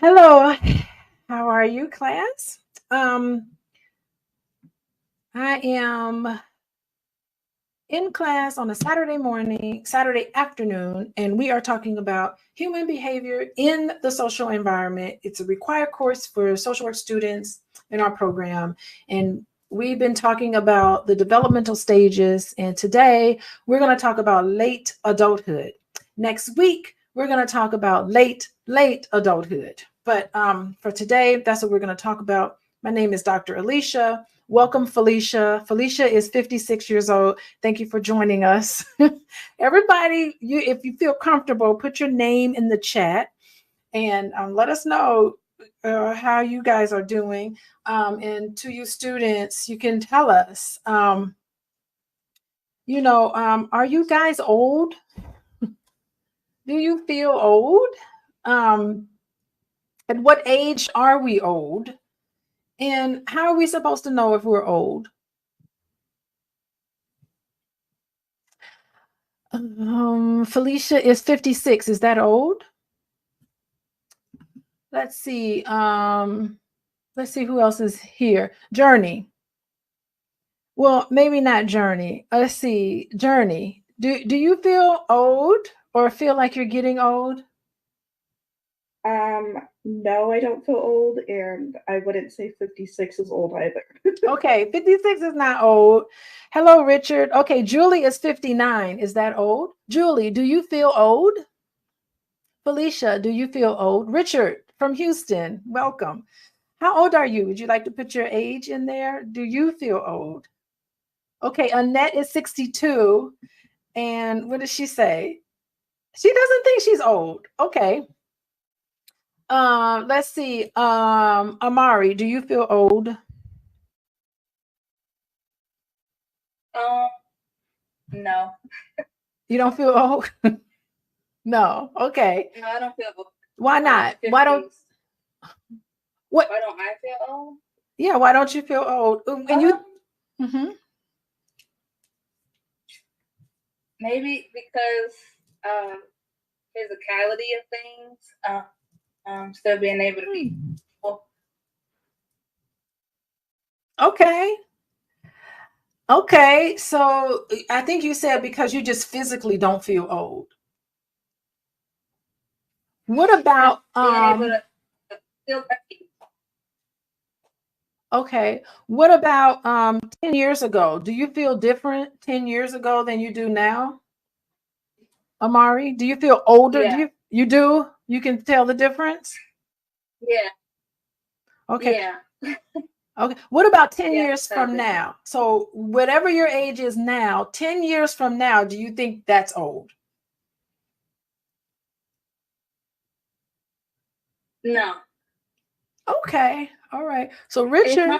Hello, how are you, class? Um, I am in class on a Saturday morning, Saturday afternoon, and we are talking about human behavior in the social environment. It's a required course for social work students in our program, and we've been talking about the developmental stages, and today we're going to talk about late adulthood. Next week, we're going to talk about late adulthood. But for today, that's what we're going to talk about. My name is Dr. Alicia. Welcome, Felicia. Felicia is 56 years old. Thank you for joining us. Everybody, if you feel comfortable, put your name in the chat and let us know how you guys are doing. And to you students, you can tell us, are you guys old? Do you feel old? At what age are we old? And how are we supposed to know if we're old? Felicia is 56. Is that old? Let's see. Let's see who else is here. Journey. Well, maybe not Journey. Let's see. Journey. Do you feel old or feel like you're getting old? No, I don't feel old, and I wouldn't say 56 is old either. Okay, 56 is not old. Hello, Richard. Okay, Julie is 59. Is that old? Julie, do you feel old? Felicia, do you feel old? Richard from Houston, welcome. How old are you? Would you like to put your age in there? Do you feel old? Okay, Annette is 62. And what does she say? She doesn't think she's old. Okay. Let's see. Amari, do you feel old? No. You don't feel old? No. Okay. No, I don't feel old. Why not? Why don't Why don't I feel old? Yeah, why don't you feel old? And you Maybe because physicality of things, still being able to be Okay. Okay, so I think you said because you just physically don't feel old. What about being able to still okay, what about 10 years ago? Do you feel different 10 years ago than you do now? Amari, do you feel older? Yeah. You do? You can tell the difference? Yeah. Okay. Yeah. Okay. What about 10 Yeah, years from now? So whatever your age is now, 10 years from now, do you think that's old? No. Okay. All right. So Richard,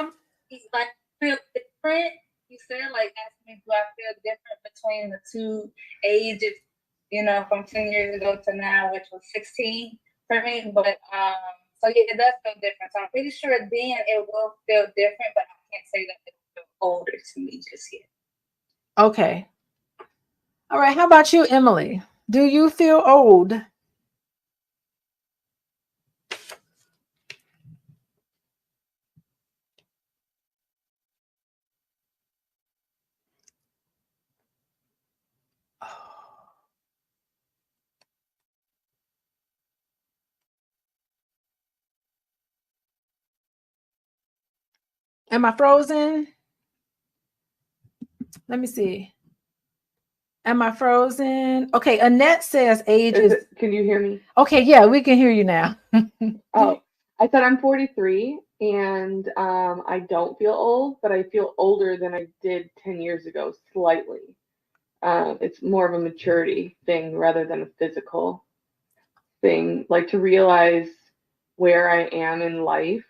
It's like feel different. You said like ask me, do I feel different between the two ages? You know, from 10 years ago to now, which was 16 for me. But so yeah, it does feel different. So I'm pretty sure then it will feel different, but I can't say that it will feel older to me just yet. okay. All right. How about you, Emily? Do you feel old? Am I frozen? Let me see. Am I frozen? Okay, Annette says age is. Can you hear me? Okay, yeah, we can hear you now. Oh, I said I'm 43, and I don't feel old, but I feel older than I did 10 years ago, slightly. It's more of a maturity thing rather than a physical thing. Like to realize where I am in life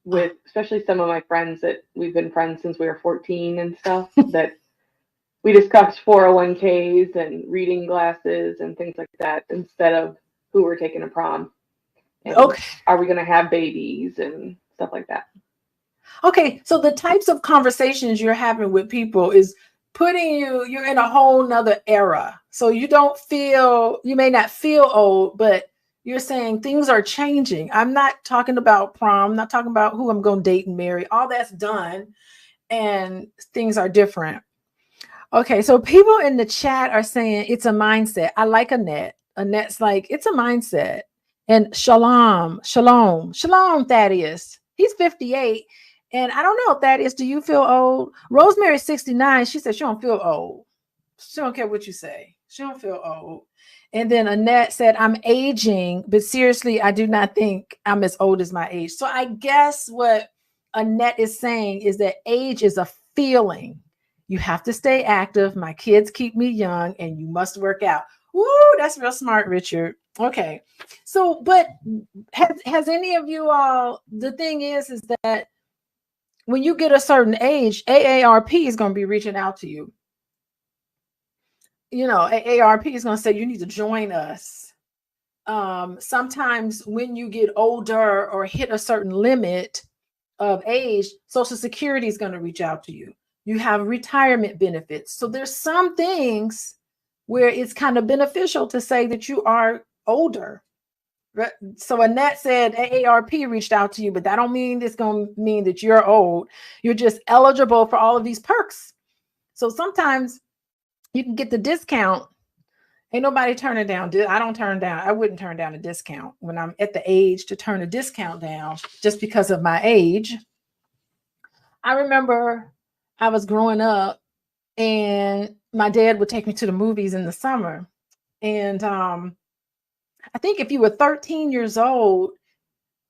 with, especially some of my friends that we've been friends since we were 14 and stuff, that we discussed 401ks and reading glasses and things like that instead of who we're taking to prom. And Okay. are we going to have babies and stuff like that? Okay, so the types of conversations you're having with people is putting you're in a whole nother era. So you may not feel old, but You're saying things are changing. I'm not talking about prom, I'm not talking about who I'm going to date and marry. All that's done and things are different. Okay, so people in the chat are saying it's a mindset. I like Annette. Annette's like, it's a mindset. And shalom, Thaddeus. He's 58. And I don't know, Thaddeus, do you feel old? Rosemary's 69. She said she don't feel old. She don't care what you say. She don't feel old. And then Annette said, I'm aging, but seriously, I do not think I'm as old as my age. So I guess what Annette is saying is that age is a feeling. You have to stay active. My kids keep me young, and you must work out. Woo, that's real smart, Richard. Okay. So, but has any of you all, the thing is that when you get a certain age, AARP is going to be reaching out to you. You know, AARP is going to say you need to join us. Sometimes when you get older or hit a certain limit of age, Social Security is going to reach out to you. You have retirement benefits. So there's some things where it's kind of beneficial to say that you are older. So Annette said AARP reached out to you, but that don't mean it's going to mean that you're old. You're just eligible for all of these perks. So sometimes you can get the discount. Ain't nobody turning down. I don't turn down. I wouldn't turn down a discount when I'm at the age to turn a discount down just because of my age. I remember I was growing up and my dad would take me to the movies in the summer. And I think if you were 13 years old,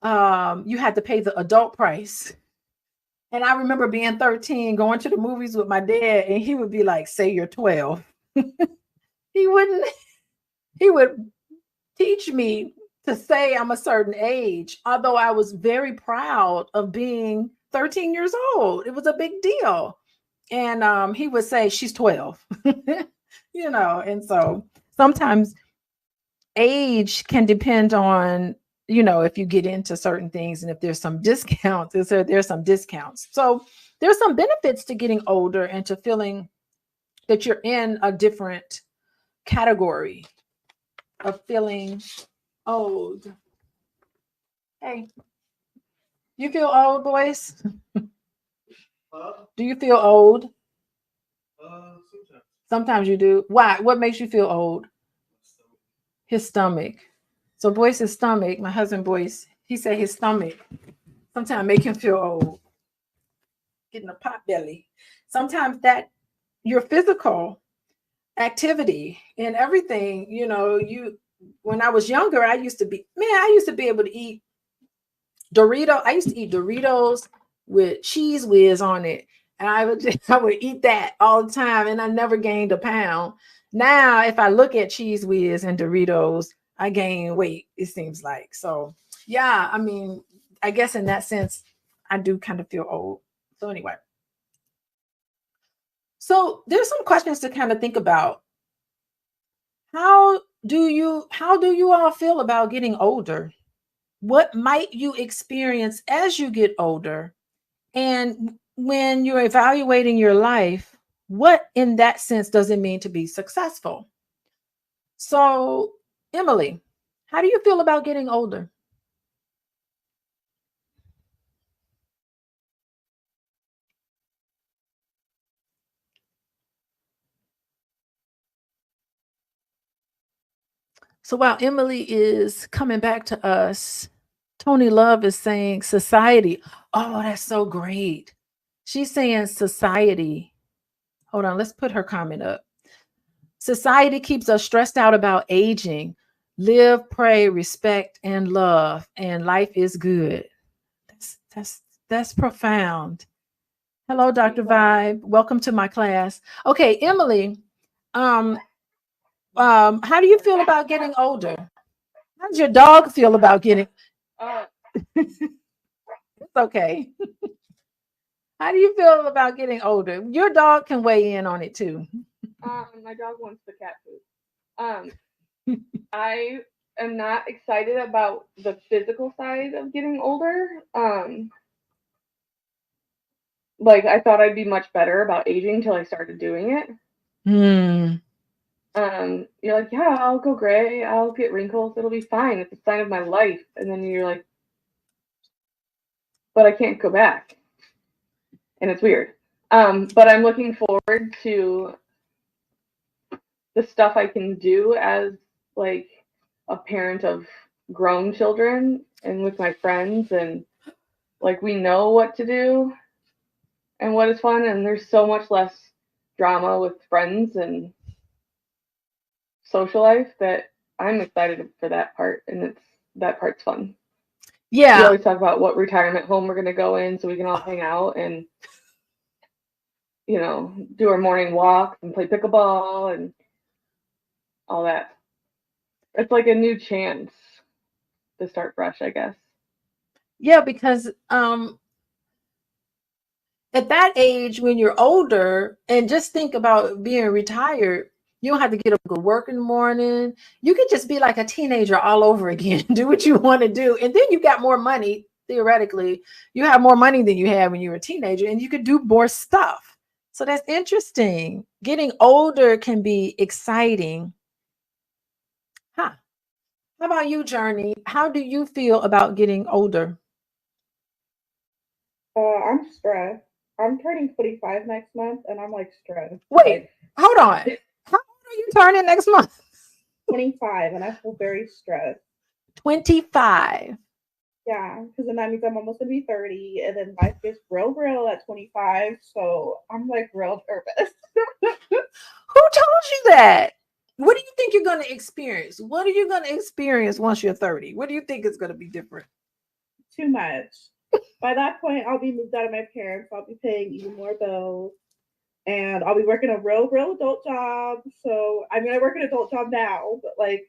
you had to pay the adult price. And I remember being 13, going to the movies with my dad, and he would be like, say you're 12. He would teach me to say I'm a certain age, although I was very proud of being 13 years old. It was a big deal. And he would say, she's 12, you know, and so sometimes age can depend on, you know, if you get into certain things and if there's some discounts, there's some discounts. So there's some benefits to getting older and to feeling that you're in a different category of feeling old. Hey, you feel old, Boyce? Do you feel old? Sometimes you do. Why? What makes you feel old? His stomach. So Boyce's stomach, my husband Boyce, he said his stomach sometimes make him feel old. Getting a pot belly. Sometimes that your physical activity and everything, you know, when I was younger, I used to be able to eat Doritos. I used to eat Doritos with cheese whiz on it. And I would eat that all the time, and I never gained a pound. Now, if I look at cheese whiz and Doritos, I gain weight, it seems like. So, yeah, I mean, I guess in that sense, I do kind of feel old. So anyway. So there's some questions to kind of think about. How do you all feel about getting older? What might you experience as you get older? And when you're evaluating your life, what in that sense does it mean to be successful? So, Emily, how do you feel about getting older? So while Emily is coming back to us, Tony Love is saying society. Oh, that's so great. She's saying society. Hold on, let's put her comment up. Society keeps us stressed out about aging. Live, pray, respect, and love, and life is good. That's profound. Hello, Dr. Vibe. Welcome to my class. Okay, Emily, how do you feel about getting older? How does your dog feel about getting? It's okay. How do you feel about getting older? Your dog can weigh in on it too. My dog wants the cat food. I am not excited about the physical side of getting older. Like I thought I'd be much better about aging till I started doing it. You're like, yeah, I'll go gray, I'll get wrinkles, it'll be fine. It's a sign of my life. And then you're like, but I can't go back. And it's weird. But I'm looking forward to the stuff I can do as like a parent of grown children and with my friends, and like we know what to do and what is fun, and there's so much less drama with friends and social life that I'm excited for that part, and that part's fun. We Yeah. always talk about what retirement home we're going to go in so we can all hang out and, you know, do our morning walks and play pickleball and all that. It's like a new chance to start fresh, I guess. Yeah, because at that age, when you're older, and just think about being retired, you don't have to get up and go work in the morning. You can just be like a teenager all over again, do what you want to do. And then you got more money, theoretically. You have more money than you had when you were a teenager, and you could do more stuff. So that's interesting. Getting older can be exciting. Huh. How about you, Journey? How do you feel about getting older? I'm stressed. I'm turning 25 next month, and I'm like stressed. Wait, Like hold on. How old are you turning next month? 25, and I feel very stressed. 25. Yeah, because then that means I'm almost gonna be 30, and then life gets real at 25. So I'm like real nervous. Who told you that? What do you think you're going to experience? What are you going to experience once you're 30? What do you think is going to be different? Too much. By that point, I'll be moved out of my parents. I'll be paying even more bills, and I'll be working a real adult job. So I mean, I work an adult job now, but like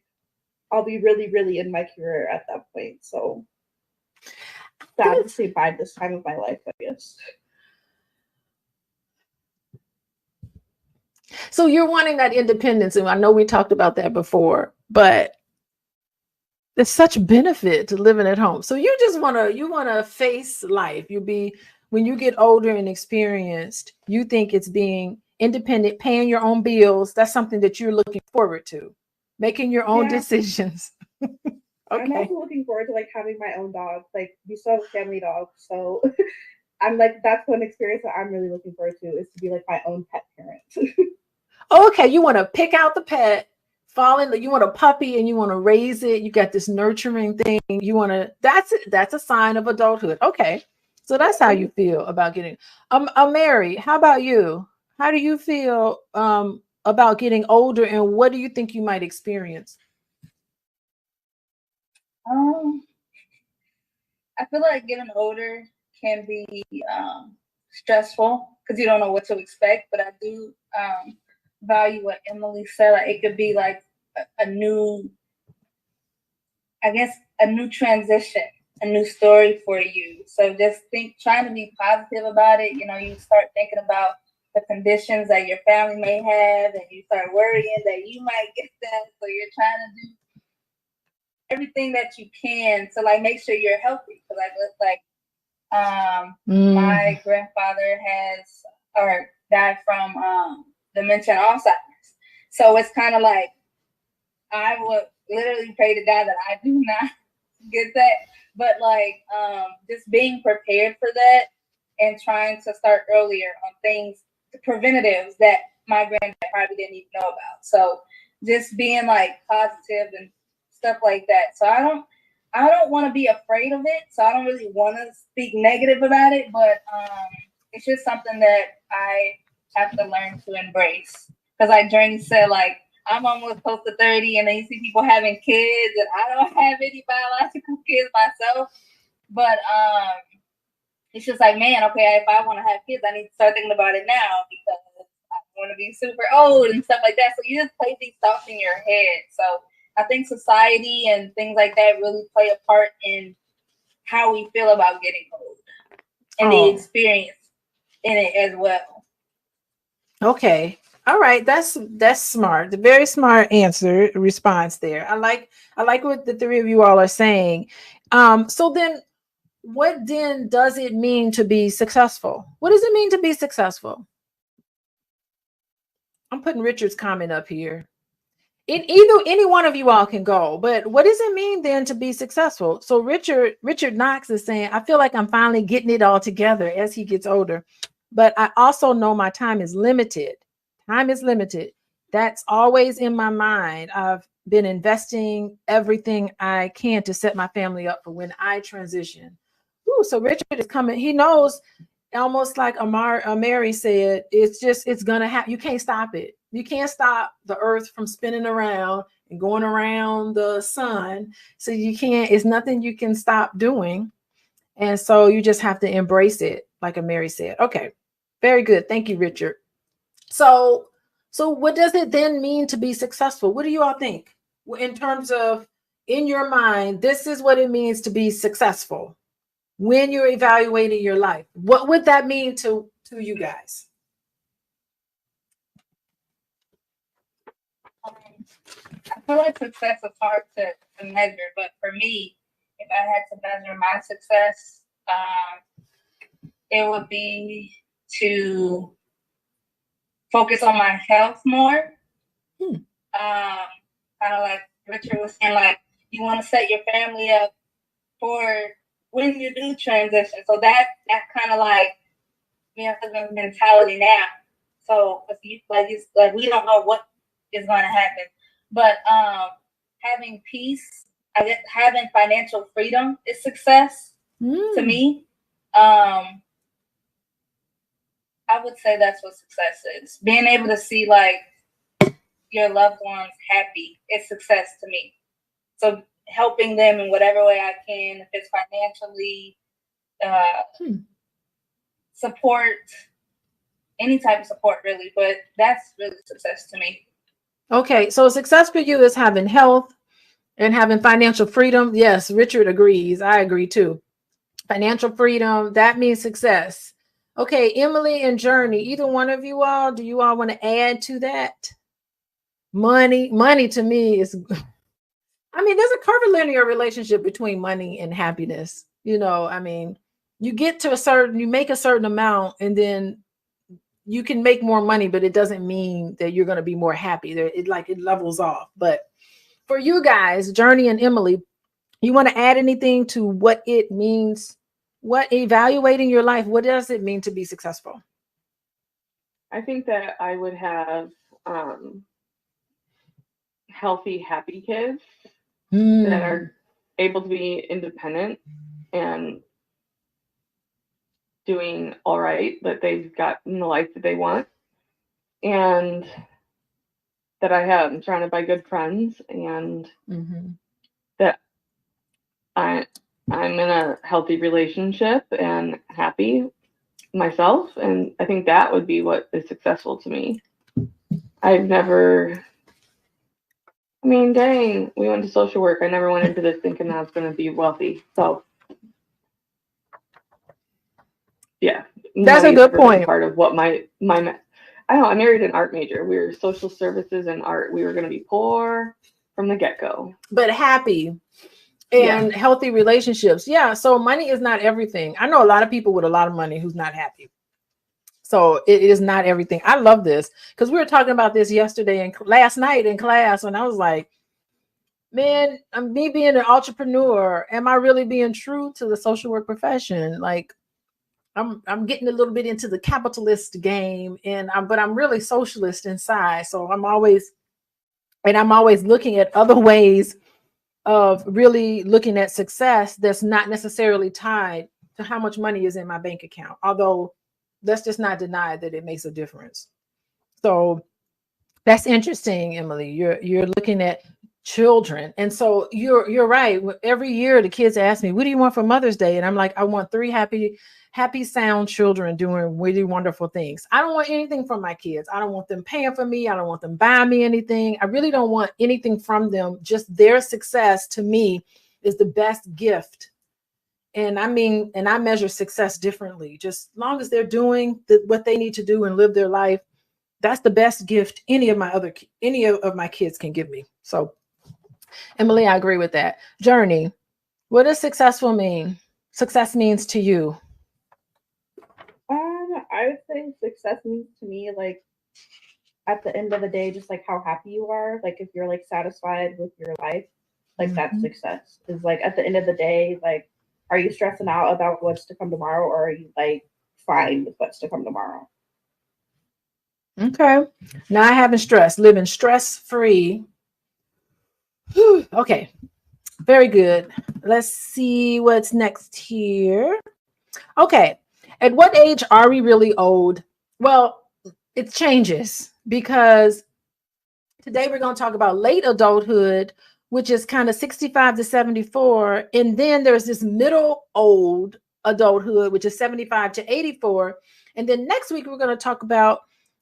I'll be really in my career at that point. So sad to say bye this time of my life, I guess. So you're wanting that independence, and I know we talked about that before, but there's such benefit to living at home. So you just want to face life. When you get older and experienced, you think it's being independent, paying your own bills. That's something that you're looking forward to, making your own decisions. I'm Okay. also looking forward to like having my own dog. Like we still have a family dog, so I'm like that's one experience that I'm really looking forward to, is to be like my own pet parent. Okay, you want to pick out the pet, you want a puppy and you want to raise it. You got this nurturing thing. That's a sign of adulthood. Okay. So that's how you feel about getting Mary, how about you? How do you feel about getting older, and what do you think you might experience? I feel like getting older can be stressful because you don't know what to expect. But I do value what Emily said. Like it could be like a new, I guess, a new transition, a new story for you. So just trying to be positive about it. You know, you start thinking about the conditions that your family may have, and you start worrying that you might get that. So you're trying to do everything that you can to like make sure you're healthy. So my grandfather died from dementia and Alzheimer's. So it's kind of like I would literally pray to God that I do not get that. But like just being prepared for that and trying to start earlier on things, preventatives that my granddad probably didn't even know about. So just being like positive and stuff like that. So I don't want to be afraid of it. So I don't really want to speak negative about it, but it's just something that I have to learn to embrace. Because like Journey said, like I'm almost close to 30, and then you see people having kids, and I don't have any biological kids myself. But it's just like, man, okay, if I want to have kids, I need to start thinking about it now because I want to be super old and stuff like that. So you just place these thoughts in your head. So I think society and things like that really play a part in how we feel about getting old and the experience in it as well. Okay. All right. That's smart. The very smart response there. I like what the three of you all are saying. So then what then does it mean to be successful? What does it mean to be successful? I'm putting Richard's comment up here. any one of you all can go, but what does it mean then to be successful? So Richard Knox is saying, I feel like I'm finally getting it all together as he gets older, but I also know my time is limited. Time is limited. That's always in my mind. I've been investing everything I can to set my family up for when I transition. Ooh, so Richard is coming. He knows, almost like Mary said, it's gonna happen. You can't stop it. You can't stop the earth from spinning around and going around the sun. So you can't, it's nothing you can stop doing. And so you just have to embrace it, like Mary said. Okay, very good. Thank you, Richard. So what does it then mean to be successful? What do you all think? In terms of, in your mind, this is what it means to be successful. When you're evaluating your life, what would that mean to you guys? I feel like success is hard to measure, but for me, if I had to measure my success, it would be to focus on my health more. Kind of like Richard was saying, like, you want to set your family up for when you do transition. So that kind of like me and husband's mentality now. So if you like we don't know what is going to happen, but having peace, I guess having financial freedom is success to me. I would say that's what success is. Being able to see like your loved ones happy is success to me. So helping them in whatever way I can, if it's financially, support, any type of support really, but that's really success to me. Okay, so success for you is having health and having financial freedom. Yes, Richard agrees. I agree too. Financial freedom, that means success. Okay, Emily and Journey, either one of you all, do you all want to add to that? Money to me is, I mean, there's a curvilinear relationship between money and happiness. You know, I mean, you get to you make a certain amount, and then you can make more money, but it doesn't mean that you're going to be more happy. It levels off. But for you guys, Journey and Emily, you want to add anything to what it means? What evaluating your life? What does it mean to be successful? I think that I would have healthy, happy kids that are able to be independent and doing all right, that they've gotten the life that they want, and that I'm surrounded by good friends, and that I'm in a healthy relationship and happy myself. And I think that would be what is successful to me. I mean, dang, we went to social work. I never went into this thinking that I was going to be wealthy. So, yeah, that's a good point. Part of what I don't know. I married an art major. We were social services and art. We were going to be poor from the get-go, but happy and healthy relationships. Yeah. So money is not everything. I know a lot of people with a lot of money who's not happy. So it is not everything. I love this because we were talking about this yesterday and last night in class when I was like, man, me being an entrepreneur, am I really being true to the social work profession? Like I'm getting a little bit into the capitalist game, but I'm really socialist inside. So I'm always looking at other ways of really looking at success that's not necessarily tied to how much money is in my bank account. Although let's just not deny that it makes a difference. So that's interesting, Emily. You're looking at children. And so you're right. Every year the kids ask me, what do you want for Mother's Day? And I'm like, I want 3 happy, sound children doing really wonderful things. I don't want anything from my kids. I don't want them paying for me. I don't want them buying me anything. I really don't want anything from them. Just their success to me is the best gift. And I measure success differently. Just as long as they're doing what they need to do and live their life, that's the best gift any of my kids can give me. So, Emily, I agree with that. Journey, what does successful mean? Success means to you? I would say success means to me like at the end of the day, just like how happy you are, like if you're like satisfied with your life, like that's success. Is like at the end of the day, like, are you stressing out about what's to come tomorrow, or are you like fine with what's to come tomorrow? Okay. Not having stress, living stress free. Okay. Very good. Let's see what's next here. Okay. At what age are we really old? Well, it changes because today we're going to talk about late adulthood, which is kind of 65 to 74. And then there's this middle old adulthood, which is 75 to 84. And then next week, we're going to talk about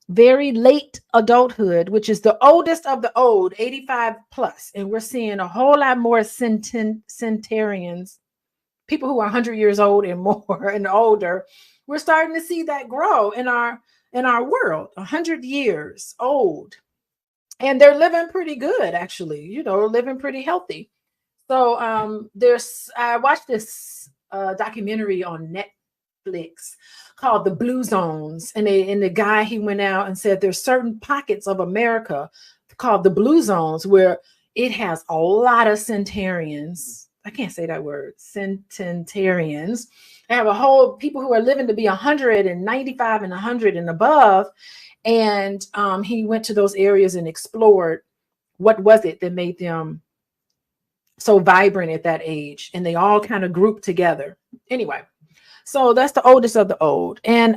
very late adulthood, which is the oldest of the old, 85 plus. And we're seeing a whole lot more centenarians, people who are 100 years old and more and older. We're starting to see that grow in our world, 100 years old. And they're living pretty good, actually, living pretty healthy. So I watched this documentary on Netflix called The Blue Zones. And the guy, he went out and said there's certain pockets of America called the Blue Zones where it has a lot of centenarians. I can't say that word, centenarians. They have a whole people who are living to be 195 and 100 and above. And he went to those areas and explored what was it that made them so vibrant at that age. And they all kind of grouped together. Anyway, so that's the oldest of the old. And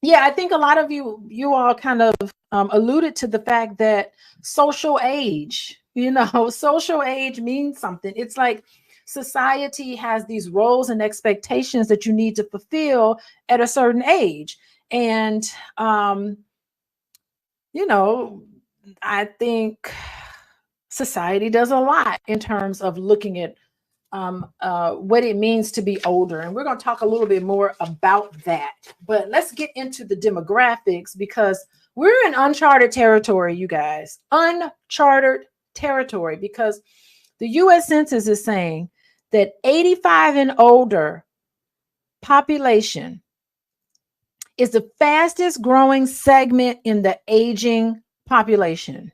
yeah, I think a lot of you all kind of alluded to the fact that social age, social age means something. It's like society has these roles and expectations that you need to fulfill at a certain age. And, I think society does a lot in terms of looking at what it means to be older. And we're going to talk a little bit more about that. But let's get into the demographics because we're in uncharted territory, you guys. Uncharted territory because the U.S. Census is saying that 85 and older population is the fastest growing segment in the aging population.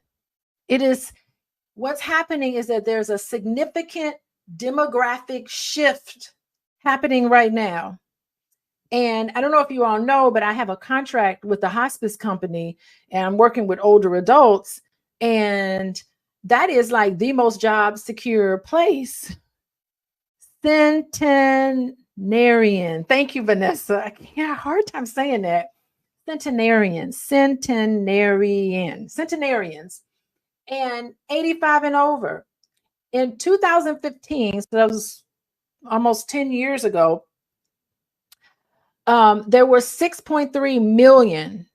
What's happening is that there's a significant demographic shift happening right now. And I don't know if you all know, but I have a contract with the hospice company and I'm working with older adults. And that is like the most job secure place. Centenarian. Thank you, Vanessa. I can't have a hard time saying that. Centenarians. And 85 and over. In 2015, so that was almost 10 years ago, there were 6.3 million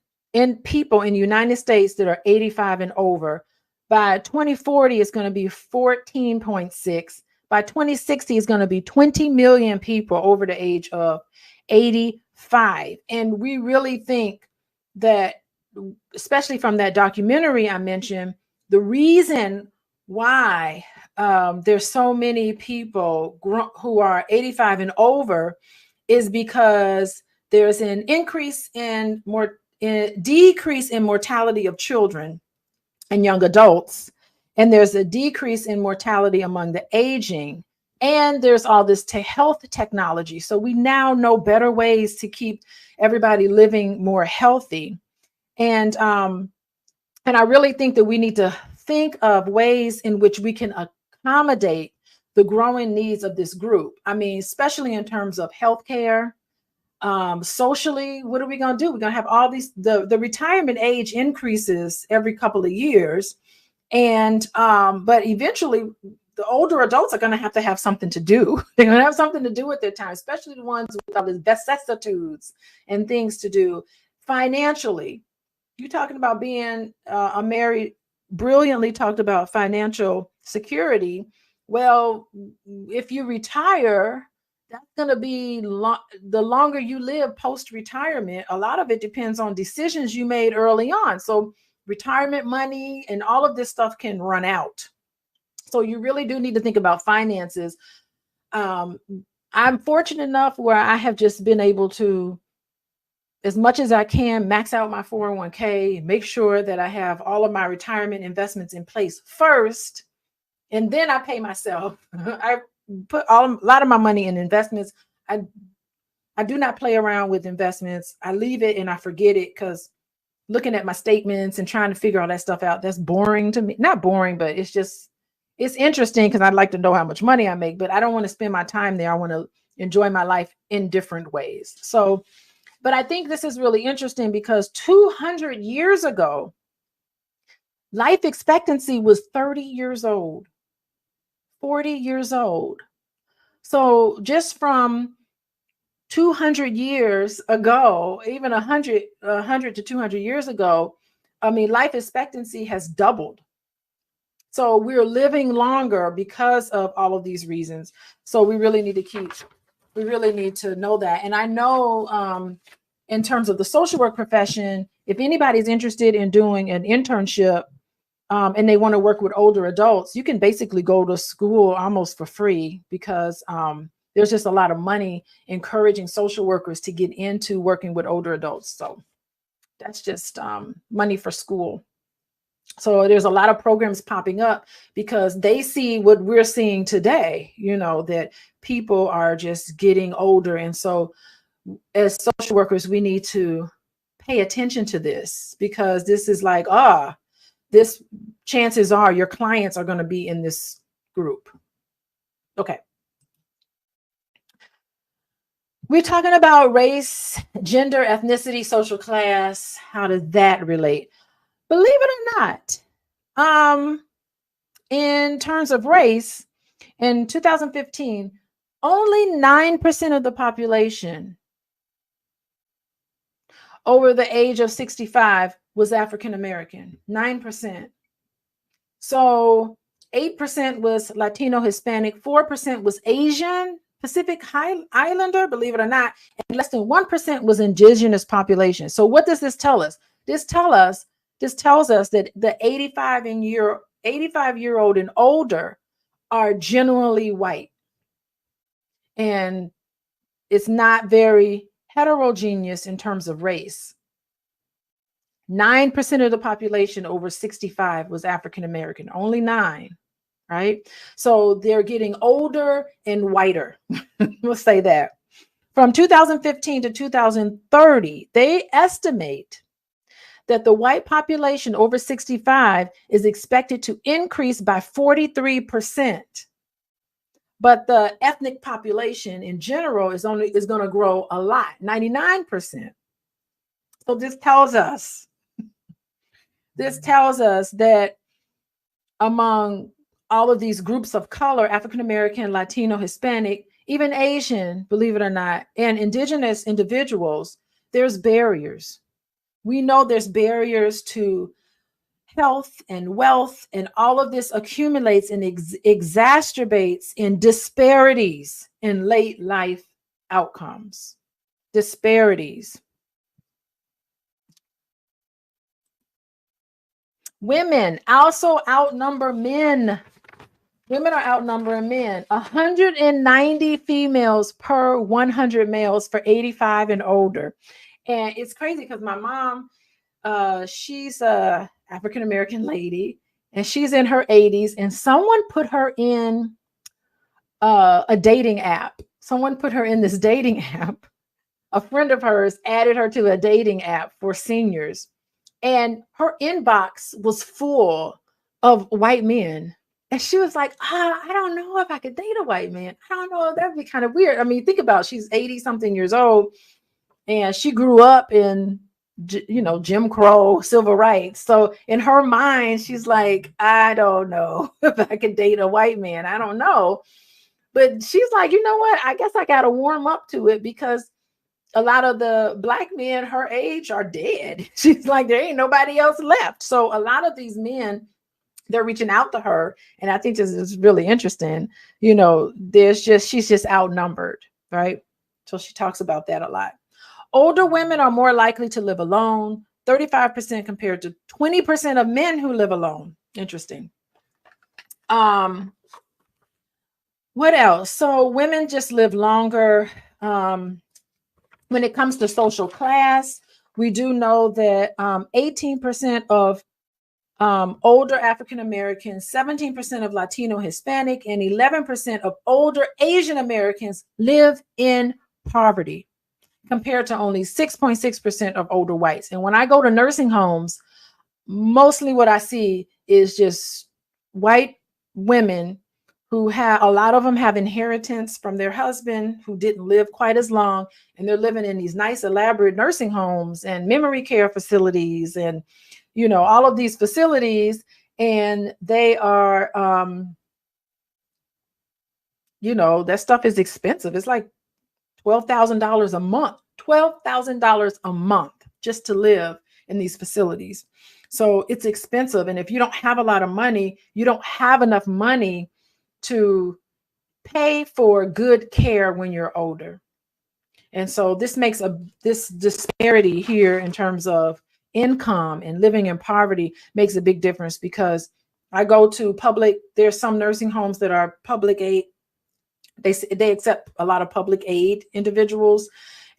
people in the United States that are 85 and over. By 2040, it's going to be 14.6. By 2060, it's going to be 20 million people over the age of 85. And we really think that, especially from that documentary I mentioned, the reason why there's so many people who are 85 and over is because there's an decrease in mortality of children and young adults. And there's a decrease in mortality among the aging. And there's all this health technology. So we now know better ways to keep everybody living more healthy. And I really think that we need to think of ways in which we can accommodate the growing needs of this group. I mean, especially in terms of healthcare, socially, what are we going to do? We're going to have all these, the retirement age increases every couple of years. And, but eventually the older adults are going to have something to do. They're going to have something to do with their time, especially the ones with all the vicissitudes and things to do financially. You're talking about being brilliantly talked about financial security. Well, if you retire, that's going to be the longer you live post-retirement. A lot of it depends on decisions you made early on. So retirement money and all of this stuff can run out. So you really do need to think about finances. I'm fortunate enough where I have just been able to as much as I can, max out my 401k, make sure that I have all of my retirement investments in place first, and then I pay myself. I put a lot of my money in investments. I do not play around with investments. I leave it and I forget it, because looking at my statements and trying to figure all that stuff out, that's boring to me. Not boring, but it's interesting because I'd like to know how much money I make, but I don't want to spend my time there. I want to enjoy my life in different ways. So, but I think this is really interesting because 200 years ago, life expectancy was 30 years old, 40 years old. So just from 200 years ago, even 100 to 200 years ago, I mean, life expectancy has doubled. So we're living longer because of all of these reasons. So we really need to know that. And I know in terms of the social work profession, if anybody's interested in doing an internship and they want to work with older adults, you can basically go to school almost for free, because there's just a lot of money encouraging social workers to get into working with older adults. So that's just money for school. So there's a lot of programs popping up because they see what we're seeing today, that people are just getting older. And so as social workers, we need to pay attention to this, because this is like, this chances are your clients are going to be in this group. Okay. We're talking about race, gender, ethnicity, social class. How does that relate? Believe it or not, in terms of race, in 2015, only 9% of the population over the age of 65 was African American. 9%. So 8% was Latino, Hispanic, 4% was Asian, Pacific Islander, believe it or not, and less than 1% was indigenous population. So what does this tell us? This tells us that the 85-year-old and older are generally white. And it's not very heterogeneous in terms of race. 9% of the population over 65 was African American, only 9, right? So they're getting older and whiter. We'll say that. From 2015 to 2030, they estimate that the white population over 65 is expected to increase by 43%. But the ethnic population in general is going to grow a lot, 99%. So this tells us that among all of these groups of color, African American, Latino, Hispanic, even Asian, believe it or not, and indigenous individuals, there's barriers. We know there's barriers to health and wealth, and all of this accumulates and exacerbates in disparities in late life outcomes. Disparities. Women also outnumber men. Women are outnumbering men. 190 females per 100 males for 85 and older. And it's crazy because my mom, she's a African-American lady, and she's in her 80s, and someone put her in a dating app. Someone put her in this dating app. A friend of hers added her to a dating app for seniors, and her inbox was full of white men. And she was like, I don't know if I could date a white man. I don't know. That'd be kind of weird. I mean, think about it. She's 80 something years old, and she grew up in, Jim Crow, civil rights. So in her mind, she's like, I don't know if I could date a white man. I don't know. But she's like, you know what? I guess I got to warm up to it, because a lot of the Black men her age are dead. She's like, there ain't nobody else left. So a lot of these men, they're reaching out to her. And I think this is really interesting. She's just outnumbered, right? So she talks about that a lot. Older women are more likely to live alone, 35% compared to 20% of men who live alone. Interesting. What else? So women just live longer. When it comes to social class, we do know that 18% of older African Americans, 17% of Latino Hispanic, and 11% of older Asian Americans live in poverty, compared to only 6.6% of older whites. And when I go to nursing homes, mostly what I see is just white women who have, a lot of them have inheritance from their husband who didn't live quite as long, and they're living in these nice elaborate nursing homes and memory care facilities and, you know, all of these facilities. And they are, you know, that stuff is expensive. It's like $12,000 a month, $12,000 a month just to live in these facilities. So it's expensive. And if you don't have a lot of money, you don't have enough money to pay for good care when you're older. And so this makes this disparity here in terms of income and living in poverty makes a big difference, because I go to there's some nursing homes that are public aid. They accept a lot of public aid individuals,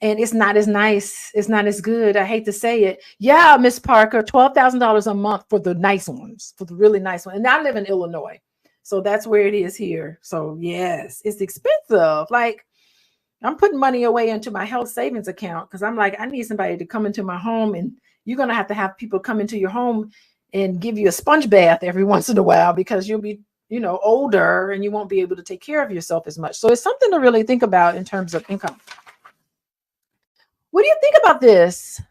and it's not as nice. It's not as good. I hate to say it. Yeah, Miss Parker, $12,000 a month for the nice ones, for the really nice ones. And I live in Illinois, so that's where it is here. So yes, it's expensive. Like, I'm putting money away into my health savings account because I'm like, I need somebody to come into my home, and you're going to have people come into your home and give you a sponge bath every once in a while, because you'll be, you know, older and you won't be able to take care of yourself as much. So it's something to really think about in terms of income. What do you think about this?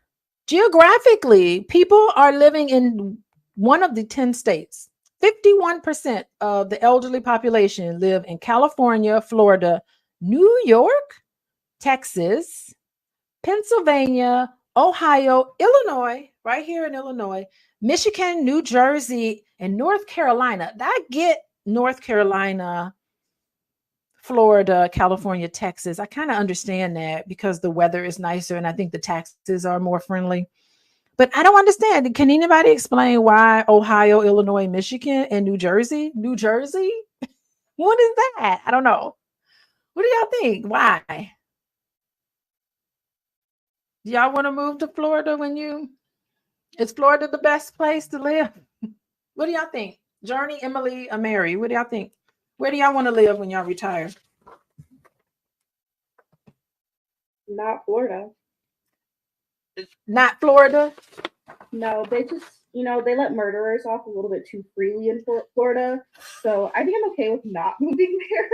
Geographically, people are living in one of the 10 states. 51% of the elderly population live in California, Florida, New York, Texas, Pennsylvania, Ohio, Illinois, right here in Illinois, Michigan, New Jersey, and North Carolina. I get North Carolina, Florida, California, Texas. I kind of understand that because the weather is nicer and I think the taxes are more friendly. But I don't understand. Can anybody explain why Ohio, Illinois, Michigan, and New Jersey? New Jersey? What is that? I don't know. What do y'all think? Why? Do y'all want to move to Florida is Florida the best place to live? What do y'all think? Journey, Emily, or Mary, what do y'all think? Where do y'all want to live when y'all retire? Not Florida. Not Florida? No, they just, they let murderers off a little bit too freely in Florida. So I think I'm okay with not moving there.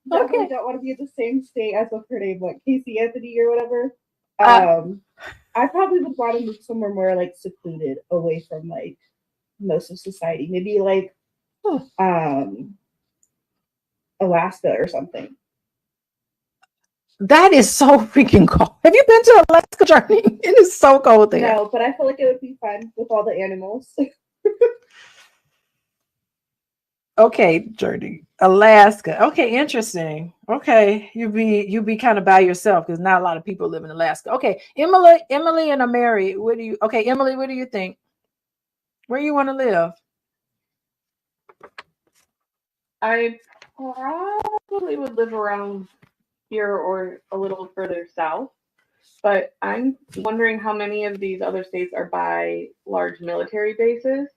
Definitely don't want to be in the same state as what's her name, like Casey Anthony or whatever. I probably would want to move somewhere more like secluded, away from like most of society. Maybe like Alaska or something. That is so freaking cold. Have you been to Alaska, Journey? It is so cold there. No, but I feel like it would be fun with all the animals. Okay, Journey. Alaska. Okay, interesting. Okay, you be kind of by yourself because not a lot of people live in Alaska. Okay, Emily and Mary, Emily, what do you think? Where you want to live? I probably would live around here or a little further south, but I'm wondering how many of these other states are by large military bases.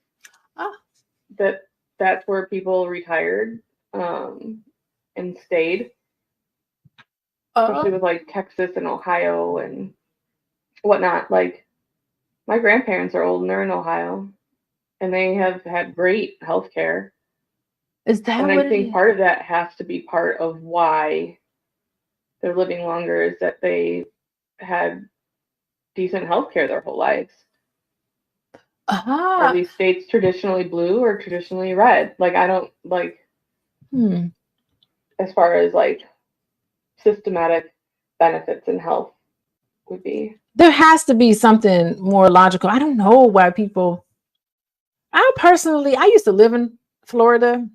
That's where people retired and stayed, especially with like Texas and Ohio and whatnot. Like, my grandparents are old and they're in Ohio, and they have had great health care. Is that and what I think part of that has to be part of why they're living longer, is that they had decent health care their whole lives. Are these states traditionally blue or traditionally red? Like, I don't like as far as like systematic benefits in health would be. There has to be something more logical. I don't know why people. I used to live in Florida.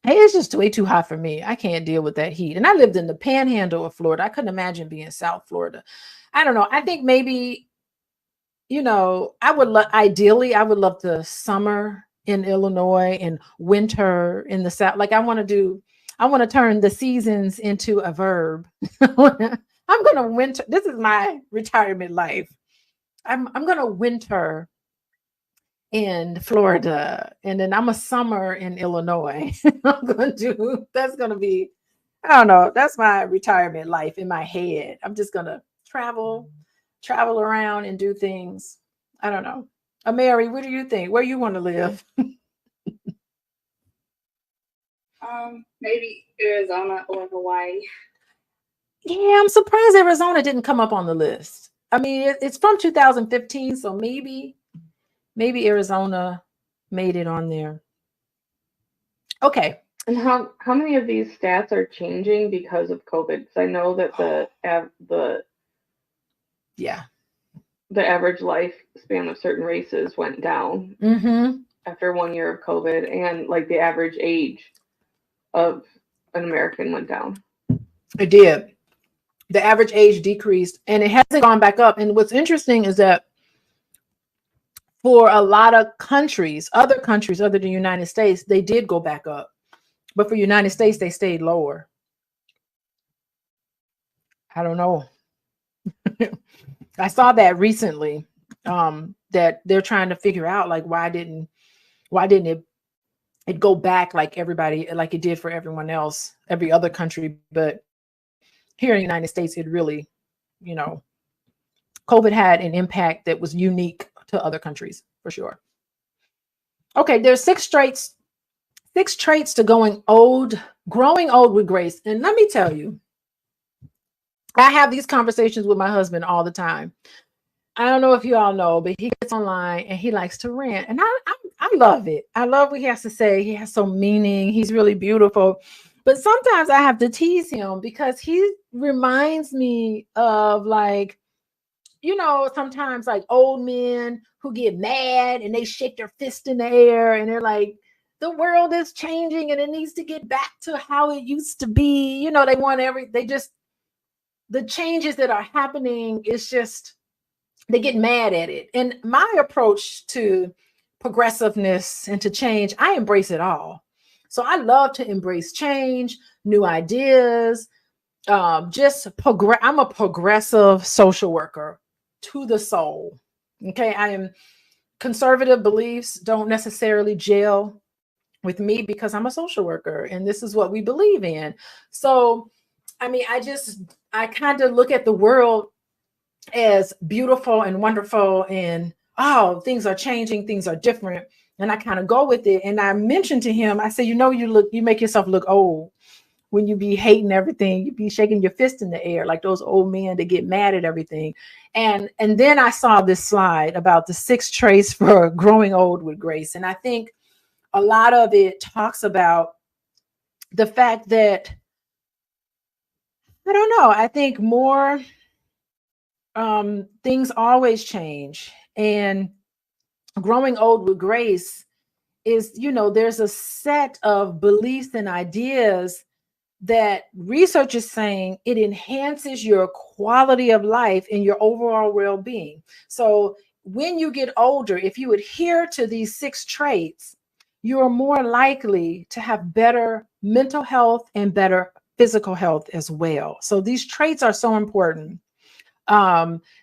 Hey, it's just way too hot for me. I can't deal with that heat. And I lived in the panhandle of Florida. I couldn't imagine being in South Florida. I don't know. I think maybe, ideally, I would love the summer in Illinois and winter in the South. Like, I want to turn the seasons into a verb. I I'm gonna winter. This is my retirement life. I'm gonna winter in Florida, and then I'm a summer in Illinois. That's gonna be, I don't know, that's my retirement life in my head. I'm just gonna travel around and do things. I don't know. Mary, what do you think? Where you want to live? Maybe Arizona or Hawaii. Yeah, I'm surprised Arizona didn't come up on the list. I mean, it's from 2015, so maybe Arizona made it on there. Okay. And how many of these stats are changing because of COVID? Because I know that the average lifespan of certain races went down after 1 year of COVID, and like the average age of an American went down. It did. The average age decreased, and it hasn't gone back up. And what's interesting is that for a lot of countries, other countries other than the United States, they did go back up. But for United States, they stayed lower. I don't know. I saw that recently, that they're trying to figure out, like, why didn't it go back like everybody, like it did for everyone else, every other country. But here in the United States, it really, COVID had an impact that was unique to other countries for sure. Okay, there's six traits to growing old with grace. And let me tell you, I have these conversations with my husband all the time. I don't know if you all know, but he gets online and he likes to rant. And I love it. I love what he has to say. He has some meaning. He's really beautiful. But sometimes I have to tease him because he reminds me of, like, sometimes like old men who get mad and they shake their fist in the air and they're like, the world is changing and it needs to get back to how it used to be. They want the changes that are happening is just, they get mad at it. And my approach to progressiveness and to change, I embrace it all. So I love to embrace change, new ideas, I'm a progressive social worker to the soul. Okay. I am conservative beliefs don't necessarily gel with me because I'm a social worker and this is what we believe in. So, I mean, I kind of look at the world as beautiful and wonderful and, oh, things are changing, things are different. And I kind of go with it. And I mentioned to him, I said, you make yourself look old when you be hating everything, you be shaking your fist in the air like those old men that get mad at everything. And then I saw this slide about the 6 traits for growing old with grace. And I think a lot of it talks about the fact that, I don't know, I think more things always change. And growing old with grace is, there's a set of beliefs and ideas that research is saying it enhances your quality of life and your overall well-being. So when you get older, if you adhere to these 6 traits, you're more likely to have better mental health and better physical health as well. So these traits are so important.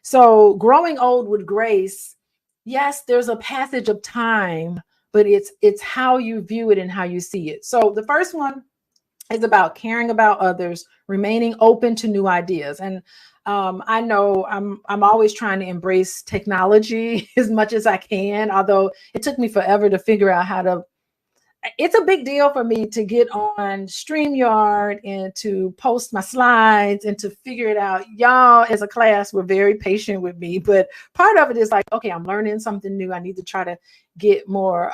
So growing old with grace, yes, there's a passage of time, but it's how you view it and how you see it. So the first one is about caring about others, remaining open to new ideas. And I know I'm always trying to embrace technology as much as I can, although it took me forever to figure out how to. It's a big deal for me to get on StreamYard and to post my slides and to figure it out. Y'all as a class were very patient with me, but part of it is like, okay, I'm learning something new. I need to try to get more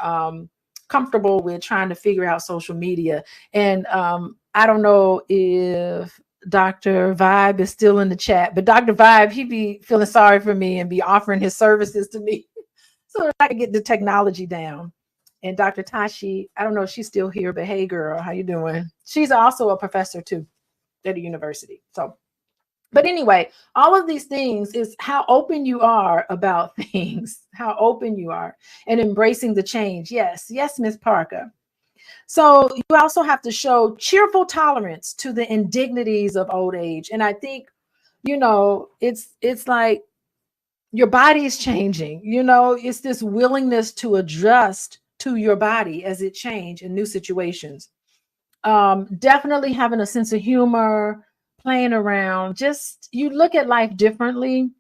comfortable with trying to figure out social media. And I don't know if Dr. Vibe is still in the chat, but Dr. Vibe, he be feeling sorry for me and be offering his services to me so that I can get the technology down. And Dr. Tashi, I don't know if she's still here, but hey girl, how you doing? She's also a professor too at a university. So, but anyway, all of these things is how open you are about things, how open you are and embracing the change. Yes, Miss Parker. So you also have to show cheerful tolerance to the indignities of old age. And I think you know, it's like your body is changing, you know, it's this willingness to adjust to your body as it change in new situations. Definitely having a sense of humor, playing around, just you look at life differently.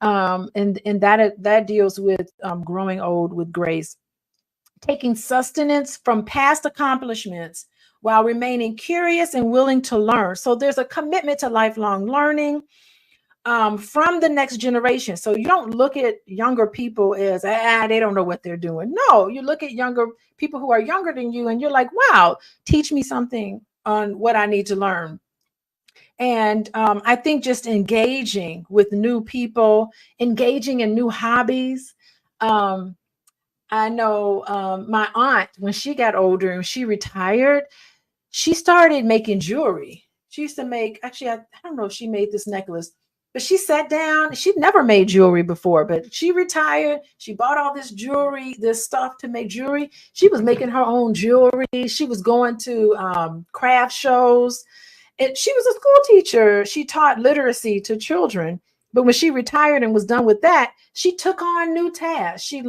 And that deals with growing old with grace, taking sustenance from past accomplishments while remaining curious and willing to learn. So there's a commitment to lifelong learning from the next generation. So you don't look at younger people as, they don't know what they're doing. No, you look at younger people who are younger than you and you're like, wow, teach me something on what I need to learn. And I think just engaging with new people, engaging in new hobbies. I know my aunt, when she got older and she retired, she started making jewelry. She used to make, actually, I don't know if she made this necklace, but she sat down. She'd never made jewelry before, but she retired. She bought all this jewelry, this stuff to make jewelry. She was making her own jewelry. She was going to craft shows. And she was a school teacher. She taught literacy to children. But when she retired and was done with that, she took on new tasks. She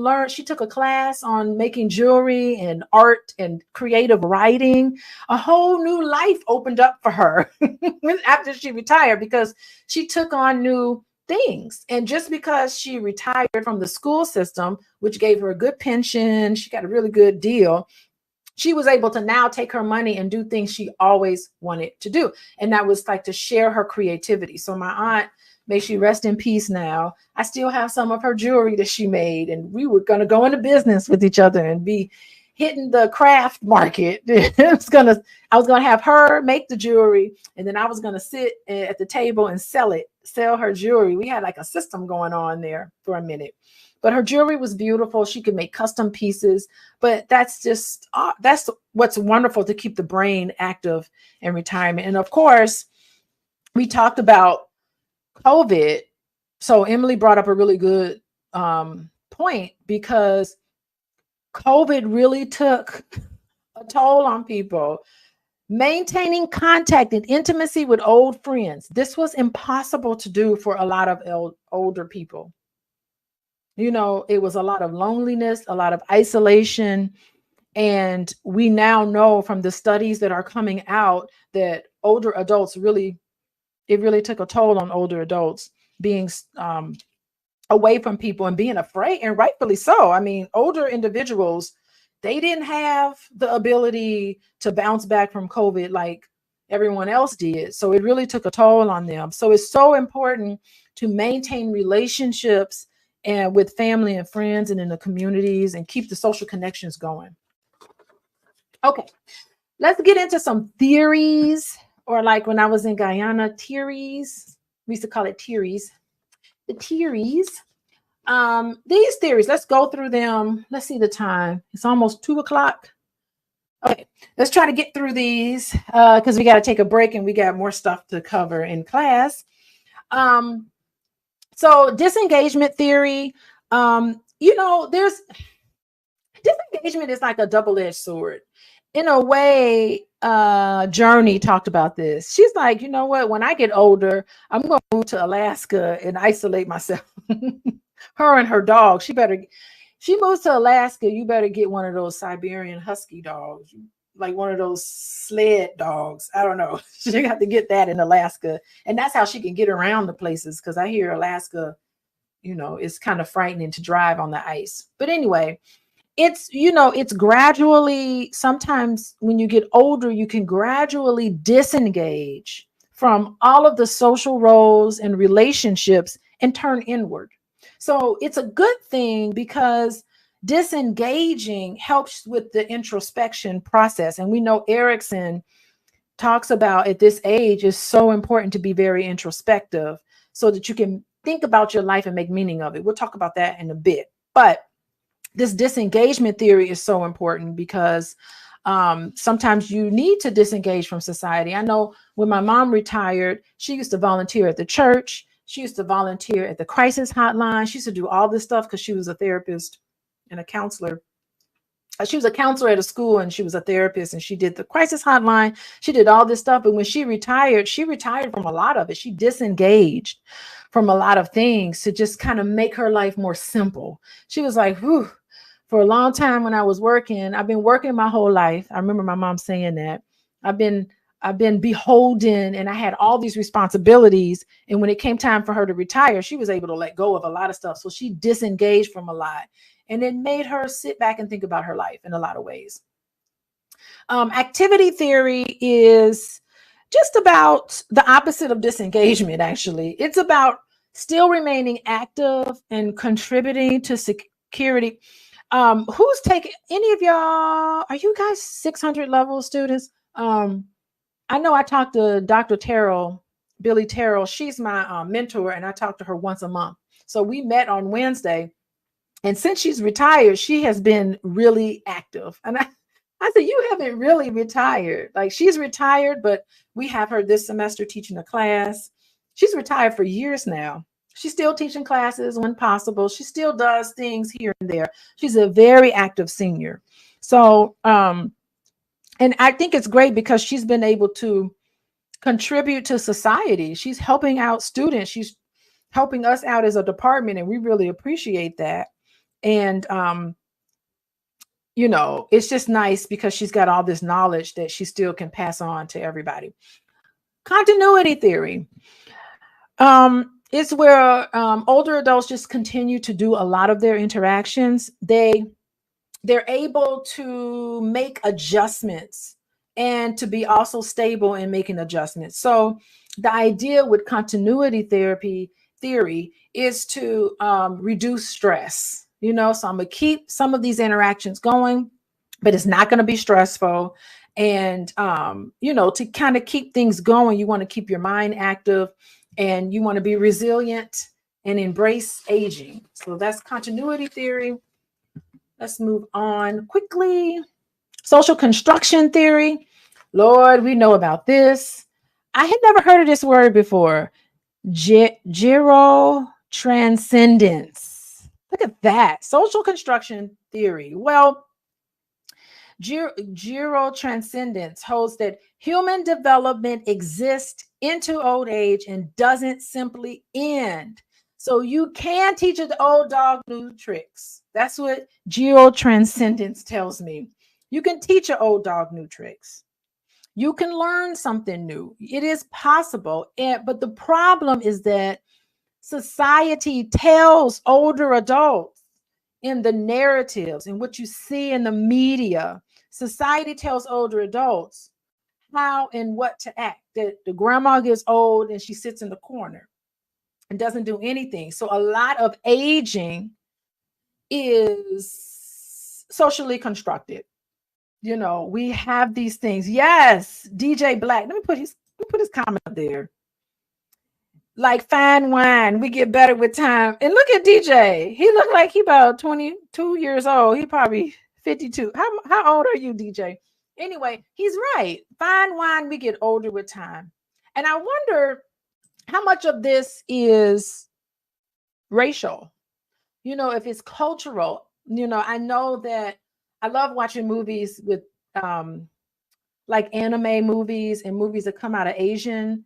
took a class on making jewelry and art and creative writing. A whole new life opened up for her after she retired because she took on new things. And just because she retired from the school system, which gave her a good pension, she got a really good deal. She was able to now take her money and do things she always wanted to do. And that was like to share her creativity. So my aunt, may she rest in peace now, I still have some of her jewelry that she made. And we were going to go into business with each other and be hitting the craft market. I was going to have her make the jewelry. And then I was going to sit at the table and sell her jewelry. We had like a system going on there for a minute. But her jewelry was beautiful. She could make custom pieces. But that's what's wonderful to keep the brain active in retirement. And of course, we talked about COVID. So Emily brought up a really good point because COVID really took a toll on people. Maintaining contact and intimacy with old friends. This was impossible to do for a lot of older people. You know, it was a lot of loneliness, a lot of isolation. And we now know from the studies that are coming out that older adults it really took a toll on older adults being away from people and being afraid, and rightfully so. I mean, older individuals, they didn't have the ability to bounce back from COVID like everyone else did. So it really took a toll on them. So it's so important to maintain relationships and with family and friends and in the communities and keep the social connections going. Okay, let's get into some theories, or like when I was in Guyana, theories. We used to call it theories. The theories. These theories, let's go through them. Let's see the time. It's almost 2:00. Okay, let's try to get through these because we got to take a break and we got more stuff to cover in class. So disengagement theory, there's disengagement is like a double-edged sword. In a way, Journey talked about this. She's like, you know what? When I get older, I'm going to move to Alaska and isolate myself. Her and her dog. She moves to Alaska. You better get one of those Siberian husky dogs, like one of those sled dogs. I don't know. She got to get that in Alaska. And that's how she can get around the places. Because I hear Alaska, it's kind of frightening to drive on the ice. But anyway, it's gradually, sometimes when you get older, you can gradually disengage from all of the social roles and relationships and turn inward. So it's a good thing because disengaging helps with the introspection process. And we know Erickson talks about at this age is so important to be very introspective so that you can think about your life and make meaning of it. We'll talk about that in a bit. But this disengagement theory is so important because sometimes you need to disengage from society. I know when my mom retired, she used to volunteer at the church. She used to volunteer at the crisis hotline. She used to do all this stuff because she was a therapist and a counselor. she was a counselor at a school, and she was a therapist, and she did the crisis hotline. She did all this stuff. But when she retired from a lot of it. She disengaged from a lot of things to just kind of make her life more simple. She was like, whew, for a long time when I was working, I've been working my whole life. I remember my mom saying that. I've been beholden, and I had all these responsibilities. And when it came time for her to retire, she was able to let go of a lot of stuff. So she disengaged from a lot. And it made her sit back and think about her life in a lot of ways. Activity theory is just about the opposite of disengagement, actually. It's about still remaining active and contributing to security. Who's taking, any of y'all, are you guys 600 level students? I know I talked to Dr. Terrell, Billy Terrell. She's my mentor, and I talk to her once a month. So we met on Wednesday. And since she's retired, she has been really active. And I said, you haven't really retired. Like, she's retired, but we have her this semester teaching a class. She's retired for years now. She's still teaching classes when possible. She still does things here and there. She's a very active senior. So, and I think it's great because she's been able to contribute to society. She's helping out students. She's helping us out as a department, and we really appreciate that. And, you know, it's just nice because she's got all this knowledge that she still can pass on to everybody. Continuity theory. It's where older adults just continue to do a lot of their interactions. They're able to make adjustments and to be also stable in making adjustments. So the idea with continuity theory is to reduce stress. You know, so I'm going to keep some of these interactions going, but it's not going to be stressful. And, you know, to kind of keep things going, you want to keep your mind active, and you want to be resilient and embrace aging. So that's continuity theory. Let's move on quickly. Social construction theory. Lord, we know about this. I had never heard of this word before. Gerotranscendence. Look at that. Social construction theory. Well, gerotranscendence holds that human development exists into old age and doesn't simply end. So you can teach an old dog new tricks. That's what gerotranscendence tells me. You can teach an old dog new tricks. You can learn something new. It is possible. But the problem is that society tells older adults in the narratives and what you see in the media, society tells older adults how and what to act. That the grandma gets old and she sits in the corner and doesn't do anything. So a lot of aging is socially constructed. You know, we have these things. Yes, DJ Black. Let me put his comment up there. Like fine wine, we get better with time. And look at DJ. He looked like he about 22 years old. He probably 52. How old are you, DJ? Anyway, he's right. Fine wine, we get older with time. And I wonder how much of this is racial. You know, if it's cultural. You know, I know that I love watching movies with like anime movies and movies that come out of Asian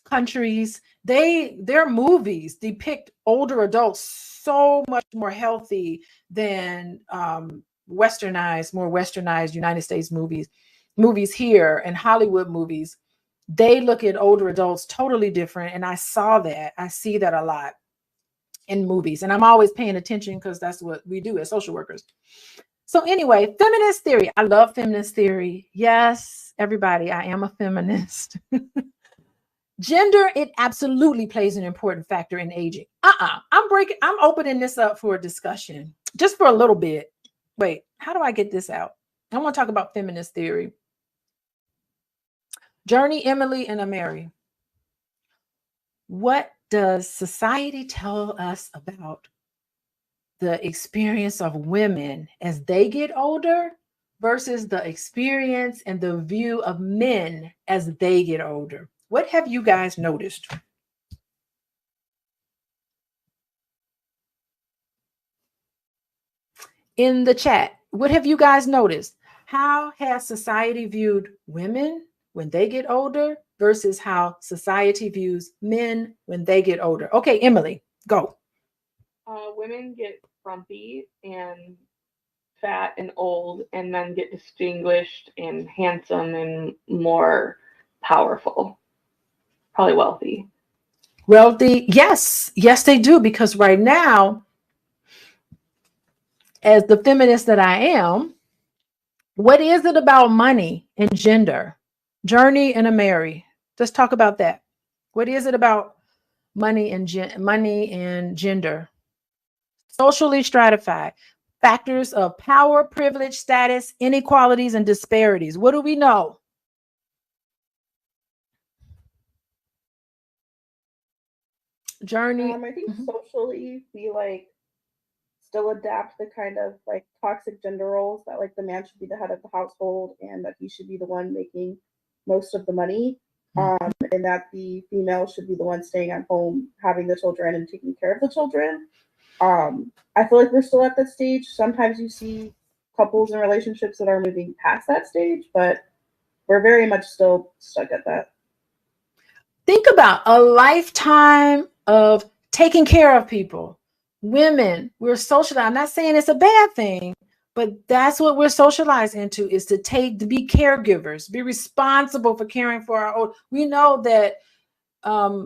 countries. Their movies depict older adults so much more healthy than more westernized United States movies here, and Hollywood movies. They look at older adults totally different. And I see that a lot in movies, and I'm always paying attention because that's what we do as social workers. So anyway, feminist theory. I love feminist theory. Yes, everybody, I am a feminist. Gender, it absolutely plays an important factor in aging. I'm opening this up for a discussion just for a little bit. Wait, how do I get this out? I want to talk about feminist theory. Journey, Emily, and Ameri. What does society tell us about the experience of women as they get older versus the experience and the view of men as they get older? What have you guys noticed? In the chat, what have you guys noticed? How has society viewed women when they get older versus how society views men when they get older? Okay, Emily, go. Women get frumpy and fat and old, and men get distinguished and handsome and more powerful, probably wealthy. Wealthy, yes, yes, they do. Because right now, as the feminist that I am, what is it about money and gender? Journey and Amari, let's talk about that. What is it about money and money and gender? Socially stratified factors of power, privilege, status, inequalities, and disparities. What do we know? Journey. I think socially we like still adapt the kind of like toxic gender roles that like the man should be the head of the household and that he should be the one making most of the money, and that the female should be the one staying at home having the children and taking care of the children. I feel like we're still at that stage. Sometimes you see couples and relationships that are moving past that stage, but we're very much still stuck at that. Think about a lifetime of taking care of people. Women, we're socialized. I'm not saying it's a bad thing, but that's what we're socialized into, is to be caregivers, be responsible for caring for our old. We know that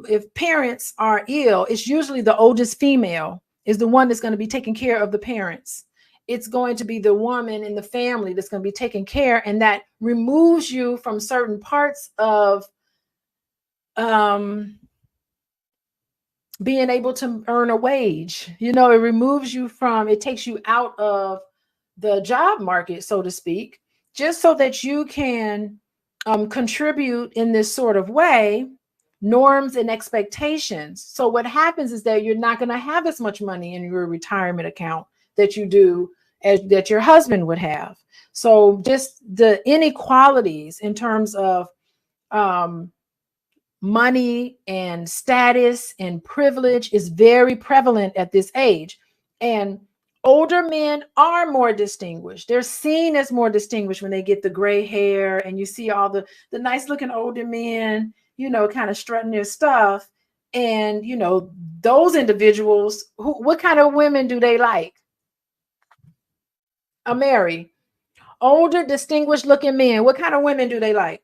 if parents are ill, it's usually the oldest female is the one that's going to be taking care of the parents. It's going to be the woman in the family that's going to be taking care, and that removes you from certain parts of being able to earn a wage. It removes you from, it takes you out of the job market, so to speak, just so that you can contribute in this sort of way, norms and expectations. So what happens is that you're not going to have as much money in your retirement account that you do that your husband would have. So just the inequalities in terms of money and status and privilege is very prevalent at this age. And older men are more distinguished. They're seen as more distinguished when they get the gray hair, and you see all the nice looking older men, kind of strutting their stuff. And, those individuals, what kind of women do they like? Mary, older, distinguished looking men, what kind of women do they like?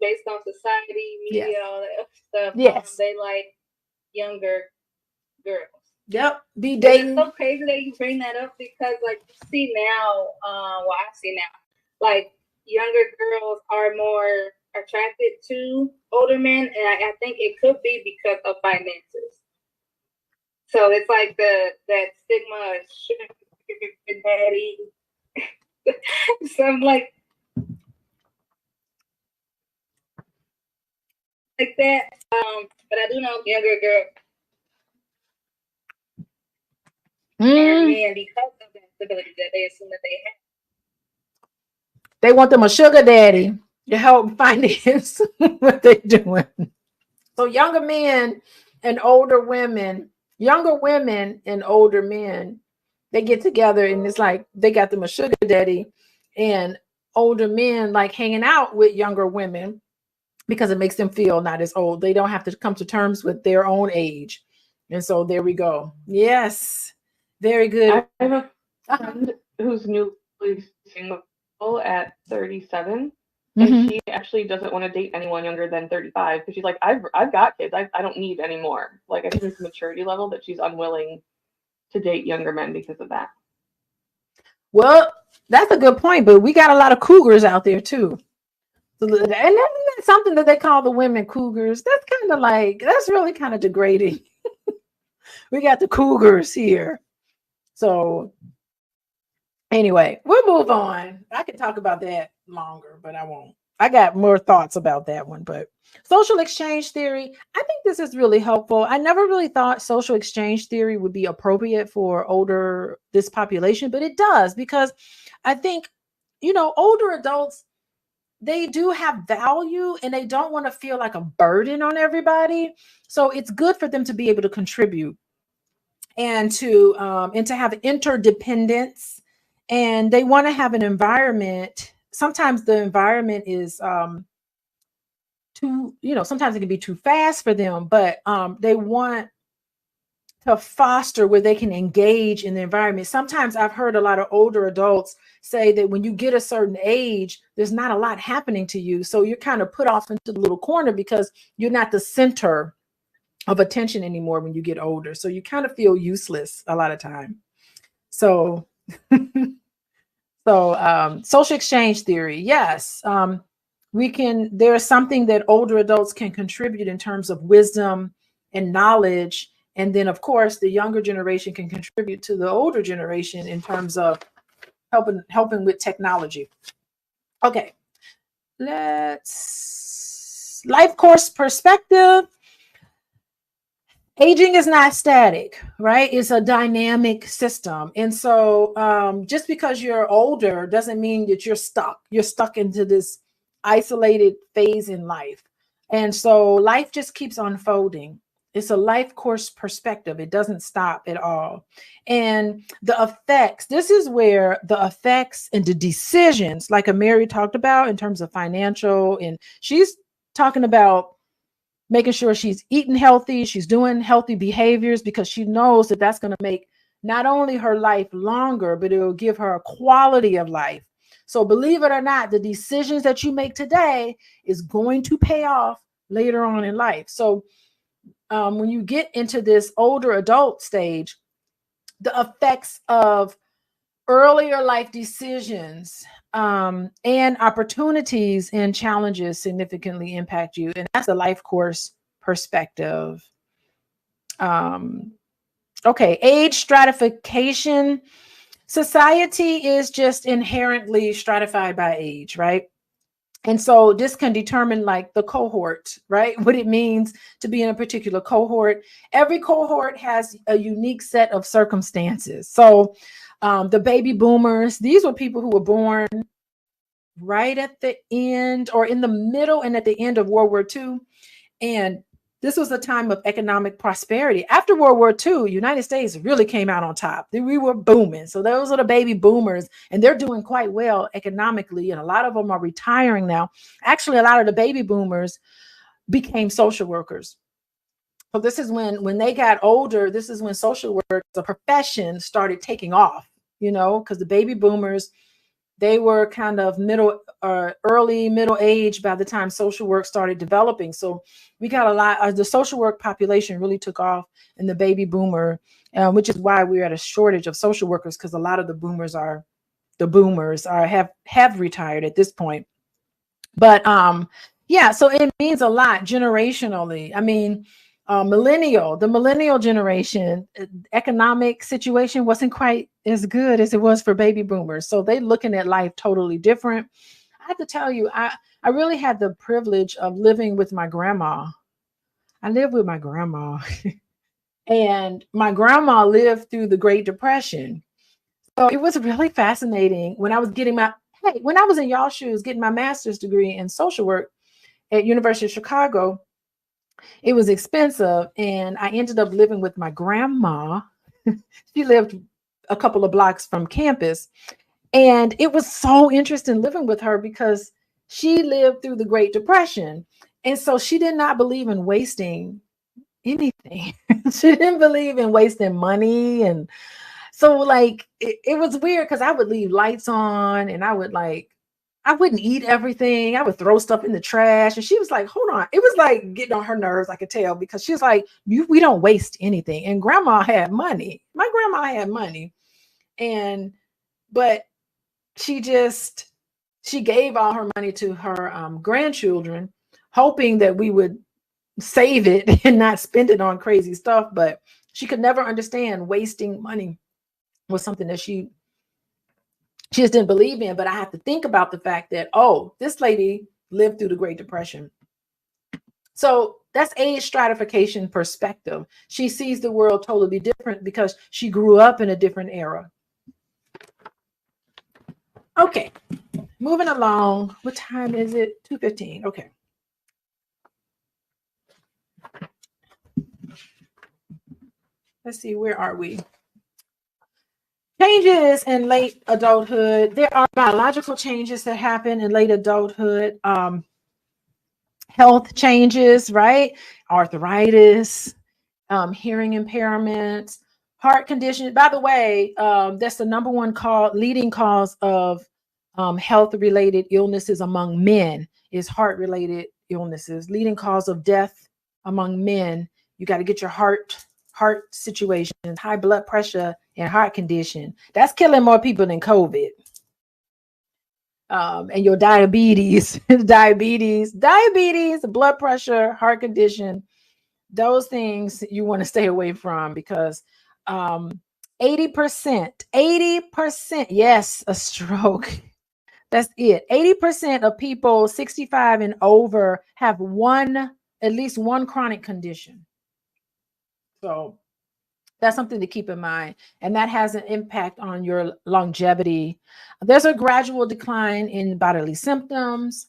Based on society, media, Yes. all that stuff. Yes. They like younger girls. Yep. Be dating. It's so crazy that you bring that up, because like you see now, I see now, like younger girls are more attracted to older men, and I think it could be because of finances. So it's like that stigma of sugar daddy. So I'm like that. But I do know younger girl and men, because of that stability that they assume that they have. They want them a sugar daddy to help finance what they're doing. So younger men and older women, they get together, and it's like they got them a sugar daddy, and older men like hanging out with younger women because it makes them feel not as old. They don't have to come to terms with their own age. And so there we go. Yes. Very good. I have a friend who's newly single at 37, and she actually doesn't want to date anyone younger than 35 because she's like, I've got kids. I don't need any more. Like, I think there's a maturity level that she's unwilling to date younger men because of that. Well, that's a good point, but we got a lot of cougars out there too. And that's something that they call the women cougars. That's kind of like, that's really kind of degrading. We got the cougars here. So anyway, we'll move on. I could talk about that longer, but I won't. I got more thoughts about that one. But social exchange theory, I think this is really helpful. I never really thought social exchange theory would be appropriate for this population, but it does, because I think, older adults, they do have value and they don't want to feel like a burden on everybody. So it's good for them to be able to contribute. and to have interdependence, and they want to have an environment. Sometimes the environment is too, sometimes it can be too fast for them, but they want to foster where they can engage in the environment. Sometimes I've heard a lot of older adults say that when you get a certain age, there's not a lot happening to you. So you're kind of put off into the little corner because you're not the center of attention anymore when you get older. So you kind of feel useless a lot of time. So, social exchange theory. Yes. There's something that older adults can contribute in terms of wisdom and knowledge. And then, of course, the younger generation can contribute to the older generation in terms of helping with technology. Okay, life course perspective. Aging is not static, right? It's a dynamic system. And so just because you're older doesn't mean that you're stuck. You're stuck into this isolated phase in life. And so life just keeps unfolding. It's a life course perspective. It doesn't stop at all. And the effects, this is where the effects and the decisions, like Mary talked about in terms of financial, and she's talking about making sure she's eating healthy, she's doing healthy behaviors, because she knows that that's going to make not only her life longer, but it will give her a quality of life. So believe it or not, the decisions that you make today is going to pay off later on in life. So when you get into this older adult stage, the effects of earlier life decisions and opportunities and challenges significantly impact you. And that's a life course perspective. Okay, age stratification. Society is just inherently stratified by age, right? And so this can determine like the cohort, right? What it means to be in a particular cohort. Every cohort has a unique set of circumstances. So the baby boomers, these were people who were born right at the end or in the middle and at the end of World War II. And this was a time of economic prosperity. After World War II, United States really came out on top. We were booming. So those are the baby boomers, and they're doing quite well economically. And a lot of them are retiring now. Actually, a lot of the baby boomers became social workers. So this is when they got older, this is when social work, the profession, started taking off, because the baby boomers, they were kind of early middle age by the time social work started developing. So we got a lot, the social work population really took off in the baby boomer, which is why we're at a shortage of social workers, because a lot of the boomers have retired at this point. But yeah, so it means a lot generationally. I mean, the millennial generation, economic situation wasn't quite as good as it was for baby boomers. So they looking at life totally different. I have to tell you, I really had the privilege of living with my grandma. I lived with my grandma and my grandma lived through the Great Depression. So it was really fascinating when I was when I was in y'all shoes, getting my master's degree in social work at University of Chicago. It was expensive, and I ended up living with my grandma. She lived a couple of blocks from campus, and it was so interesting living with her because she lived through the Great Depression, and so she did not believe in wasting anything. She didn't believe in wasting money, and so like it was weird because I would leave lights on, and I wouldn't eat everything. I would throw stuff in the trash. And she was like, hold on. It was like getting on her nerves, I could tell, because she was like, we don't waste anything. And grandma had money. My grandma had money. But she gave all her money to her grandchildren, hoping that we would save it and not spend it on crazy stuff. But she could never understand wasting money was something that she just didn't believe in. But I have to think about the fact that, this lady lived through the Great Depression. So that's age stratification perspective. She sees the world totally different because she grew up in a different era. Okay, moving along. What time is it? 2:15. Okay. let's see, where are we? Changes in late adulthood. There are biological changes that happen in late adulthood. Health changes, right? Arthritis, hearing impairments, heart condition. By the way, that's the number one leading cause of health-related illnesses among men is heart-related illnesses. Leading cause of death among men. You got to get your heart situation, high blood pressure and heart condition. That's killing more people than COVID. And your diabetes, diabetes, blood pressure, heart condition, those things you want to stay away from because 80%, yes, a stroke. That's it. 80% of people 65 and over have at least one chronic condition. So that's something to keep in mind. And that has an impact on your longevity. There's a gradual decline in bodily symptoms.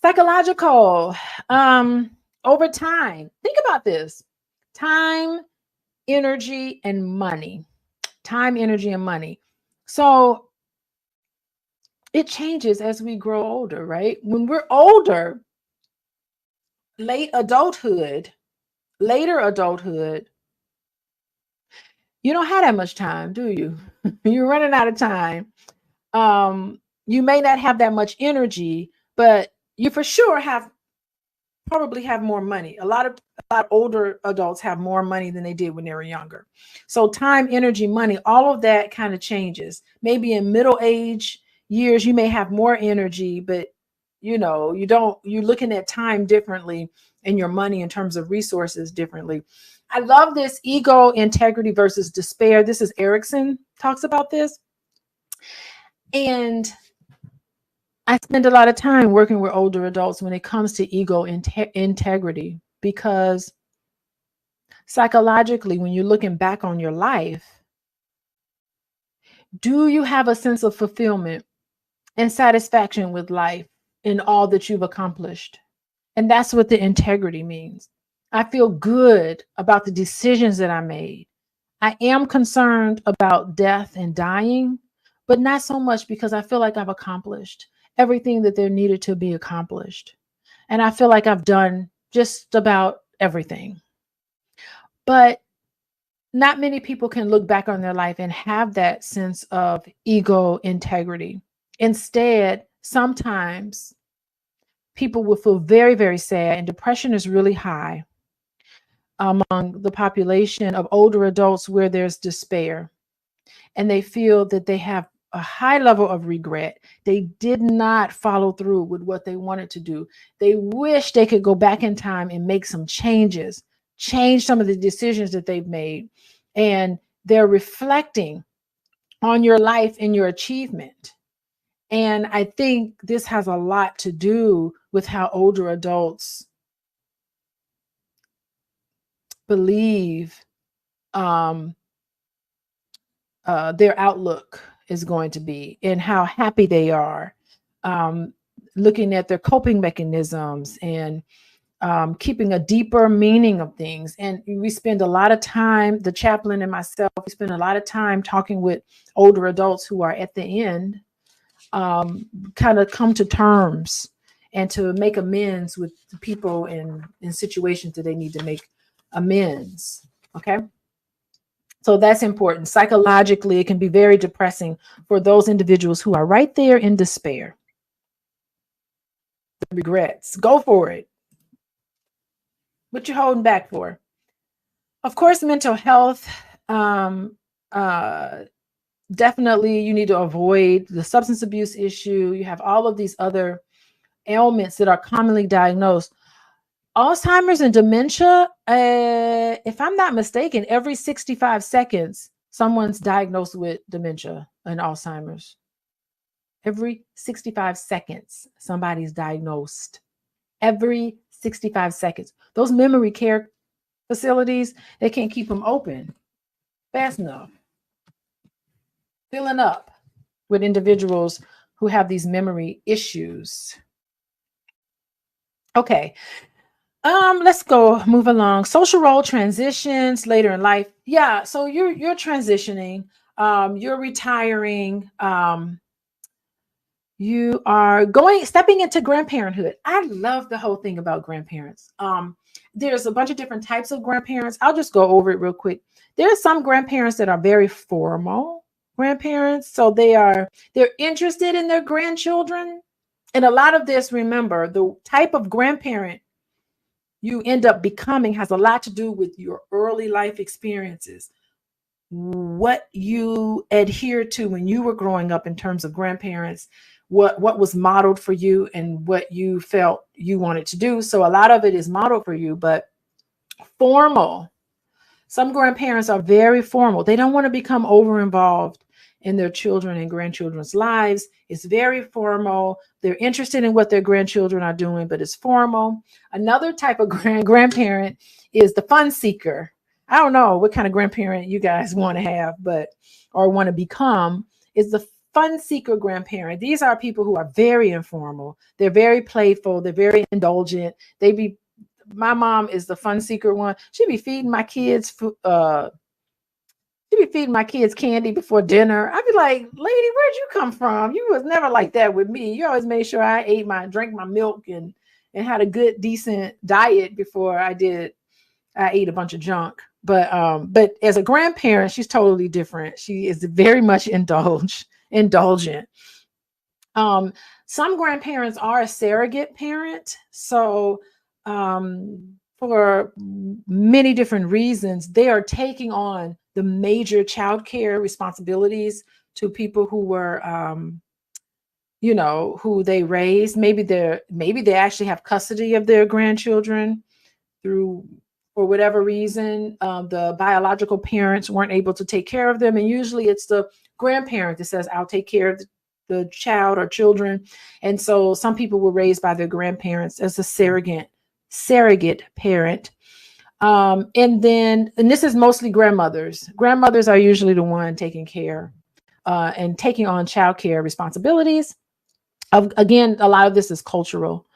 Psychological, over time. Think about this. Time, energy, and money. Time, energy, and money. So it changes as we grow older, right? When we're older, later adulthood, you don't have that much time, do you? You're running out of time. You may not have that much energy, but you for sure probably have more money. A lot of older adults have more money than they did when they were younger. So time, energy, money, all of that kind of changes. Maybe in middle age years, you may have more energy, but you're looking at time differently and your money in terms of resources differently. I love this ego, integrity versus despair. This is Erickson talks about this. And I spend a lot of time working with older adults when it comes to ego integrity, because psychologically, when you're looking back on your life, do you have a sense of fulfillment and satisfaction with life in all that you've accomplished? And that's what the integrity means. I feel good about the decisions that I made. I am concerned about death and dying, but not so much because I feel like I've accomplished everything that there needed to be accomplished. And I feel like I've done just about everything. But not many people can look back on their life and have that sense of ego integrity. Instead, sometimes people will feel very, very sad, and depression is really high among the population of older adults where there's despair. And they feel that they have a high level of regret. They did not follow through with what they wanted to do. They wish they could go back in time and make some changes, change some of the decisions that they've made. And they're reflecting on your life and your achievement. And I think this has a lot to do with how older adults believe their outlook is going to be and how happy they are, looking at their coping mechanisms and keeping a deeper meaning of things. And we spend a lot of time, the chaplain and myself, we spend a lot of time talking with older adults who are at the end, kind of come to terms and to make amends with the people in situations that they need to make amends. Okay. So that's important. Psychologically, it can be very depressing for those individuals who are right there in despair. Regrets. Go for it. What you holding back for? Of course, mental health. Definitely, you need to avoid the substance abuse issue. You have all of these other ailments that are commonly diagnosed. Alzheimer's and dementia, if I'm not mistaken, every 65 seconds, someone's diagnosed with dementia and Alzheimer's. Every 65 seconds, somebody's diagnosed. Every 65 seconds. Those memory care facilities, they can't keep them open fast enough. Filling up with individuals who have these memory issues. Okay. Let's go move along. Social role transitions later in life. Yeah, so you're transitioning, you're retiring, you are stepping into grandparenthood. I love the whole thing about grandparents. There's a bunch of different types of grandparents. I'll just go over it real quick. There are some grandparents that are very formal grandparents, so they're interested in their grandchildren. And a lot of this, remember, the type of grandparent you end up becoming has a lot to do with your early life experiences, what you adhere to when you were growing up in terms of grandparents, what was modeled for you and what you felt you wanted to do. So a lot of it is modeled for you, but formal. Some grandparents are very formal. They don't want to become over involved in their children and grandchildren's lives. It's very formal. They're interested in what their grandchildren are doing, but it's formal. Another type of grandparent is the fun seeker. I don't know what kind of grandparent you guys want to have, or want to become, is the fun seeker grandparent. These are people who are very informal. They're very playful. They're very indulgent. My mom is the fun seeker one. She'd be feeding my kids candy before dinner. I'd be like, lady, where'd you come from? You was never like that with me. You always made sure I drank my milk and had a good, decent diet before I ate a bunch of junk. But as a grandparent, she's totally different. She is very much indulgent. Some grandparents are a surrogate parent. So for many different reasons, they are taking on the major childcare responsibilities to people who were, who they raised. Maybe they actually have custody of their grandchildren for whatever reason. The biological parents weren't able to take care of them. And usually it's the grandparent that says, I'll take care of the child or children. And so some people were raised by their grandparents as a surrogate parent. And this is mostly grandmothers. Grandmothers are usually the one taking care and taking on childcare responsibilities. Again, a lot of this is cultural.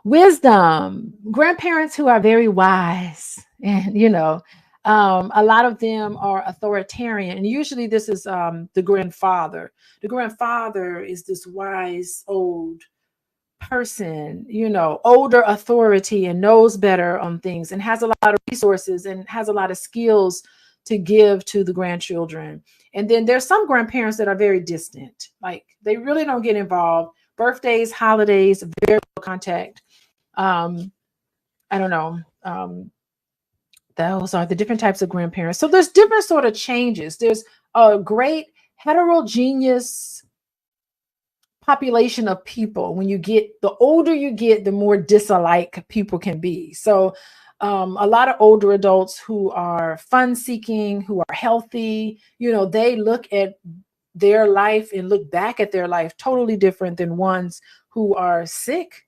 Wisdom, grandparents who are very wise, and a lot of them are authoritarian, and usually this is the grandfather. The grandfather is this wise old person, older authority, and knows better on things, and has a lot of resources and has a lot of skills to give to the grandchildren. And then there's some grandparents that are very distant, like they really don't get involved. Birthdays, holidays, very low contact. I don't know. Those are the different types of grandparents. So there's different sort of changes. There's a great heterogeneous population of people. When the older you get, the more disalike people can be. So a lot of older adults who are fun seeking, who are healthy, they look at their life and look back at their life totally different than ones who are sick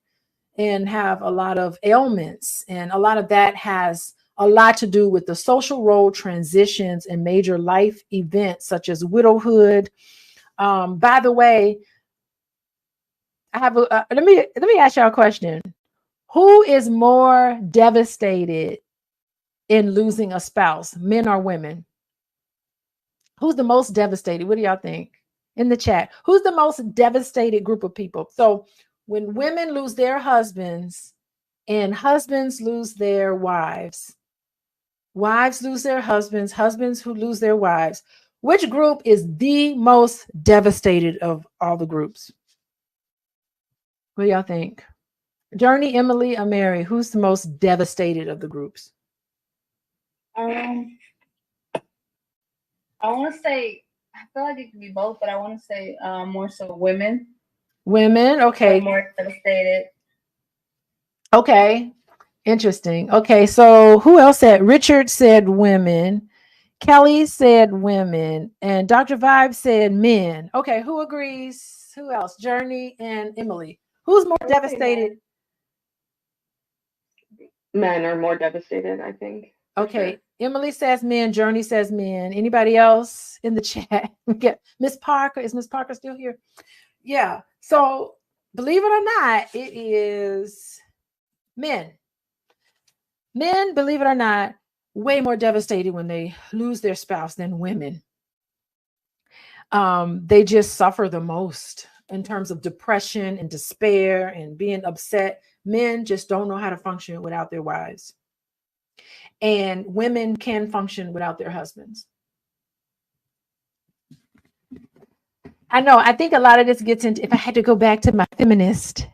and have a lot of ailments. And a lot of that has a lot to do with the social role transitions and major life events such as widowhood. By the way, I have let me ask y'all a question. Who is more devastated in losing a spouse, men or women? Who's the most devastated? What do y'all think? In the chat, who's the most devastated group of people? So when women lose their husbands and husbands lose their wives, wives lose their husbands, husbands who lose their wives, which group is the most devastated of all the groups? What do y'all think? Journey, Emily, or Mary, who's the most devastated of the groups? I want to say, I feel like it could be both, but I want to say more so women. Women, okay. More devastated. Okay, interesting. Okay, so who else said? Richard said women. Kelly said women. And Dr. Vibe said men. Okay, who agrees? Who else? Journey and Emily. Who's more devastated? Men are more devastated, I think. Okay, sure. Emily says men. Journey says men. Anybody else in the chat? Miss Parker. Is Miss Parker still here? Yeah. So believe it or not, it is men. Men, believe it or not, way more devastated when they lose their spouse than women. They just suffer the most in terms of depression and despair and being upset. Men just don't know how to function without their wives. And women can function without their husbands. I know, I think a lot of this gets into, if I had to go back to my feminist,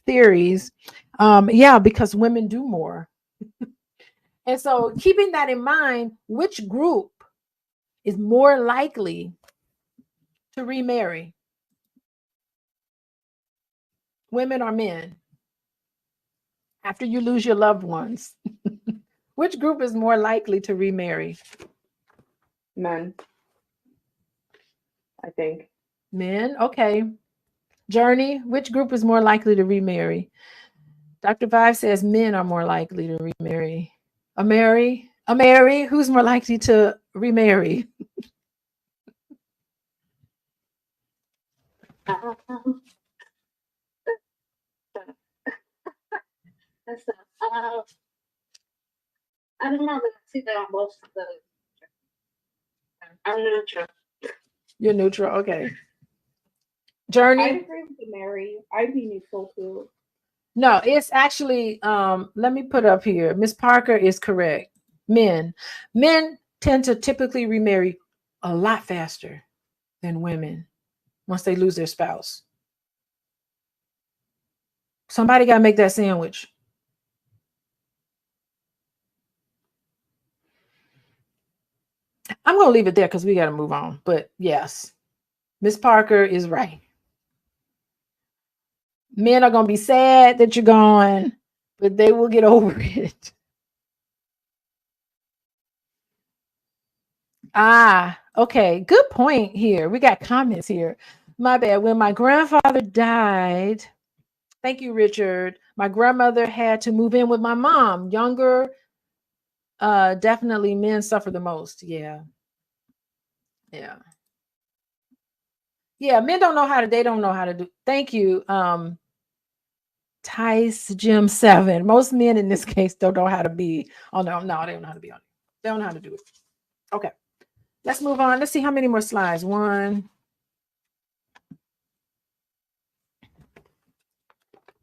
theories. Yeah, because women do more. And so keeping that in mind, which group is more likely to remarry? Women or men? After you lose your loved ones, which group is more likely to remarry? Men, I think. Men, okay. Journey, which group is more likely to remarry? Dr. Vive says men are more likely to remarry. Amari, who's more likely to remarry? I don't know. I see that on both of the. I'm neutral. You're neutral, okay. I'd Journey? agree with the Mary. I'd be neutral too. No, it's actually, let me put up here. Miss Parker is correct. Men tend to typically remarry a lot faster than women once they lose their spouse. Somebody got to make that sandwich. I'm going to leave it there because we got to move on. But yes, Miss Parker is right. Men are going to be sad that you're gone, but they will get over it. Ah, okay. Good point here. We got comments here. My bad. When my grandfather died, thank you, Richard. My grandmother had to move in with my mom. Younger, definitely men suffer the most. Yeah. Yeah. Yeah, men don't know how to, they don't know how to do. Thank you. Tice Jim 7. Most men in this case don't know how to be. Oh no, they don't know how to be on it. They don't know how to do it. Okay. Let's move on. Let's see how many more slides. 1,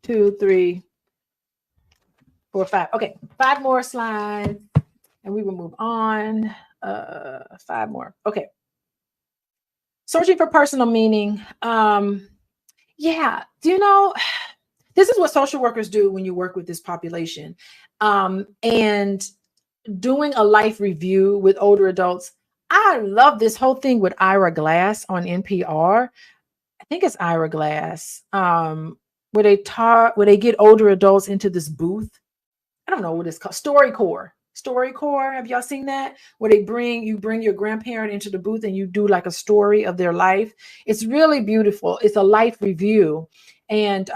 2, 3, 4, 5. Okay, 5 more slides, and we will move on. 5 more. Okay. Searching for personal meaning. Yeah. Do you know? This is what social workers do when you work with this population, and doing a life review with older adults. I love this whole thing with Ira Glass on NPR. I think it's Ira Glass, where they get older adults into this booth. I don't know what it's called. StoryCorps. Have y'all seen that? Where you bring your grandparent into the booth and you do like a story of their life. It's really beautiful. It's a life review. And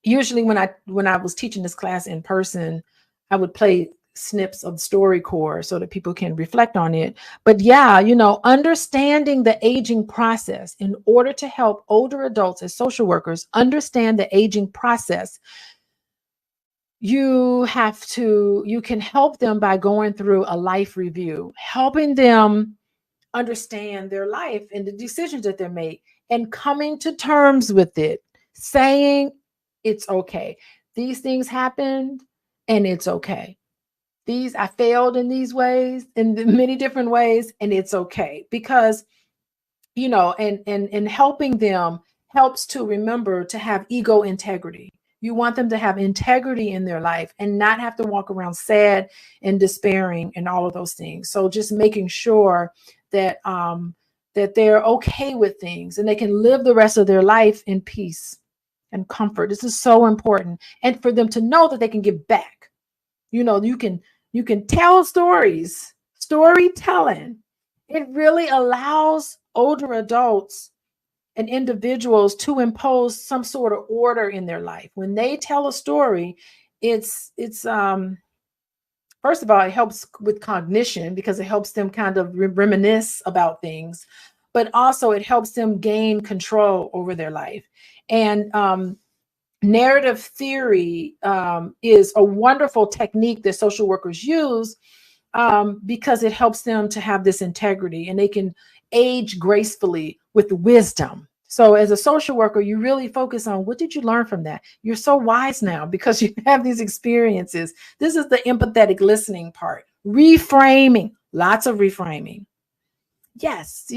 usually when I was teaching this class in person, I would play snips of StoryCorps so that people can reflect on it. But yeah, understanding the aging process in order to help older adults as social workers understand the aging process, you can help them by going through a life review, helping them understand their life and the decisions that they make and coming to terms with it, saying it's okay. These things happened and it's okay. I failed in these ways, in many different ways, and it's okay. Because, and helping them helps to remember to have ego integrity. You want them to have integrity in their life and not have to walk around sad and despairing and all of those things. So just making sure that that they're okay with things and they can live the rest of their life in peace and comfort. This is so important. And for them to know that they can give back. You can tell stories. Storytelling. It really allows older adults and individuals to impose some sort of order in their life. When they tell a story, it's first of all, it helps with cognition because it helps them kind of reminisce about things, but also it helps them gain control over their life. And narrative theory is a wonderful technique that social workers use because it helps them to have this integrity, and they can age gracefully with wisdom. So as a social worker, you really focus on what did you learn from that? You're so wise now because you have these experiences. This is the empathetic listening part. Reframing, lots of reframing. Yes,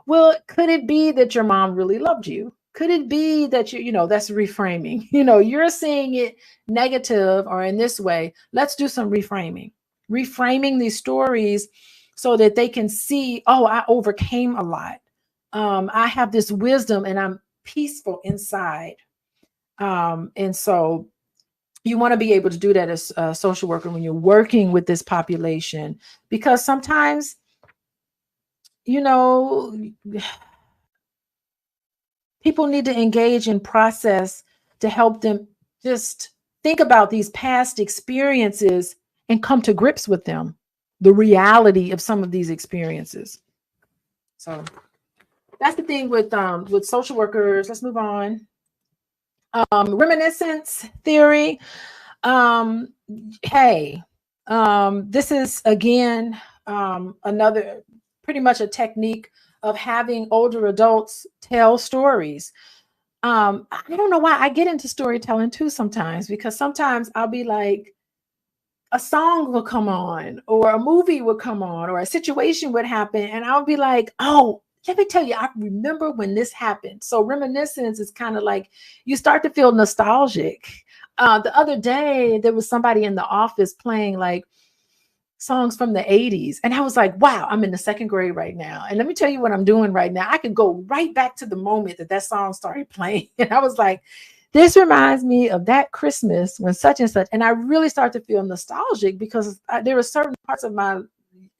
well, could it be that your mom really loved you? Could it be that that's reframing? You're seeing it negative or in this way. Let's do some reframing. Reframing these stories so that they can see, oh, I overcame a lot. I have this wisdom and I'm peaceful inside. And so you want to be able to do that as a social worker when you're working with this population, because sometimes, people need to engage in process to help them just think about these past experiences and come to grips with them, the reality of some of these experiences. So that's the thing with social workers. Let's move on. Reminiscence theory. This is again another pretty much a technique of having older adults tell stories. I don't know why I get into storytelling too sometimes, because sometimes I'll be like, a song will come on or a movie would come on or a situation would happen, and I'll be like, oh, let me tell you, I remember when this happened. So reminiscence is kind of like you start to feel nostalgic. The other day, there was somebody in the office playing like songs from the 80s. And I was like, wow, I'm in the second grade right now. And let me tell you what I'm doing right now. I could go right back to the moment that song started playing. And I was like, this reminds me of that Christmas when such and such. And I really start to feel nostalgic because there were certain parts of my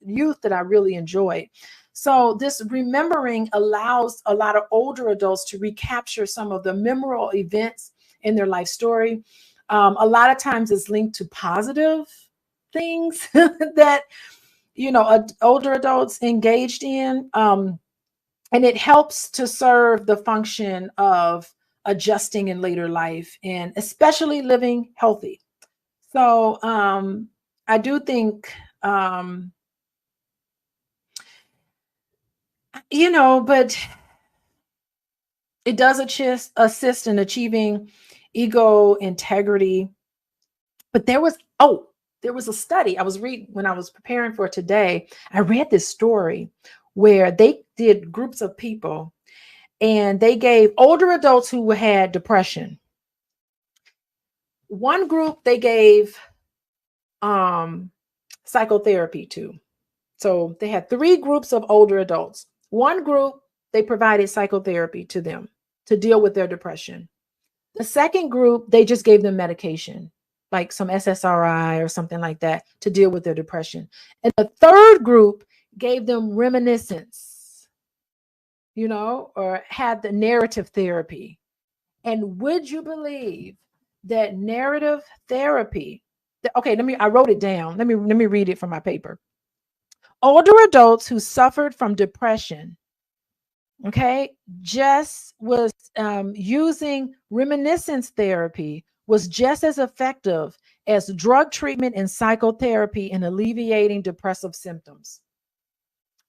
youth that I really enjoyed. So this remembering allows a lot of older adults to recapture some of the memorable events in their life story. A lot of times it's linked to positive things that older adults engaged in, and it helps to serve the function of adjusting in later life and especially living healthy. So I do think but it does assist in achieving ego integrity. But there was a study I was reading when I was preparing for today. I read this story where they did groups of people and they gave older adults who had depression. One group they gave psychotherapy to. So they had 3 groups of older adults. One group, they provided psychotherapy to them to deal with their depression. The second group, they just gave them medication, like some SSRI or something like that, to deal with their depression. And the third group gave them reminiscence, or had the narrative therapy. And would you believe that narrative therapy, I wrote it down. Let me read it from my paper. Older adults who suffered from depression, just was using reminiscence therapy was just as effective as drug treatment and psychotherapy in alleviating depressive symptoms.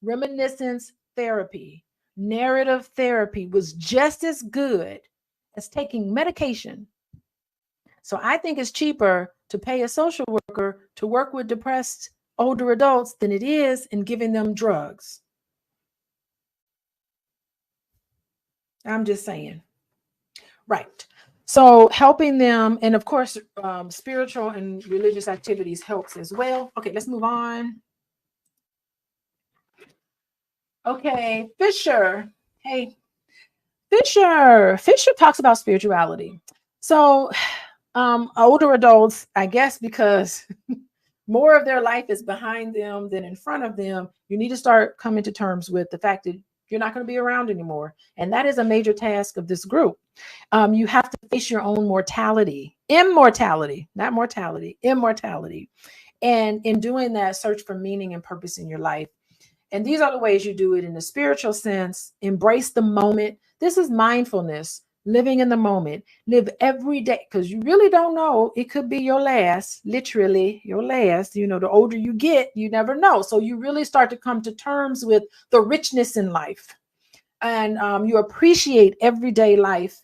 Reminiscence therapy, narrative therapy was just as good as taking medication. So I think it's cheaper to pay a social worker to work with depressed older adults than it is in giving them drugs. I'm just saying. Right. So helping them, and of course, spiritual and religious activities helps as well. Okay, let's move on. Okay, Fisher. Hey, Fisher talks about spirituality. So older adults, I guess, because more of their life is behind them than in front of them, you need to start coming to terms with the fact that you're not going to be around anymore. And that is a major task of this group. You have to face your own immortality. And in doing that, search for meaning and purpose in your life. And these are the ways you do it in the spiritual sense. Embrace the moment. This is mindfulness. living in the moment. Live every day, because you really don't know. It could be your last, literally your last. You know, the older you get, you never know. So you really start to come to terms with the richness in life, and you appreciate everyday life.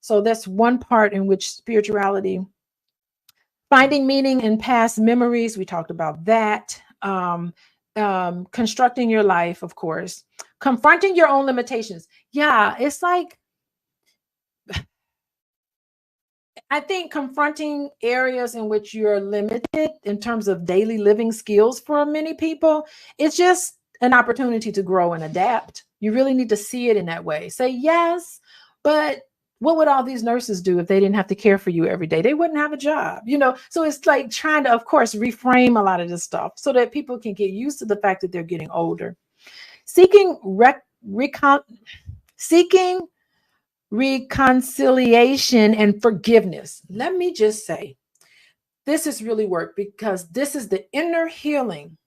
So that's one part in which spirituality, finding meaning in past memories. We talked about that. Constructing your life, of course, confronting your own limitations. Yeah, it's like, I think confronting areas in which you're limited in terms of daily living skills for many people, it's just an opportunity to grow and adapt. You really need to see it in that way. Say, yes, but what would all these nurses do if they didn't have to care for you every day? They wouldn't have a job, you know? So it's like trying to, of course, reframe a lot of this stuff so that people can get used to the fact that they're getting older. Seeking reconciliation and forgiveness. Let me just say, this is really work, because this is the inner healing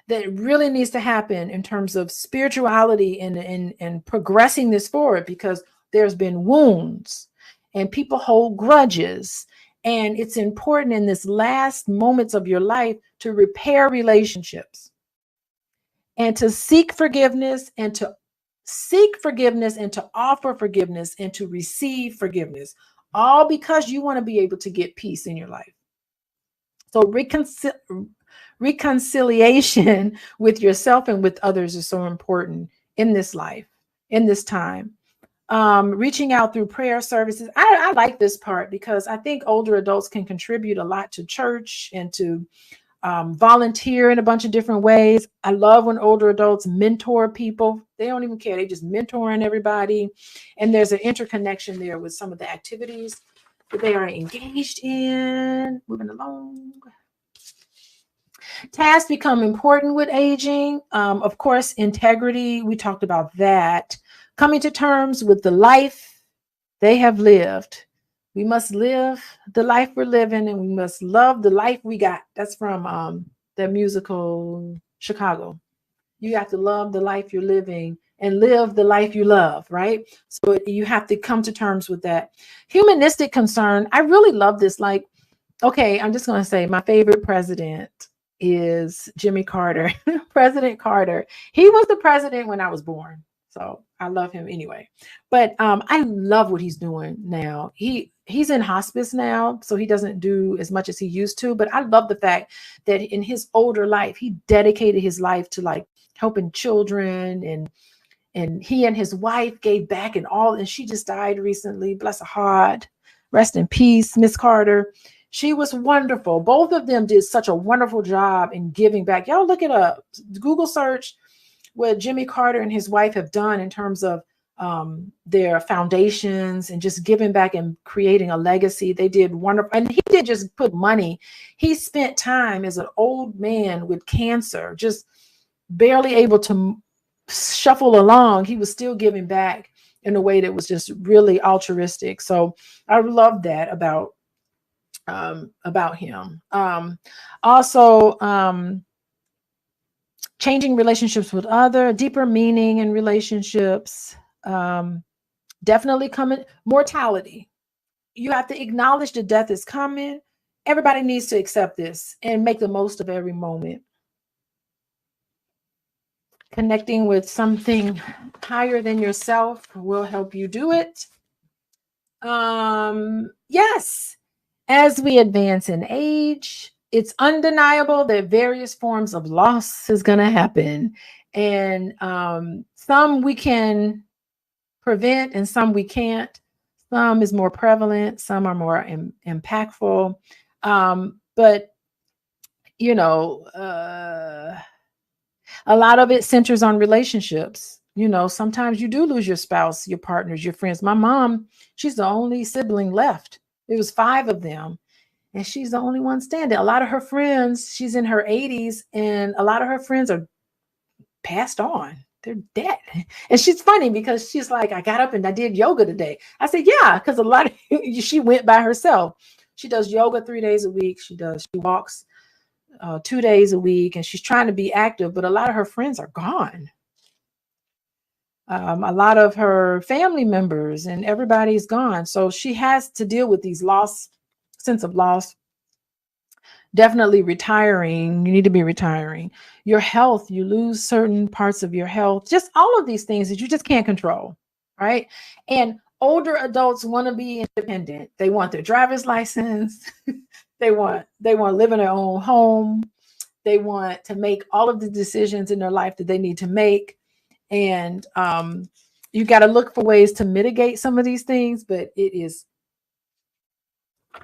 that really needs to happen in terms of spirituality and progressing this forward, because there's been wounds and people hold grudges. And it's important in this last moments of your life to repair relationships and to seek forgiveness, and to offer forgiveness, and to receive forgiveness, all because you want to be able to get peace in your life. So reconciliation with yourself and with others is so important in this life, in this time. Reaching out through prayer services. I like this part, because I think older adults can contribute a lot to church and to volunteer in a bunch of different ways. I love when older adults mentor people. They don't even care. They just mentoring everybody. And there's an interconnection there with some of the activities that they are engaged in. Moving along. Tasks become important with aging. Of course, integrity. We talked about that. Coming to terms with the life they have lived. We must live the life we're living, and we must love the life we got. That's from the musical Chicago. You have to love the life you're living and live the life you love, right? So you have to come to terms with that. Humanistic concern. I really love this. Like, okay, I'm just going to say my favorite president is Jimmy Carter. President Carter. He was the president when I was born. So I love him anyway. But I love what he's doing now. He's in hospice now, so he doesn't do as much as he used to. But I love the fact that in his older life, he dedicated his life to like helping children, and he and his wife gave back and all. And she just died recently. Bless her heart. Rest in peace, Miss Carter. She was wonderful. Both of them did such a wonderful job in giving back. Y'all look it up. Google search what Jimmy Carter and his wife have done in terms of their foundations and just giving back and creating a legacy. They did wonderful. And he didn't just put money. He spent time as an old man with cancer, just barely able to shuffle along. He was still giving back in a way that was just really altruistic. So I love that about him. Also, changing relationships with other, deeper meaning in relationships. Definitely coming. Mortality. You have to acknowledge that death is coming. Everybody needs to accept this and make the most of every moment. Connecting with something higher than yourself will help you do it. Yes. As we advance in age, it's undeniable that various forms of loss is going to happen. And some we can prevent and some we can't. Some is more prevalent. Some are more impactful. But, you know, a lot of it centers on relationships. You know, sometimes you do lose your spouse, your partners, your friends. My mom, she's the only sibling left. It was 5 of them, and she's the only one standing. A lot of her friends, she's in her 80s, and a lot of her friends are passed on. They're dead. And she's funny because she's like, I got up and I did yoga today. I said, yeah, because a lot of she went by herself. She does yoga 3 days a week. She walks 2 days a week, and she's trying to be active, but a lot of her friends are gone. A lot of her family members and everybody's gone. So she has to deal with these sense of loss. Definitely retiring. You need to be retiring. Your health, you lose certain parts of your health. Just all of these things that you just can't control, right? And older adults want to be independent. They want their driver's license. they want to live in their own home. They want to make all of the decisions in their life that they need to make. And you got to look for ways to mitigate some of these things, but it is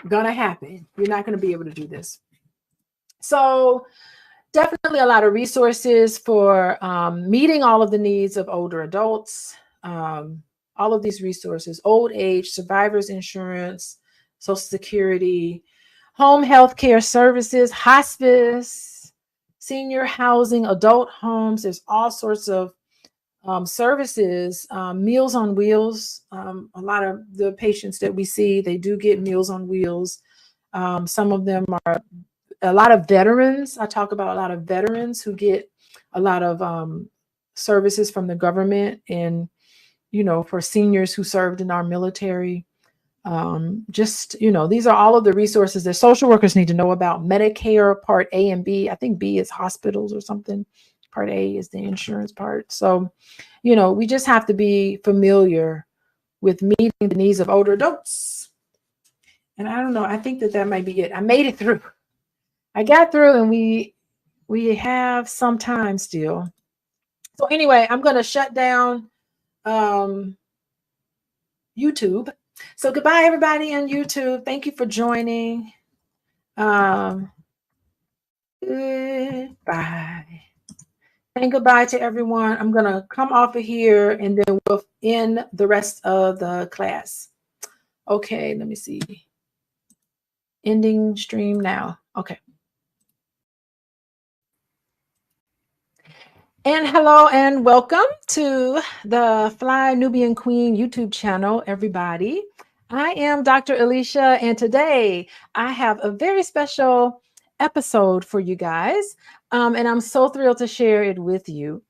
going to happen. You're not going to be able to do this. So definitely a lot of resources for meeting all of the needs of older adults. All of these resources: old age, survivors insurance, Social Security, home health care services, hospice, senior housing, adult homes. There's all sorts of services, Meals on Wheels. A lot of the patients that we see, they do get Meals on Wheels. Some of them are a lot of veterans. I talk about a lot of veterans who get a lot of services from the government, and, for seniors who served in our military. These are all of the resources that social workers need to know about. Medicare Part A and B. I think B is hospitals or something. Part A is the insurance part. So, we just have to be familiar with meeting the needs of older adults. And I don't know, I think that might be it. I made it through. I got through, and we have some time still. So anyway, I'm going to shut down YouTube. So goodbye, everybody on YouTube. Thank you for joining. Goodbye. And goodbye to everyone. I'm going to come off of here, and then we'll end the rest of the class. Okay, let me see. Ending stream now. Okay. And hello and welcome to the Fly Nubian Queen YouTube channel, everybody. I am Dr. Alicia, and today I have a very special episode for you guys, and I'm so thrilled to share it with you.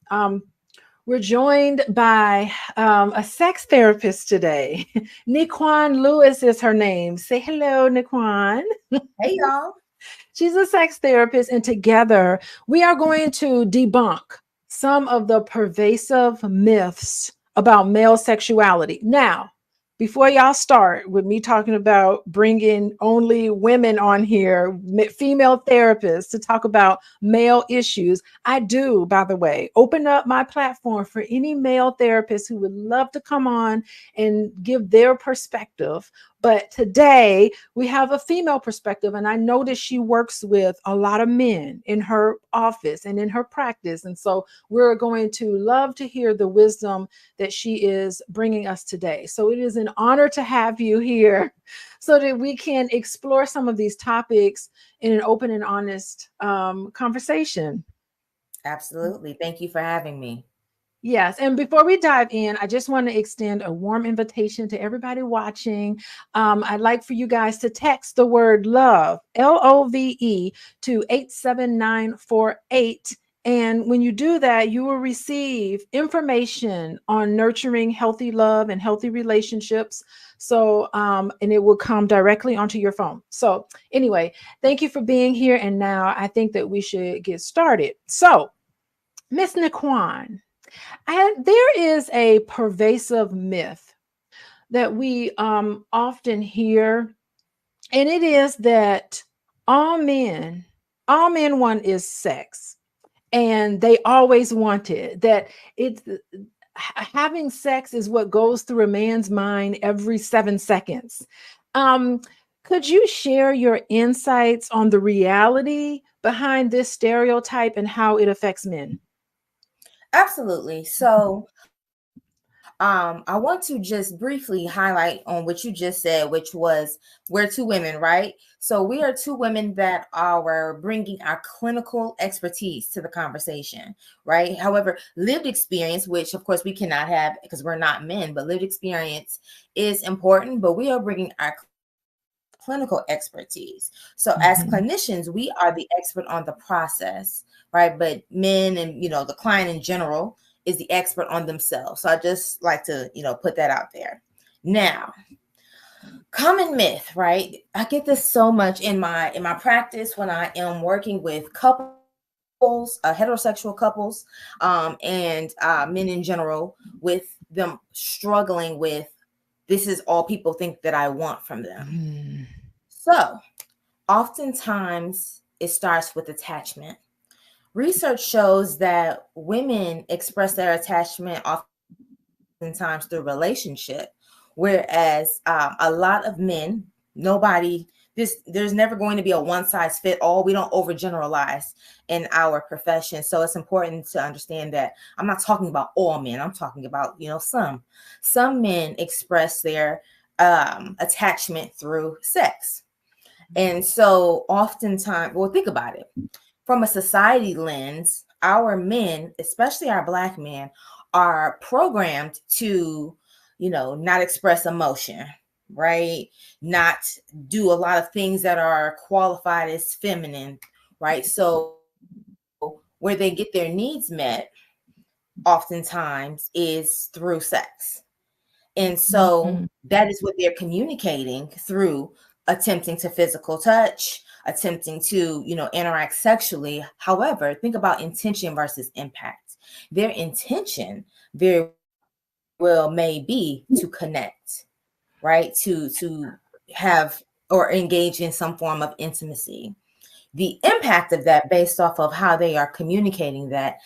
We're joined by a sex therapist today. Niquan Lewis is her name. Say hello, Niquan. Hey, y'all. She's a sex therapist, and together we are going to debunk some of the pervasive myths about male sexuality. Now, before y'all start with me talking about bringing only women on here, female therapists, to talk about male issues, I do, by the way, open up my platform for any male therapists who would love to come on and give their perspective. But today we have a female perspective, and I notice she works with a lot of men in her office and in her practice. And so we're going to love to hear the wisdom that she is bringing us today. So it is an honor to have you here so that we can explore some of these topics in an open and honest conversation. Absolutely. Thank you for having me. Yes. And before we dive in, I just want to extend a warm invitation to everybody watching. I'd like for you guys to text the word love, LOVE, to 87948. And when you do that, you will receive information on nurturing healthy love and healthy relationships. So, and it will come directly onto your phone. So anyway, thank you for being here. And now I think that we should get started. So, Miss Niquan, there is a pervasive myth that we often hear, and it is that all men want is sex, and they always want it. That it's having sex is what goes through a man's mind every 7 seconds. Could you share your insights on the reality behind this stereotype and how it affects men? Absolutely. So I want to just briefly highlight on what you just said, which was we're two women, right? So we are two women that are bringing our clinical expertise to the conversation, right? However, lived experience, which of course we cannot have because we're not men, but lived experience is important, but we are bringing our clinical expertise. So as clinicians, we are the expert on the process, right? But men and, the client in general is the expert on themselves. So I just like to, put that out there. Now, common myth, right? I get this so much in my practice when I am working with couples, heterosexual couples, and men in general, with them struggling with, this is all people think that I want from them. So oftentimes it starts with attachment. Research shows that women express their attachment oftentimes through relationship, whereas a lot of men, there's never going to be a one size fit all. We don't overgeneralize in our profession. So it's important to understand that I'm not talking about all men. I'm talking about, some men express their attachment through sex. And so oftentimes, well, think about it. From a society lens, our men, especially our Black men, are programmed to, not express emotion, right? Not do a lot of things that are qualified as feminine, right? So where they get their needs met oftentimes is through sex. And so that is what they're communicating through attempting to physical touch, attempting to, interact sexually. However, think about intention versus impact. Their intention very well may be to connect, right? To have or engage in some form of intimacy. The impact of that, based off of how they are communicating that,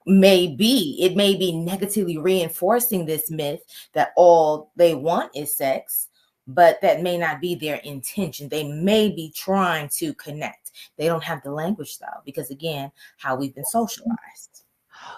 may be negatively reinforcing this myth that all they want is sex, but that may not be their intention. They may be trying to connect. They don't have the language though, because again, how we've been socialized.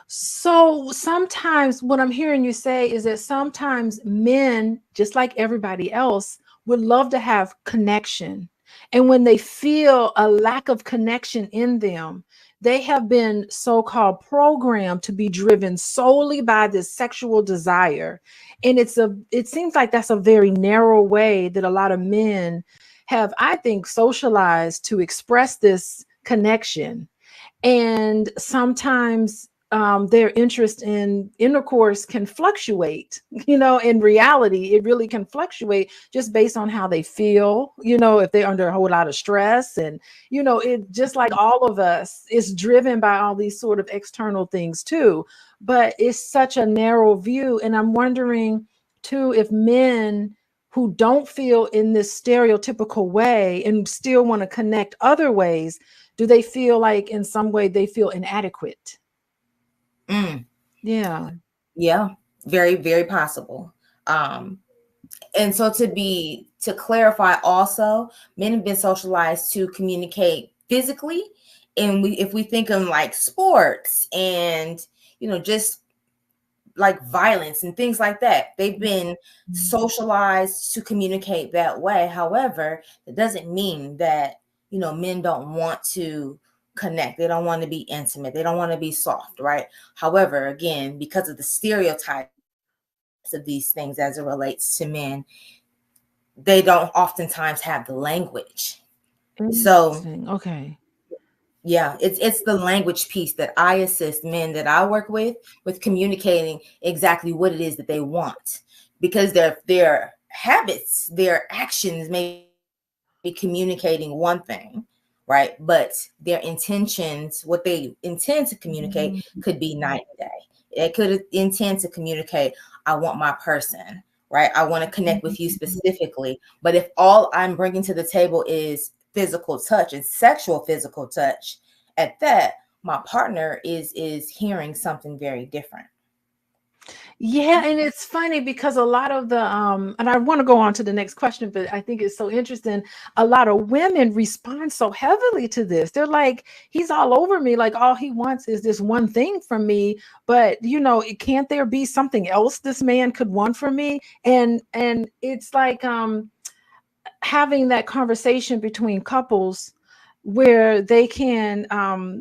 So sometimes what I'm hearing you say is that sometimes men, just like everybody else, would love to have connection. And when they feel a lack of connection in them, they have been so-called programmed to be driven solely by this sexual desire. And it seems like that's a very narrow way that a lot of men have, I think, socialized to express this connection. And sometimes their interest in intercourse can fluctuate, in reality, it really can fluctuate just based on how they feel, if they're under a whole lot of stress. And, it just like all of us is driven by all these sort of external things too. But it's such a narrow view. And I'm wondering too, if men who don't feel in this stereotypical way and still want to connect other ways, do they feel like in some way they feel inadequate? Yeah. Very, very possible. And so to clarify also, men have been socialized to communicate physically. And if we think of like sports and, just like violence and things like that, they've been socialized to communicate that way. However, it doesn't mean that, men don't want to connect. They don't want to be intimate. They don't want to be soft, right? However, again, because of the stereotypes of these things as it relates to men, they don't oftentimes have the language. So, okay. Yeah, it's the language piece that I assist men that I work with communicating exactly what it is that they want, because their habits, their actions may be communicating one thing, right? But their intentions, what they intend to communicate, could be night and day. It could intend to communicate, I want my person, right? I want to connect with you specifically. But if all I'm bringing to the table is physical touch and sexual physical touch, at that, my partner is hearing something very different. Yeah, and it's funny because a lot of the and I want to go on to the next question, but I think it's so interesting. A lot of women respond so heavily to this. They're like, he's all over me, like all he wants is this one thing from me. But can't there be something else this man could want from me? And it's like having that conversation between couples where they can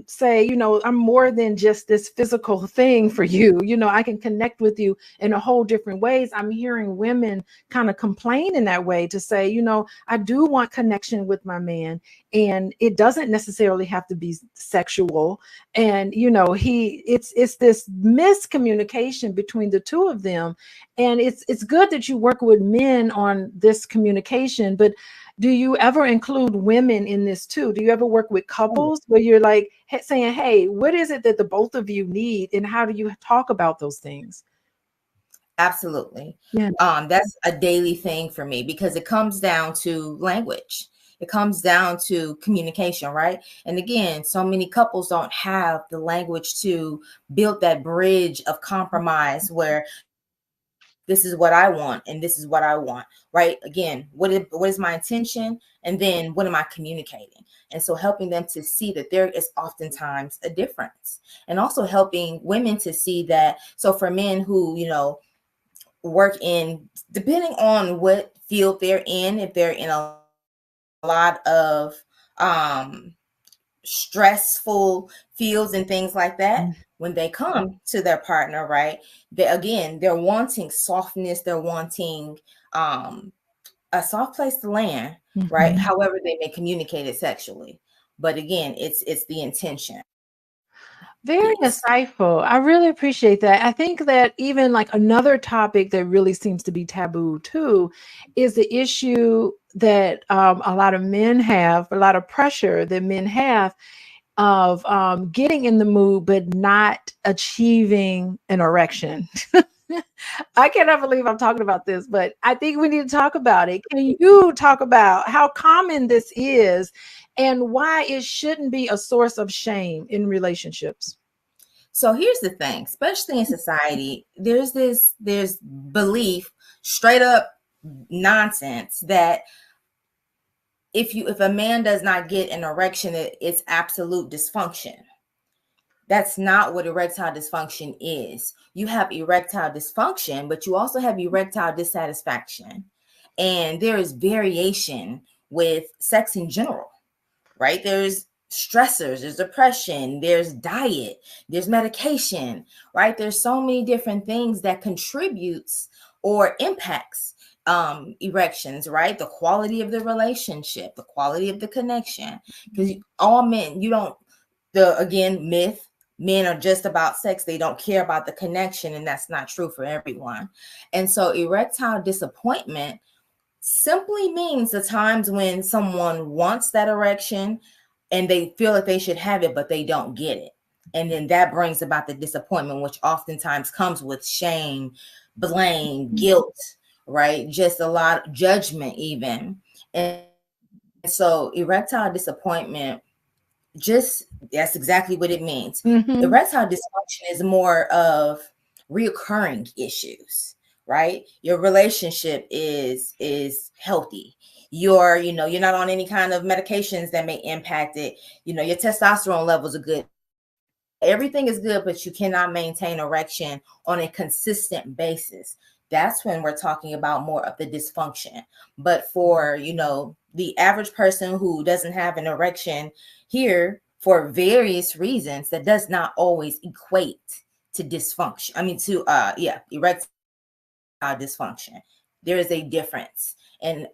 say, you know, I'm more than just this physical thing for you. You know, I can connect with you in a whole different ways. I'm hearing women kind of complain in that way to say, you know, I do want connection with my man, and it doesn't necessarily have to be sexual. And, you know, it's this miscommunication between the two of them. And it's good that you work with men on this communication, but do you ever include women in this too? Do you ever work with couples where you're like saying, hey, what is it that the both of you need, and how do you talk about those things? Absolutely. Yeah. That's a daily thing for me, because it comes down to language. It comes down to communication, right? And again, so many couples don't have the language to build that bridge of compromise where this is what I want and this is what I want, right? Again, what is my intention? And then what am I communicating? And so helping them to see that there is oftentimes a difference, and also helping women to see that. So for men who, you know, work in, depending on what field they're in, if they're in a lot of stressful fields and things like that, when they come to their partner, right, they're wanting softness, they're wanting a soft place to land, right? However they may communicate it sexually, but again, it's the intention. Very Yes. insightful. I really appreciate that. I think that even like another topic that really seems to be taboo too is the issue that a lot of men have, a lot of pressure that men have of getting in the mood but not achieving an erection. I cannot believe I'm talking about this, but I think we need to talk about it. Can you talk about how common this is and why it shouldn't be a source of shame in relationships? So here's the thing, especially in society, there's belief, straight up nonsense, that if a man does not get an erection, it's absolute dysfunction. That's not what erectile dysfunction is. You have erectile dysfunction, but you also have erectile dissatisfaction. And there is variation with sex in general, right? There's stressors, there's depression, there's diet, there's medication, right? There's so many different things that contributes or impacts erections, right? The quality of the relationship, the quality of the connection. Because all men, again, myth, men are just about sex. They don't care about the connection, and that's not true for everyone. And so erectile disappointment simply means the times when someone wants that erection and they feel that they should have it, but they don't get it. And then that brings about the disappointment, which oftentimes comes with shame, blame, guilt, right? Just a lot of judgment even. And so erectile disappointment, that's exactly what it means. Erectile dysfunction is more of reoccurring issues, right? Your relationship is healthy. You're not on any kind of medications that may impact it. Your testosterone levels are good. Everything is good, but you cannot maintain erection on a consistent basis. That's when we're talking about more of the dysfunction. But for, the average person who doesn't have an erection here for various reasons, that does not always equate to dysfunction. I mean, to erectile dysfunction. There is a difference. And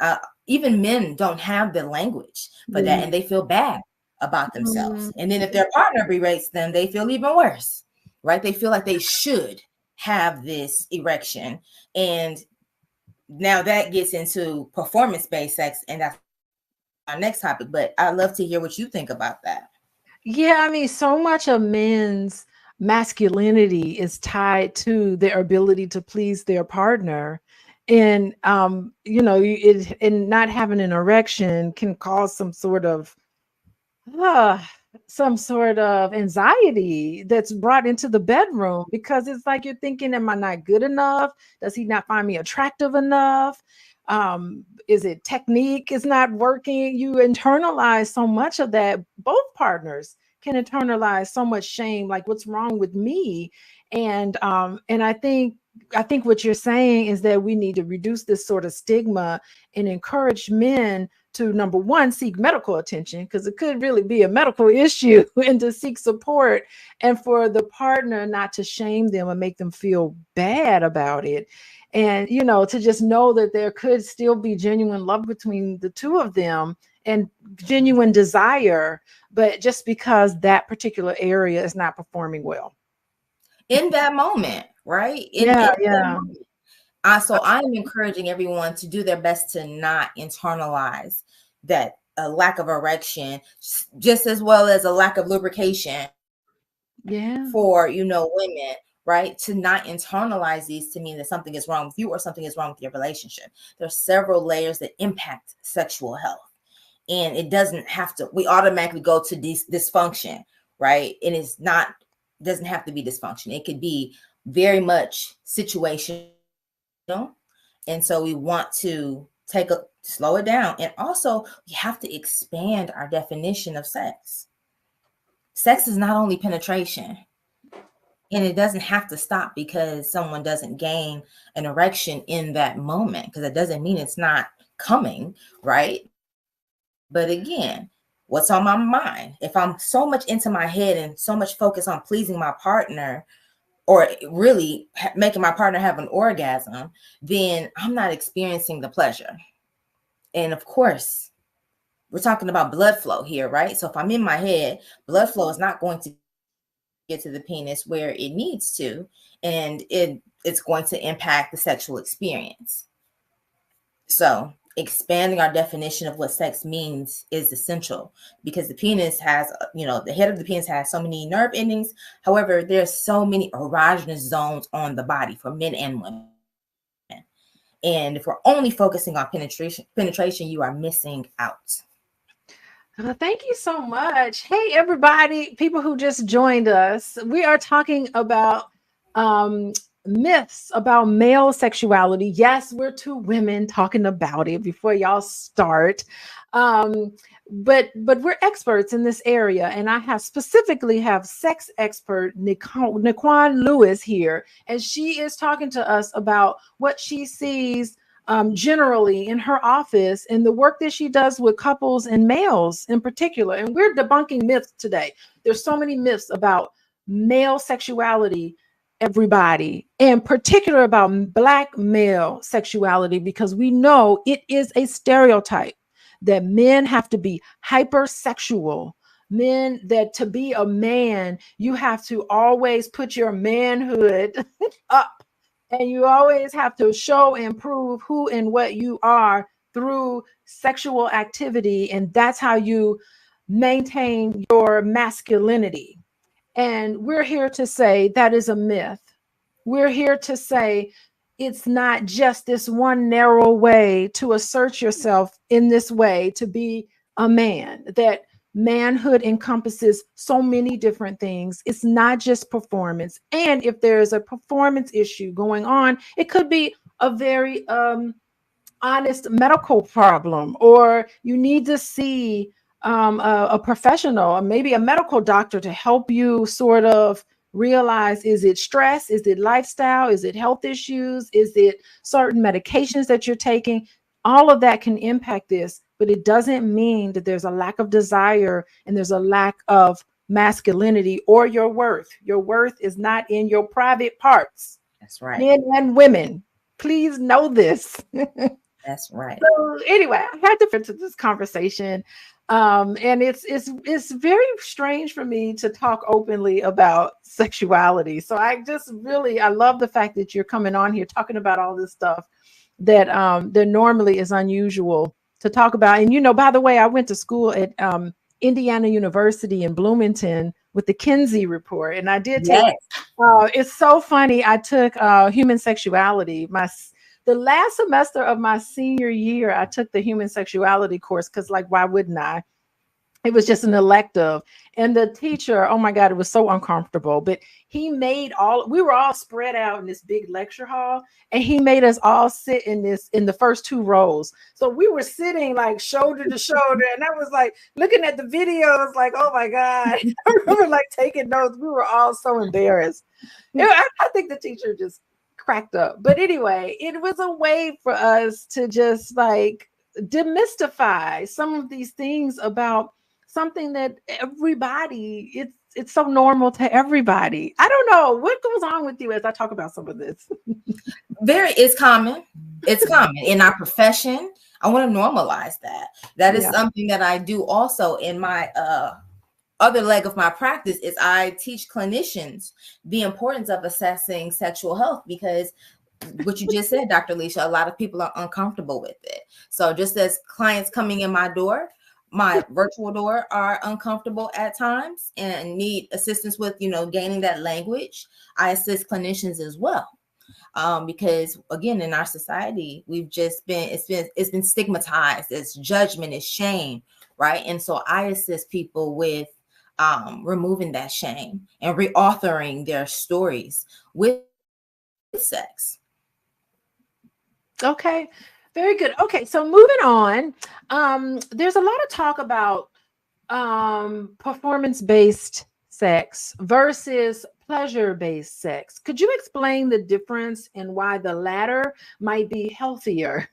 even men don't have the language for that, and they feel bad about themselves. And then if their partner berates them, they feel even worse, right? They feel like they should have this erection. And now that gets into performance-based sex, and that's our next topic. But I'd love to hear what you think about that. Yeah, I mean, so much of men's masculinity is tied to their ability to please their partner. And and not having an erection can cause some sort of anxiety that's brought into the bedroom, because it's like you're thinking, am I not good enough? Does he not find me attractive enough? Is it technique is not working? You internalize so much of that. Both partners can internalize so much shame, like what's wrong with me? And I think I think what you're saying is that we need to reduce this sort of stigma and encourage men to, number one, seek medical attention, because it could really be a medical issue, and to seek support, and for the partner not to shame them and make them feel bad about it. And, you know, to just know that there could still be genuine love between the two of them and genuine desire, but just because that particular area is not performing well. In that moment, right? Yeah. So I'm encouraging everyone to do their best to not internalize that a lack of erection, just as well as a lack of lubrication. Yeah. For, you know, women, right? To not internalize these to mean that something is wrong with you or something is wrong with your relationship. There's several layers that impact sexual health. And it doesn't have to, we automatically go to dysfunction, right? And it's not, doesn't have to be dysfunction. It could be very much situational. And so we want to slow it down. And also we have to expand our definition of sex. Sex is not only penetration. And it doesn't have to stop because someone doesn't gain an erection in that moment, because it doesn't mean it's not coming, right? But again, what's on my mind? If I'm so much into my head and so much focus on pleasing my partner, or really making my partner have an orgasm, then I'm not experiencing the pleasure. And of course, we're talking about blood flow here, right? So if I'm in my head, blood flow is not going to get to the penis where it needs to, and it's going to impact the sexual experience. So expanding our definition of what sex means is essential, because the penis has, you know, the head of the penis has so many nerve endings. However, there's so many erogenous zones on the body for men and women. And if we're only focusing on penetration, you are missing out. Thank you so much. Hey, everybody, people who just joined us. We are talking about myths about male sexuality. Yes, we're two women talking about it before y'all start. But we're experts in this area, and I have sex expert Naquan Lewis here, and she is talking to us about what she sees generally in her office and the work that she does with couples and males in particular. And we're debunking myths today. There's so many myths about male sexuality, everybody, and particular about Black male sexuality, because we know it is a stereotype that men have to be hypersexual. Men, that to be a man, you have to always put your manhood up. And you always have to show and prove who and what you are through sexual activity. And that's how you maintain your masculinity. And we're here to say that is a myth. We're here to say it's not just this one narrow way to assert yourself in this way to be a man, that manhood encompasses so many different things. It's not just performance. And if there's a performance issue going on, it could be a very honest medical problem, or you need to see a professional, or maybe a medical doctor, to help you sort of realize, is it stress? Is it lifestyle? Is it health issues? Is it certain medications that you're taking? All of that can impact this, but it doesn't mean that there's a lack of desire and there's a lack of masculinity or your worth. Your worth is not in your private parts. That's right. Men and women, please know this. That's right. So anyway, I had to fit to this conversation. And it's very strange for me to talk openly about sexuality. So I love the fact that you're coming on here talking about all this stuff that normally is unusual to talk about. And, you know, by the way, I went to school at Indiana University in Bloomington with the Kinsey report. And I did take, it's so funny. I took human sexuality. The last semester of my senior year, I took the human sexuality course because, like, why wouldn't I? It was just an elective. And the teacher, oh my God, it was so uncomfortable. But we were all spread out in this big lecture hall, and he made us all sit in the first two rows. So we were sitting like shoulder to shoulder. And I was like looking at the videos like, oh my God. I remember like taking notes. We were all so embarrassed. I think the teacher just cracked up. But anyway, it was a way for us to just like demystify some of these things about something that everybody, it's so normal to everybody. I don't know what goes on with you as I talk about some of this. It's common. It's common in our profession. I want to normalize that. That is something that I do also in my other leg of my practice is I teach clinicians the importance of assessing sexual health, because what you just said, Dr. Alicia, a lot of people are uncomfortable with it. So just as clients coming in my door, my virtual door, are uncomfortable at times and need assistance with, gaining that language, I assist clinicians as well. Because again, in our society, it's been stigmatized. It's judgment, it's shame, right? And so I assist people with removing that shame and reauthoring their stories with sex. Okay, very good. Okay, so moving on, there's a lot of talk about performance-based sex versus pleasure-based sex. Could you explain the difference and why the latter might be healthier?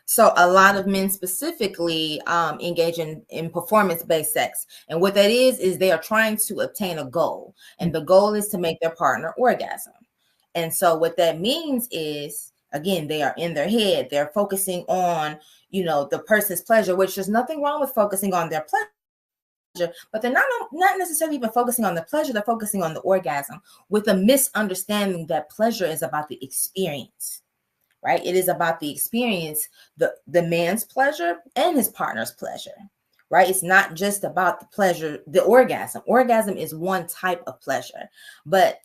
So a lot of men specifically engage in performance-based sex. And what that is they are trying to obtain a goal. And the goal is to make their partner orgasm. And so what that means is, again, they are in their head. They're focusing on, the person's pleasure, which there's nothing wrong with focusing on their pleasure, but they're not necessarily even focusing on the pleasure. They're focusing on the orgasm with a misunderstanding that pleasure is about the experience. Right? It is about the experience, the man's pleasure and his partner's pleasure, right? It's not just about the pleasure, the orgasm. Orgasm is one type of pleasure, but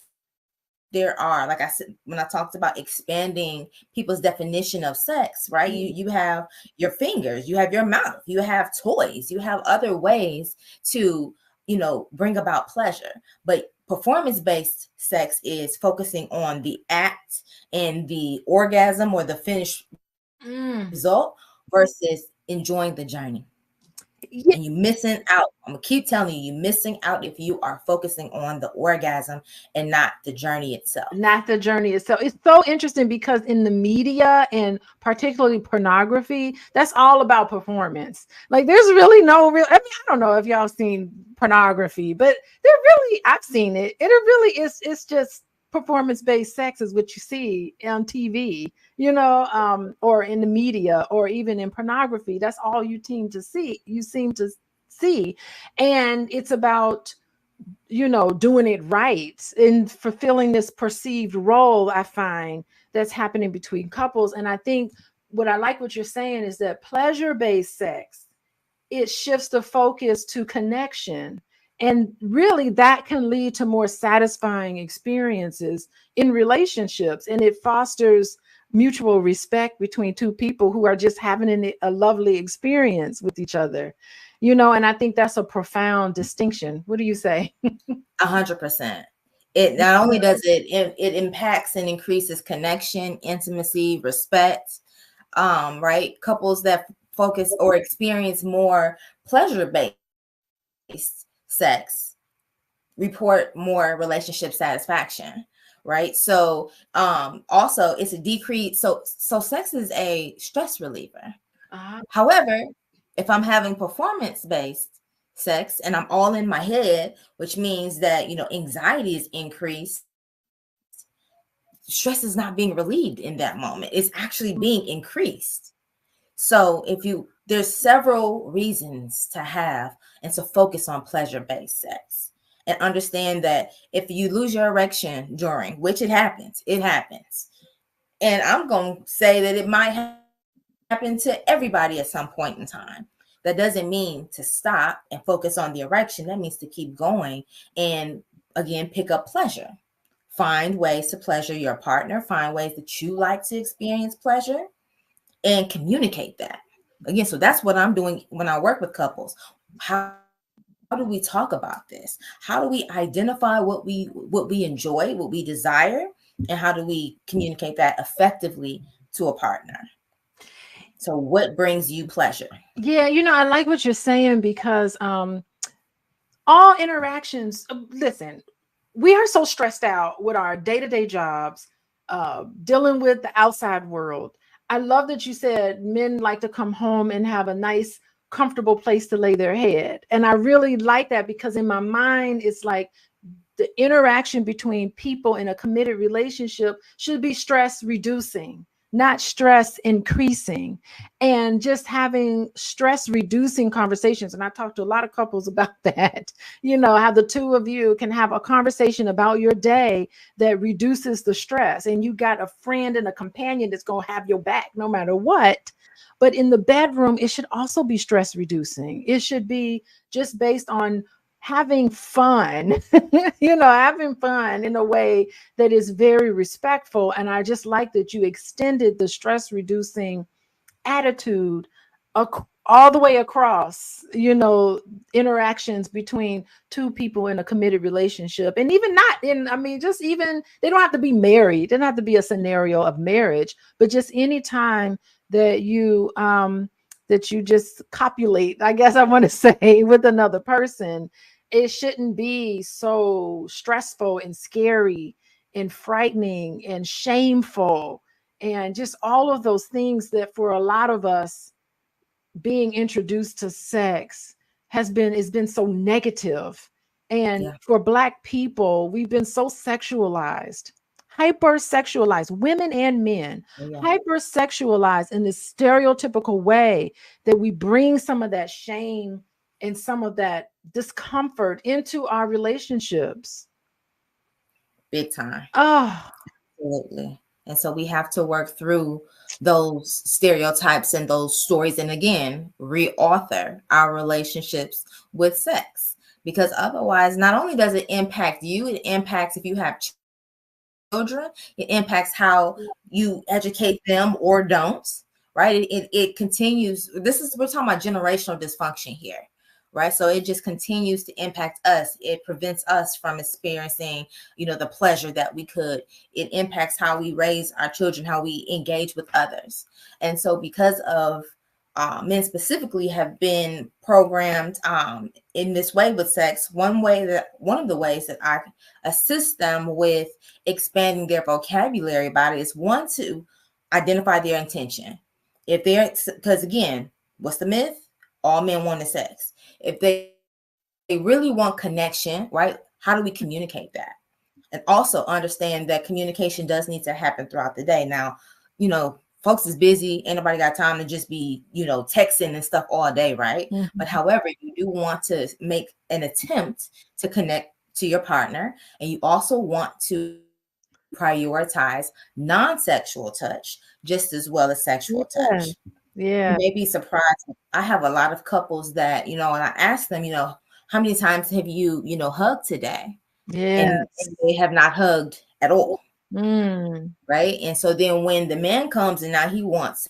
there are, like I said, when I talked about expanding people's definition of sex, right? You have your fingers, you have your mouth, you have toys, you have other ways to, bring about pleasure. But performance-based sex is focusing on the act and the orgasm or the finished result versus enjoying the journey. Yeah. And you're missing out. I'm gonna keep telling you, you're missing out if you are focusing on the orgasm and not the journey itself. Not the journey itself. It's so interesting because in the media and particularly pornography, that's all about performance. Like there's really no real, I don't know if y'all seen pornography, but I've seen it. And it really is, it's just performance-based sex is what you see on TV, or in the media, or even in pornography. That's all you seem to see. And it's about, doing it right and fulfilling this perceived role, I find, that's happening between couples. And I think what you're saying is that pleasure-based sex, it shifts the focus to connection. And really that can lead to more satisfying experiences in relationships. And it fosters mutual respect between two people who are just having a lovely experience with each other, and I think that's a profound distinction. What do you say? 100%. It not only does it impacts and increases connection, intimacy, respect, right? Couples that focus or experience more pleasure-based sex report more relationship satisfaction, right? So also it's a decrease. So sex is a stress reliever. However, if I'm having performance-based sex and I'm all in my head, which means that, anxiety is increased, stress is not being relieved in that moment. It's actually being increased. So there's several reasons to have and to focus on pleasure-based sex, and understand that if you lose your erection during, which it happens. And I'm going to say that it might happen to everybody at some point in time. That doesn't mean to stop and focus on the erection. That means to keep going and, again, pick up pleasure. Find ways to pleasure your partner. Find ways that you like to experience pleasure and communicate that. Again, so that's what I'm doing when I work with couples. How do we talk about this? How do we identify what we enjoy, what we desire, and how do we communicate that effectively to a partner? So what brings you pleasure? Yeah, I like what you're saying because all interactions, listen, we are so stressed out with our day-to-day jobs, dealing with the outside world. I love that you said men like to come home and have a nice, comfortable place to lay their head. And I really like that because in my mind, it's like the interaction between people in a committed relationship should be stress reducing, not stress increasing, and just having stress reducing conversations. And I talked to a lot of couples about that, how the two of you can have a conversation about your day that reduces the stress. And you got a friend and a companion that's going to have your back no matter what. But in the bedroom, it should also be stress reducing. It should be just based on having fun, having fun in a way that is very respectful. And I just like that you extended the stress reducing attitude all the way across, interactions between two people in a committed relationship. And even not in, just even, they don't have to be married. It doesn't have to be a scenario of marriage, but just any time that you just copulate, I guess I want to say, with another person, it shouldn't be so stressful and scary and frightening and shameful and just all of those things that for a lot of us being introduced to sex has been so negative. And for Black people, we've been so sexualized, hypersexualized, women and men, hypersexualized in this stereotypical way that we bring some of that shame and some of that discomfort into our relationships. Big time. Oh, absolutely. And so we have to work through those stereotypes and those stories, and again, reauthor our relationships with sex, because otherwise, not only does it impact you, it impacts if you have children, it impacts how you educate them or don't, right? It continues. We're talking about generational dysfunction here, right? So it just continues to impact us. It prevents us from experiencing, the pleasure that we could. It impacts how we raise our children, how we engage with others. And so because of men specifically have been programmed in this way with sex, one of the ways that I assist them with expanding their vocabulary about it is, one, to identify their intention. Because again, what's the myth? All men want is sex. If they really want connection, right? How do we communicate that? And also understand that communication does need to happen throughout the day. Now, folks is busy. Ain't nobody got time to just be, texting and stuff all day, right? Mm-hmm. But however, you do want to make an attempt to connect to your partner, and you also want to prioritize non-sexual touch just as well as sexual touch. Yeah. You may be surprised. I have a lot of couples that, and I ask them, how many times have you, hugged today? Yeah. And they have not hugged at all. Mm. Right. And so then when the man comes and now he wants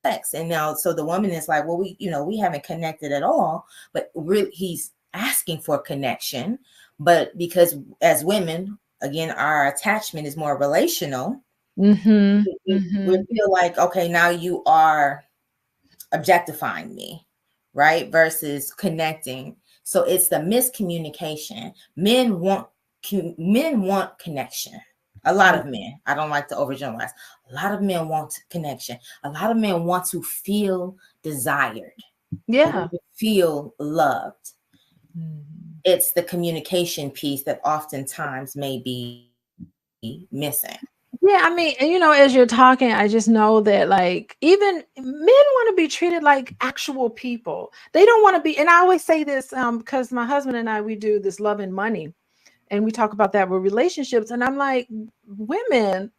sex, and now so the woman is like, well, we haven't connected at all, but really he's asking for connection. But because as women, again, our attachment is more relational. Mm-hmm. We feel like, okay, now you are objectifying me, right? Versus connecting. So it's the miscommunication. Men want connection. A lot of men, I don't like to overgeneralize. A lot of men want connection. A lot of men want to feel desired. Yeah. Feel loved. It's the communication piece that oftentimes may be missing. Yeah, as you're talking, I just know that like even men want to be treated like actual people. They don't want to be, and I always say this because my husband and I, we do this Love and Money, and we talk about that with relationships. And I'm like, women,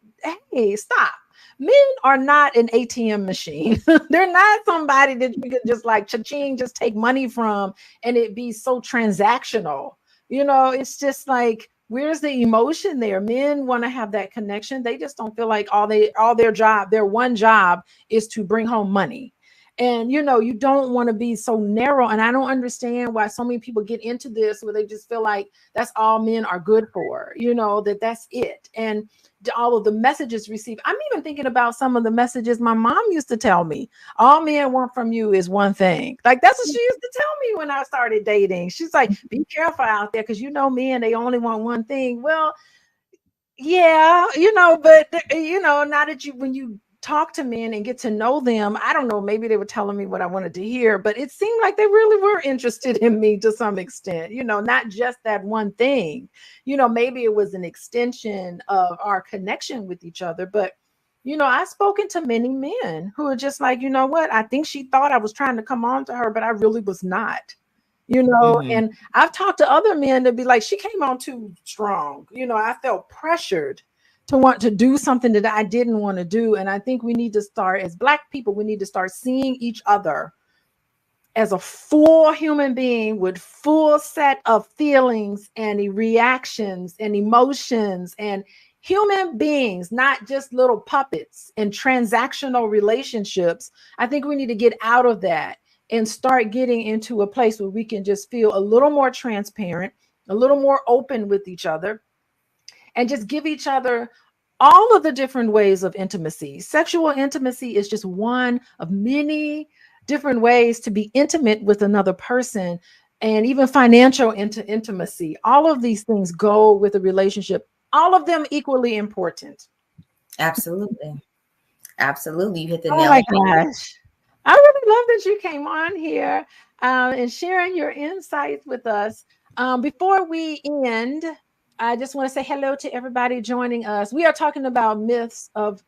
hey, stop. Men are not an ATM machine. They're not somebody that you can just like cha-ching, just take money from and it be so transactional. It's just like, where's the emotion there? Men want to have that connection. They just don't feel like their one job is to bring home money. And, you know, you don't want to be so narrow. And I don't understand why so many people get into this where they just feel like that's all men are good for, you know, that's it. And all of the messages received. I'm even thinking about some of the messages my mom used to tell me. All men want from you is one thing. Like, that's what she used to tell me when I started dating. She's like, be careful out there, because, you know, men, they only want one thing. Well, yeah, you know, but, you know, now that when you talk to men and get to know them, I don't know, maybe they were telling me what I wanted to hear, but it seemed like they really were interested in me to some extent, you know, not just that one thing, you know, maybe it was an extension of our connection with each other. But, you know, I've spoken to many men who are just like, you know what, I think she thought I was trying to come on to her, but I really was not. You know, and I've talked to other men to be like, she came on too strong. You know, I felt pressured to want to do something that I didn't want to do. And I think we need to start, as Black people, we need to start seeing each other as a full human being with full set of feelings and reactions and emotions, and human beings, not just little puppets and transactional relationships. I think we need to get out of that and start getting into a place where we can just feel a little more transparent, a little more open with each other, and just give each other all of the different ways of intimacy. Sexual intimacy is just one of many different ways to be intimate with another person, and even financial intimacy. All of these things go with a relationship, all of them equally important. Absolutely. Absolutely. You hit the Oh nail my on the head. gosh. I really love that you came on here and sharing your insights with us. Before we end, I just want to say hello to everybody joining us. We are talking about myths of,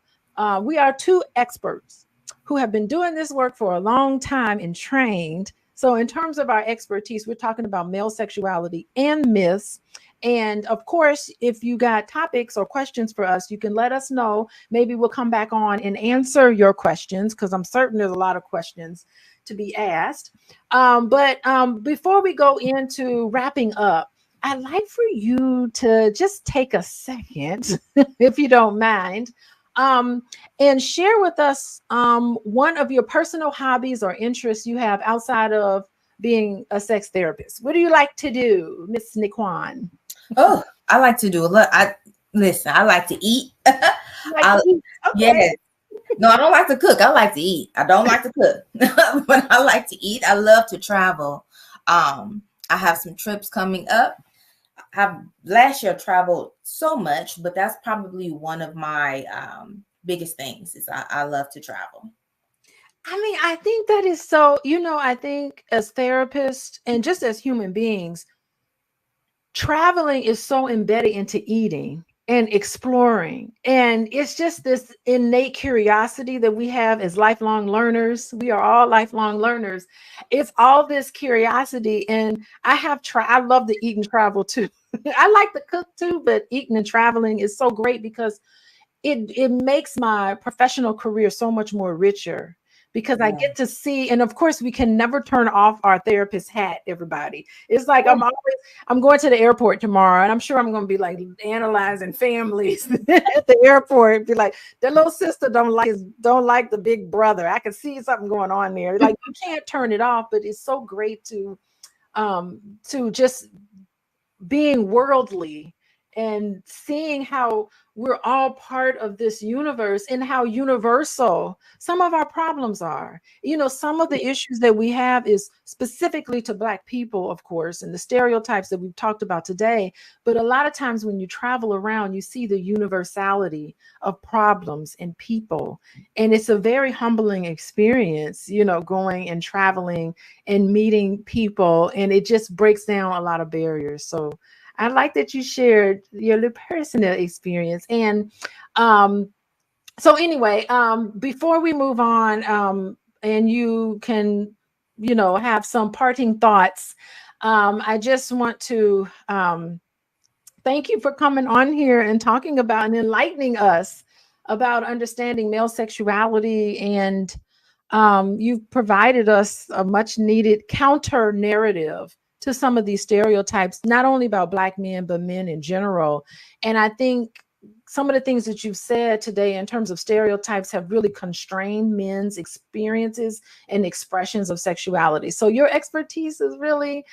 we are two experts who have been doing this work for a long time and trained. So in terms of our expertise, we're talking about male sexuality and myths. And of course, if you got topics or questions for us, you can let us know. Maybe we'll come back on and answer your questions, because I'm certain there's a lot of questions to be asked. But before we go into wrapping up, I'd like for you to just take a second, if you don't mind, and share with us one of your personal hobbies or interests you have outside of being a sex therapist. What do you like to do, Miss Nikwan? Oh, I like to do a lot. Listen, I like to eat. Okay. Yes. No, I don't like to cook. I like to eat. I don't like to cook, but I like to eat. I love to travel. I have some trips coming up. I've last year traveled so much, but that's probably one of my biggest things is I love to travel. I mean, I think that is so, you know, I think as therapists and just as human beings, traveling is so embedded into eating and exploring. And it's just this innate curiosity that we have as lifelong learners. We are all lifelong learners. It's all this curiosity. And I love to eat and travel too. I like to cook too, but eating and traveling is so great because it makes my professional career so much more richer, because I get to see, and of course we can never turn off our therapist hat, everybody. It's like I'm going to the airport tomorrow, and I'm sure I'm going to be like analyzing families at the airport, be like, the little sister don't like the big brother. I can see something going on there. Like, you can't turn it off, but it's so great to just being worldly and seeing how we're all part of this universe and how universal some of our problems are. You know, some of the issues that we have is specifically to Black people, of course, and the stereotypes that we've talked about today. But a lot of times when you travel around, you see the universality of problems and people. And it's a very humbling experience, you know, going and traveling and meeting people. And it just breaks down a lot of barriers. So I like that you shared your little personal experience. And so anyway, before we move on, and you can, you know, have some parting thoughts, I just want to thank you for coming on here and talking about and enlightening us about understanding male sexuality. And you've provided us a much needed counter narrative to some of these stereotypes, not only about Black men, but men in general. And I think some of the things that you've said today in terms of stereotypes have really constrained men's experiences and expressions of sexuality. So your expertise is really,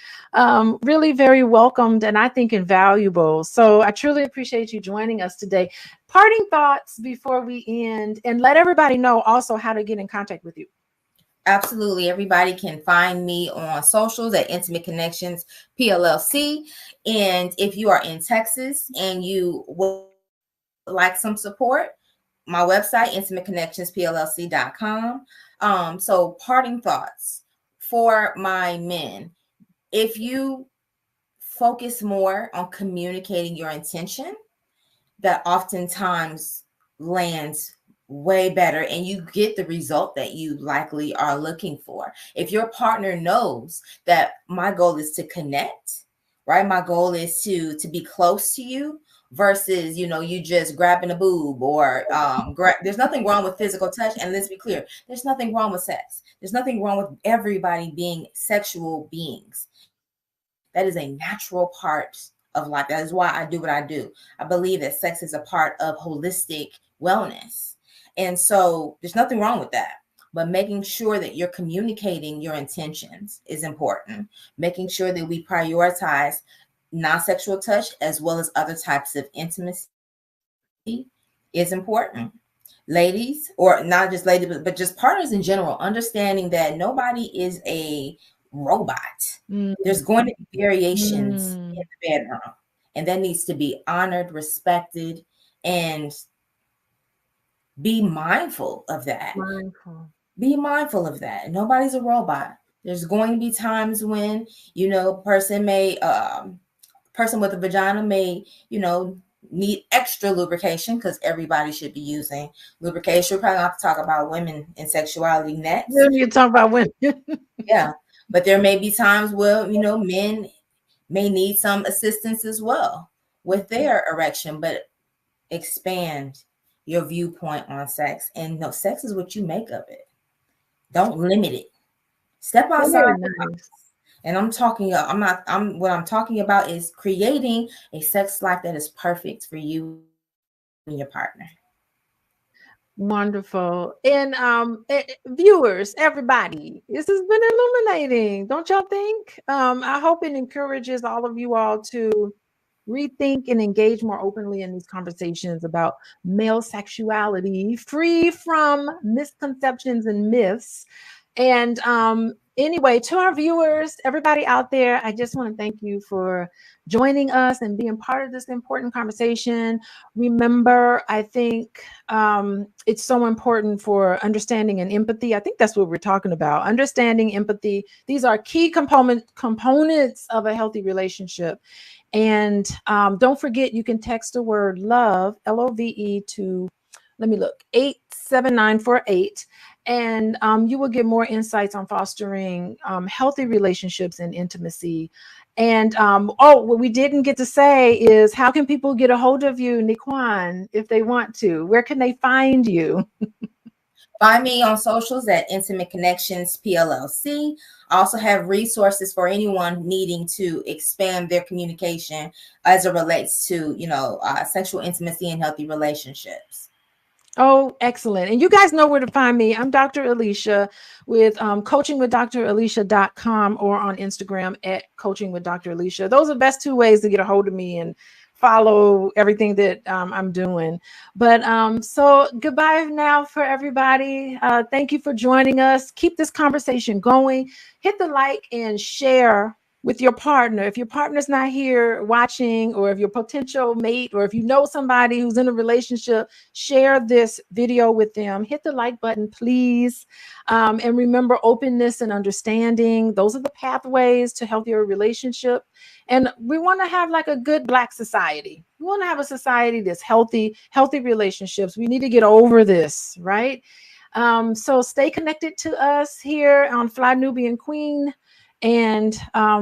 really very welcomed and I think invaluable. So I truly appreciate you joining us today. Parting thoughts before we end, and let everybody know also how to get in contact with you. Absolutely. Everybody can find me on socials at Intimate Connections PLLC. And if you are in Texas and you would like some support, my website, intimateconnectionspllc.com. So parting thoughts for my men. If you focus more on communicating your intention, that oftentimes lands way better and you get the result that you likely are looking for. If your partner knows that my goal is to connect, right? My goal is to be close to you versus, you just grabbing a boob or there's nothing wrong with physical touch. And let's be clear, there's nothing wrong with sex. There's nothing wrong with everybody being sexual beings. That is a natural part of life. That is why I do what I do. I believe that sex is a part of holistic wellness. And so there's nothing wrong with that. But making sure that you're communicating your intentions is important. Making sure that we prioritize non-sexual touch as well as other types of intimacy is important. Ladies, or not just ladies, but just partners in general, understanding that nobody is a robot. There's going to be variations in the bedroom, and that needs to be honored, respected, and be mindful of that. Be mindful of that. Nobody's a robot. There's going to be times when, person with a vagina may, need extra lubrication, because everybody should be using lubrication. We're probably going to have to talk about women and sexuality next. You talk about women. Yeah. But there may be times where, men may need some assistance as well with their erection, but expand your viewpoint on sex. And no, sex is what you make of it. Don't limit it. Step outside. And what I'm talking about is creating a sex life that is perfect for you and your partner. Wonderful. And viewers, everybody, this has been illuminating, don't y'all think? I hope it encourages all of you all to rethink and engage more openly in these conversations about male sexuality, free from misconceptions and myths. And anyway, to our viewers, everybody out there, I just want to thank you for joining us and being part of this important conversation. Remember, I think it's so important for understanding and empathy. I think that's what we're talking about. Understanding, empathy. These are key components of a healthy relationship. And don't forget, you can text the word love, LOVE, to, let me look, 87948. And you will get more insights on fostering healthy relationships and intimacy. And what we didn't get to say is, how can people get a hold of you, Nikwan, if they want to? Where can they find you? Find me on socials at Intimate Connections PLLC. I also have resources for anyone needing to expand their communication as it relates to, sexual intimacy and healthy relationships. Oh, excellent. And you guys know where to find me. I'm Dr. Alicia with coachingwithdralicia.com or on Instagram at coachingwithdralicia. Those are the best two ways to get a hold of me and follow everything that I'm doing. But so goodbye now for everybody. Thank you for joining us. Keep this conversation going. Hit the like and share with your partner. If your partner's not here watching, or if your potential mate, or if you know somebody who's in a relationship, share this video with them. Hit the like button, please. And remember, openness and understanding. Those are the pathways to healthier relationship. And we want to have like a good Black society. We want to have a society that's healthy relationships. We need to get over this, right? So stay connected to us here on Fly Nubian Queen. And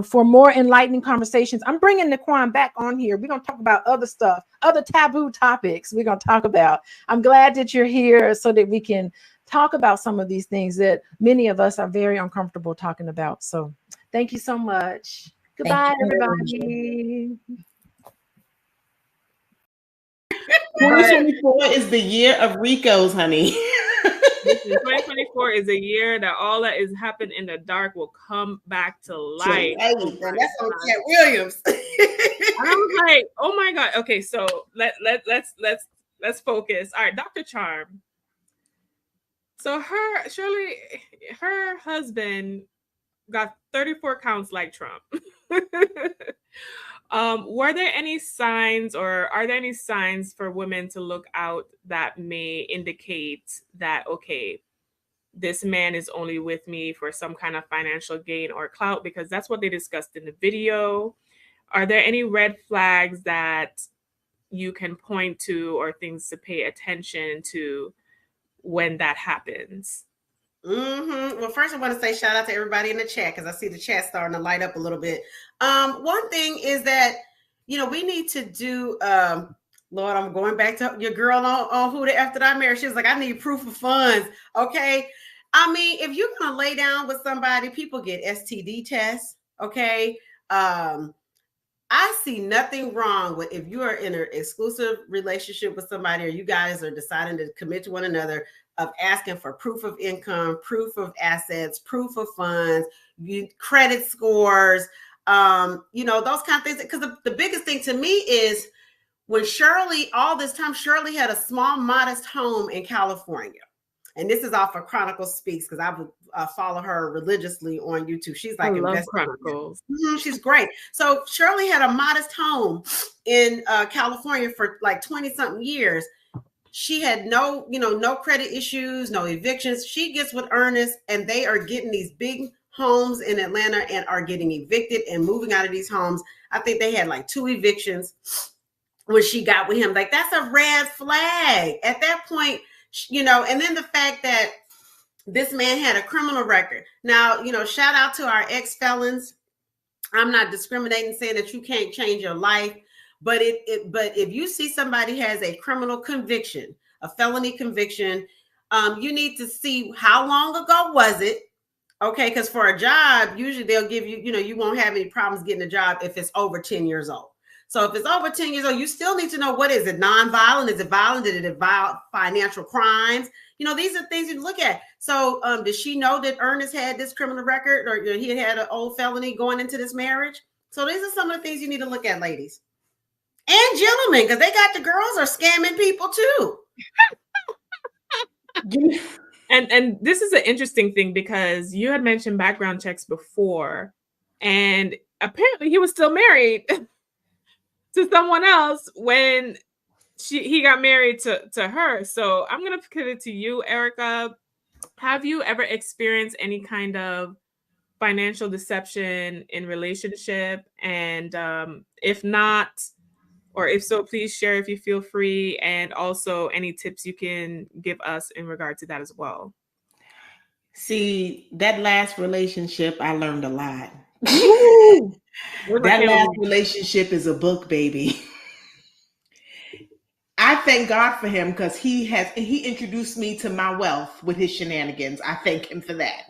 for more enlightening conversations, I'm bringing Nikwan back on here. We're going to talk about other stuff, other taboo topics we're going to talk about. I'm glad that you're here so that we can talk about some of these things that many of us are very uncomfortable talking about. So thank you so much. Goodbye, everybody. 2024 is the year of Ricos, honey. Listen, 2024 is a year that all that is happened in the dark will come back to life. That's on Cat Williams. And I was like, oh my God. Okay, so let's focus. All right, Dr. Charm. So her husband got 34 counts like Trump. Were there any signs, or are there any signs for women to look out that may indicate that, okay, this man is only with me for some kind of financial gain or clout? Because that's what they discussed in the video. Are there any red flags that you can point to or things to pay attention to when that happens? Well, first I want to say shout out to everybody in the chat, because I see the chat starting to light up a little bit. One thing is that, we need to do, Lord, I'm going back to your girl on Who the F Did I Marry? She was like, I need proof of funds. Okay. I mean, if you're going to lay down with somebody, people get STD tests. Okay. I see nothing wrong with, if you are in an exclusive relationship with somebody, or you guys are deciding to commit to one another, of asking for proof of income, proof of assets, proof of funds, credit scores, those kind of things. Because the biggest thing to me is when Shirley, all this time, Shirley had a small, modest home in California. And this is off of Chronicles Speaks, because I follow her religiously on YouTube. She's like, I love Chronicles. She's great. So Shirley had a modest home in California for like 20 something years. She had no credit issues, no evictions. She gets with Ernest, and they are getting these big homes in Atlanta and are getting evicted and moving out of these homes. I think they had like 2 evictions when she got with him. Like, that's a red flag at that point, and then the fact that this man had a criminal record. Now, shout out to our ex-felons. I'm not discriminating, saying that you can't change your life. But if you see somebody has a criminal conviction, a felony conviction, you need to see how long ago was it. Okay, because for a job, usually they'll give you, you won't have any problems getting a job if it's over 10 years old. So if it's over 10 years old, you still need to know, what is it? Non-violent? Is it violent? Did it involve financial crimes? These are things you look at. So did she know that Ernest had this criminal record, or he had an old felony going into this marriage? So these are some of the things you need to look at, ladies. And gentlemen, because they got the girls are scamming people too. And this is an interesting thing, because you had mentioned background checks before, and apparently he was still married to someone else when he got married to her. So I'm going to put it to you, Erica. Have you ever experienced any kind of financial deception in relationship? And if not, or if so, please share if you feel free, and also any tips you can give us in regard to that as well. See, that last relationship, I learned a lot. That last relationship is a book, baby. I thank God for him, because he introduced me to my wealth with his shenanigans. I thank him for that.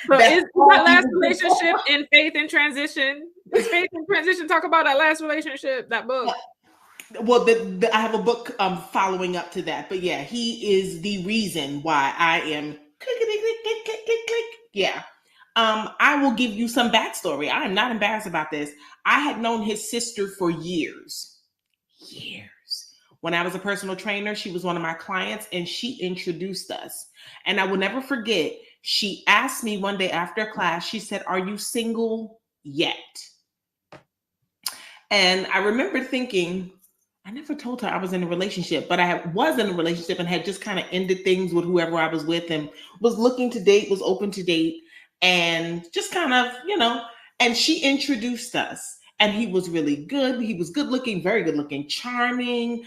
So is that last relationship in Faith in Transition? Is Faith in Transition talk about that last relationship, that book? Well, I have a book following up to that, but yeah, he is the reason why I am click. Yeah. I will give you some backstory. I am not embarrassed about this. I had known his sister for years. When I was a personal trainer, she was one of my clients, and she introduced us. And I will never forget, she asked me one day after class, she said, "Are you single yet?" And I remember thinking, I never told her I was in a relationship, but I was in a relationship and had just kind of ended things with whoever I was with, and was looking to date, was open to date, and just kind of, and she introduced us, and he was really good. He was good looking, very good looking, charming.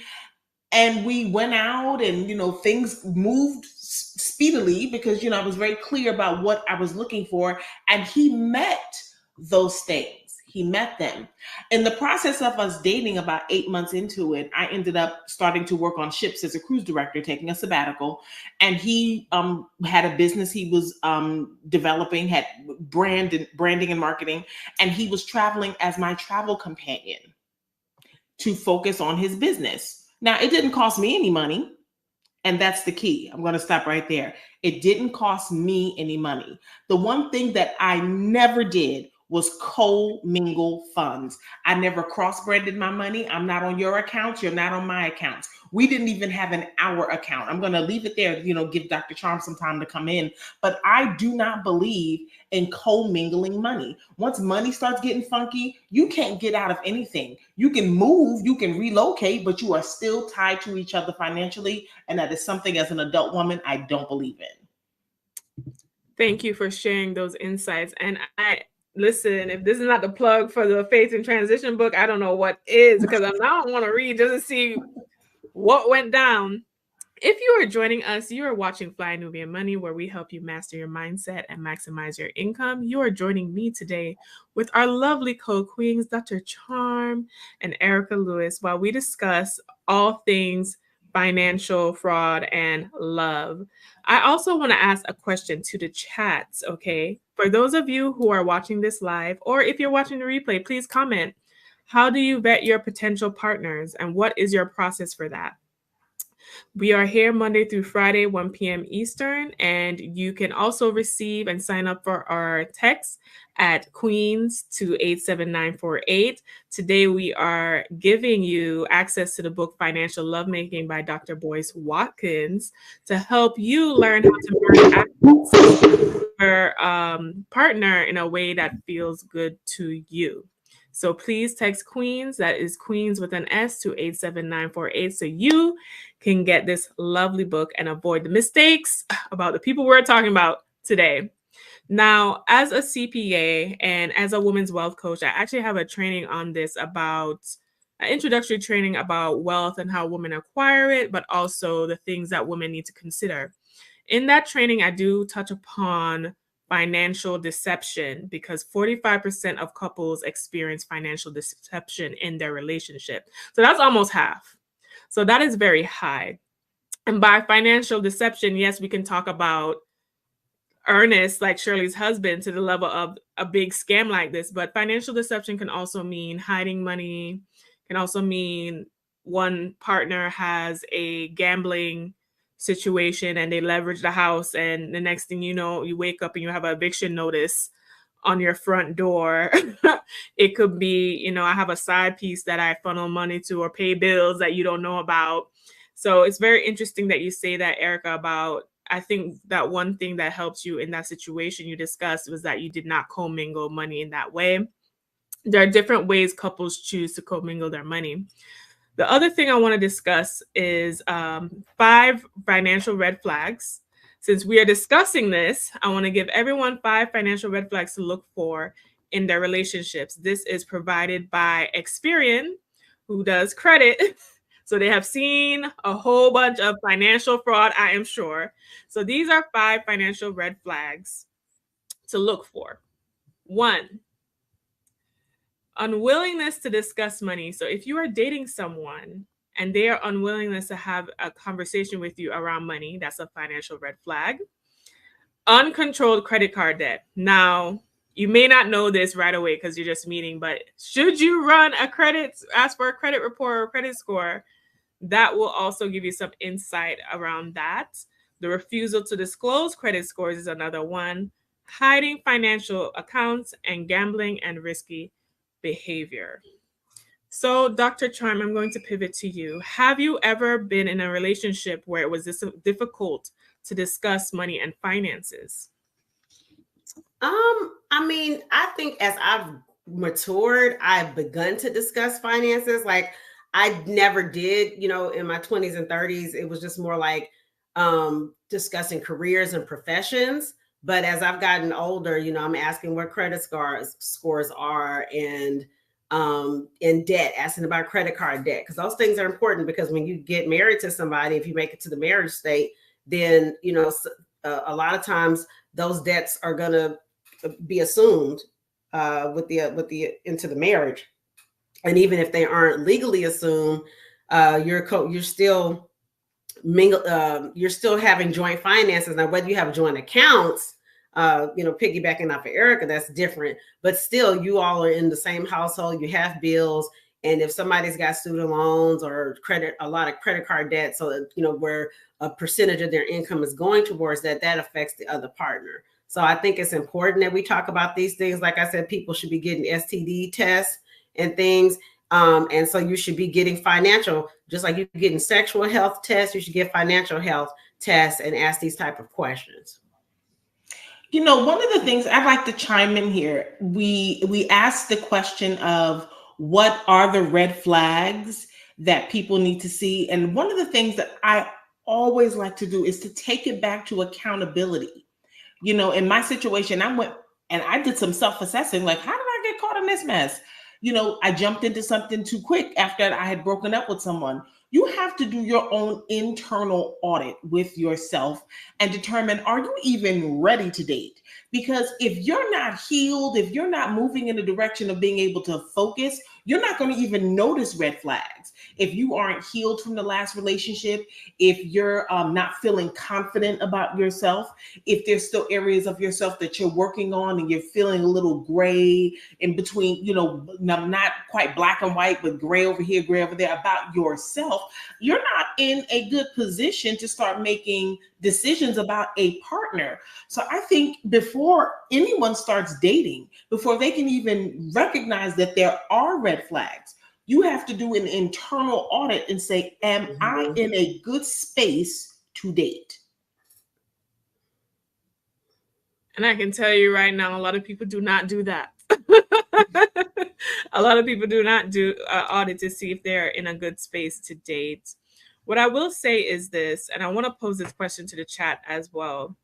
And we went out, and, things moved speedily, because, I was very clear about what I was looking for. And he met those things. He met them. In the process of us dating, about 8 months into it, I ended up starting to work on ships as a cruise director, taking a sabbatical. And he had a business he was developing, had branding and marketing. And he was traveling as my travel companion to focus on his business. Now, it didn't cost me any money. And that's the key. I'm going to stop right there. It didn't cost me any money. The one thing that I never did was co-mingle funds. I never cross-branded my money. I'm not on your accounts. You're not on my accounts. We didn't even have an our account. I'm going to leave it there, give Dr. Charm some time to come in. But I do not believe in co-mingling money. Once money starts getting funky, you can't get out of anything. You can move, you can relocate, but you are still tied to each other financially. And that is something as an adult woman I don't believe in. Thank you for sharing those insights. And listen, if this is not the plug for the Faith in Transition book, I don't know what is, because I now want to read just to see what went down. If you are joining us, you are watching Fly Nubian Money, where we help you master your mindset and maximize your income. You are joining me today with our lovely co-queens, Dr. Charm and Erica Lewis, while we discuss all things financial fraud and love. I also want to ask a question to the chats, okay? For those of you who are watching this live, or if you're watching the replay, please comment. How do you vet your potential partners, and what is your process for that? We are here Monday through Friday, 1 p.m. Eastern, and you can also receive and sign up for our text at Queens to 87948. Today, we are giving you access to the book Financial Lovemaking by Dr. Boyce Watkins to help you learn how to access your partner in a way that feels good to you. So please text Queens, that is Queens with an S, to 87948 so you can get this lovely book and avoid the mistakes about the people we're talking about today. Now, as a CPA and as a women's wealth coach, I actually have a training on this about introductory training about wealth and how women acquire it, but also the things that women need to consider. In that training, I do touch upon financial deception, because 45% of couples experience financial deception in their relationship. So that's almost half. So that is very high. And by financial deception, yes, we can talk about earnest, like Shirley's husband, to the level of a big scam like this. But financial deception can also mean hiding money, can also mean one partner has a gambling situation and they leverage the house, and the next thing you know, you wake up and you have an eviction notice on your front door. It could be, I have a side piece that I funnel money to or pay bills that you don't know about. So it's very interesting that you say that, Erica, about, I think that one thing that helps you in that situation you discussed was that you did not commingle money in that way. There are different ways couples choose to commingle their money. The other thing I want to discuss is 5 financial red flags. Since we are discussing this, I want to give everyone 5 financial red flags to look for in their relationships. This is provided by Experian, who does credit. So they have seen a whole bunch of financial fraud, I am sure. So these are 5 financial red flags to look for. 1, unwillingness to discuss money. So if you are dating someone and they are unwillingness to have a conversation with you around money, that's a financial red flag. Uncontrolled credit card debt. Now, you may not know this right away because you're just meeting, but should you ask for a credit report or credit score, that will also give you some insight around that. The refusal to disclose credit scores is another one. Hiding financial accounts, and gambling and risky behavior. So, Dr. Charm, I'm going to pivot to you. Have you ever been in a relationship where it was difficult to discuss money and finances? I think as I've matured, I've begun to discuss finances. Like, I never did, in my 20s and 30s, it was just more like discussing careers and professions. But as I've gotten older, I'm asking what credit scores are, and in debt, asking about credit card debt, because those things are important. Because when you get married to somebody, if you make it to the marriage state, then a lot of times those debts are going to be assumed with the into the marriage. And even if they aren't legally assumed, you're still you're still having joint finances. Now, whether you have joint accounts, piggybacking off of Erica, that's different. But still, you all are in the same household. You have bills. And if somebody's got student loans or a lot of credit card debt, so where a percentage of their income is going towards that, that affects the other partner. So I think it's important that we talk about these things. Like I said, people should be getting STD tests and things. And so you should be getting financial, just like you're getting sexual health tests, you should get financial health tests and ask these type of questions. One of the things I'd like to chime in here, we asked the question of what are the red flags that people need to see? And one of the things that I always like to do is to take it back to accountability. In my situation, I went and I did some self-assessing, like, how did I get caught in this mess? I jumped into something too quick after I had broken up with someone. You have to do your own internal audit with yourself and determine, are you even ready to date? Because if you're not healed, if you're not moving in the direction of being able to focus, you're not going to even notice red flags. If you aren't healed from the last relationship, if you're not feeling confident about yourself, if there's still areas of yourself that you're working on and you're feeling a little gray in between, not quite black and white, but gray over here, gray over there about yourself, you're not in a good position to start making decisions about a partner. So I think before anyone starts dating, before they can even recognize that there are red flags, you have to do an internal audit and say, am I in a good space to date? And I can tell you right now, a lot of people do not do that. A lot of people do not do audit to see if they're in a good space to date. What I will say is this, and I want to pose this question to the chat as well.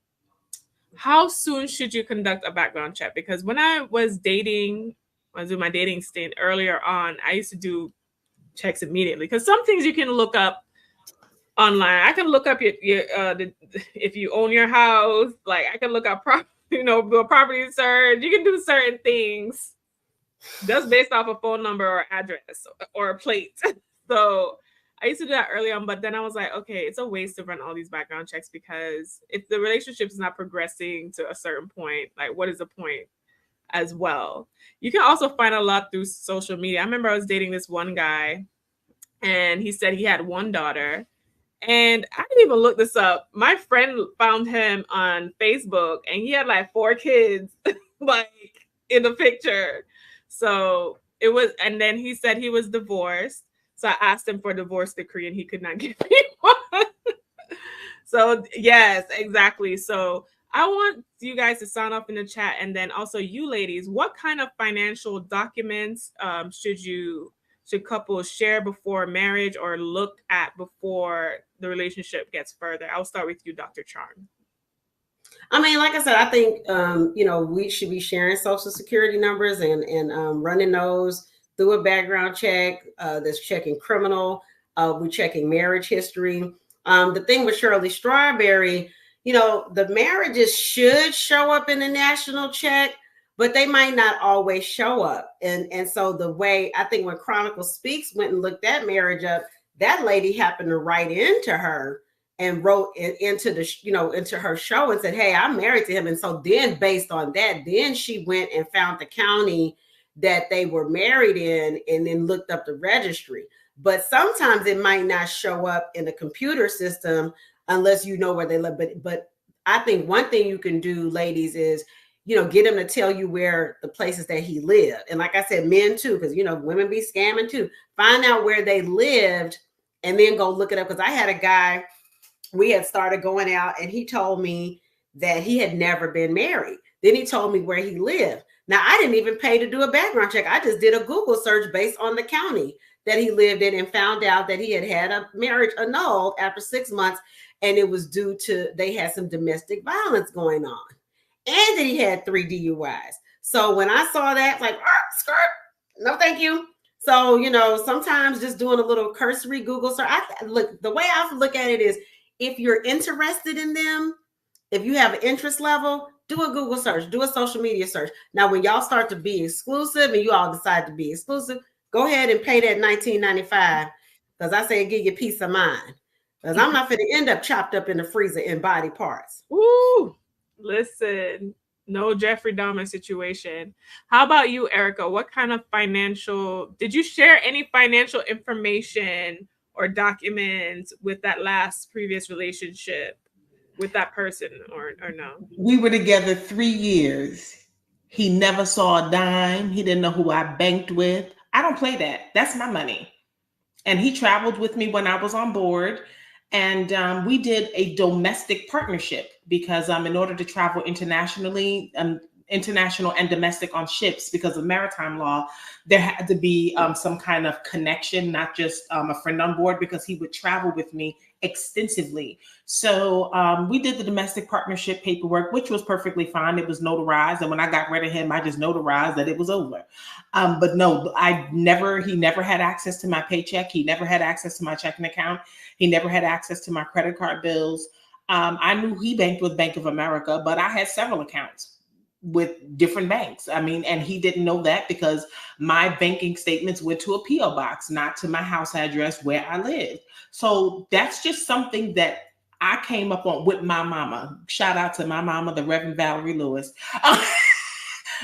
How soon should you conduct a background check? Because when I was dating, I was doing my dating stint earlier on, I used to do checks immediately, because some things you can look up online. I can look up if you own your house, like I can look up do a property search. You can do certain things just based off a phone number or address or a plate. So I used to do that early on, but then I was like, okay, it's a waste to run all these background checks, because if the relationship is not progressing to a certain point, like what is the point as well? You can also find a lot through social media. I remember I was dating this one guy and he said he had one daughter, and I didn't even look this up. My friend found him on Facebook and he had like 4 kids like in the picture. So it was, and then he said he was divorced. So I asked him for a divorce decree and he could not give me one. So yes, exactly. So I want you guys to sign up in the chat, and then also you ladies, what kind of financial documents should couples share before marriage or look at before the relationship gets further? I'll start with you, Dr. Charm. I mean, like I said, I think, we should be sharing social security numbers and running those through a background check. That's checking criminal. We're checking marriage history. The thing with Shirley Strawberry, the marriages should show up in the national check, but they might not always show up. And so the way, I think when Chronicle Speaks went and looked that marriage up, that lady happened to write into her and wrote into her show and said, hey, I'm married to him. And so then based on that, then she went and found the county that they were married in and then looked up the registry. But sometimes it might not show up in the computer system unless you know where they live. But I think one thing you can do, ladies, is get him to tell you where the places that he lived. And like I said, men too, because, women be scamming too. Find out where they lived and then go look it up. Because I had a guy, we had started going out and he told me that he had never been married. Then he told me where he lived. Now, I didn't even pay to do a background check. I just did a Google search based on the county that he lived in and found out that he had a marriage annulled after 6 months. And it was due to, they had some domestic violence going on. And that he had 3 DUIs. So when I saw that, like, skirt, no, thank you. So, sometimes just doing a little cursory Google search. The way I look at it is, if you're interested in them, if you have an interest level, do a Google search, do a social media search. Now, when y'all start to be exclusive and you all decide to be exclusive, go ahead and pay that $19.95, because I say give you peace of mind. Because I'm not going to end up chopped up in the freezer in body parts. Ooh. Listen, No Jeffrey Dahmer situation. How about you, Erica? What kind of did you share any financial information or documents with that last previous relationship with that person or no? We were together 3 years. He never saw a dime. He didn't know who I banked with. I don't play that. That's my money. And he traveled with me when I was on board. And we did a domestic partnership because in order to travel internationally, international and domestic on ships, because of maritime law, there had to be some kind of connection, not just a friend on board, because he would travel with me extensively. So we did the domestic partnership paperwork, which was perfectly fine. It was notarized. And when I got rid of him, I just notarized that it was over. But no, he never had access to my paycheck. He never had access to my checking account. He never had access to my credit card bills. I knew he banked with Bank of America, but I had several accounts with different banks. And he didn't know that because my banking statements went to a P.O. box, not to my house address where I lived. So that's just something that I came up on with my mama. Shout out to my mama, the Reverend Valerie Lewis.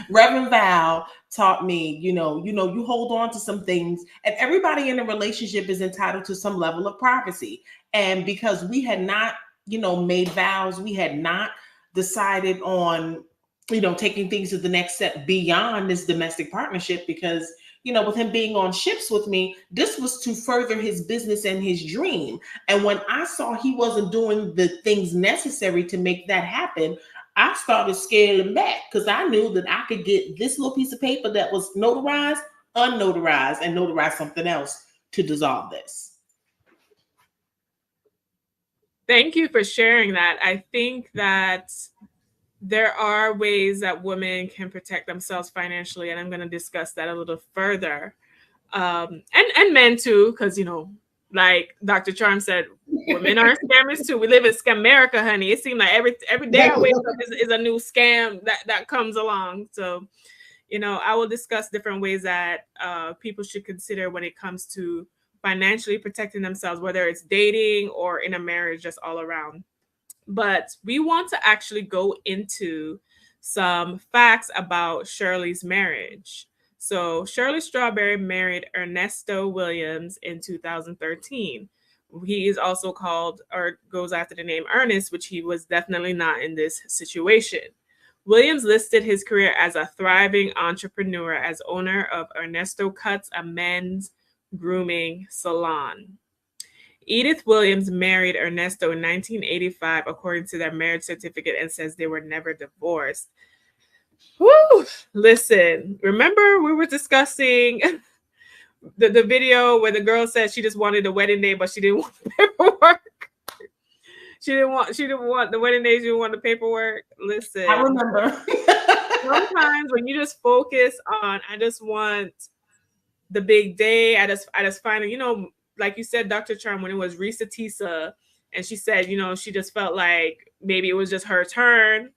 Reverend Val taught me, you hold on to some things, and everybody in a relationship is entitled to some level of privacy. And because we had not, made vows, we had not decided on, taking things to the next step beyond this domestic partnership, because, with him being on ships with me, this was to further his business and his dream. And when I saw he wasn't doing the things necessary to make that happen, I started scaling back because I knew that I could get this little piece of paper that was notarized, unnotarized, and notarize something else to dissolve this. Thank you for sharing that. I think that there are ways that women can protect themselves financially, and I'm going to discuss that a little further. And men too, because, like Dr. Charm said, women are scammers too. We live in Scam America, honey. It seems like every day I wake up is a new scam that comes along. So, I will discuss different ways that people should consider when it comes to financially protecting themselves, whether it's dating or in a marriage, just all around. But we want to actually go into some facts about Shirley's marriage. So Shirley Strawberry married Ernesto Williams in 2013. He is also called, or goes after the name Ernest, which he was definitely not in this situation. Williams listed his career as a thriving entrepreneur as owner of Ernesto Cuts, a men's grooming salon. Edith Williams married Ernesto in 1985, according to their marriage certificate, and says they were never divorced. Woo! Listen, remember we were discussing the video where the girl said she just wanted a wedding day, but she didn't want the paperwork. She didn't want the wedding day. She didn't want the paperwork. Listen, I remember. Sometimes when you just focus on, I just want the big day. I just find, like you said, Dr. Charm, when it was Risa Tisa, and she said, she just felt like maybe it was just her turn.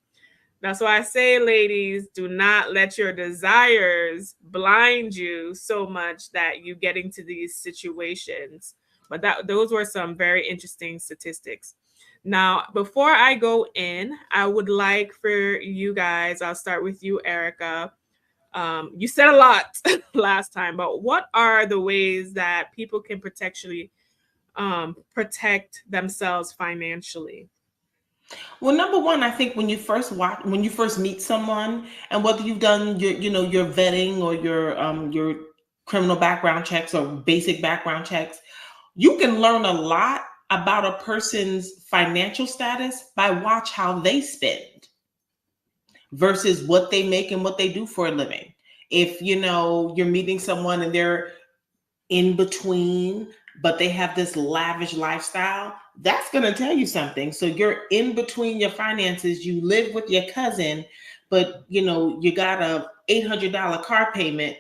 That's why I say, ladies, do not let your desires blind you so much that you get into these situations. But those were some very interesting statistics. Now, before I go in, I would like for you guys, I'll start with you, Erica. You said a lot last time, but what are the ways that people can protect themselves financially? Well, number one, I think when you first meet someone, and whether you've done your vetting or your criminal background checks or basic background checks, you can learn a lot about a person's financial status by watch how they spend versus what they make and what they do for a living. If you're meeting someone and they're in between, but they have this lavish lifestyle, that's going to tell you something. So you're in between your finances. You live with your cousin, but you got a $800 car payment,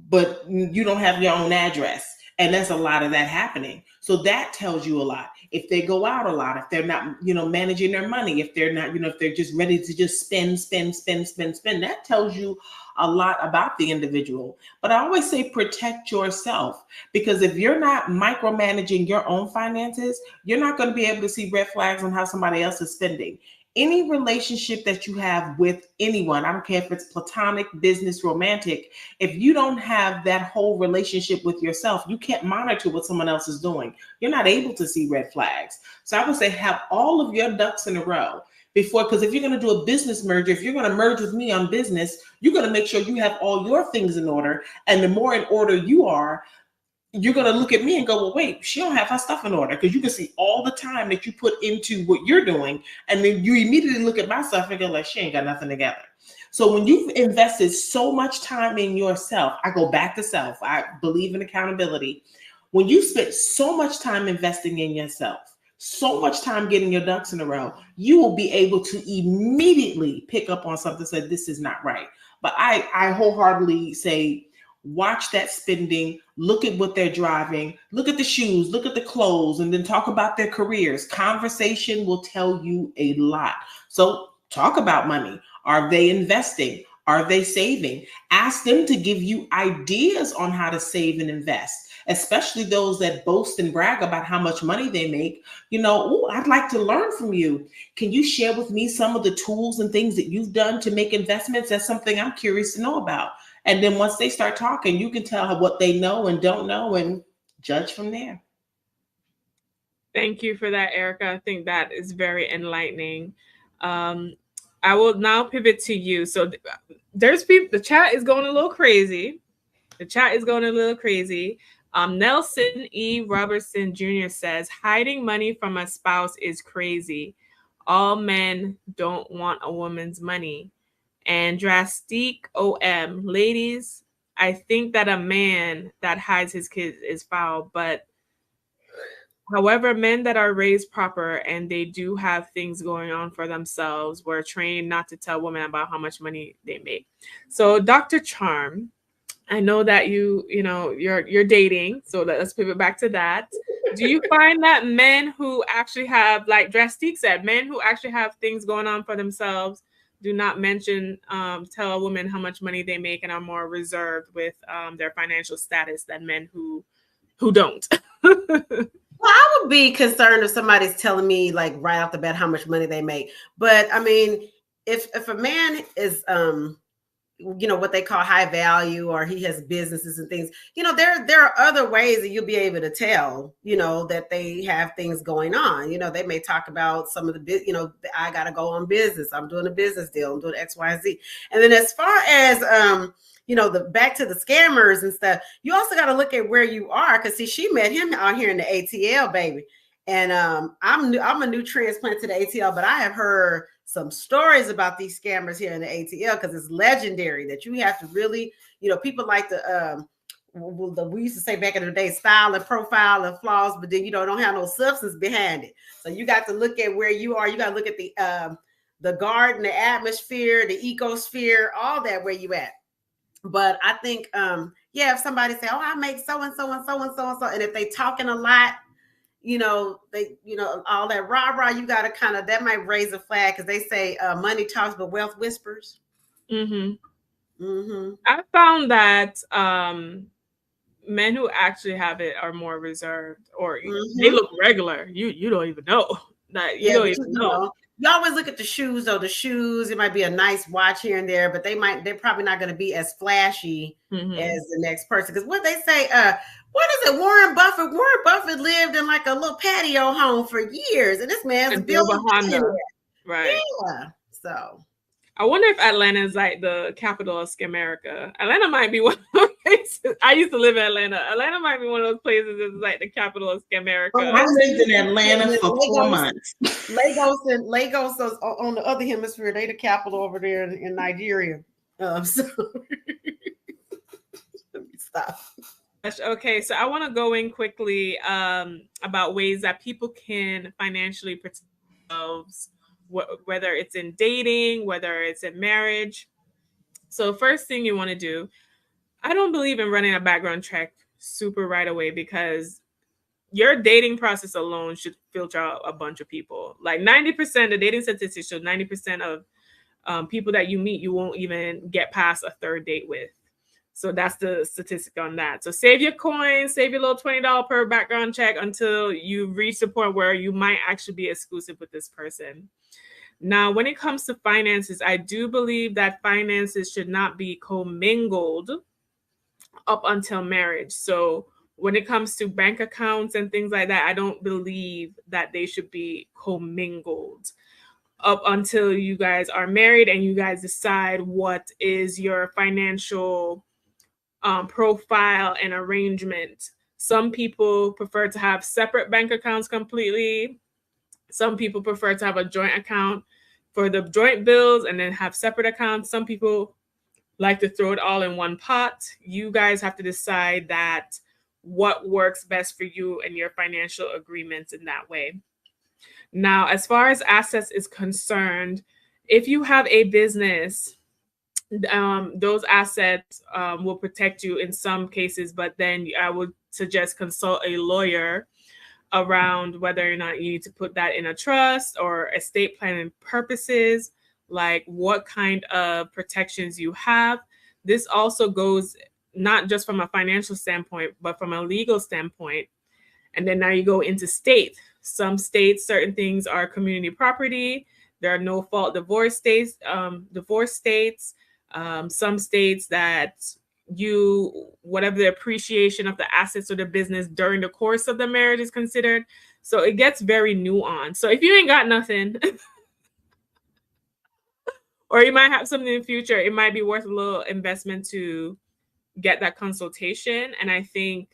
but you don't have your own address. And there's a lot of that happening. So that tells you a lot. If they go out a lot, if they're not, managing their money, if they're not, if they're just ready to just spend, that tells you a lot about the individual. But I always say protect yourself, because if you're not micromanaging your own finances, you're not going to be able to see red flags on how somebody else is spending. any relationship that you have with anyone, I don't care if it's platonic, business, romantic, if you don't have that whole relationship with yourself, you can't monitor what someone else is doing. You're not able to see red flags. So I would say have all of your ducks in a row before, because if you're going to do a business merger, if you're going to merge with me on business, you're going to make sure you have all your things in order. And the more in order you are, you're going to look at me and go, well, wait, she don't have her stuff in order, because you can see all the time that you put into what you're doing. And then you immediately look at my stuff and go like, she ain't got nothing together. So when you've invested so much time in yourself, I go back to self. I believe in accountability. When you spend so much time investing in yourself, so much time getting your ducks in a row, you will be able to immediately pick up on something and say, this is not right. But I wholeheartedly say, watch that spending, look at what they're driving, look at the shoes, look at the clothes, and then talk about their careers. Conversation will tell you a lot. So talk about money. Are they investing? Are they saving? Ask them to give you ideas on how to save and invest, especially those that boast and brag about how much money they make. You know, "Ooh, I'd like to learn from you. Can you share with me some of the tools and things that you've done to make investments? That's something I'm curious to know about." And then once they start talking, you can tell what they know and don't know and judge from there. Thank you for that, Erica. I think that is very enlightening. I will now pivot to you. So there's people, the chat is going a little crazy. Nelson E. Robertson Jr. says, hiding money from a spouse is crazy. All men don't want a woman's money. And Drastic OM, ladies, I think that a man that hides his kids is foul, but however, men that are raised proper and they do have things going on for themselves, were trained not to tell women about how much money they make. So, Dr. Charm, I know that you're dating, so let's pivot back to that. Do you find that men who actually have, like Drastic said, men who actually have things going on for themselves do not tell a woman how much money they make and are more reserved with their financial status than men who don't? Well, I would be concerned if somebody's telling me like right off the bat how much money they make. But I mean, if a man is what they call high value, or he has businesses and things, there are other ways that you'll be able to tell, that they have things going on. They may talk about some of the I got to go on business. I'm doing a business deal. I'm doing X, Y, and Z. And then as far as, the back to the scammers and stuff, you also got to look at where you are. Cause see, she met him out here in the ATL, baby. And I'm a new transplant to the ATL, but I have heard some stories about these scammers here in the ATL, because it's legendary that you have to really, people like to, we used to say back in the day, style and profile and flaws, but then don't have no substance behind it. So you got to look at where you are. You got to look at the garden, the atmosphere, the ecosphere, all that where you at. But I think, if somebody say, oh, I make so and so and so and so and so, and if they talking a lot, all that rah-rah, you got to that might raise a flag, because they say money talks, but wealth whispers. Mm-hmm. Mm-hmm. I found that men who actually have it are more reserved, or they look regular. You don't even know that. You don't even know. You always look at the shoes, though. The shoes, it might be a nice watch here and there, but they're probably not going to be as flashy as the next person. Because what they say, what is it? Warren Buffett lived in like a little patio home for years, and this man's built a Honda. Right. Yeah. So I wonder if Atlanta is like the capital of Scamerica. Atlanta might be one of those places. I used to live in Atlanta. Atlanta might be one of those places that's like the capital of Scamerica. I lived in Atlanta for 4 months. Lagos is on the other hemisphere. They the capital over there in Nigeria. So let me stop. Okay, so I want to go in quickly about ways that people can financially protect themselves, whether it's in dating, whether it's in marriage. So first thing you want to do, I don't believe in running a background check super right away, because your dating process alone should filter out a bunch of people. Like 90%, the dating statistics show 90% of people that you meet, you won't even get past a third date with. So that's the statistic on that. So save your coins, save your little $20 per background check until you reach the point where you might actually be exclusive with this person. Now, when it comes to finances, I do believe that finances should not be commingled up until marriage. So when it comes to bank accounts and things like that, I don't believe that they should be commingled up until you guys are married and you guys decide what is your financial profile and arrangement. Some people prefer to have separate bank accounts completely. Some people prefer to have a joint account for the joint bills and then have separate accounts. Some people like to throw it all in one pot. You guys have to decide that what works best for you and your financial agreements in that way. Now, as far as assets is concerned, if you have a business, those assets will protect you in some cases, but then I would suggest consult a lawyer around whether or not you need to put that in a trust or estate planning purposes, like what kind of protections you have. This also goes not just from a financial standpoint, but from a legal standpoint. And then now you go into state. Some states, certain things are community property. There are no fault divorce states. Some states that whatever the appreciation of the assets or the business during the course of the marriage is considered. So it gets very nuanced. So if you ain't got nothing, or you might have something in the future, it might be worth a little investment to get that consultation. And I think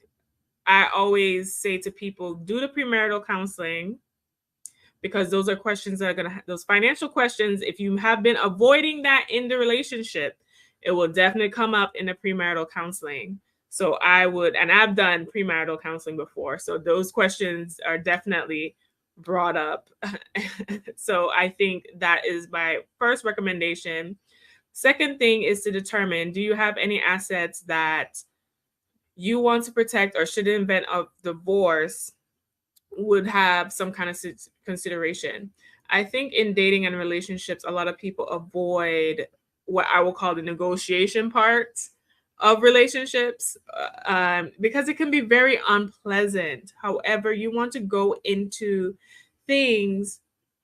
I always say to people, do the premarital counseling, because those are questions that are those financial questions, if you have been avoiding that in the relationship, it will definitely come up in the premarital counseling. So I've done premarital counseling before. So those questions are definitely brought up. So I think that is my first recommendation. Second thing is to determine, do you have any assets that you want to protect, or should an event of divorce would have some kind of consideration? I think in dating and relationships, a lot of people avoid what I will call the negotiation parts of relationships because it can be very unpleasant. However, you want to go into things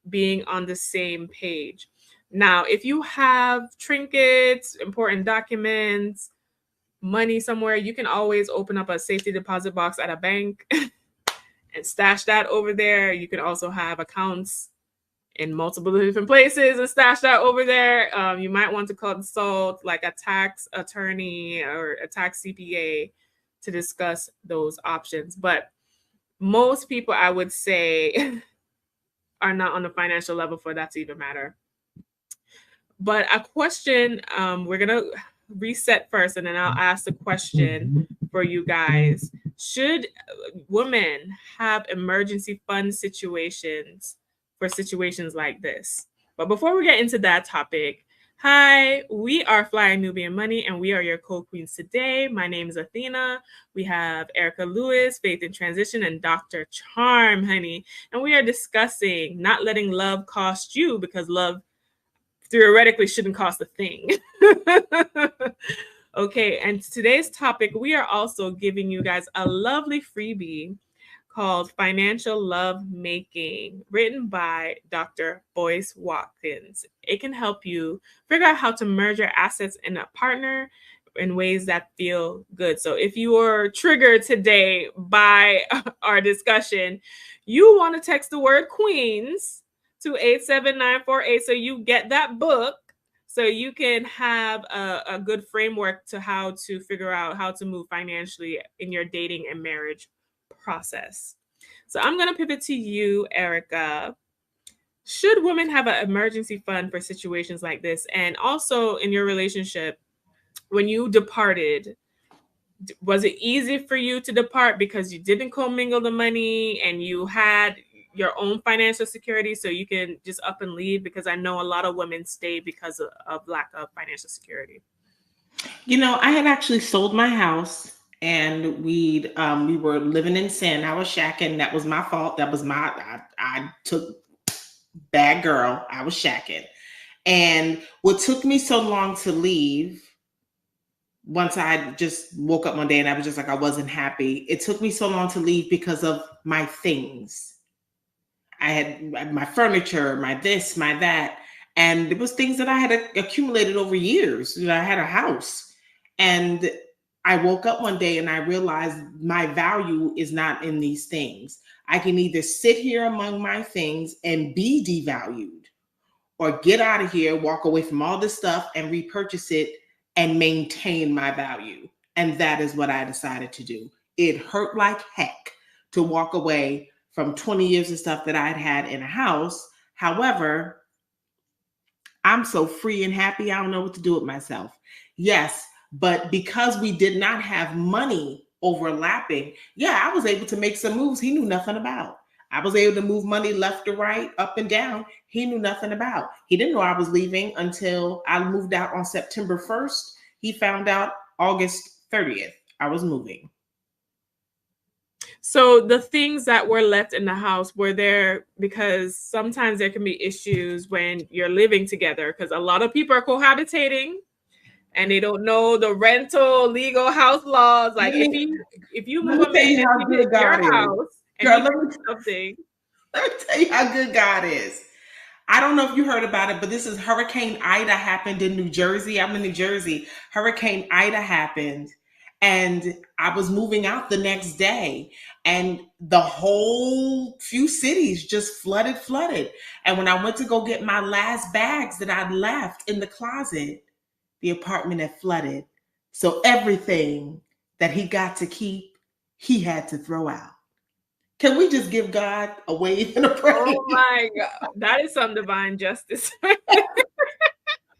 being on the same page. Now, if you have trinkets, important documents, money somewhere, you can always open up a safety deposit box at a bank and stash that over there. You can also have accounts in multiple different places and stash that over there. You might want to consult like a tax attorney or a tax CPA to discuss those options. But most people, I would say, are not on the financial level for that to even matter. But a question, we're going to reset first, and then I'll ask the question for you guys. Should women have emergency fund situations for situations like this? But before we get into that topic, hi, we are Flying Nubian Money, and we are your co-queens today. My name is Athena. We have Erica Lewis, Faith in Transition, and Dr. Charm, honey. And we are discussing not letting love cost you, because love theoretically shouldn't cost a thing. Okay, and today's topic, we are also giving you guys a lovely freebie called Financial Love Making, written by Dr. Boyce Watkins. It can help you figure out how to merge your assets in a partner in ways that feel good. So if you are triggered today by our discussion, you want to text the word Queens to 87948 so you get that book, so you can have a good framework to how to figure out how to move financially in your dating and marriage process. So I'm going to pivot to you, Erica. Should women have an emergency fund for situations like this? And also in your relationship, when you departed, was it easy for you to depart because you didn't commingle the money and you had your own financial security so you can just up and leave? Because I know a lot of women stay because of lack of financial security. You know, I had actually sold my house, and we were living in sin. I was shacking. That was my fault. That was I took bad girl. I was shacking. And what took me so long to leave, once I just woke up one day and I was just like, I wasn't happy. It took me so long to leave because of my things. I had my furniture, my this, my that. And it was things that I had accumulated over years. I had a house. And I woke up one day and I realized my value is not in these things. I can either sit here among my things and be devalued, or get out of here, walk away from all this stuff and repurchase it and maintain my value. And that is what I decided to do. It hurt like heck to walk away from 20 years of stuff that I'd had in a house. However, I'm so free and happy, I don't know what to do with myself. Yes, but because we did not have money overlapping, yeah, I was able to make some moves he knew nothing about. I was able to move money left to right, up and down. He knew nothing about. He didn't know I was leaving until I moved out on September 1st. He found out August 30th I was moving. So the things that were left in the house, were there, because sometimes there can be issues when you're living together, because a lot of people are cohabitating and they don't know the rental legal house laws. Like if you move a man into your house and Girl, he does something. Let me tell you how good God is. I don't know if you heard about it, but this is Hurricane Ida happened in New Jersey. I'm in New Jersey. Hurricane Ida happened and I was moving out the next day and the whole few cities just flooded. And when I went to go get my last bags that I'd left in the closet, the apartment had flooded. So everything that he got to keep, he had to throw out. Can we just give God a wave and a praise? Oh my God. That is some divine justice.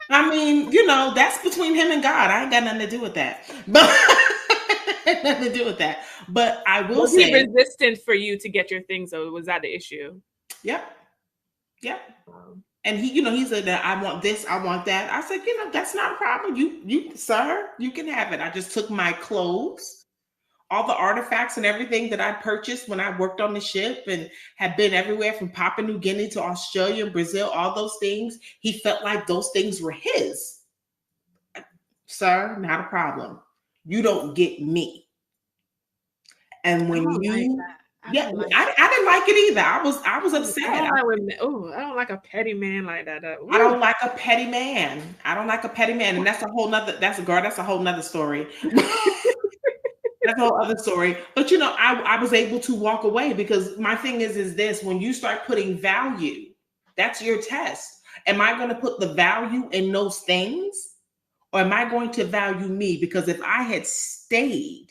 I mean, you know, that's between him and God. I ain't got nothing to do with that. But nothing to do with that. But I will was say, he resistant for you to get your things, though? Was that the issue? Yep. And he, you know, he said that I want this, I want that. I said, you know, that's not a problem. You, sir, you can have it. I just took my clothes, all the artifacts and everything that I purchased when I worked on the ship and had been everywhere from Papua New Guinea to Australia and Brazil, all those things. He felt like those things were his. Sir, not a problem. You don't get me. And when you, I didn't like it either. I was upset. I don't like a petty man like that. I don't like a petty man. And that's a whole nother story. That's a whole other story. But you know, I was able to walk away because my thing is this: when you start putting value, that's your test. Am I going to put the value in those things, or am I going to value me? Because if I had stayed,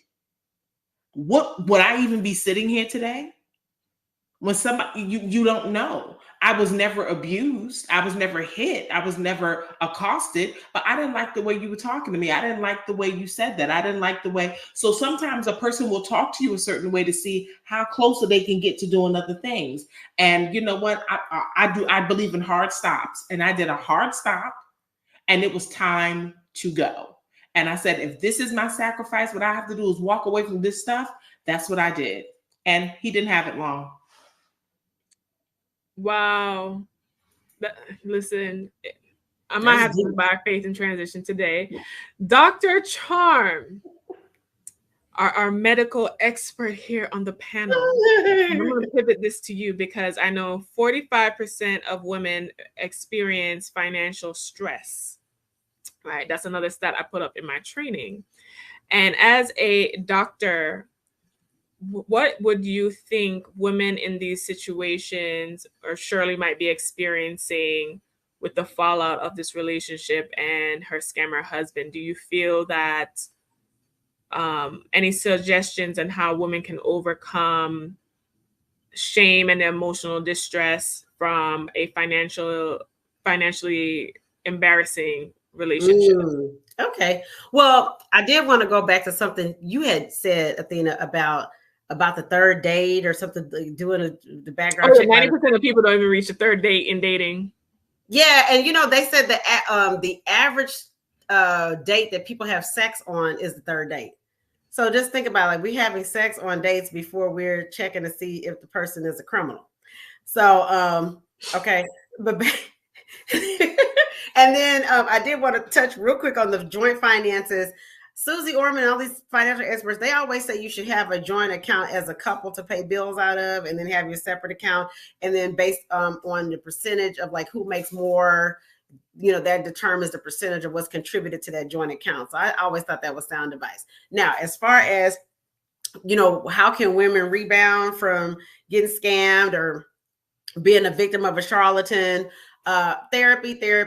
what would I even be sitting here today? When somebody you don't know. I was never abused. I was never hit. I was never accosted, but I didn't like the way you were talking to me. I didn't like the way you said that. I didn't like the way. So sometimes a person will talk to you a certain way to see how closer they can get to doing other things. And you know what? I believe in hard stops. And I did a hard stop and it was time to go. And I said, if this is my sacrifice, what I have to do is walk away from this stuff. That's what I did. And he didn't have it long. Wow. Listen, I might have to buy Faith in Transition today. Dr. Charm, our medical expert here on the panel. I'm going to pivot this to you because I know 45% of women experience financial stress. Right? That's another stat I put up in my training. And as a doctor, what would you think women in these situations or Shirley might be experiencing with the fallout of this relationship and her scammer husband? Do you feel that any suggestions on how women can overcome shame and emotional distress from a financially embarrassing relationship? Okay. Well, I did want to go back to something you had said, Athena, about the third date or something, doing the background check. 90% of people don't even reach the third date in dating. Yeah, and you know, they said that the average date that people have sex on is the third date. So just think about, like, we're having sex on dates before we're checking to see if the person is a criminal. So okay, but and then I did want to touch real quick on the joint finances. Susie Orman, all these financial experts, they always say you should have a joint account as a couple to pay bills out of, and then have your separate account, and then based on the percentage of like who makes more, that determines the percentage of what's contributed to that joint account. So I always thought that was sound advice. Now, as far as, how can women rebound from getting scammed or being a victim of a charlatan? Therapy. I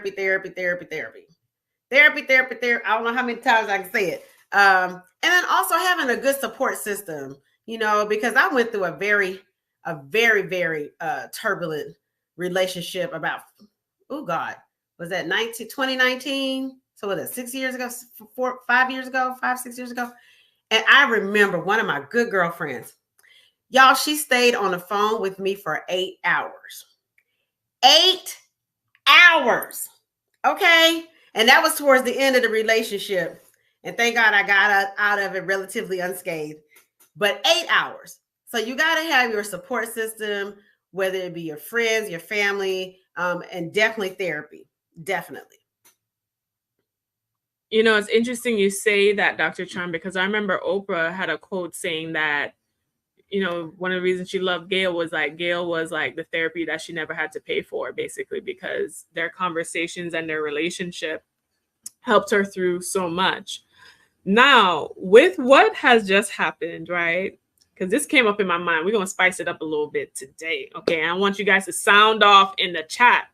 don't know how many times I can say it. And then also having a good support system, because I went through a very, very turbulent relationship about, oh God, was that 2019? So what is it, 6 years ago, 6 years ago? And I remember one of my good girlfriends, y'all, she stayed on the phone with me for 8 hours. 8 hours. Okay. And that was towards the end of the relationship. And thank God I got out of it relatively unscathed. But 8 hours. So you got to have your support system, whether it be your friends, your family, and definitely therapy. Definitely. It's interesting you say that, Dr. Charm, because I remember Oprah had a quote saying that, one of the reasons she loved Gail was like the therapy that she never had to pay for, basically, because their conversations and their relationship helped her through so much. Now, with what has just happened, right? Because this came up in my mind. We're going to spice it up a little bit today. Okay. And I want you guys to sound off in the chat.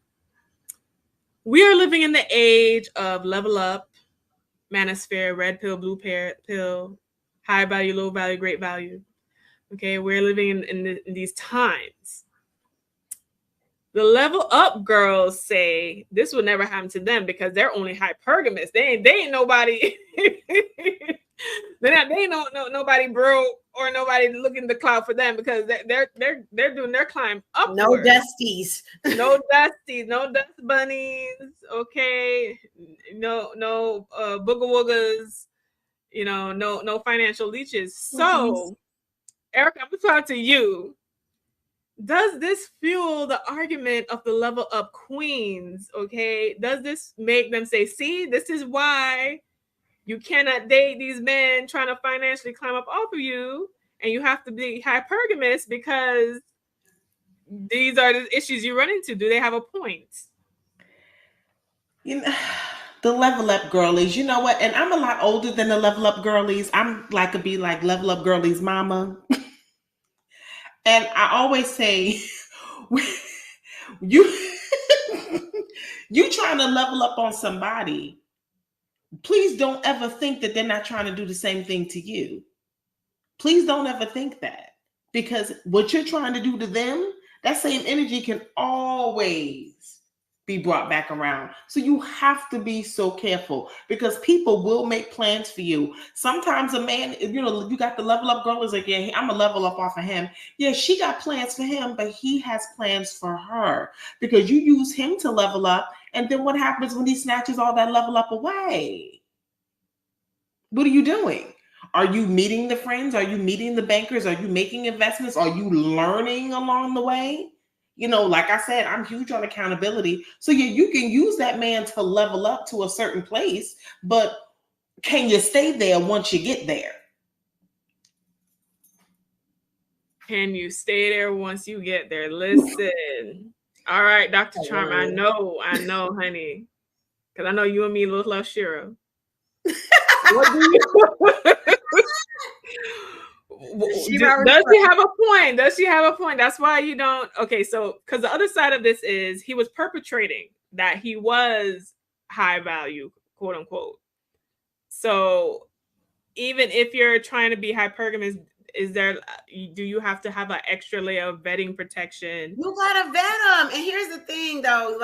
We are living in the age of level up, manosphere, red pill, blue pill, high value, low value, great value. Okay, we're living in these times. The level up girls say this will never happen to them because they're only hypergamous. They ain't nobody. They ain't nobody broke or nobody looking the cloud for them because they're doing their climb upward. No dusties, no dust bunnies. Okay, no booga woogas. No financial leeches. So. Erica, I'm going to talk to you. Does this fuel the argument of the level up queens? Okay. Does this make them say, see, this is why you cannot date these men trying to financially climb up off of you, and you have to be hypergamous because these are the issues you run into? Do they have a point? The level up girlies, you know what? And I'm a lot older than the level up girlies. I'm like level up girlies mama. And I always say, you trying to level up on somebody, please don't ever think that they're not trying to do the same thing to you. Please don't ever think that, because what you're trying to do to them, that same energy can always be brought back around. So you have to be so careful, because people will make plans for you. Sometimes a man, you got the level up girl is like, yeah, I'm gonna level up off of him. Yeah, she got plans for him, but he has plans for her, because you use him to level up. And then what happens when he snatches all that level up away? What are you doing? Are you meeting the friends? Are you meeting the bankers? Are you making investments? Are you learning along the way? Like I said, I'm huge on accountability. So yeah, you can use that man to level up to a certain place, but can you stay there once you get there? Can you stay there once you get there? Listen. All right, Dr. Charm, I know, honey. Because I know you and me both love Shira. What do you... Does she have a point? Does she have a point? That's why you don't. Okay, so because the other side of this is he was perpetrating that he was high value, quote unquote. So even if you're trying to be hypergamous, do you have to have an extra layer of vetting protection? You gotta vet them. And here's the thing, though,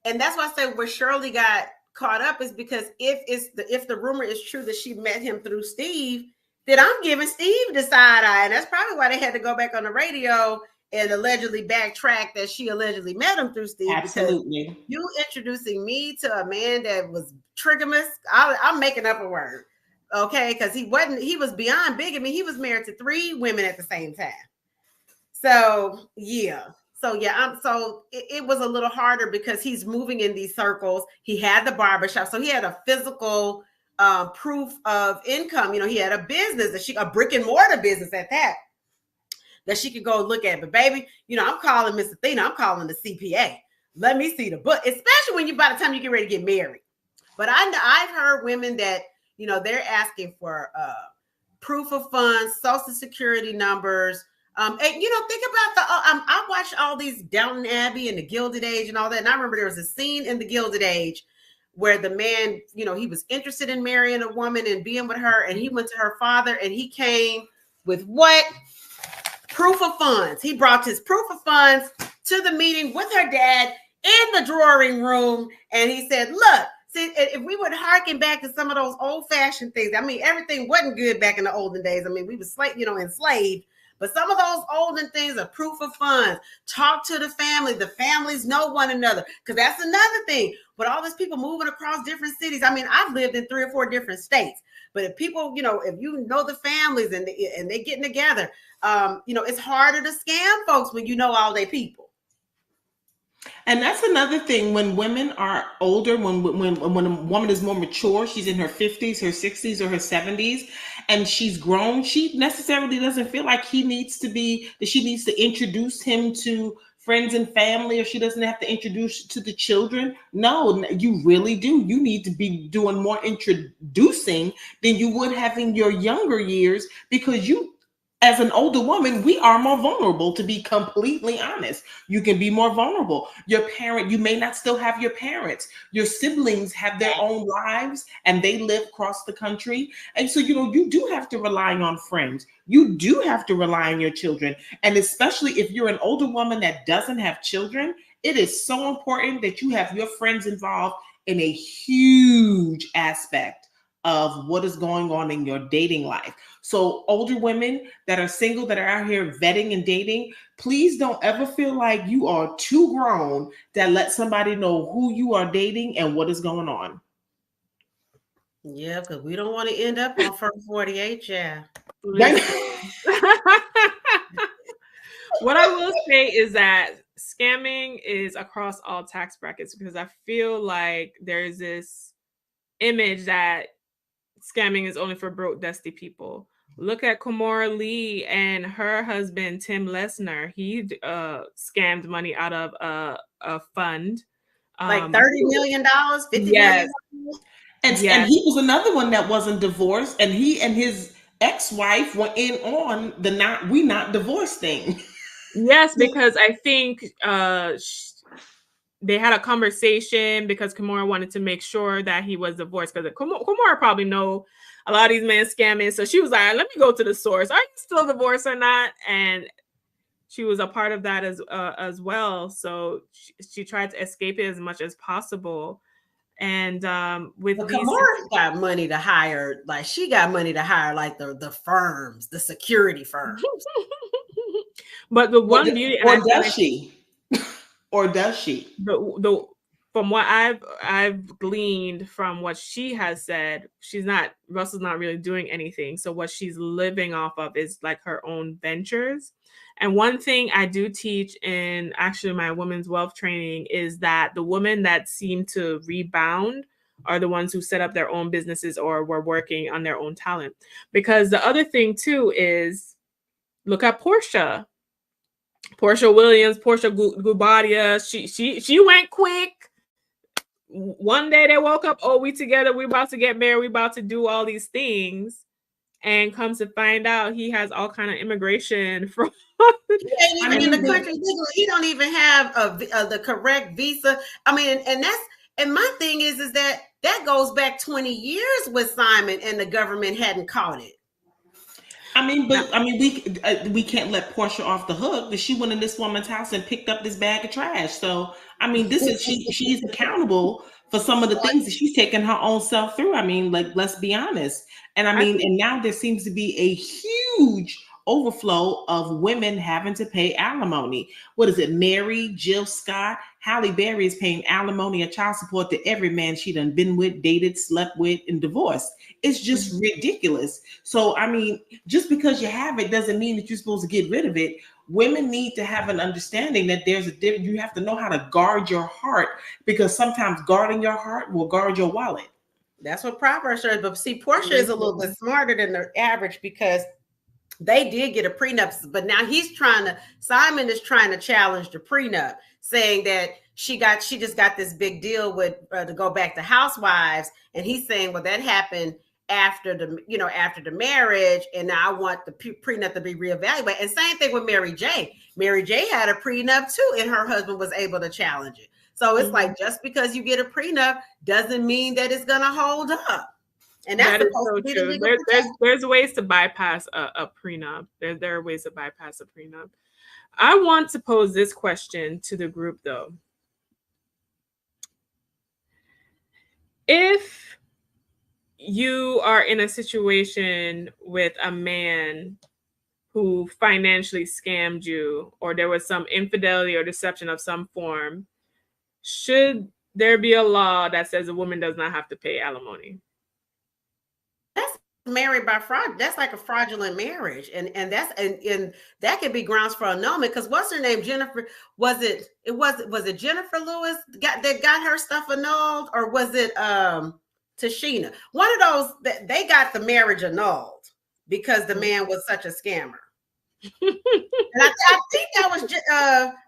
and that's why I said where Shirley got caught up is because if the rumor is true that she met him through Steve, then I'm giving Steve the side eye. And that's probably why they had to go back on the radio and allegedly backtrack that she allegedly met him through Steve. Absolutely. You introducing me to a man that was trigamous, I'm making up a word. Okay, because he was beyond bigamy. He was married to 3 women at the same time. So yeah. It was a little harder because he's moving in these circles. He had the barbershop. So he had a physical proof of income. You know, he had a business a brick and mortar business at that she could go look at. But baby, you know, I'm calling Miss Athena. I'm calling the CPA. Let me see the book, especially when by the time you get ready to get married. But I've heard women that, you know, they're asking for proof of funds, social security numbers. And, you know, think about I watched all these Downton Abbey and the Gilded Age and all that. And I remember there was a scene in the Gilded Age where the man, you know, he was interested in marrying a woman and being with her. And he went to her father and he came with what? Proof of funds. He brought his proof of funds to the meeting with her dad in the drawing room. And he said, look, see, if we would harken back to some of those old fashioned things, I mean, everything wasn't good back in the olden days. I mean, we were enslaved, but some of those olden things are proof of funds. Talk to the family. The families know one another. Because that's another thing. But all these people moving across different cities. I mean, I've lived in 3 or 4 different states. But if people, you know, if you know the families and they getting together, you know, it's harder to scam folks when you know all their people. And that's another thing. When women are older, when a woman is more mature, she's in her 50s, her 60s, or her 70s, and she's grown, she necessarily doesn't feel like she needs to introduce him to friends and family, or she doesn't have to introduce to the children. No, you really do. You need to be doing more introducing than you would have in your younger years, because as an older woman, we are more vulnerable, to be completely honest. You can be more vulnerable. You may not still have your parents. Your siblings have their own lives and they live across the country. And so, you know, you do have to rely on friends. You do have to rely on your children. And especially if you're an older woman that doesn't have children, it is so important that you have your friends involved in a huge aspect of what is going on in your dating life. So older women that are single, that are out here vetting and dating, please don't ever feel like you are too grown to let somebody know who you are dating and what is going on. Yeah, because we don't want to end up on First 48, yeah. What I will say is that scamming is across all tax brackets, because I feel like there's this image that scamming is only for broke, dusty people. Look at Kamora Lee and her husband, Tim Lesnar. He scammed money out of a fund. Like $30 million, $50 yes. million. And he was another one that wasn't divorced, and he and his ex-wife went in on the not divorced thing. Yes, because I think they had a conversation because Kamora wanted to make sure that he was divorced, because Kamora probably know a lot of these men scamming. So she was like, let me go to the source. Are you still divorced or not? And she was a part of that as well. So she tried to escape it as much as possible. And with Kamora's got money to hire, like she got money to hire like the firms, the security firms. But the one beauty, or does she? Or does she? From what I've gleaned from what she has said, Russell's not really doing anything. So what she's living off of is like her own ventures. And one thing I do teach in actually my women's wealth training is that the women that seem to rebound are the ones who set up their own businesses or were working on their own talent. Because the other thing too is, look at Portia Williams, Portia Gubadia. She went quick. One day they woke up, oh, we together, we about to get married, we about to do all these things. And comes to find out he has all kind of immigration from in the country legally. He don't even have the correct visa. I mean, and my thing is that goes back 20 years with Simon, and the government hadn't caught it. We can't let Portia off the hook that she went in this woman's house and picked up this bag of trash. So I mean, she's accountable for some of the things that she's taken her own self through. I mean, like, let's be honest. And and now there seems to be a huge overflow of women having to pay alimony. What is it? Mary, Jill Scott, Halle Berry is paying alimony and child support to every man she done been with, dated, slept with, and divorced. It's just ridiculous. So, I mean, just because you have it doesn't mean that you're supposed to get rid of it. Women need to have an understanding that you have to know how to guard your heart, because sometimes guarding your heart will guard your wallet. That's what Proverbs says. But see, Portia is a little bit smarter than the average because they did get a prenup, but now Simon is trying to challenge the prenup, saying that she just got this big deal with to go back to housewives, and he's saying, well, that happened after the marriage, and now I want the prenup to be reevaluated. And same thing with Mary J. Mary J had a prenup too, and her husband was able to challenge it. So it's like, just because you get a prenup doesn't mean that it's gonna hold up. And that's so true. There's ways to bypass a prenup. There are ways to bypass a prenup. I want to pose this question to the group, though. If you are in a situation with a man who financially scammed you, or there was some infidelity or deception of some form, should there be a law that says a woman does not have to pay alimony? That's married by fraud. That's like a fraudulent marriage, and that could be grounds for annulment. Because what's her name, Jennifer? Was it Jennifer Lewis that got her stuff annulled, or was it Tashina? One of those that they got the marriage annulled because the man was such a scammer. And I think that was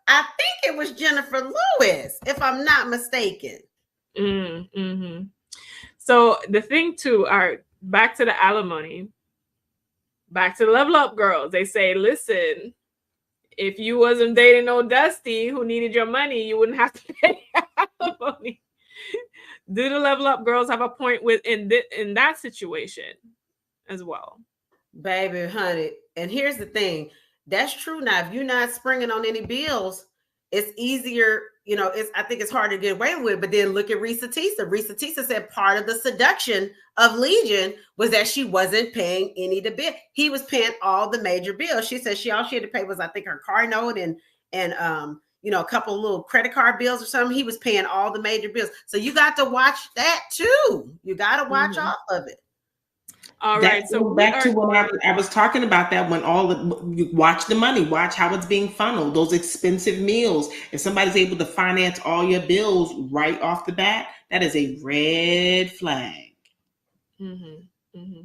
I think it was Jennifer Lewis, if I'm not mistaken. Mm-hmm. So the thing too, back to the alimony, back to the level up girls. They say, listen, if you wasn't dating no Dusty who needed your money, you wouldn't have to pay alimony. Do the level up girls have a point in that situation as well? Baby, honey. And here's the thing. That's true. Now, if you're not springing on any bills, it's easier. I think it's hard to get away with. But then look at Risa Tisa. Risa Tisa said part of the seduction of Legion was that she wasn't paying any of the bill. He was paying all the major bills. She said all she had to pay was, I think, her car note and a couple of little credit card bills or something. He was paying all the major bills. So you got to watch that too. You got to watch all of it. All right. So back to what I was talking about, that when you watch the money, watch how it's being funneled, those expensive meals. If somebody's able to finance all your bills right off the bat, that is a red flag. Mm-hmm. Mm-hmm.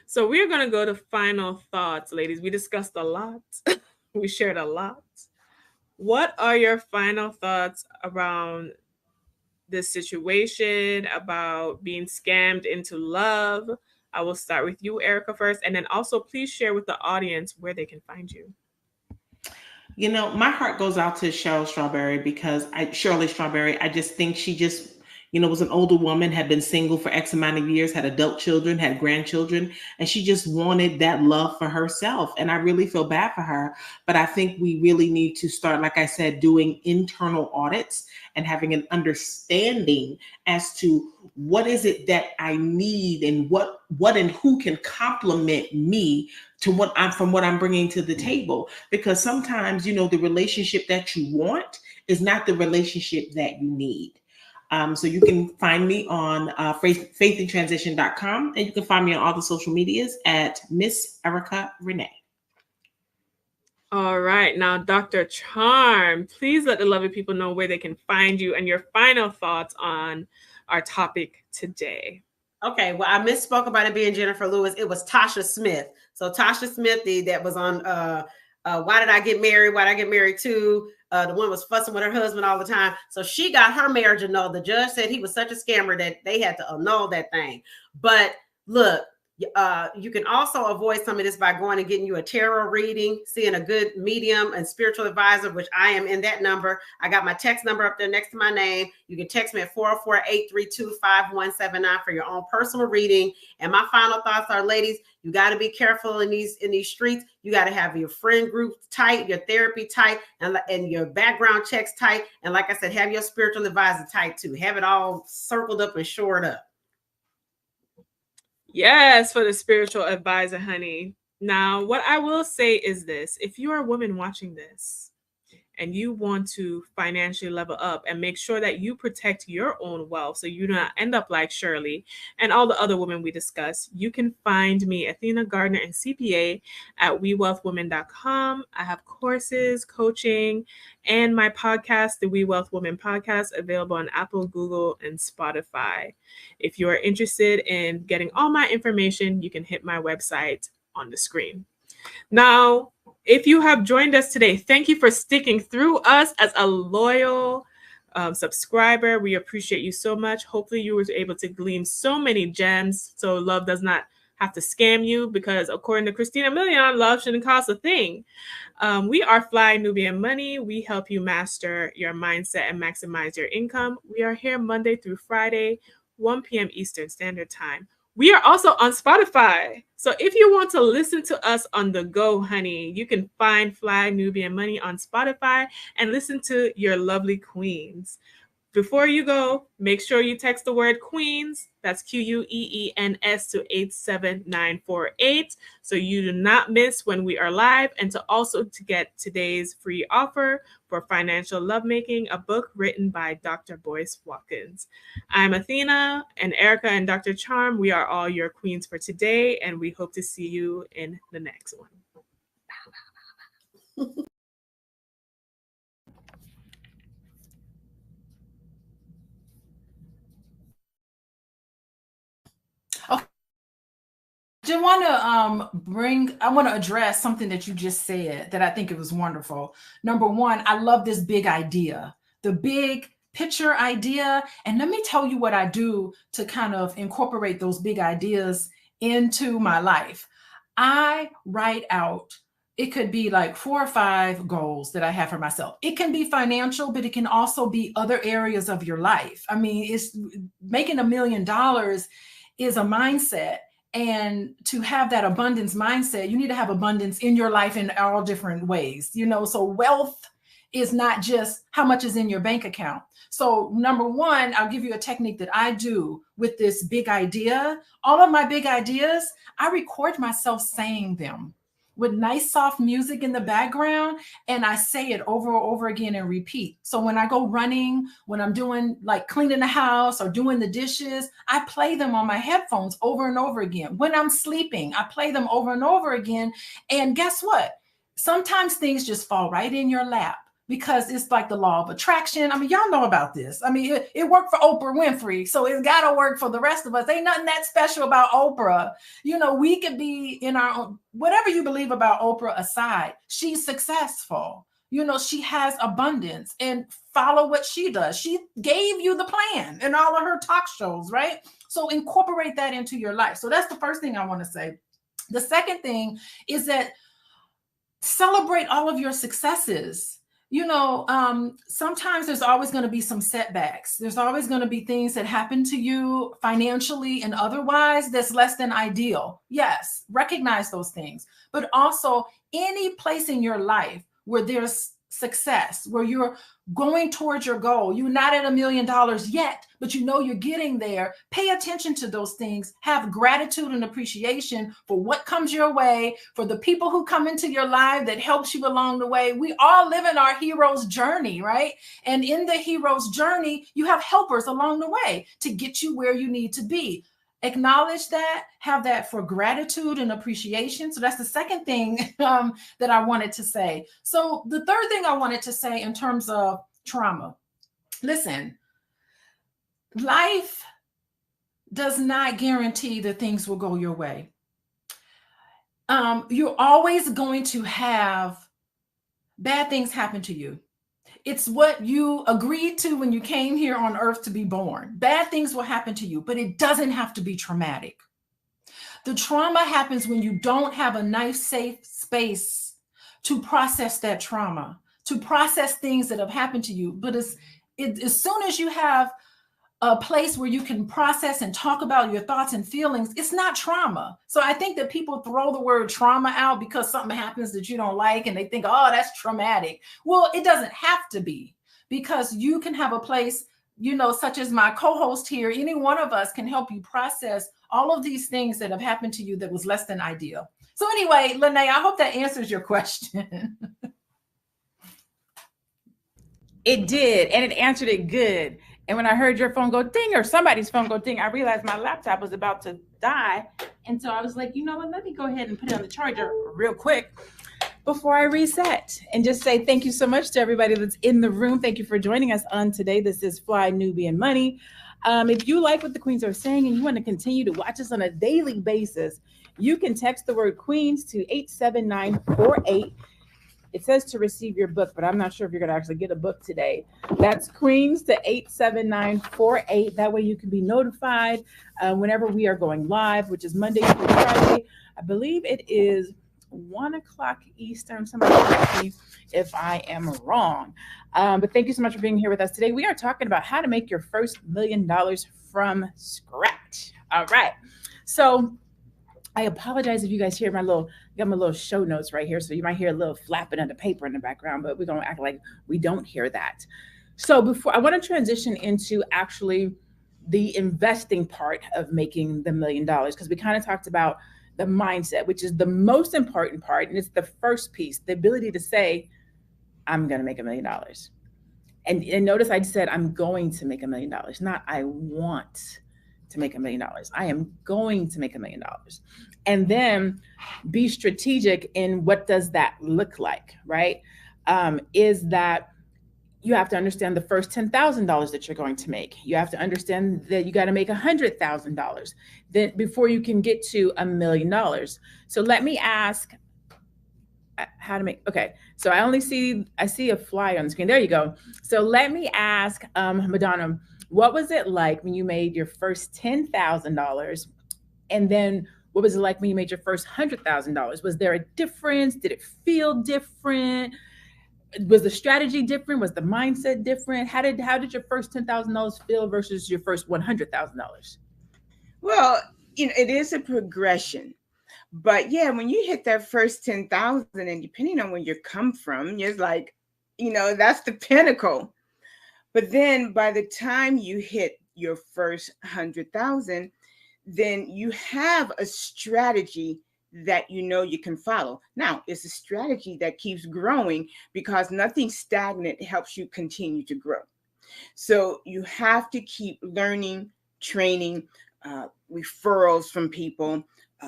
So we're going to go to final thoughts, ladies. We discussed a lot. We shared a lot. What are your final thoughts around this situation, about being scammed into love? I will start with you, Erica, first, and then also please share with the audience where they can find you. My heart goes out to Shirley Strawberry. I just think she just, was an older woman, had been single for X amount of years, had adult children, had grandchildren, and she just wanted that love for herself. And I really feel bad for her. But I think we really need to start, like I said, doing internal audits and having an understanding as to what is it that I need and what and who can complement me to what I'm bringing to the table. Because sometimes, the relationship that you want is not the relationship that you need. So you can find me on faithandtransition.com, and you can find me on all the social medias at Miss Erica Renee. All right. Now, Dr. Charm, please let the lovely people know where they can find you and your final thoughts on our topic today. Okay. Well, I misspoke about it being Jennifer Lewis. It was Tasha Smith. So Tasha Smith, that was on Why Did I Get Married? Why Did I Get Married To? The one was fussing with her husband all the time. So she got her marriage annulled. The judge said he was such a scammer that they had to annul that thing. But look, you can also avoid some of this by going and getting you a tarot reading, seeing a good medium and spiritual advisor, which I am in that number. I got my text number up there next to my name. You can text me at 404-832-5179 for your own personal reading. And my final thoughts are, ladies, you got to be careful in these streets. You got to have your friend group tight, your therapy tight, and your background checks tight. And like I said, have your spiritual advisor tight too. Have it all circled up and shored up. Yes, for the spiritual advisor, honey. Now, what I will say is this: if you are a woman watching this and you want to financially level up and make sure that you protect your own wealth so you do not end up like Shirley and all the other women we discussed, you can find me, Athena Gardner, and CPA at wewealthwomen.com. I have courses, coaching, and my podcast, the We Wealth Women podcast, available on Apple, Google, and Spotify. If you are interested in getting all my information, you can hit my website on the screen. Now, if you have joined us today, thank you for sticking through us as a loyal subscriber. We appreciate you so much. Hopefully you were able to glean so many gems so love does not have to scam you, because according to Christina Milian, love shouldn't cost a thing. We are Fly Nubian Money. We help you master your mindset and maximize your income. We are here Monday through Friday, 1 p.m. Eastern Standard Time. We are also on Spotify. So if you want to listen to us on the go, honey, you can find Fly Nubian Money on Spotify and listen to your lovely queens. Before you go, make sure you text the word Queens, that's QUEENS, to 87948, so you do not miss when we are live, and to get today's free offer for Financial Lovemaking, a book written by Dr. Boyce Watkins. I'm Athena, and Erica and Dr. Charm. We are all your queens for today, and we hope to see you in the next one. I want to address something that you just said that I think it was wonderful. Number one, I love this big idea, the big picture idea. And let me tell you what I do to kind of incorporate those big ideas into my life. I write out, it could be like 4 or 5 goals that I have for myself. It can be financial, but it can also be other areas of your life. I mean, it's making $1 million is a mindset. And to have that abundance mindset, you need to have abundance in your life in all different ways, so wealth is not just how much is in your bank account. So number one, I'll give you a technique that I do with this big idea. All of my big ideas, I record myself saying them with nice soft music in the background, and I say it over and over again and repeat. So when I go running, when I'm doing like cleaning the house or doing the dishes, I play them on my headphones over and over again. When I'm sleeping, I play them over and over again. And guess what? Sometimes things just fall right in your lap, because it's like the law of attraction. I mean, y'all know about this. I mean, it worked for Oprah Winfrey, so it's got to work for the rest of us. Ain't nothing that special about Oprah. We could be in our own, whatever you believe about Oprah aside, she's successful. She has abundance, and follow what she does. She gave you the plan in all of her talk shows, right? So incorporate that into your life. So that's the first thing I want to say. The second thing is that celebrate all of your successes. Sometimes there's always going to be some setbacks. There's always going to be things that happen to you financially and otherwise that's less than ideal. Yes, recognize those things, but also any place in your life where there's success, where you're going towards your goal. You're not at $1 million yet, but you're getting there. Pay attention to those things. Have gratitude and appreciation for what comes your way, for the people who come into your life that helps you along the way. We all live in our hero's journey, right? And in the hero's journey, you have helpers along the way to get you where you need to be. Acknowledge that, have that for gratitude and appreciation. So that's the second thing that I wanted to say. So the third thing I wanted to say in terms of trauma, listen, life does not guarantee that things will go your way. You're always going to have bad things happen to you. It's what you agreed to when you came here on earth to be born. Bad things will happen to you, but it doesn't have to be traumatic. The trauma happens when you don't have a nice, safe space to process that trauma, to process things that have happened to you. But as soon as you have a place where you can process and talk about your thoughts and feelings, it's not trauma. So I think that people throw the word trauma out because something happens that you don't like and they think, oh, that's traumatic. Well, it doesn't have to be, because you can have a place, such as my co-host here, any one of us can help you process all of these things that have happened to you that was less than ideal. So anyway, Lene, I hope that answers your question. It did, and it answered it good. And when I heard your phone go ding or somebody's phone go ding, I realized my laptop was about to die. And so I was like, you know what? Let me go ahead and put it on the charger real quick before I reset and just say thank you so much to everybody that's in the room. Thank you for joining us on today. This is Fly Nubian Money. If you like what the Queens are saying and you want to continue to watch us on a daily basis, you can text the word Queens to 87948. It says to receive your book, but I'm not sure if you're going to actually get a book today. That's Queens to 87948. That way you can be notified whenever we are going live, which is Monday through Friday. I believe it is 1 o'clock Eastern. Somebody correct me if I am wrong. But thank you so much for being here with us today. We are talking about how to make your first $1 million from scratch. All right. So I apologize if you guys hear my little show notes right here. So you might hear a little flapping of the paper in the background, but we're going to act like we don't hear that. So before I want to transition into actually the investing part of making the $1 million, because we kind of talked about the mindset, which is the most important part. And it's the first piece, the ability to say, I'm going to make $1 million. And notice I said, I'm going to make $1 million, not I want to make $1 million. I am going to make $1 million. And then be strategic in what does that look like, right? Is that you have to understand the first $10,000 that you're going to make. You have to understand that you got to make $100,000 then before you can get to $1 million. So let me ask how to make, okay. So I see a flyer on the screen. There you go. So let me ask Madonna, what was it like when you made your first $10,000? And then what was it like when you made your first $100,000? Was there a difference? Did it feel different? Was the strategy different? Was the mindset different? How did your first $10,000 feel versus your first $100,000? Well, it is a progression. But yeah, when you hit that first 10,000, and depending on where you come from, you're like, that's the pinnacle. But then by the time you hit your first 100,000, then you have a strategy that you can follow. Now, it's a strategy that keeps growing because nothing stagnant helps you continue to grow. So you have to keep learning, training, referrals from people,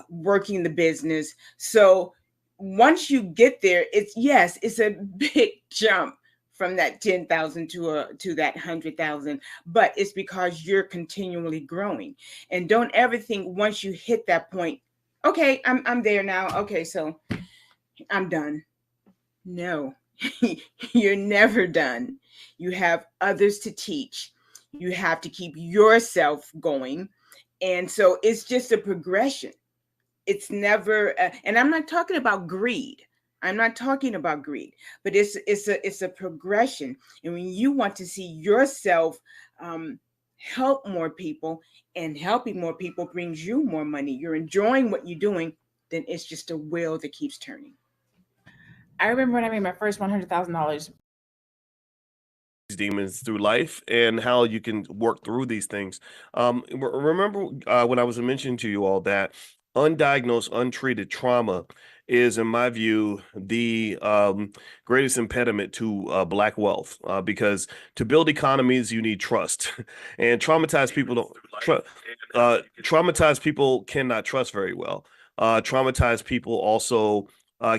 working the business. So once you get there, it's a big jump from that 10,000 to that 100,000, but it's because you're continually growing. And don't ever think once you hit that point, okay, I'm there now. Okay, so I'm done. No, you're never done. You have others to teach. You have to keep yourself going. And so it's just a progression. It's never, and I'm not talking about greed. I'm not talking about greed, but it's a progression. And when you want to see yourself help more people, and helping more people brings you more money, you're enjoying what you're doing, then it's just a wheel that keeps turning. I remember when I made my first $100,000. Demons through life and how you can work through these things. Remember when I was mentioning to you all that undiagnosed, untreated trauma is, in my view, the greatest impediment to Black wealth, because to build economies, you need trust, and traumatized people cannot trust very well. Traumatized people also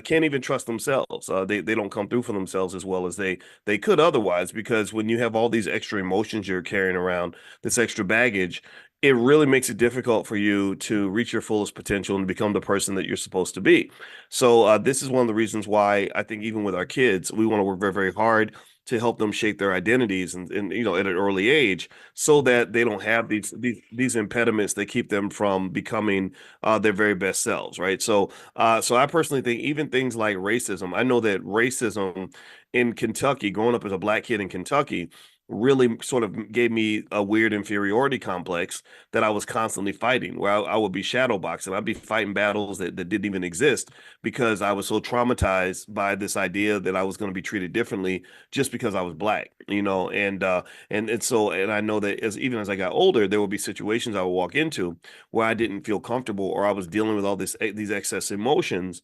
can't even trust themselves. They don't come through for themselves as well as they could otherwise, because when you have all these extra emotions you're carrying around, this extra baggage, it really makes it difficult for you to reach your fullest potential and become the person that you're supposed to be. So this is one of the reasons why I think even with our kids, we want to work very, very hard to help them shape their identities and at an early age, so that they don't have these impediments that keep them from becoming their very best selves, right? So I personally think even things like racism, I know that racism in Kentucky, growing up as a Black kid in Kentucky, really sort of gave me a weird inferiority complex that I was constantly fighting, where I would be shadow boxing. I'd be fighting battles that didn't even exist, because I was so traumatized by this idea that I was going to be treated differently just because I was Black, and I know that even as I got older, there would be situations I would walk into where I didn't feel comfortable, or I was dealing with all these excess emotions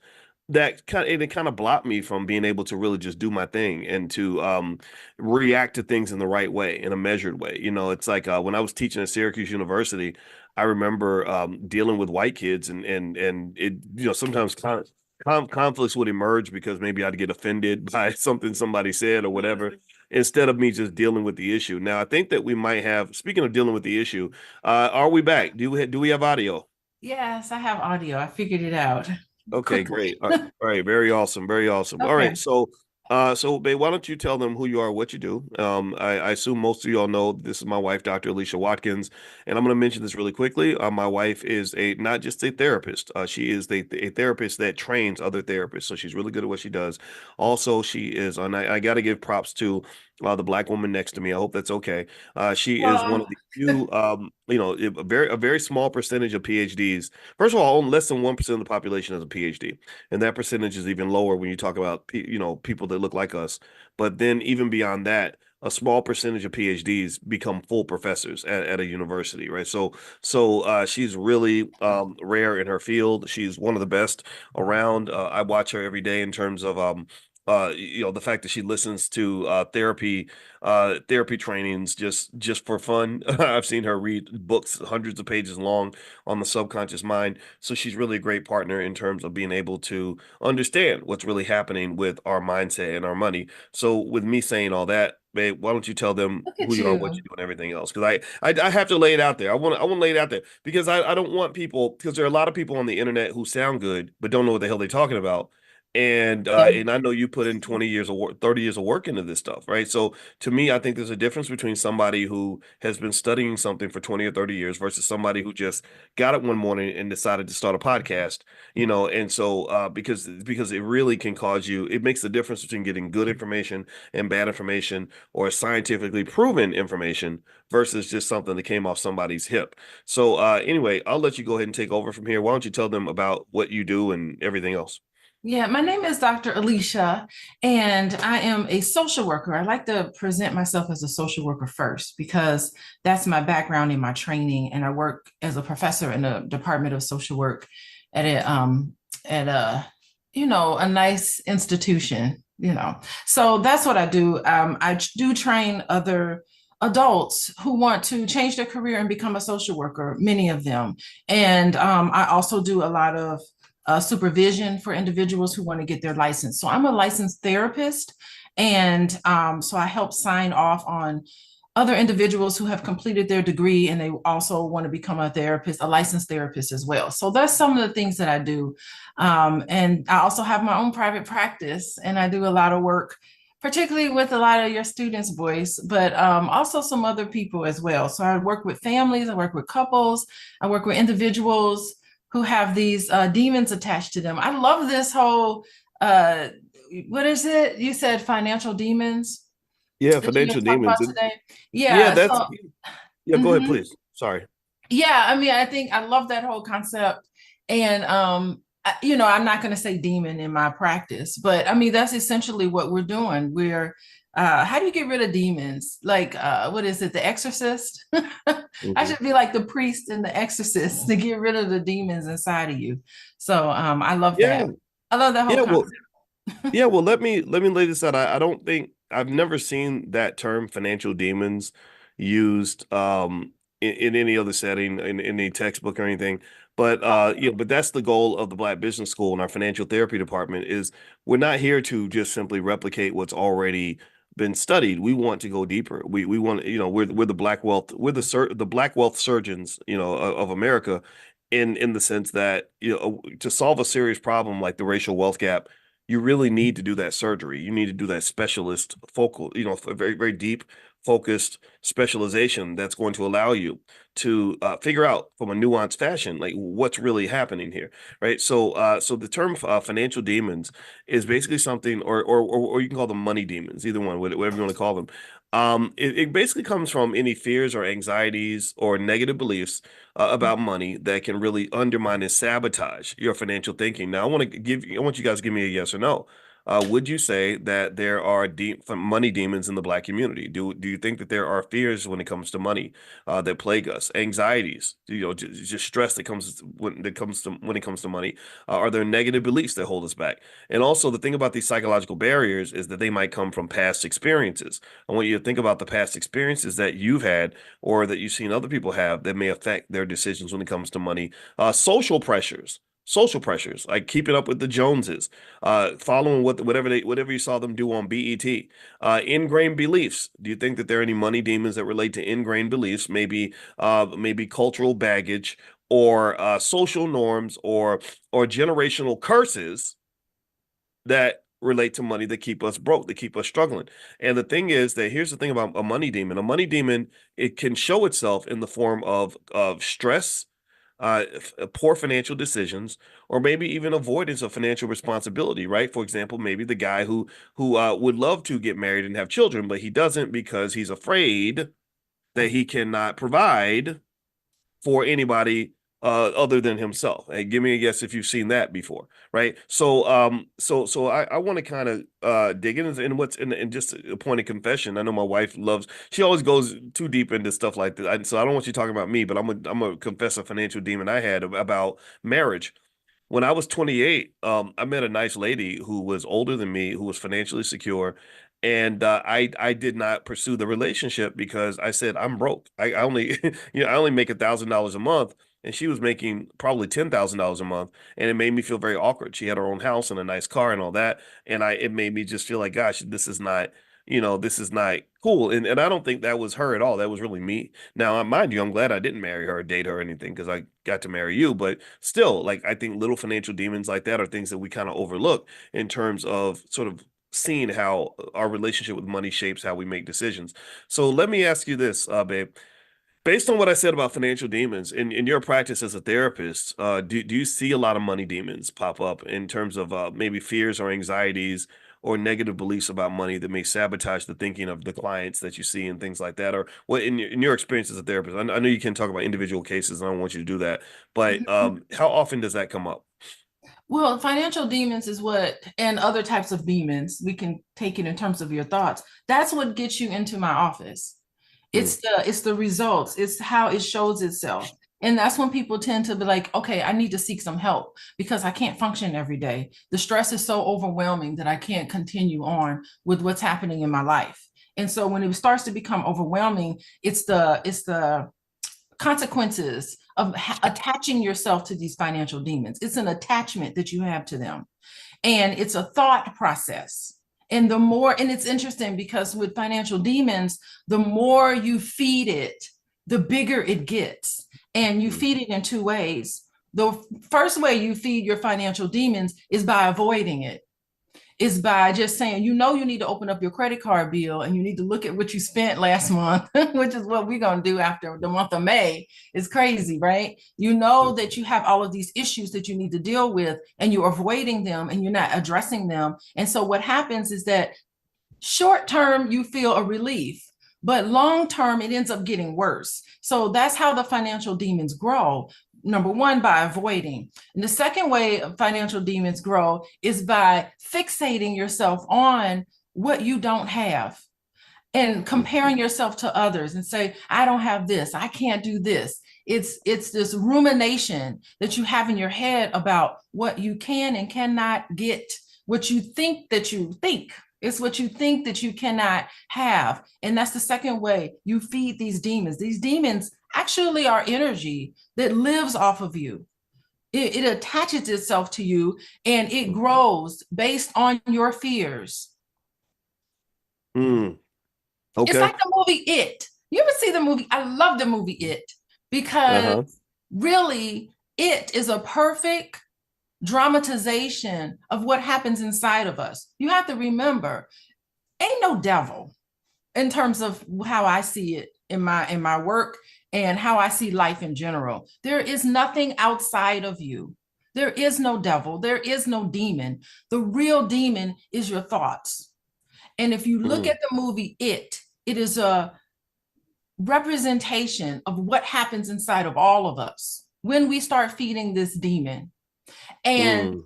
it kind of blocked me from being able to really just do my thing and to react to things in the right way, in a measured way. It's like when I was teaching at Syracuse University, I remember dealing with white kids, and it, sometimes conflicts would emerge because maybe I'd get offended by something somebody said or whatever, instead of me just dealing with the issue. Now, I think that we might have, speaking of dealing with the issue, are we back? Do we have audio? Yes, I have audio. I figured it out. Okay, great. All right, very awesome, very awesome. All right, Okay. so babe, why don't you tell them who you are, what you do? I assume most of you all know this is my wife, Dr. Alicia Watkins, and I'm going to mention this really quickly. My wife is not just a therapist. She is a therapist that trains other therapists, so she's really good at what she does. Also, she is, and I got to give props to the Black woman next to me. I hope that's okay. She is one of the few, a very small percentage of PhDs. First of all, only less than 1% of the population has a PhD, and that percentage is even lower when you talk about people that look like us. But then even beyond that, a small percentage of PhDs become full professors at a university, right? So she's really rare in her field. She's one of the best around. I watch her every day in terms of the fact that she listens to therapy trainings just for fun. I've seen her read books hundreds of pages long on the subconscious mind. So she's really a great partner in terms of being able to understand what's really happening with our mindset and our money. So with me saying all that, babe, why don't you tell them Look who at you are, what you. you do, and everything else? Because I have to lay it out there. I want to lay it out there because I don't want people, because there are a lot of people on the internet who sound good but don't know what the hell they're talking about. Yeah. And I know you put in 20 years of work, 30 years of work into this stuff, right? So to me, I think there's a difference between somebody who has been studying something for 20 or 30 years versus somebody who just got up one morning and decided to start a podcast, and so because it really can cause you, it makes the difference between getting good information and bad information, or scientifically proven information, versus just something that came off somebody's hip. So anyway, I'll let you go ahead and take over from here. Why don't you tell them about what you do and everything else? Yeah, my name is Dr. Alicia, and I am a social worker. I like to present myself as a social worker first because that's my background in my training, and I work as a professor in the Department of Social Work at a nice institution. So that's what I do. I do train other adults who want to change their career and become a social worker, many of them, and I also do a lot of supervision for individuals who want to get their license. So I'm a licensed therapist, and so I help sign off on other individuals who have completed their degree and they also want to become a therapist, a licensed therapist as well. So that's some of the things that I do. And I also have my own private practice, and I do a lot of work, particularly with a lot of your students, Boyce, but also some other people as well. So I work with families, I work with couples, I work with individuals who have these demons attached to them. I love this whole, what is it? You said financial demons Yeah, that you're going financial to talk demons. about today. Yeah, Yeah. that's So, yeah. Go ahead, mhm. please. Sorry. Yeah, I mean, I think I love that whole concept. And, I'm not going to say demon in my practice, but I mean, that's essentially what we're doing. How do you get rid of demons? Like, what is it? The exorcist? I Mhm. should be like the priest and the exorcist to get rid of the demons inside of you. So, I love Yeah, that. I love that whole yeah. Well, concept. yeah. Well, let me lay this out. I don't think I've never seen that term financial demons used in any other setting in any textbook or anything. But but that's the goal of the Black Business School and our financial therapy department is we're not here to just simply replicate what's already been studied. We want to go deeper. We want, we're the black wealth, the black wealth surgeons, of America, in the sense that, to solve a serious problem like the racial wealth gap, you really need to do that surgery. You need to do that specialist focal, very, very deep focused specialization that's going to allow you to figure out from a nuanced fashion, like what's really happening here, right? So the term financial demons is basically something, or you can call them money demons, either one, whatever you want to call them. It basically comes from any fears or anxieties or negative beliefs about money that can really undermine and sabotage your financial thinking. Now, I want you guys to give me a yes or no. would you say that there are money demons in the Black community? Do you think that there are fears when it comes to money that plague us, anxieties, just stress that comes when it comes to money? Are there negative beliefs that hold us back? And also, the thing about these psychological barriers is that they might come from past experiences. I want you to think about the past experiences that you've had or that you've seen other people have that may affect their decisions when it comes to money. Social pressures like keeping up with the Joneses, following whatever you saw them do on BET, ingrained beliefs. Do you think that there are any money demons that relate to ingrained beliefs, maybe cultural baggage or social norms or generational curses that relate to money that keep us broke, that keep us struggling? And the thing is that here's the thing about a money demon. A money demon, it can show itself in the form of stress, poor financial decisions, or maybe even avoidance of financial responsibility, right? For example, maybe the guy who would love to get married and have children, but he doesn't because he's afraid that he cannot provide for anybody other than himself. Hey, give me a guess if you've seen that before, right? So I want to kind of dig in what's in just a point of confession. I know my wife she always goes too deep into stuff like that. So I don't want you talking about me, but I'm gonna confess a financial demon I had about marriage. When I was 28, I met a nice lady who was older than me, who was financially secure, and I did not pursue the relationship because I said I'm broke. I only I only make $1,000 a month, and she was making probably $10,000 a month, and it made me feel very awkward. She had her own house and a nice car and all that, and it made me just feel like, gosh, this is not cool. And I don't think that was her at all. That was really me. Now, mind you, I'm glad I didn't marry her or date her or anything because I got to marry you. But still, like, I think little financial demons like that are things that we kind of overlook in terms of sort of seeing how our relationship with money shapes how we make decisions. So let me ask you this, babe. Based on what I said about financial demons, in your practice as a therapist, do you see a lot of money demons pop up in terms of maybe fears or anxieties or negative beliefs about money that may sabotage the thinking of the clients that you see and things like that? Or what in your experience as a therapist? I know you can talk about individual cases, and I don't want you to do that, but how often does that come up? Well, financial demons is and other types of demons, we can take it in terms of your thoughts. That's what gets you into my office. It's the results. It's how it shows itself. And that's when people tend to be like, okay, I need to seek some help because I can't function every day. The stress is so overwhelming that I can't continue on with what's happening in my life. And so when it starts to become overwhelming, it's the consequences of attaching yourself to these financial demons. It's an attachment that you have to them. And it's a thought process. And it's interesting because with financial demons, the more you feed it, the bigger it gets. And you feed it in two ways. The first way you feed your financial demons is by avoiding it. Is by just saying, you need to open up your credit card bill and you need to look at what you spent last month, which is what we're going to do after the month of May. It's crazy, right? You know that you have all of these issues that you need to deal with and you're avoiding them and you're not addressing them. And so what happens is that short term, you feel a relief, but long term, it ends up getting worse. So that's how the financial demons grow. Number one, by avoiding. And the second way financial demons grow is by fixating yourself on what you don't have and comparing yourself to others and say, I don't have this, I can't do this. It's this rumination that you have in your head about what you can and cannot get, what you think that you think. It's what you think that you cannot have. And that's the second way you feed these demons. These demons actually are energy that lives off of you. It attaches itself to you and it grows based on your fears. Okay. It's like the movie It. You ever see the movie? I love the movie It because really it is a perfect dramatization of what happens inside of us. You have to remember, ain't no devil in terms of how I see it in my work and how I see life in general. There is nothing outside of you. There is no devil. There is no demon. The real demon is your thoughts. And if you look at the movie It is a representation of what happens inside of all of us when we start feeding this demon. And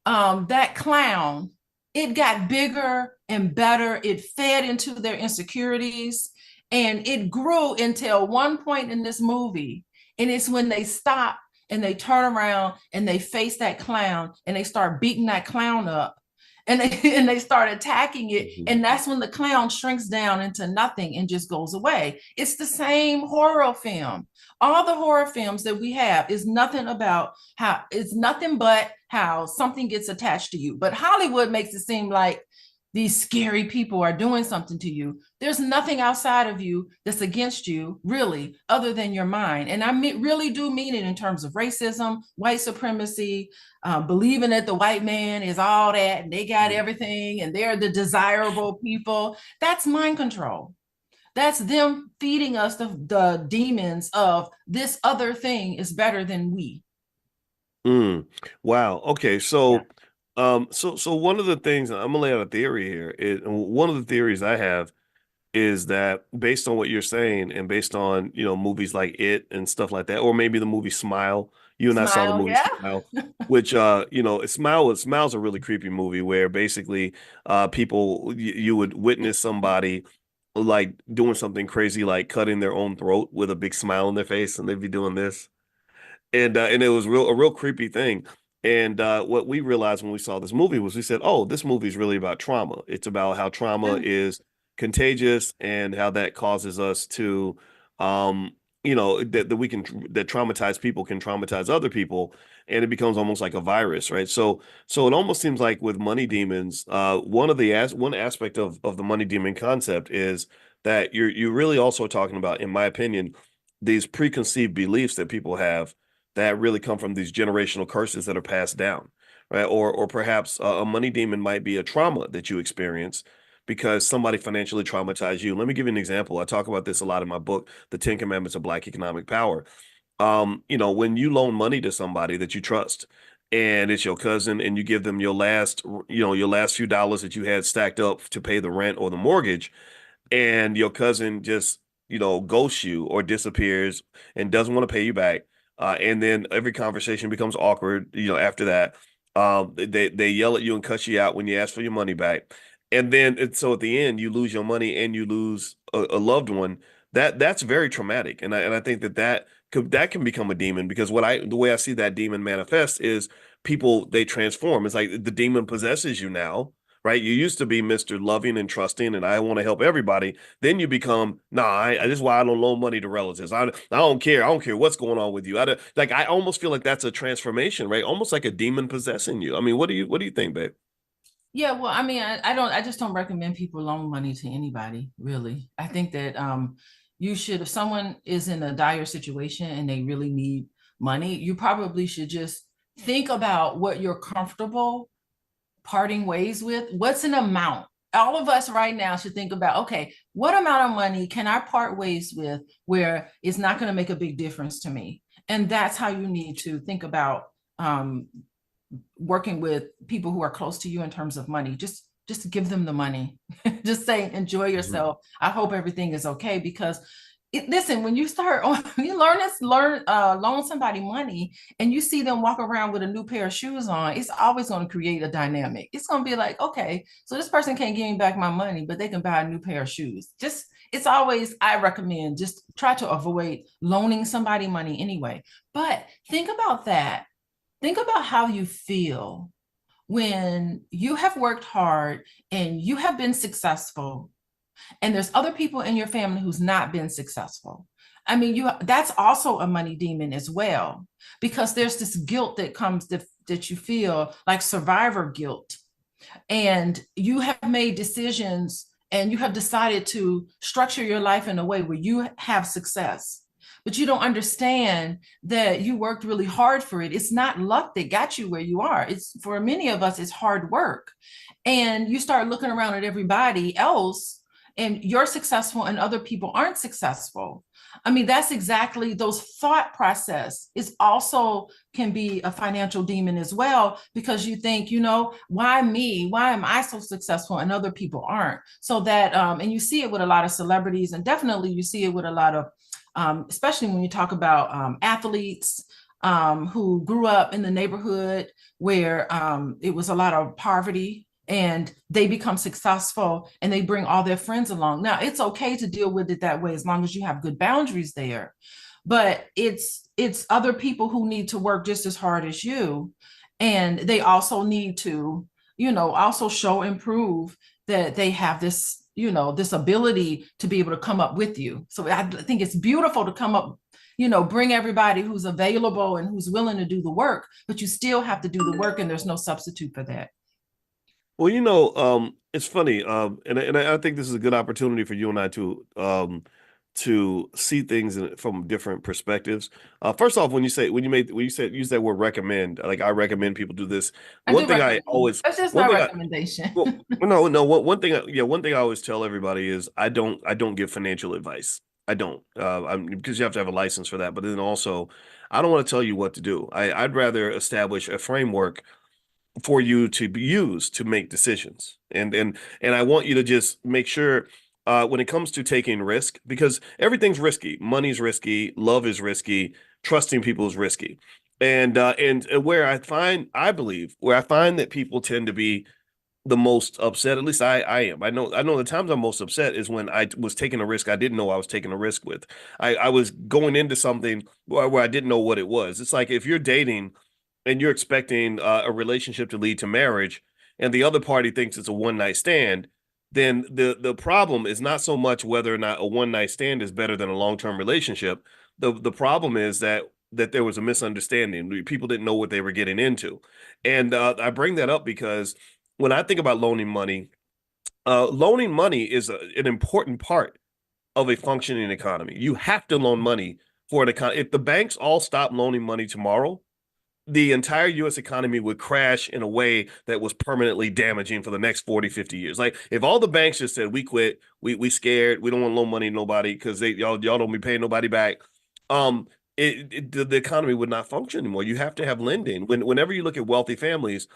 that clown it got bigger and better. It fed into their insecurities, and it grew until one point in this movie. And it's when they stop and they turn around and they face that clown and they start beating that clown up, and they start attacking it. And that's when the clown shrinks down into nothing and just goes away. It's the same horror film. All the horror films that we have is nothing about how, it's nothing but how something gets attached to you. But Hollywood makes it seem like these scary people are doing something to you. There's nothing outside of you that's against you, really, other than your mind. And I really do mean it in terms of racism, white supremacy, believing that the white man is all that and they got everything and they're the desirable people. That's mind control. That's them feeding us the demons of this other thing is better than we. Wow. Okay. So, so one of the things, I'm gonna lay out a theory here. One of the theories I have is that based on what you're saying and based on, movies like It and stuff like that, or maybe the movie Smile. You and I saw the movie Smile, which, Smile's a really creepy movie where basically people, you would witness somebody like doing something crazy, like cutting their own throat with a big smile on their face, and they'd be doing this. And it was a real creepy thing. And what we realized when we saw this movie was we said, oh, this movie is really about trauma. It's about how trauma is contagious and how that causes us to, that traumatized people can traumatize other people, and it becomes almost like a virus, right? So it almost seems like with money demons, one aspect of the money demon concept is that you're really also talking about, in my opinion, these preconceived beliefs that people have that really come from these generational curses that are passed down, right? Or perhaps a money demon might be a trauma that you experience because somebody financially traumatized you. Let me give you an example. I talk about this a lot in my book, The 10 Commandments of Black Economic Power. When you loan money to somebody that you trust, and it's your cousin, and you give them your last few dollars that you had stacked up to pay the rent or the mortgage, and your cousin just ghosts you or disappears and doesn't want to pay you back, and then every conversation becomes awkward after that. They yell at you and cut you out when you ask for your money back, and then so at the end you lose your money and you lose a loved one. That's very traumatic, and I think that can become a demon, because the way I see that demon manifest is people, they transform. It's like the demon possesses you now. Right? You used to be Mr. Loving and trusting, and I want to help everybody. Then you become, this is why I don't loan money to relatives. I don't care. I don't care what's going on with you. I almost feel like that's a transformation, right? Almost like a demon possessing you. I mean, what do you think, babe? Yeah, well, I mean, I just don't recommend people loan money to anybody, really. I think that you should, if someone is in a dire situation and they really need money, you probably should just think about what you're comfortable parting ways with. What's an amount? All of us right now should think about, okay, what amount of money can I part ways with where it's not going to make a big difference to me? And that's how you need to think about working with people who are close to you in terms of money. Just give them the money. Just say, enjoy yourself. I hope everything is okay, because listen, when you start you loan somebody money and you see them walk around with a new pair of shoes on, it's always going to create a dynamic. It's going to be like, okay, so this person can't give me back my money, but they can buy a new pair of shoes. It's always, I recommend just try to avoid loaning somebody money anyway. But think about that. Think about how you feel when you have worked hard and you have been successful, and there's other people in your family who's not been successful. I mean, that's also a money demon as well, because there's this guilt that comes that you feel like survivor guilt, and you have made decisions and you have decided to structure your life in a way where you have success, but you don't understand that you worked really hard for it. It's not luck that got you where you are. It's, for many of us, it's hard work. And you start looking around at everybody else and you're successful and other people aren't successful. I mean, that's exactly, those thought process is also can be a financial demon as well, because you think, why me? Why am I so successful and other people aren't? So that, and you see it with a lot of celebrities, and definitely you see it with a lot of, especially when you talk about athletes who grew up in the neighborhood where it was a lot of poverty, and they become successful and they bring all their friends along. Now, it's okay to deal with it that way as long as you have good boundaries there. But it's other people who need to work just as hard as you. And they also need to, also show and prove that they have this, this ability to be able to come up with you. So I think it's beautiful to come up, bring everybody who's available and who's willing to do the work, but you still have to do the work, and there's no substitute for that. Well, it's funny, and I think this is a good opportunity for you and I to see things from different perspectives. First off, when you use that word recommend, like I recommend people do this. One thing I always that's just my recommendation. One thing I always tell everybody is I don't give financial advice. I don't, because you have to have a license for that. But then also, I don't want to tell you what to do. I'd rather establish a framework for you to use to make decisions. And I want you to just make sure when it comes to taking risk, because everything's risky. Money's risky, love is risky, trusting people is risky. And where I find that people tend to be the most upset, at least I am. I know the times I'm most upset is when I was taking a risk I didn't know I was taking a risk with. I was going into something where I didn't know what it was. It's like if you're dating and you're expecting a relationship to lead to marriage, and the other party thinks it's a one-night stand, then the problem is not so much whether or not a one-night stand is better than a long-term relationship. The problem is that there was a misunderstanding. People didn't know what they were getting into. And I bring that up because when I think about loaning money is an important part of a functioning economy. You have to loan money for an economy. If the banks all stop loaning money tomorrow, the entire U.S. economy would crash in a way that was permanently damaging for the next 40, 50 years. Like if all the banks just said, we quit, we scared, we don't want to loan money to nobody because y'all don't be paying nobody back, the economy would not function anymore. You have to have lending. Whenever you look at wealthy families,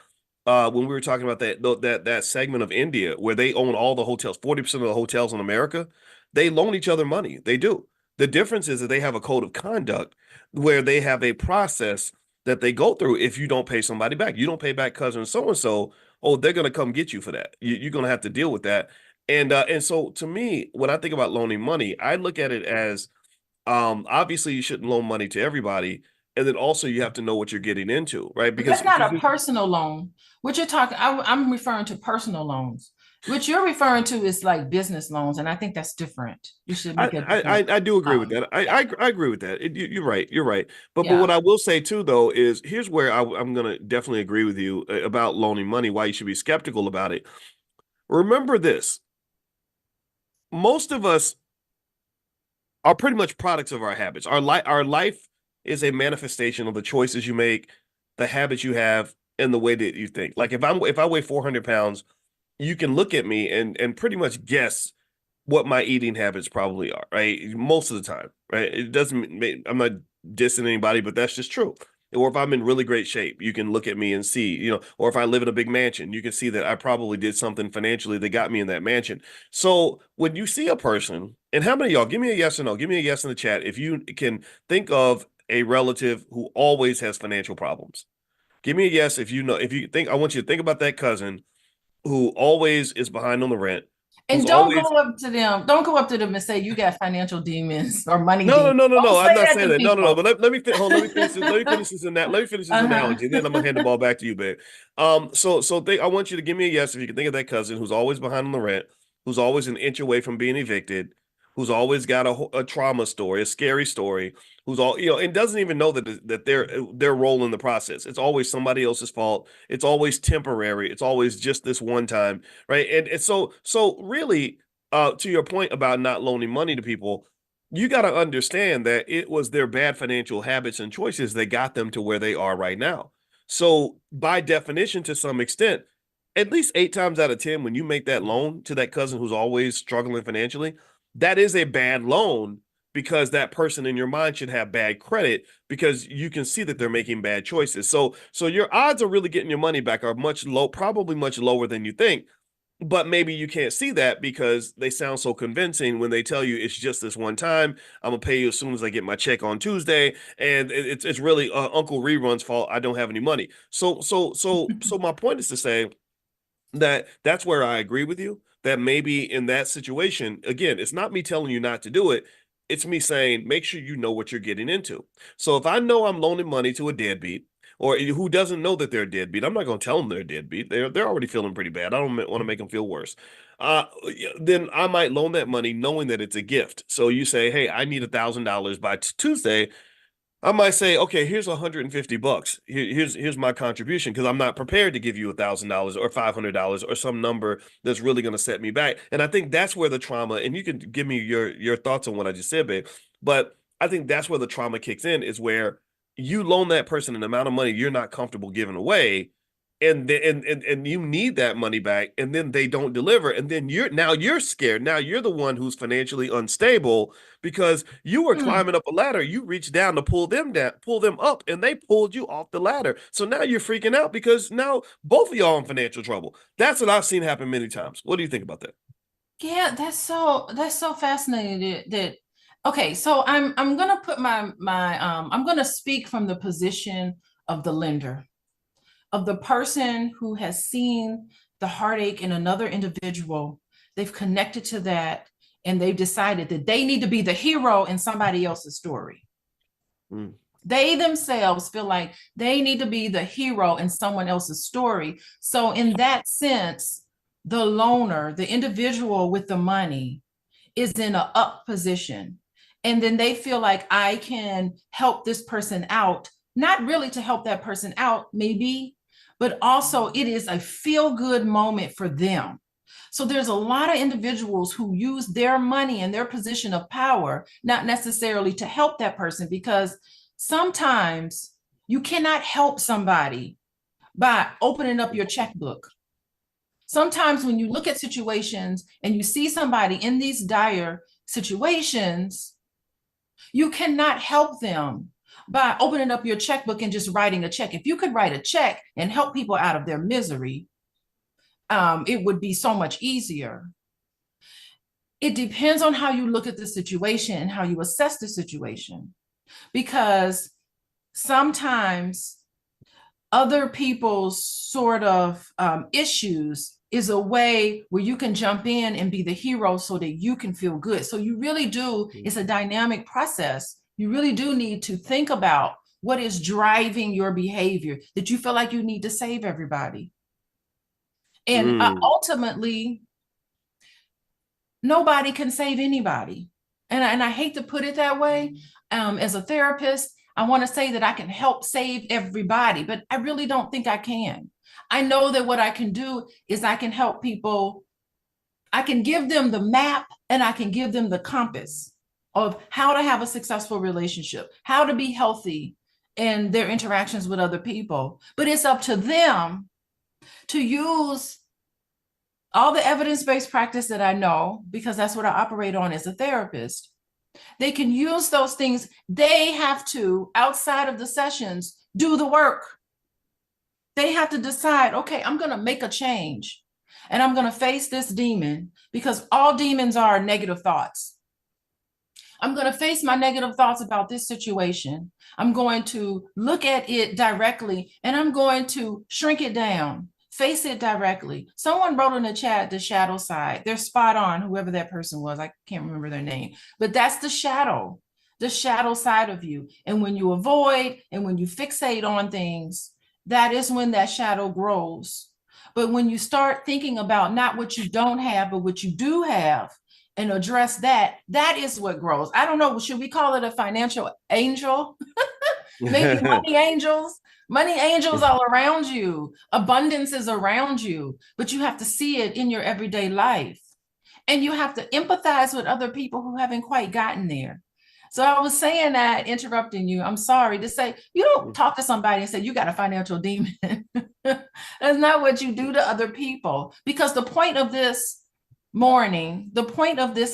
when we were talking about that segment of India where they own all the hotels, 40% of the hotels in America, they loan each other money. They do. The difference is that they have a code of conduct where they have a process that they go through. If you don't pay somebody back, you don't pay back cousin so-and-so, oh, they're going to come get you for that. You're going to have to deal with that. And so to me, when I think about loaning money, I look at it as obviously you shouldn't loan money to everybody. And then also you have to know what you're getting into, right? Because that's not a personal loan. What you're talking, I'm referring to personal loans. What you're referring to is like business loans, and I think that's different. You should make I do agree with that. I agree with that. You're right. You're right. But what I will say too, though, is here's where I'm going to definitely agree with you about loaning money. Why you should be skeptical about it. Remember this: most of us are pretty much products of our habits. Our life is a manifestation of the choices you make, the habits you have, and the way that you think. Like if I weigh 400 pounds. You can look at me and pretty much guess what my eating habits probably are, right? Most of the time, right? It doesn't, I'm not dissing anybody, but that's just true. Or if I'm in really great shape, you can look at me and see, or if I live in a big mansion, you can see that I probably did something financially that got me in that mansion. So when you see a person, and how many of y'all, give me a yes or no, give me a yes in the chat if you can think of a relative who always has financial problems. Give me a yes if you think, I want you to think about that cousin who always is behind on the rent. And don't go up to them. Don't go up to them and say you got financial demons or money. No. I'm not saying that. No. But let me finish this analogy, and then I'm gonna hand the ball back to you, babe. I want you to give me a yes if you can think of that cousin who's always behind on the rent, who's always an inch away from being evicted, who's always got a trauma story, a scary story, who's all, and doesn't even know that their role in the process. It's always somebody else's fault. It's always temporary. It's always just this one time, right? And so really, to your point about not loaning money to people, you got to understand that it was their bad financial habits and choices that got them to where they are right now. So by definition, to some extent, at least 8 times out of 10, when you make that loan to that cousin who's always struggling financially, that is a bad loan because that person in your mind should have bad credit because you can see that they're making bad choices. So your odds of really getting your money back are probably much lower than you think. But maybe you can't see that because they sound so convincing when they tell you it's just this one time. I'm gonna pay you as soon as I get my check on Tuesday, and it's really Uncle Rerun's fault. I don't have any money. So my point is to say, that's where I agree with you, that maybe in that situation, again, it's not me telling you not to do it. It's me saying, make sure you know what you're getting into. So if I know I'm loaning money to a deadbeat, or who doesn't know that they're a deadbeat, I'm not going to tell them they're a deadbeat. They're already feeling pretty bad. I don't want to make them feel worse. Then I might loan that money knowing that it's a gift. So you say, hey, I need $1,000 by Tuesday. I might say, okay, here's $150. Here's my contribution, because I'm not prepared to give you $1,000 or $500 or some number that's really going to set me back. And I think that's where the trauma, and you can give me your thoughts on what I just said, babe. But I think that's where the trauma kicks in, is where you loan that person an amount of money you're not comfortable giving away, and you need that money back, and then they don't deliver, and then you're scared. Now you're the one who's financially unstable because you were climbing up a ladder. You reached down to pull them up, and they pulled you off the ladder. So now you're freaking out because now both of y'all in financial trouble. That's what I've seen happen many times. What do you think about that? Yeah, that's so fascinating that okay, so I'm gonna put my I'm gonna speak from the position of the lender, of the person who has seen the heartache in another individual. They've connected to that, and they've decided that they need to be the hero in somebody else's story. They themselves feel like they need to be the hero in someone else's story. So in that sense, the loaner, the individual with the money, is in an up position. And then they feel like I can help this person out, not really to help that person out, maybe, but also it is a feel-good moment for them. So there's a lot of individuals who use their money and their position of power, not necessarily to help that person, because sometimes you cannot help somebody by opening up your checkbook. Sometimes when you look at situations and you see somebody in these dire situations, you cannot help them by opening up your checkbook and just writing a check. If you could write a check and help people out of their misery, it would be so much easier. It depends on how you look at the situation and how you assess the situation, because sometimes other people's sort of issues is a way where you can jump in and be the hero so that you can feel good. So you really do, it's a dynamic process. You really do need to think about what is driving your behavior, that you feel like you need to save everybody. And ultimately, nobody can save anybody. And I hate to put it that way. As a therapist, I want to say that I can help save everybody, but I really don't think I can. I know that what I can do is I can help people. I can give them the map, and I can give them the compass of how to have a successful relationship, how to be healthy in their interactions with other people. But it's up to them to use all the evidence-based practice that I know, because that's what I operate on as a therapist. They can use those things. They have to, outside of the sessions, do the work. They have to decide, okay, I'm going to make a change, and I'm going to face this demon, because all demons are negative thoughts. I'm going to face my negative thoughts about this situation. I'm going to look at it directly, and I'm going to shrink it down, face it directly. Someone wrote in the chat, the shadow side. They're spot on, whoever that person was. I can't remember their name, but that's the shadow side of you. And when you avoid and when you fixate on things, that is when that shadow grows. But when you start thinking about not what you don't have, but what you do have, and address that, that is what grows. I don't know, should we call it a financial angel? Maybe money angels. Money angels all around you. Abundance is around you, but you have to see it in your everyday life. And you have to empathize with other people who haven't quite gotten there. So I was saying that, interrupting you, I'm sorry, to say, you don't talk to somebody and say, you got a financial demon. That's not what you do to other people. Because the point of this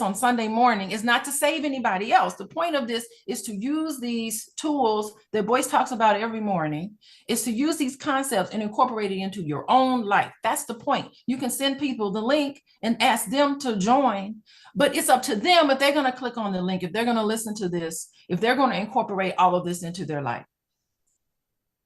on Sunday morning is not to save anybody else. The point of this is to use these tools that Boyce talks about every morning, is to use these concepts and incorporate it into your own life. That's the point. You can send people the link and ask them to join, but it's up to them if they're going to click on the link, if they're going to listen to this, if they're going to incorporate all of this into their life.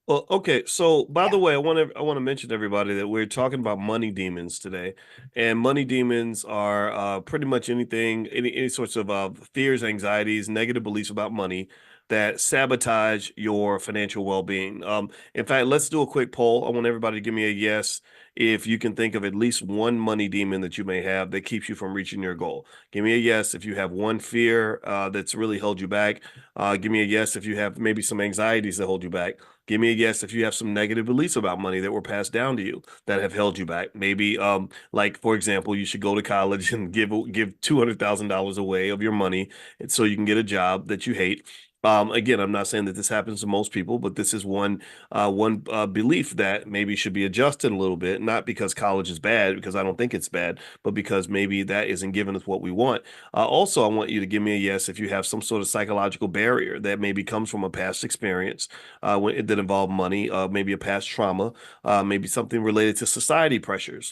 Well, okay. So, by Yeah. the way, I want to mention to everybody that we're talking about money demons today, and money demons are pretty much anything, any sorts of fears, anxieties, negative beliefs about money that sabotage your financial well-being. In fact, let's do a quick poll. I want everybody to give me a yes if you can think of at least one money demon that you may have that keeps you from reaching your goal. Give me a yes if you have one fear that's really held you back. Give me a yes if you have maybe some anxieties that hold you back. Give me a yes if you have some negative beliefs about money that were passed down to you that have held you back. Maybe, like for example, you should go to college and give $200,000 away of your money, and so you can get a job that you hate. Again, I'm not saying that this happens to most people, but this is one belief that maybe should be adjusted a little bit. Not because college is bad, because I don't think it's bad, but because maybe that isn't giving us what we want. Also, I want you to give me a yes if you have some sort of psychological barrier that maybe comes from a past experience that involve money, maybe a past trauma, maybe something related to society pressures,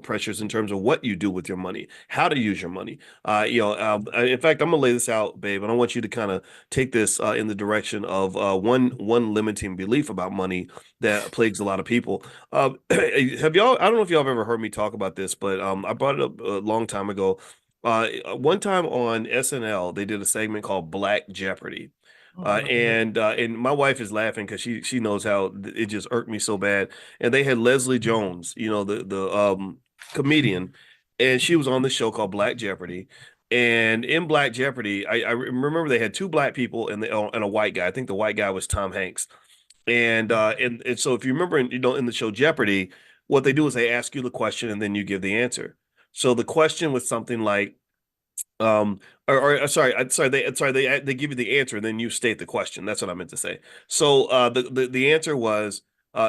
pressures in terms of what you do with your money, how to use your money. In fact, I'm gonna lay this out, babe, and I want you to kind of take this in the direction of one limiting belief about money that plagues a lot of people. Have y'all? I don't know if y'all have ever heard me talk about this, but I brought it up a long time ago. One time on SNL, they did a segment called Black Jeopardy. And my wife is laughing because she knows how it just irked me so bad. And they had Leslie Jones, the comedian, and she was on this show called Black Jeopardy. And in Black Jeopardy, I remember they had two black people and a white guy. I think the white guy was Tom Hanks. And so if you remember, in the show Jeopardy, what they do is they ask you the question and then you give the answer. So the question was something like, they give you the answer and then you state the question. That's what I meant to say. So the answer was,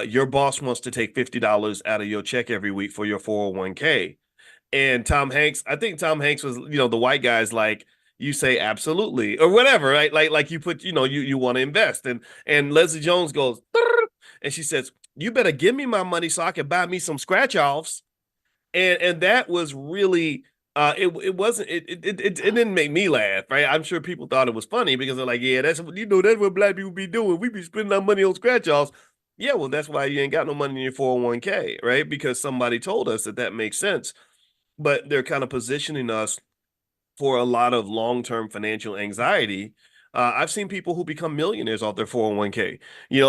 your boss wants to take $50 out of your check every week for your 401k. And I think Tom Hanks was, the white guy's like, you say absolutely or whatever, right? Like you put, you want to invest. And Leslie Jones goes, "Brrr," and she says, you better give me my money so I can buy me some scratch offs. And that was really it didn't make me laugh, right? I'm sure people thought it was funny because they're like, yeah, that's what black people be doing. We be spending our money on scratch offs. Yeah, well, that's why you ain't got no money in your 401k, right? Because somebody told us that makes sense. But they're kind of positioning us for a lot of long-term financial anxiety. I've seen people who become millionaires off their 401k,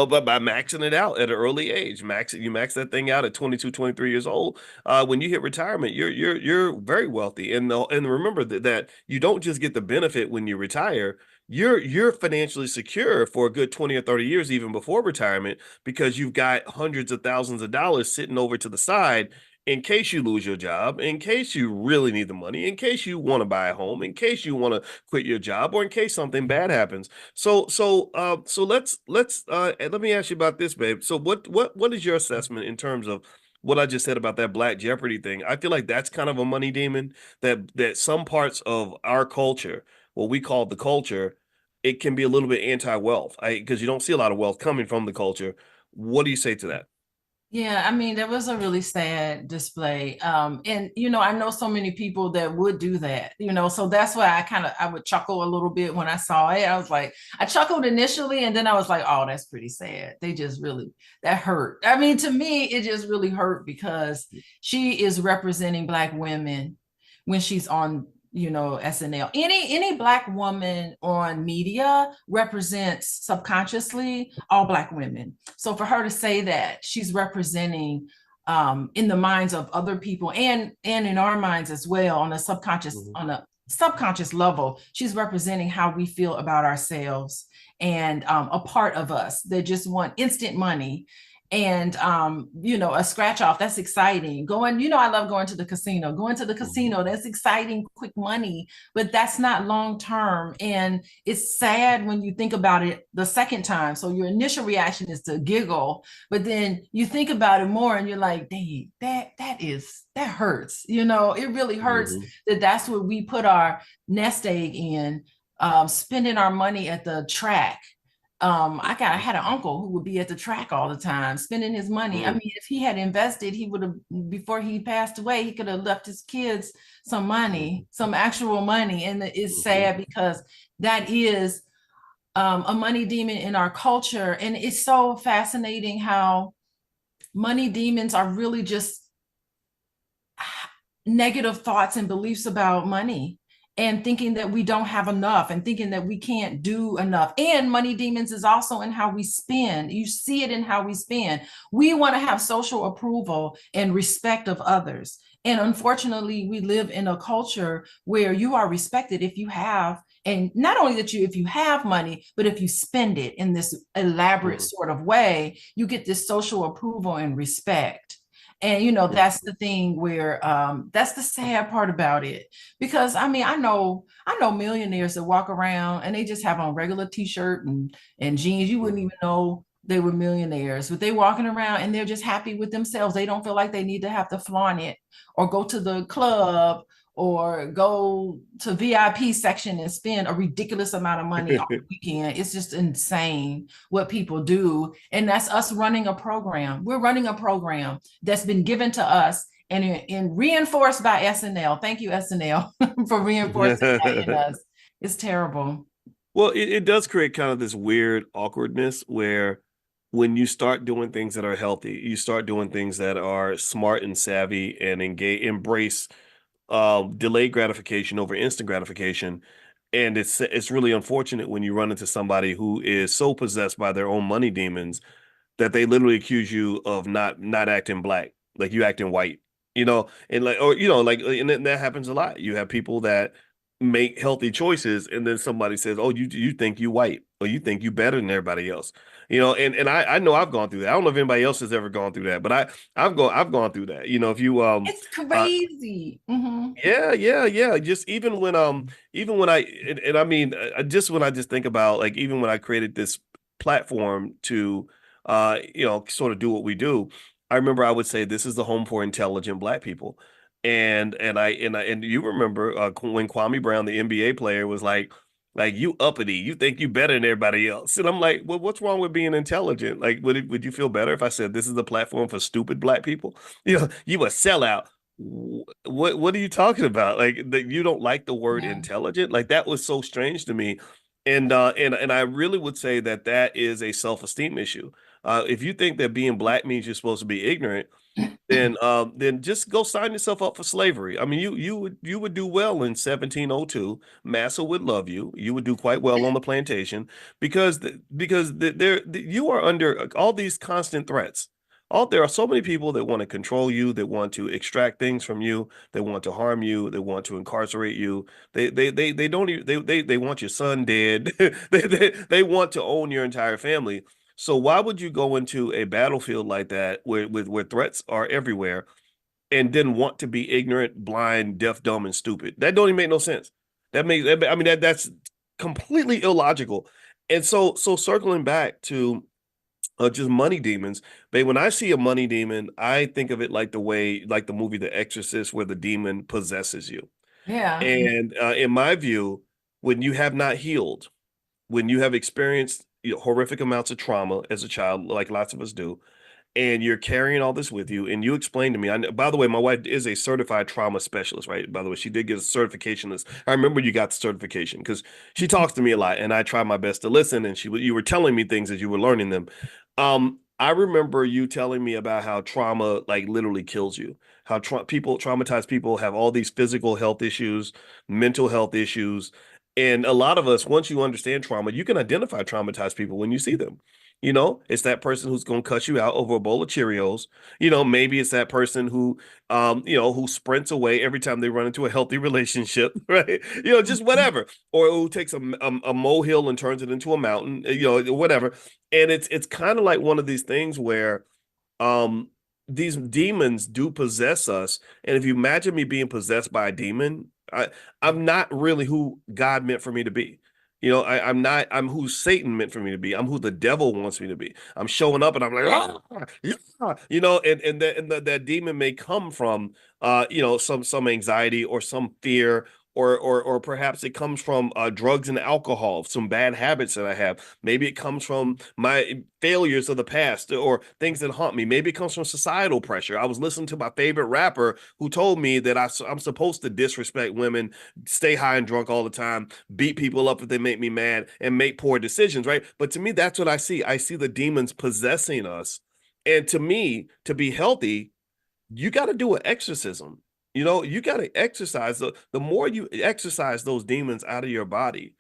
but by maxing it out at an early age. You max that thing out at 22, 23 years old. When you hit retirement, you're very wealthy. And remember that you don't just get the benefit when you retire. You're financially secure for a good 20 or 30 years, even before retirement, because you've got hundreds of thousands of dollars sitting over to the side in case you lose your job, in case you really need the money, in case you want to buy a home, in case you want to quit your job, or in case something bad happens. So let me ask you about this, babe. So what is your assessment in terms of what I just said about that Black Jeopardy thing? I feel like that's kind of a money demon that some parts of our culture, what we call the culture, it can be a little bit anti-wealth, because you don't see a lot of wealth coming from the culture. What do you say to that? Yeah, I mean, there was a really sad display. And I know so many people that would do that, so that's why I would chuckle a little bit when I saw it. I was like, I chuckled initially, and then I was like, oh, that's pretty sad. That hurt. I mean, to me, it just really hurt because she is representing Black women when she's on SNL. Any Black woman on media represents subconsciously all Black women. So for her to say that, she's representing in the minds of other people and in our minds as well on a subconscious level, she's representing how we feel about ourselves and a part of us that just want instant money. And a scratch off, that's exciting. I love going to the casino. That's exciting, quick money, but that's not long term. And it's sad when you think about it the second time. So your initial reaction is to giggle, but then you think about it more and you're like, dang, that hurts. It really hurts that's where we put our nest egg in, spending our money at the track. I had an uncle who would be at the track all the time, spending his money. I mean, if he had invested, he would have, before he passed away, he could have left his kids some money, some actual money. And it's sad because that is a money demon in our culture. And it's so fascinating how money demons are really just negative thoughts and beliefs about money, and thinking that we don't have enough and thinking that we can't do enough. And money demons is also in how we spend. You see it in how we spend. We want to have social approval and respect of others. And unfortunately, we live in a culture where you are respected if you have, and not only that if you have money, but if you spend it in this elaborate sort of way, you get this social approval and respect. And that's the thing where that's the sad part about it. Because I mean, I know millionaires that walk around and they just have on regular t-shirt and jeans. You wouldn't even know they were millionaires, but they walking around and they're just happy with themselves. They don't feel like they need to have to flaunt it or go to the club or go to VIP section and spend a ridiculous amount of money on the weekend. It's just insane what people do. And that's us running a program. We're running a program that's been given to us and reinforced by SNL. Thank you, SNL, for reinforcing that in us. It's terrible. Well, it does create kind of this weird awkwardness where when you start doing things that are healthy, you start doing things that are smart and savvy and embrace delayed gratification over instant gratification. And it's really unfortunate when you run into somebody who is so possessed by their own money demons that they literally accuse you of not acting black, like you acting white, and and that happens a lot. You have people that make healthy choices, and then somebody says, "Oh, you think you white, or you think you better than everybody else," and I know I've gone through that. I don't know if anybody else has ever gone through that, but I've gone through that. If you It's crazy. Yeah. Just even when and I mean, just when I just think about, like, even when I created this platform to sort of do what we do, I remember I would say this is the home for intelligent black people. And you remember when Kwame Brown, the NBA player, was like you uppity, you think you better than everybody else. And I'm like, well, what's wrong with being intelligent? Like, would you feel better if I said this is the platform for stupid black people? You a sellout. What are you talking about? Like, that you don't like the word intelligent? Like, that was so strange to me. And I really would say that is a self-esteem issue. If you think that being black means you're supposed to be ignorant, then just go sign yourself up for slavery. I mean, you would do well in 1702. Massa would love you. You would do quite well on the plantation because you are under all these constant threats. There are so many people that want to control you, that want to extract things from you, they want to harm you, they want to incarcerate you. They don't even, they want your son dead. They want to own your entire family. So why would you go into a battlefield like that where threats are everywhere and then want to be ignorant, blind, deaf, dumb, and stupid? That don't even make no sense. That's completely illogical. And so circling back to just money demons, babe, when I see a money demon, I think of it like the movie The Exorcist, where the demon possesses you. Yeah. And in my view, when you have not healed, when you have experienced horrific amounts of trauma as a child, like lots of us do, and you're carrying all this with you, and you explain to me, by the way, my wife is a certified trauma specialist, right? By the way, she did get a certification. I remember you got the certification because she talks to me a lot, and I try my best to listen, and you were telling me things as you were learning them. I remember you telling me about how trauma, like, literally kills you, how traumatized people have all these physical health issues, mental health issues. And a lot of us, once you understand trauma, you can identify traumatized people when you see them. It's that person who's going to cut you out over a bowl of Cheerios. Maybe it's that person who sprints away every time they run into a healthy relationship, right? Just whatever. Or who takes a molehill and turns it into a mountain, whatever. And it's kind of like one of these things where these demons do possess us. And if you imagine me being possessed by a demon, I'm not really who God meant for me to be. I'm who Satan meant for me to be. I'm who the devil wants me to be. I'm showing up and I'm like, and that demon may come from, some anxiety or some fear or perhaps it comes from drugs and alcohol, some bad habits that I have. Maybe it comes from my failures of the past or things that haunt me. Maybe it comes from societal pressure. I was listening to my favorite rapper who told me that I'm supposed to disrespect women, stay high and drunk all the time, beat people up if they make me mad, and make poor decisions, right? But to me, that's what I see. I see the demons possessing us. And to me, to be healthy, you got to do an exorcism. You got to exercise. The more you exercise those demons out of your body,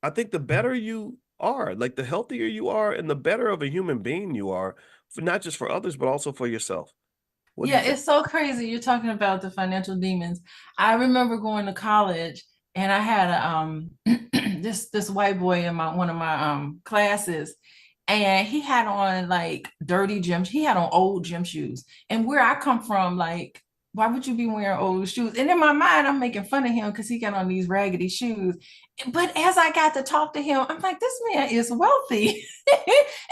I think the better you are, like the healthier you are and the better of a human being you are, for not just for others, but also for yourself. What do Yeah, you think? it's so crazy. You're talking about the financial demons. I remember going to college and I had this white boy in my one of my classes, and he had on like dirty gym. He had on old gym shoes. And where I come from, like, why would you be wearing old shoes? And in my mind, I'm making fun of him because he got on these raggedy shoes. But as I got to talk to him, I'm like, this man is wealthy.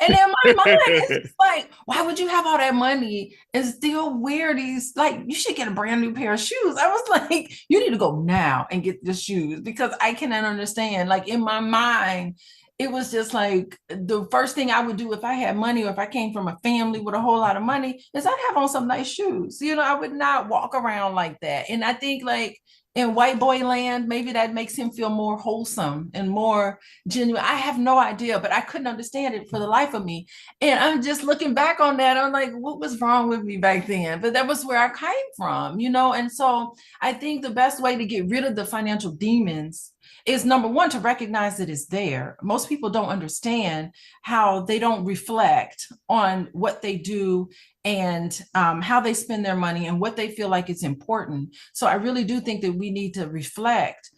And in my mind, it's just like, why would you have all that money and still wear these? Like, you should get a brand new pair of shoes. I was like, you need to go now and get the shoes, because I cannot understand. Like, in my mind, it was just like the first thing I would do if I had money, or if I came from a family with a whole lot of money, is I'd have on some nice shoes. I would not walk around like that. And I think, like, in white boy land, maybe that makes him feel more wholesome and more genuine. I have no idea, but I couldn't understand it for the life of me. And I'm just looking back on that. I'm like, what was wrong with me back then? But that was where I came from. And so I think the best way to get rid of the financial demons is, number one, to recognize that it's there. Most people don't understand how they don't reflect on what they do and how they spend their money and what they feel like it's important. So I really do think that we need to reflect.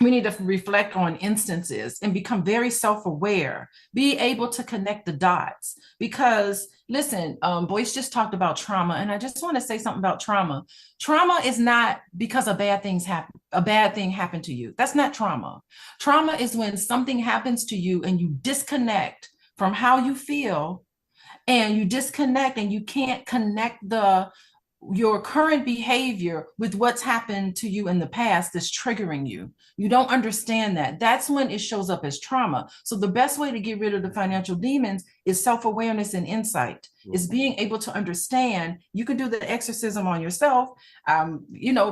We need to reflect on instances and become very self-aware, be able to connect the dots. Because listen, Boyce just talked about trauma, and I just want to say something about trauma. Trauma is not because a bad thing happened to you. That's not trauma. Trauma is when something happens to you and you disconnect from how you feel, and you disconnect and you can't connect your current behavior with what's happened to you in the past that's triggering you. You don't understand that. That's when it shows up as trauma. So the best way to get rid of the financial demons is self-awareness and insight. Is being able to understand. You can do the exorcism on yourself.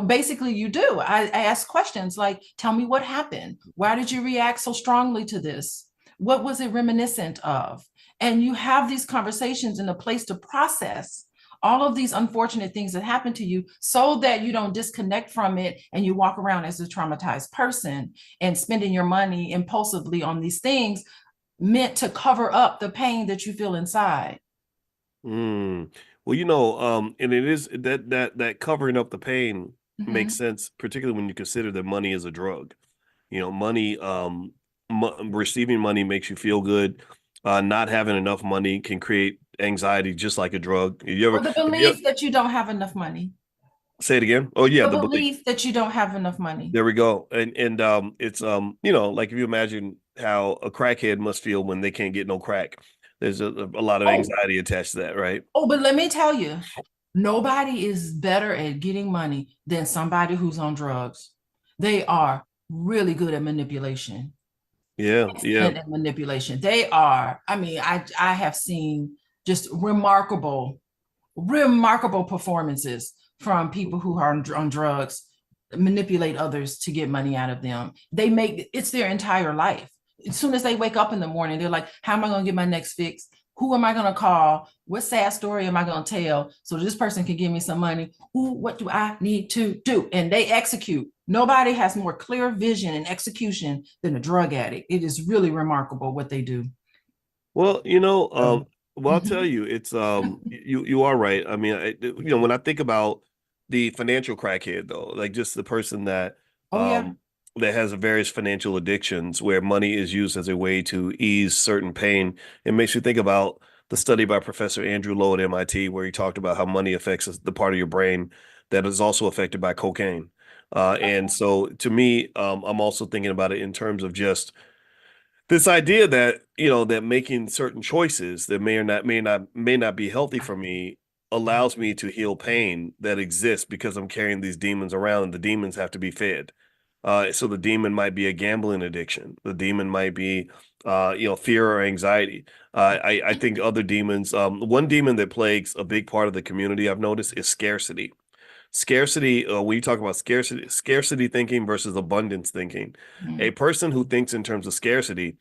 Basically you do. I ask questions like, tell me what happened. Why did you react so strongly to this? What was it reminiscent of? And you have these conversations in a place to process all of these unfortunate things that happen to you, so that you don't disconnect from it and you walk around as a traumatized person and spending your money impulsively on these things meant to cover up the pain that you feel inside. Well, and it is that covering up the pain makes sense, particularly when you consider that money is a drug. Money, receiving money makes you feel good. Not having enough money can create anxiety, just like a drug. Or the belief that you don't have enough money. Say it again. Oh yeah, the belief that you don't have enough money. There we go. And it's like if you imagine how a crackhead must feel when they can't get no crack. There's a lot of anxiety attached to that, right? Oh, but let me tell you, nobody is better at getting money than somebody who's on drugs. They are really good at manipulation. Yeah. And manipulation. They are. I mean, I have seen just remarkable performances from people who are on drugs, manipulate others to get money out of them. It's their entire life. As soon as they wake up in the morning, they're like, how am I going to get my next fix? Who am I going to call? What sad story am I going to tell so this person can give me some money? What do I need to do? And they execute. Nobody has more clear vision and execution than a drug addict. It is really remarkable what they do. Well, I'll tell you, it's you are right. I mean, when I think about the financial crackhead, though, like just the person that that has various financial addictions where money is used as a way to ease certain pain, it makes you think about the study by Professor Andrew Lowe at MIT, where he talked about how money affects the part of your brain that is also affected by cocaine. And so to me, I'm also thinking about it in terms of just this idea that, that making certain choices that may not be healthy for me allows me to heal pain that exists because I'm carrying these demons around, and the demons have to be fed. So the demon might be a gambling addiction. The demon might be, fear or anxiety. I think other demons. One demon that plagues a big part of the community I've noticed is scarcity. Scarcity. When you talk about scarcity thinking versus abundance thinking, a person who thinks in terms of scarcity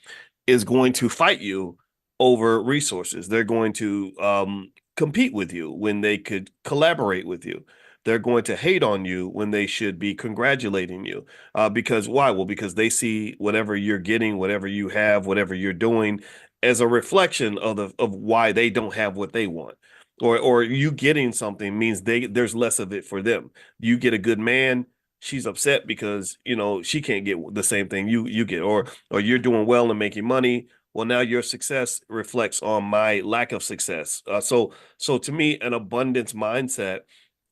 is going to fight you over resources. They're going to compete with you when they could collaborate with you. They're going to hate on you when they should be congratulating you. Because why? Well, because they see whatever you're getting, whatever you have, whatever you're doing as a reflection of why they don't have what they want. Or you getting something means there's less of it for them. You get a good man, she's upset because she can't get the same thing you get, or you're doing well and making money. Well, now your success reflects on my lack of success. So to me, an abundance mindset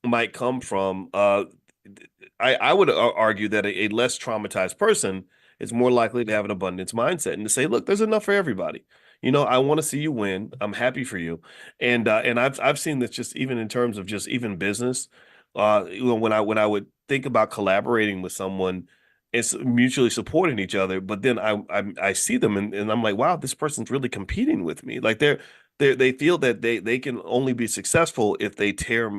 might come from I would argue that a less traumatized person is more likely to have an abundance mindset and to say, look, there's enough for everybody. I want to see you win. I'm happy for you. And I've seen this just even in terms of just even business. When I would think about collaborating with someone, it's mutually supporting each other. But then I see them and I'm like, wow, this person's really competing with me. Like they feel that they can only be successful if they tear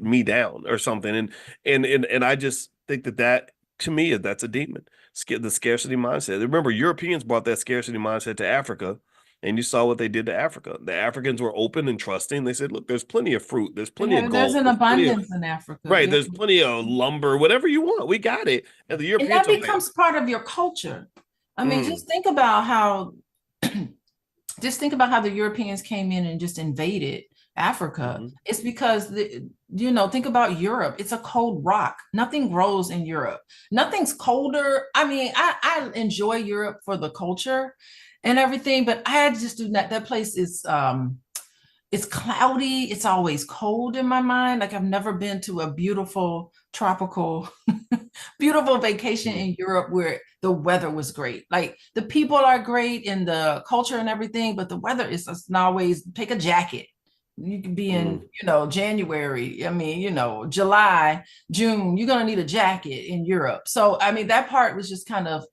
me down or something. And I just think that to me, that's a demon. The scarcity mindset. Remember, Europeans brought that scarcity mindset to Africa. And you saw what they did to Africa. The Africans were open and trusting. They said, look, there's plenty of fruit. There's plenty of gold. There's an abundance in Africa. Right. Yeah. There's plenty of lumber, whatever you want. We got it. And the Europeans that becomes part of your culture. I mean, just think about how the Europeans came in and just invaded Africa. It's because think about Europe. It's a cold rock. Nothing grows in Europe. Nothing's colder. I mean, I enjoy Europe for the culture and everything, but I just do not. That place is it's cloudy. It's always cold in my mind. Like I've never been to a beautiful tropical, beautiful vacation in Europe where the weather was great. Like the people are great and the culture and everything, but the weather is just not always. Take a jacket. You can be in, January. I mean, July, June. You're gonna need a jacket in Europe. So I mean, that part was just kind of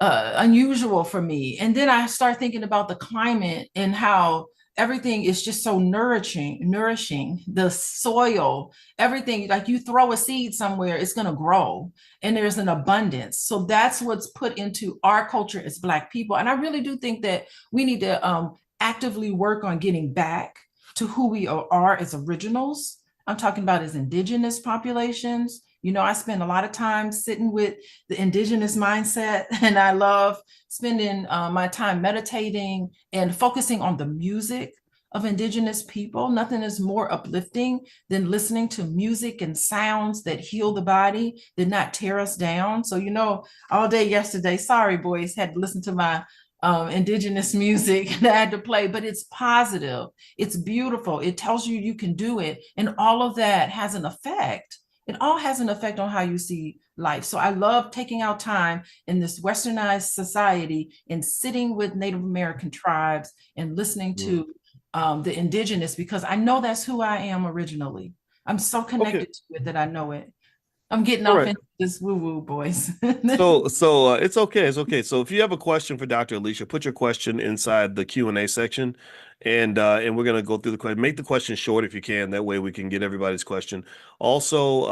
unusual for me. And then I start thinking about the climate and how everything is just so nourishing, the soil, everything. Like you throw a seed somewhere, it's going to grow and there's an abundance. So that's what's put into our culture as Black people. And I really do think that we need to actively work on getting back to who we are as originals. I'm talking about as indigenous populations. I spend a lot of time sitting with the indigenous mindset, and I love spending my time meditating and focusing on the music of indigenous people. Nothing is more uplifting than listening to music and sounds that heal the body, that not tear us down. So, all day yesterday, sorry, Boyce, had to listen to my indigenous music that I had to play, but it's positive. It's beautiful. It tells you you can do it. And all of that has an effect. It all has an effect on how you see life. So I love taking out time in this westernized society and sitting with Native American tribes and listening to the indigenous, because I know that's who I am originally. I'm so connected to it that I know it. I'm getting off into this woo-woo, boys. So it's okay. It's okay. So if you have a question for Dr. Alicia, put your question inside the Q&A section, and we're gonna go through the question. Make the question short if you can. That way we can get everybody's question. Also,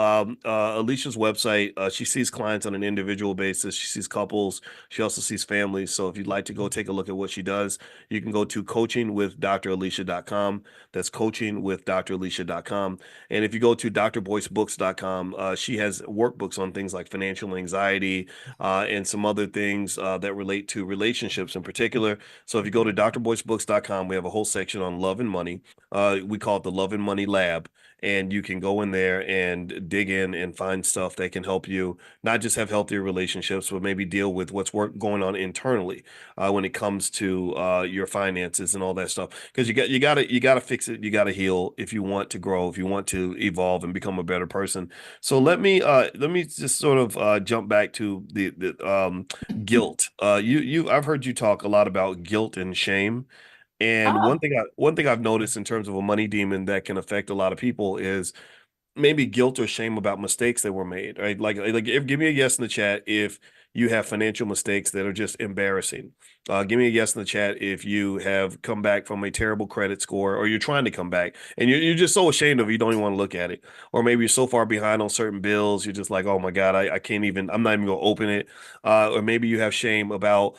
Alicia's website. She sees clients on an individual basis. She sees couples. She also sees families. So if you'd like to go take a look at what she does, you can go to coachingwithdralicia.com. That's coachingwithdralicia.com. And if you go to drboycebooks.com, she has workbooks on things like financial anxiety and some other things that relate to relationships in particular. So if you go to drboycebooks.com, we have a whole section on love and money. We call it the Love and Money Lab. And you can go in there and dig in and find stuff that can help you not just have healthier relationships, but maybe deal with what's going on internally when it comes to your finances and all that stuff. Because you gotta fix it, you gotta heal if you want to grow, if you want to evolve and become a better person. So let me just sort of jump back to the guilt. I've heard you talk a lot about guilt and shame. And Oh. one thing I've noticed in terms of a money demon that can affect a lot of people is maybe guilt or shame about mistakes that were made, right? Give me a yes in the chat if you have financial mistakes that are just embarrassing. Give me a yes in the chat if you have come back from a terrible credit score, or you're trying to come back and you're just so ashamed of it, you don't even want to look at it. Or maybe you're so far behind on certain bills, you're just like, oh my God, I can't even, I'm not even going to open it. Or maybe you have shame about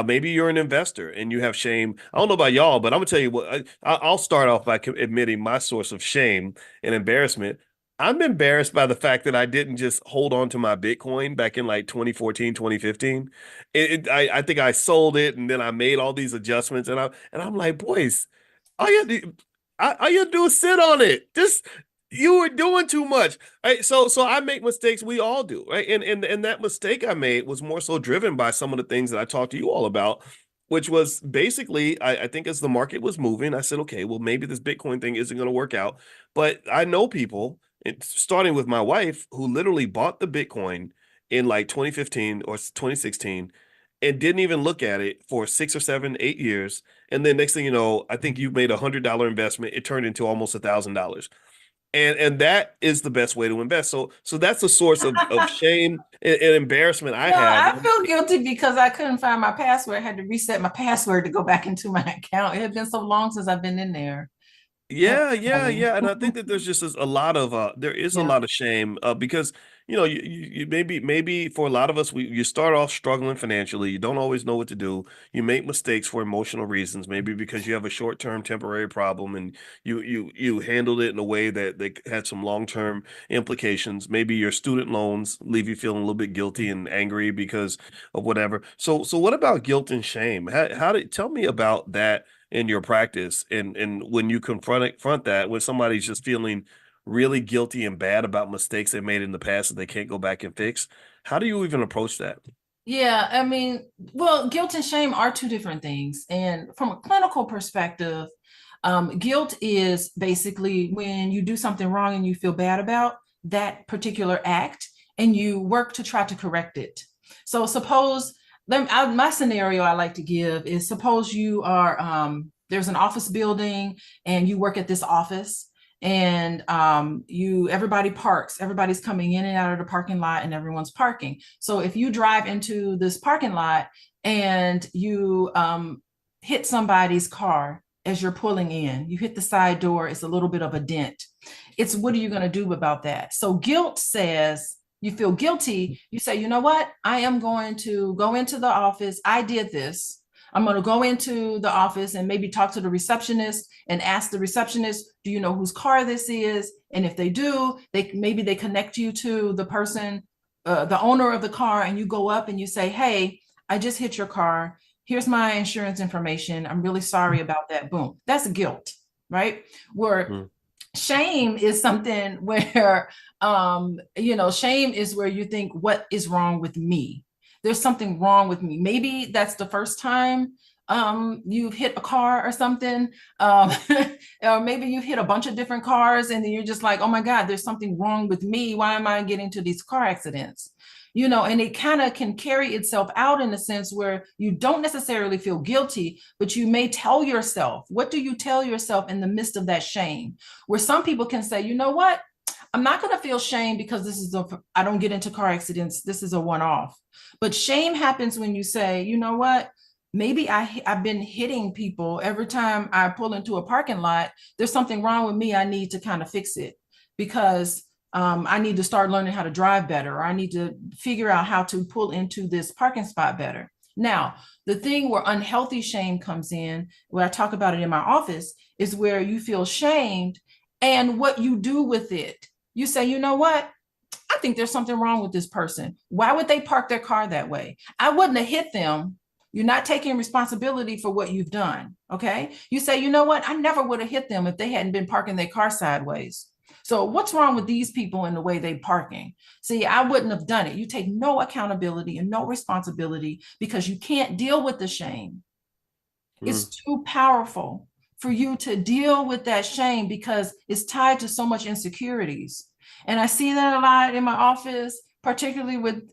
maybe you're an investor and you have shame. I don't know about y'all, but I'm gonna tell you what. I'll start off by admitting my source of shame and embarrassment. I'm embarrassed by the fact that I didn't just hold on to my Bitcoin back in like 2014, 2015. I think I sold it and then I made all these adjustments, and I'm like, boys, all you do, all you do is sit on it. Just you were doing too much. Right? So I make mistakes. We all do, right? And that mistake I made was more so driven by some of the things that I talked to you all about, which was basically, I think as the market was moving, I said, okay, well, maybe this Bitcoin thing isn't going to work out. But I know people, starting with my wife, who literally bought the Bitcoin in like 2015 or 2016 and didn't even look at it for 6 or 7, 8 years. And then next thing you know, I think you made $100 investment. It turned into almost $1,000. And that is the best way to invest. So that's a source of shame and embarrassment I No, have. I feel guilty because I couldn't find my password. I had to reset my password to go back into my account. It had been so long since I've been in there. Yeah, yeah, yeah. And I think that there's just a lot of there is a Yeah. lot of shame because you maybe for a lot of us you start off struggling financially. You don't always know what to do. You make mistakes for emotional reasons, maybe because you have a short-term temporary problem and you handled it in a way that had some long-term implications. Maybe your student loans leave you feeling a little bit guilty and angry because of whatever. So what about guilt and shame? How did tell me about that in your practice, and when you confront that when somebody's just feeling really guilty and bad about mistakes they made in the past that they can't go back and fix, how do you even approach that? Yeah, I mean, well, guilt and shame are two different things. And from a clinical perspective, guilt is basically when you do something wrong and you feel bad about that particular act and you work to try to correct it. So suppose my scenario I like to give is, suppose you are there's an office building and you work at this office, and everybody's coming in and out of the parking lot and everyone's parking. So if you drive into this parking lot and you hit somebody's car as you're pulling in, you hit the side door, it's a little bit of a dent. It's, what are you going to do about that? So guilt says, you feel guilty, you say, you know what, I am going to go into the office. I did this. I'm going to go into the office and maybe talk to the receptionist and ask the receptionist, do you know whose car this is? And if they do, maybe they connect you to the person, the owner of the car, and you go up and you say, hey, I just hit your car. Here's my insurance information. I'm really sorry about that. Boom. That's guilt, right? Where shame is something where, shame is where you think, what is wrong with me? There's something wrong with me. Maybe that's the first time you've hit a car or something. Or maybe you've hit a bunch of different cars and then you're just like, oh my God, there's something wrong with me. Why am I getting to these car accidents? And it kind of can carry itself out in a sense where you don't necessarily feel guilty, but you may tell yourself, what do you tell yourself in the midst of that shame? Where some people can say, you know what? I'm not going to feel shame because I don't get into car accidents. This is a one-off. But shame happens when you say, you know what? Maybe I've been hitting people every time I pull into a parking lot. There's something wrong with me. I need to kind of fix it because I need to start learning how to drive better, or I need to figure out how to pull into this parking spot better. Now, the thing where unhealthy shame comes in, where I talk about it in my office, is where you feel shamed and what you do with it. You say, you know what? I think there's something wrong with this person. Why would they park their car that way? I wouldn't have hit them. You're not taking responsibility for what you've done. Okay. You say, you know what? I never would have hit them if they hadn't been parking their car sideways. So what's wrong with these people in the way they're parking? See, I wouldn't have done it. You take no accountability and no responsibility because you can't deal with the shame. It's too powerful for you to deal with that shame because it's tied to so much insecurities. And I see that a lot in my office, particularly with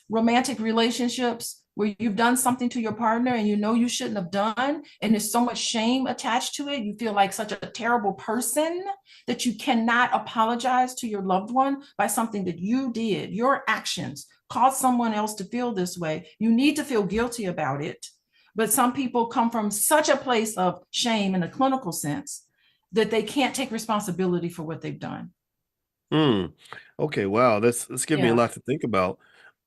romantic relationships. where you've done something to your partner and you know you shouldn't have done, and there's so much shame attached to it, you feel like such a terrible person that you cannot apologize to your loved one by something that you did, your actions caused someone else to feel this way. You need to feel guilty about it. But some people come from such a place of shame in a clinical sense that they can't take responsibility for what they've done. Okay, wow, that's giving me a lot to think about.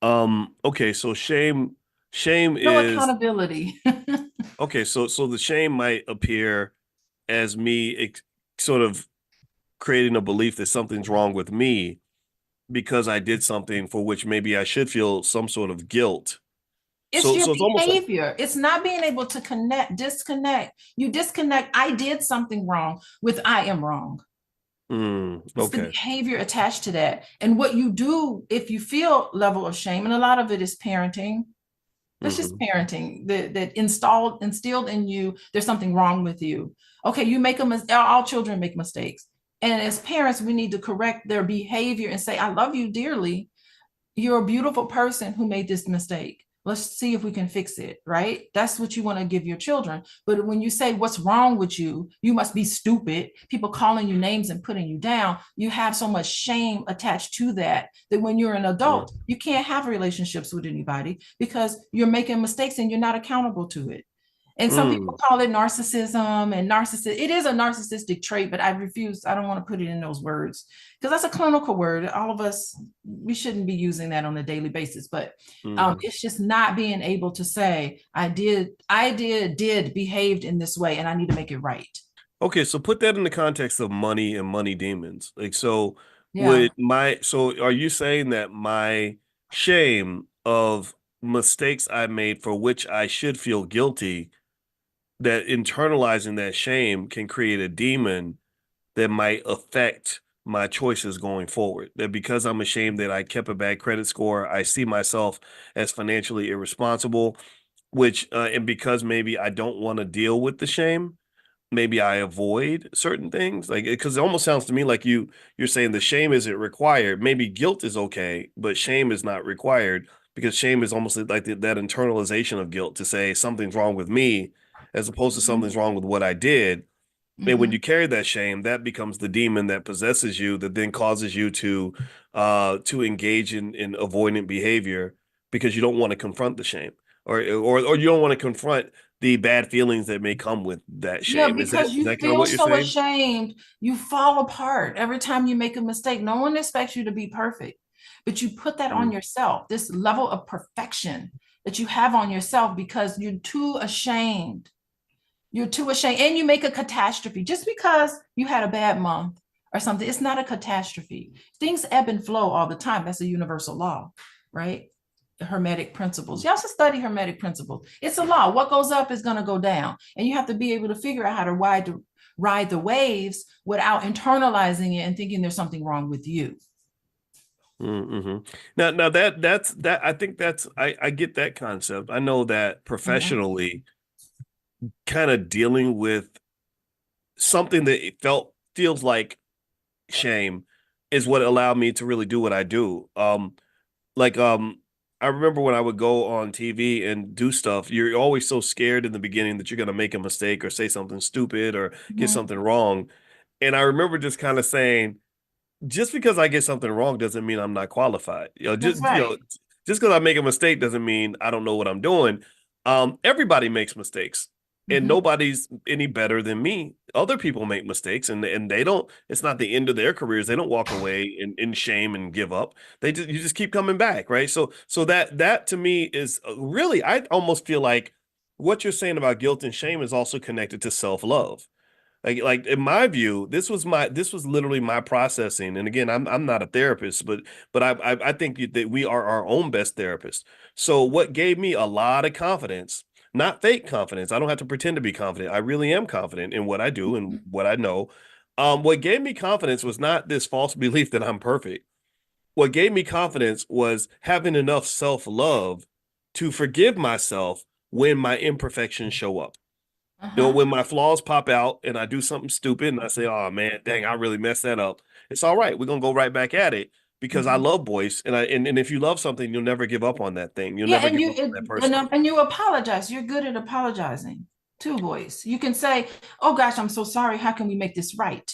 Okay, so shame No is accountability. okay, so the shame might appear as me sort of creating a belief that something's wrong with me because I did something for which maybe I should feel some sort of guilt. It's your It's almost like, behavior. It's not being able to disconnect. You disconnect, I did something wrong, with I am wrong. It's the okay. behavior attached to that. And what you do if you feel level of shame, and a lot of it is parenting. That's just parenting that instilled in you, there's something wrong with you. Okay, you make a mistake. All children make mistakes. And as parents, we need to correct their behavior and say, I love you dearly. You're a beautiful person who made this mistake. Let's see if we can fix it, right? That's what you want to give your children. But when you say, what's wrong with you? You must be stupid. People calling you names and putting you down. You have so much shame attached to that when you're an adult, you can't have relationships with anybody because you're making mistakes and you're not accountable to it. And some people call it narcissism and it is a narcissistic trait, but I don't want to put it in those words because that's a clinical word. All of us, we shouldn't be using that on a daily basis, but it's just not being able to say, I did behaved in this way and I need to make it right. Okay, so put that in the context of money and money demons. Like, so Yeah. so are you saying that my shame of mistakes I made for which I should feel guilty, that internalizing that shame can create a demon that might affect my choices going forward? That because I'm ashamed that I kept a bad credit score, I see myself as financially irresponsible, which and because maybe I don't want to deal with the shame, maybe I avoid certain things. Like, because it almost sounds to me like you're saying the shame isn't required. Maybe guilt is okay, but shame is not required, because shame is almost like that internalization of guilt to say something's wrong with me as opposed to something's wrong with what I did. And when you carry that shame, that becomes the demon that possesses you, that then causes you to engage in avoidant behavior because you don't want to confront the shame, or you don't want to confront the bad feelings that may come with that shame. Yeah, because Is you that kind of feel what you're so saying? ashamed, you fall apart every time you make a mistake. No one expects you to be perfect, but you put that on yourself, this level of perfection that you have on yourself because you're too ashamed. You're too ashamed, and you make a catastrophe just because you had a bad month or something. It's not a catastrophe. Things ebb and flow all the time. That's a universal law, right? The Hermetic principles. You also study Hermetic principles. It's a law. What goes up is going to go down, and you have to be able to figure out how to ride the waves without internalizing it and thinking there's something wrong with you. Now that's I think I get that concept. I know that professionally, kind of dealing with something that feels like shame is what allowed me to really do what I do. I remember when I would go on TV and do stuff, you're always so scared in the beginning that you're going to make a mistake or say something stupid or get something wrong. And I remember just kind of saying, just because I get something wrong doesn't mean I'm not qualified. Just because I make a mistake doesn't mean I don't know what I'm doing. Everybody makes mistakes, and nobody's any better than me. Other people make mistakes, and they don't. It's not the end of their careers. They don't walk away in shame and give up. You just keep coming back, right? So that to me is really, I almost feel like what you're saying about guilt and shame is also connected to self-love. Like in my view, this was literally my processing. And again, I'm not a therapist, but I think that we are our own best therapist. So what gave me a lot of confidence, not fake confidence. I don't have to pretend to be confident. I really am confident in what I do and what I know. What gave me confidence was not this false belief that I'm perfect. What gave me confidence was having enough self-love to forgive myself when my imperfections show up. When my flaws pop out and I do something stupid and I say, oh man, dang, I really messed that up. It's all right. We're going to go right back at it. because I love Boyce, and if you love something, you'll never give up on that thing. You'll Yeah, never and give up on that person. and you apologize. You're good at apologizing too, Boyce. You can say, "Oh gosh, I'm so sorry. How can we make this right?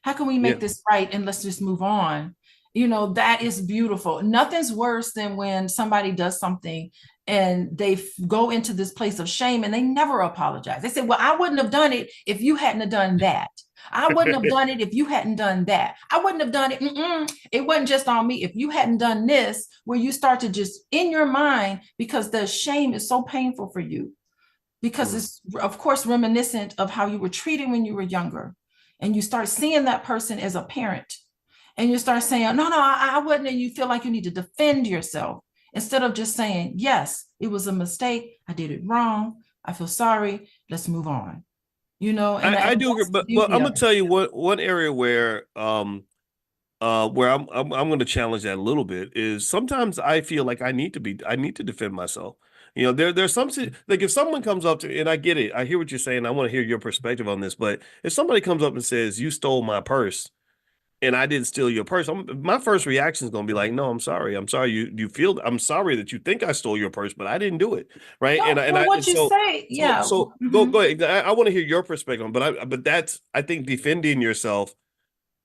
How can we Yeah. make this right? And let's just move on." You know, that is beautiful. Nothing's worse than when somebody does something and they go into this place of shame and they never apologize. They say, "Well, I wouldn't have done it if you hadn't have done that. I wouldn't have done it if you hadn't done that. I wouldn't have done it. It wasn't just on me. If you hadn't done this," where you start to just in your mind, because the shame is so painful for you, because it's, of course, reminiscent of how you were treated when you were younger. And you start seeing that person as a parent. And you start saying, "No, I wouldn't." And you feel like you need to defend yourself instead of just saying, "Yes, it was a mistake. I did it wrong. I feel sorry. Let's move on." You know, and I do agree, but I'm gonna tell you one area where I'm going to challenge that a little bit is sometimes I feel like I need to defend myself. You know, there's some like if someone comes up to, and I get it, I hear what you're saying. I want to hear your perspective on this, but if somebody comes up and says you stole my purse and I didn't steal your purse, my first reaction is going to be like, no, I'm sorry. I'm sorry. I'm sorry that you think I stole your purse, but I didn't do it. Right. No, well, what you say, yeah. So go ahead. I want to hear your perspective, but I think defending yourself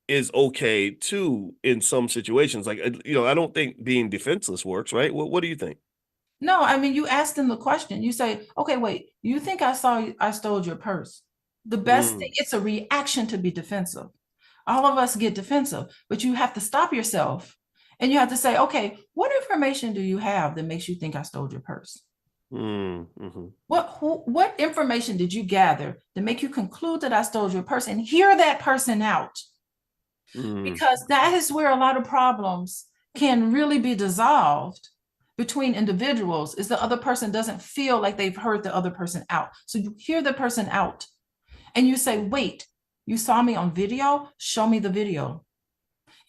is okay too in some situations. Like, I don't think being defenseless works, right? What do you think? No, I mean, you asked them the question. You say, "Okay, wait, you think I stole your purse?" The best thing, it's a reaction to be defensive. All of us get defensive, but you have to stop yourself and you have to say, "Okay, what information do you have that makes you think I stole your purse? Mm-hmm. What information did you gather to make you conclude that I stole your purse?" And hear that person out. Because that is where a lot of problems can really be dissolved between individuals, is the other person doesn't feel like they've heard the other person out. So you hear the person out and you say, "Wait, you saw me on video? Show me the video."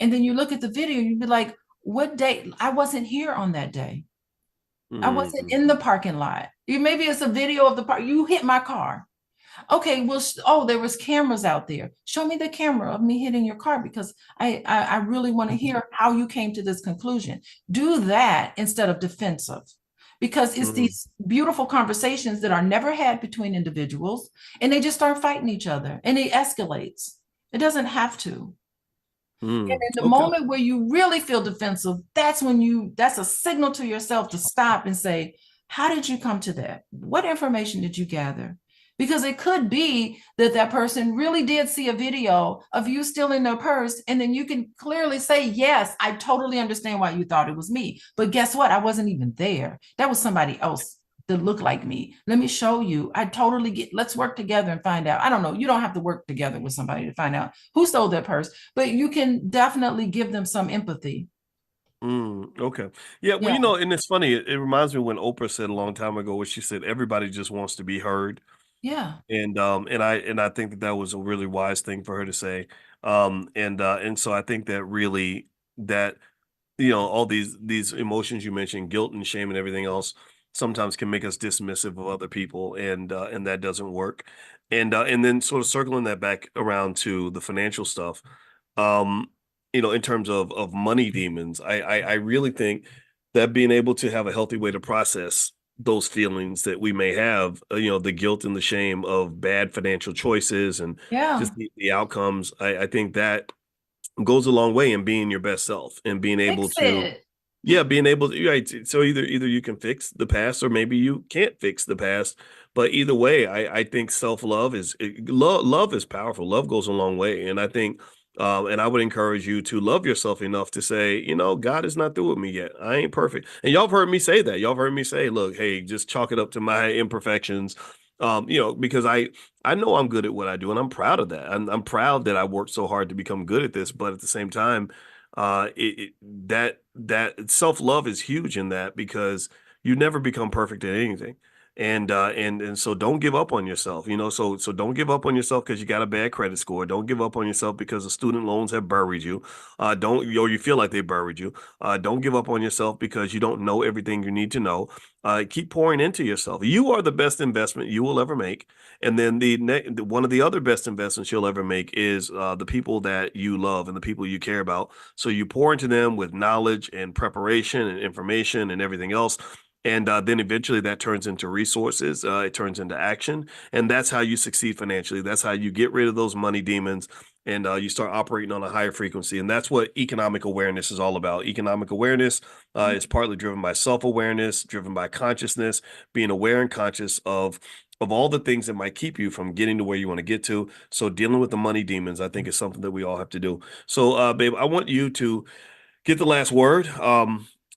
And then you look at the video, you'd be like, "What day? I wasn't here on that day. I wasn't in the parking lot." Maybe it's a video of the park. You hit my car. Okay, well, there was cameras out there. Show me the camera of me hitting your car, because I really want to hear how you came to this conclusion. Do that instead of defensive, because it's these beautiful conversations that are never had between individuals, and they just start fighting each other, and it escalates. It doesn't have to. And in the moment where you really feel defensive, that's a signal to yourself to stop and say, "How did you come to that? What information did you gather?" Because it could be that person really did see a video of you stealing their purse, and then you can clearly say, "Yes, I totally understand why you thought it was me. But guess what? I wasn't even there. That was somebody else that looked like me. Let me show you. Let's work together and find out." I don't know. You don't have to work together with somebody to find out who stole their purse, but you can definitely give them some empathy. Okay. Yeah. Well, and it's funny. It reminds me when Oprah said a long time ago, where she said, everybody just wants to be heard. Yeah. And I think that was a really wise thing for her to say. And so I think that really that, all these emotions you mentioned, guilt and shame and everything else, sometimes can make us dismissive of other people, and that doesn't work. And then sort of circling that back around to the financial stuff, um, in terms of money demons, I really think that being able to have a healthy way to process those feelings that we may have, the guilt and the shame of bad financial choices and just the outcomes, I think that goes a long way in being your best self and being able to, being able to, right. So either you can fix the past, or maybe you can't fix the past, but either way, I think self-love love is powerful. Love goes a long way. And I think, and I would encourage you to love yourself enough to say, God is not through with me yet. I ain't perfect. And y'all have heard me say that. Y'all have heard me say, look, hey, just chalk it up to my imperfections. Because I know I'm good at what I do, and I'm proud of that. I'm proud that I worked so hard to become good at this. But at the same time, that self-love is huge in that, because you never become perfect at anything. And so don't give up on yourself. So don't give up on yourself because you got a bad credit score. Don't give up on yourself because the student loans have buried you. Don't or you feel like they buried you. Don't give up on yourself because you don't know everything you need to know. Keep pouring into yourself. You are the best investment you will ever make. And then one of the other best investments you'll ever make is the people that you love and the people you care about. So you pour into them with knowledge and preparation and information and everything else. And then eventually that turns into resources. It turns into action. And that's how you succeed financially. That's how you get rid of those money demons and you start operating on a higher frequency. And that's what economic awareness is all about. Economic awareness is partly driven by self-awareness, driven by consciousness, being aware and conscious of all the things that might keep you from getting to where you want to get to. So dealing with the money demons, I think, is something that we all have to do. So, babe, I want you to get the last word.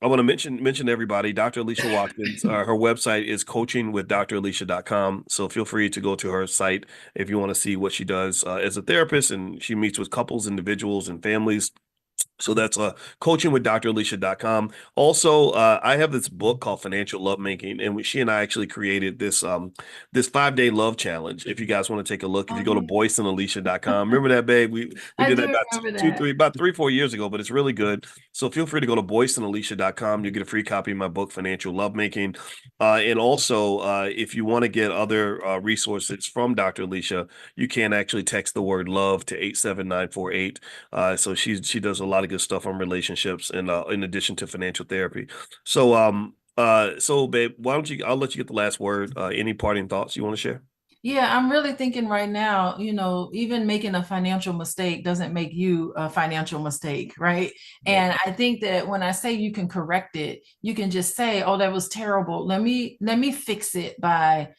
I want to mention to everybody, Dr. Alicia Watkins, her website is coachingwithdralicia.com. So feel free to go to her site if you want to see what she does as a therapist, and she meets with couples, individuals, and families. So that's coachingwithdralicia.com. Also, I have this book called Financial Lovemaking, and she and I actually created this 5-day love challenge. If you guys want to take a look, if you go to boyceandalicia.com, remember that, babe? We did that about 3-4 years ago, but it's really good. So feel free to go to boyceandalicia.com. You get a free copy of my book, Financial Lovemaking. And also, if you want to get other resources from Dr. Alicia, you can actually text the word love to 87948. So she does a lot of good stuff on relationships and in addition to financial therapy. So babe, I'll let you get the last word. Any parting thoughts you want to share? Yeah, I'm really thinking right now, even making a financial mistake doesn't make you a financial mistake, right? And I think that when I say you can correct it, you can just say, oh, that was terrible. Let me fix it by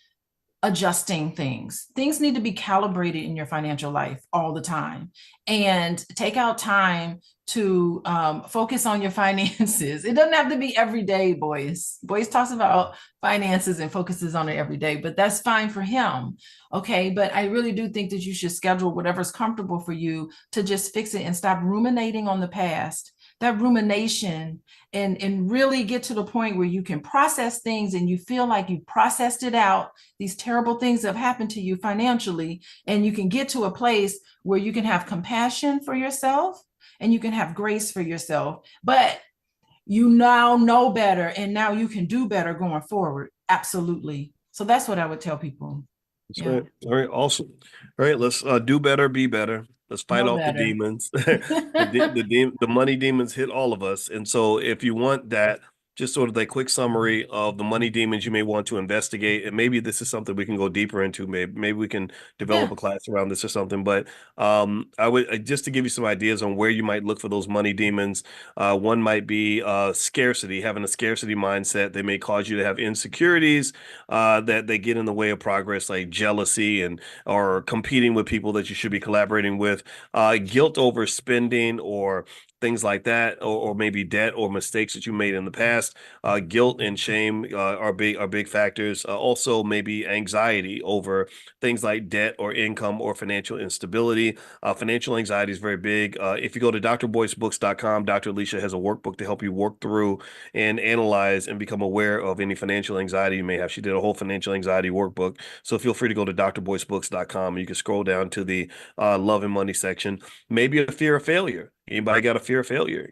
adjusting things. Things need to be calibrated in your financial life all the time, and take out time to focus on your finances. It doesn't have to be every day, Boyce. Boyce talks about finances and focuses on it every day, but that's fine for him. Okay. But I really do think that you should schedule whatever's comfortable for you to just fix it and stop ruminating on the past. That rumination, and really get to the point where you can process things and you feel like you processed it out, these terrible things that have happened to you financially, and you can get to a place where you can have compassion for yourself and you can have grace for yourself, but you now know better and now you can do better going forward. Absolutely. So that's what I would tell people. That's right. All right. Awesome. All right. Let's do better, be better. Let's fight off the demons. The money demons hit all of us. And so if you want that, just sort of a quick summary of the money demons you may want to investigate, and maybe this is something we can go deeper into. Maybe we can develop a class around this or something. But I would just to give you some ideas on where you might look for those money demons. One might be scarcity, having a scarcity mindset. They may cause you to have insecurities that they get in the way of progress, like jealousy or competing with people that you should be collaborating with, guilt over spending or things like that, or maybe debt or mistakes that you made in the past. Guilt and shame are big factors. Also, maybe anxiety over things like debt or income or financial instability. Financial anxiety is very big. If you go to drboycebooks.com, Dr. Alicia has a workbook to help you work through and analyze and become aware of any financial anxiety you may have. She did a whole financial anxiety workbook. So feel free to go to drboycebooks.com. You can scroll down to the love and money section. Maybe a fear of failure. Anybody got a fear of failure?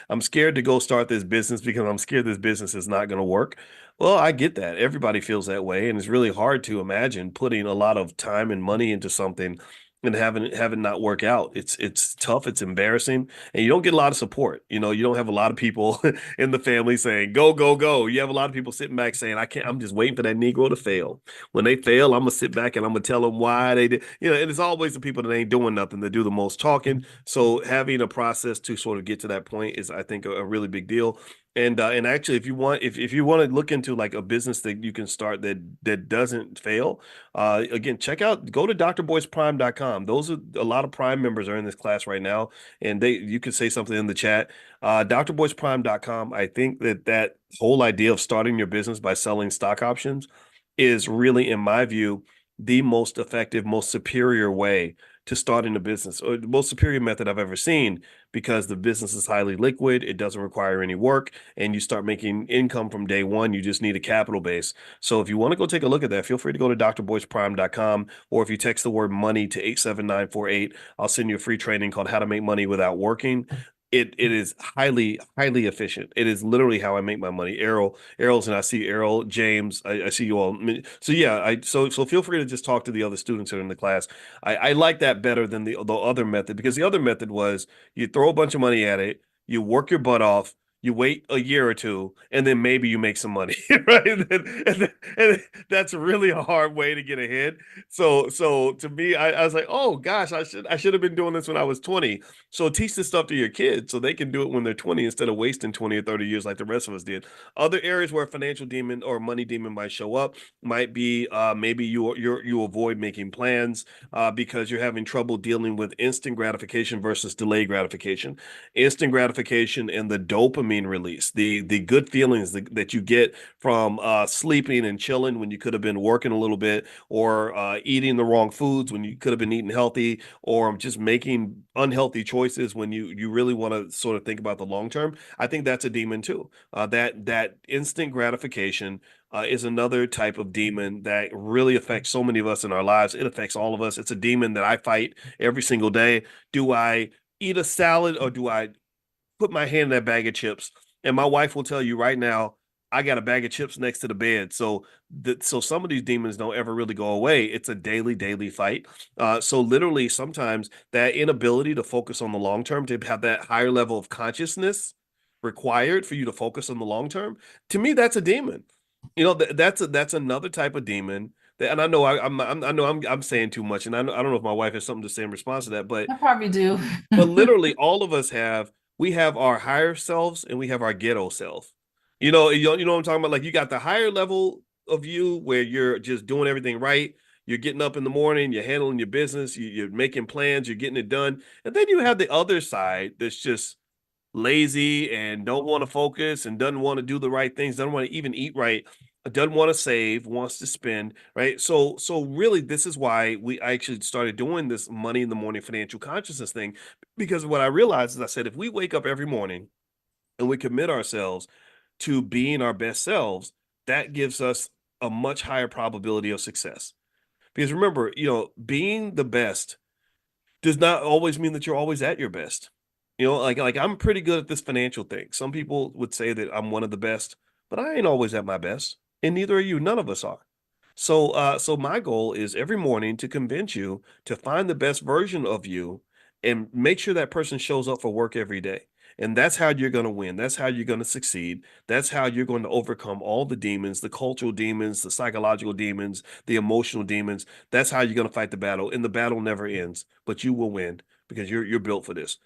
I'm scared to go start this business because I'm scared this business is not going to work. Well, I get that. Everybody feels that way. And it's really hard to imagine putting a lot of time and money into something and having it not work out. It's tough. It's embarrassing. And you don't get a lot of support. You don't have a lot of people in the family saying, go, go, go. You have a lot of people sitting back saying, I'm just waiting for that Negro to fail. When they fail, I'm going to sit back and I'm going to tell them why they did. And it's always the people that ain't doing nothing that do the most talking. So having a process to sort of get to that point is, I think, a really big deal. And actually, if you want to look into like a business that you can start that doesn't fail, again, go to drboyceprime.com. Those are a lot of Prime members are in this class right now, and you can say something in the chat. drboyceprime.com. I think that whole idea of starting your business by selling stock options is really, in my view, the most effective, most superior way to starting a business, or the most superior method I've ever seen, because the business is highly liquid. It doesn't require any work, and you start making income from day one. You just need a capital base. So if you want to go take a look at that, feel free to go to drboyceprime.com, or if you text the word money to 87948, I'll send you a free training called How to Make Money Without Working. It is highly efficient. It is literally how I make my money. Errol's, and I see Errol, James, I see you all. So yeah, so feel free to just talk to the other students that are in the class. I like that better than the other method, because the other method was you throw a bunch of money at it, you work your butt off, you wait a year or two, and then maybe you make some money, right? And that's really a hard way to get ahead. So to me, I was like, oh gosh, I should have been doing this when I was 20. So teach this stuff to your kids so they can do it when they're 20 instead of wasting 20 or 30 years like the rest of us did. Other areas where a financial demon or money demon might show up might be maybe you avoid making plans because you're having trouble dealing with instant gratification versus delayed gratification. Instant gratification and the dopamine release, the good feelings that you get from sleeping and chilling when you could have been working a little bit, or eating the wrong foods when you could have been eating healthy, or just making unhealthy choices when you really want to sort of think about the long term. I think that's a demon too. That instant gratification is another type of demon that really affects so many of us in our lives. It affects all of us. It's a demon that I fight every single day. Do I eat a salad, or do I put my hand in that bag of chips? And my wife will tell you right now, I got a bag of chips next to the bed. So some of these demons don't ever really go away. It's a daily fight. So literally sometimes that inability to focus on the long term, to have that higher level of consciousness required for you to focus on the long term, to me, that's a demon. You know, that's another type of demon. And I know I'm saying too much, and I don't know if my wife has something to say in response to that, but I probably do. but literally all of us we have our higher selves and we have our ghetto self. You know what I'm talking about? Like, you got the higher level of you where you're just doing everything right. You're getting up in the morning, you're handling your business, you're making plans, you're getting it done. And then you have the other side that's just lazy and don't want to focus and doesn't want to do the right things, doesn't want to even eat right, doesn't want to save, wants to spend, right? So really, this is why I actually started doing this money in the morning financial consciousness thing, because what I realized is, I said, if we wake up every morning and we commit ourselves to being our best selves, that gives us a much higher probability of success. Because remember, being the best does not always mean that you're always at your best. Like I'm pretty good at this financial thing. Some people would say that I'm one of the best, but I ain't always at my best, and neither are you. None of us are. So my goal is every morning to convince you to find the best version of you and make sure that person shows up for work every day. And that's how you're going to win. That's how you're going to succeed. That's how you're going to overcome all the demons, the cultural demons, the psychological demons, the emotional demons. That's how you're going to fight the battle. And the battle never ends, but you will win because you're built for this.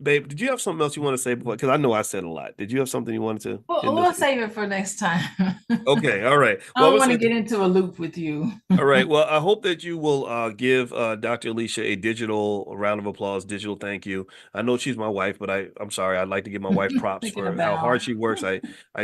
Babe, did you have something else you want to say before? Because I know I said a lot. Did you have something you wanted to? We'll save it for next time. Okay, all right. I don't want to get into a loop with you. All right. Well, I hope that you will give Dr. Alicia a digital round of applause, digital thank you. I know she's my wife, but I'm sorry. I'd like to give my wife props for how hard she works.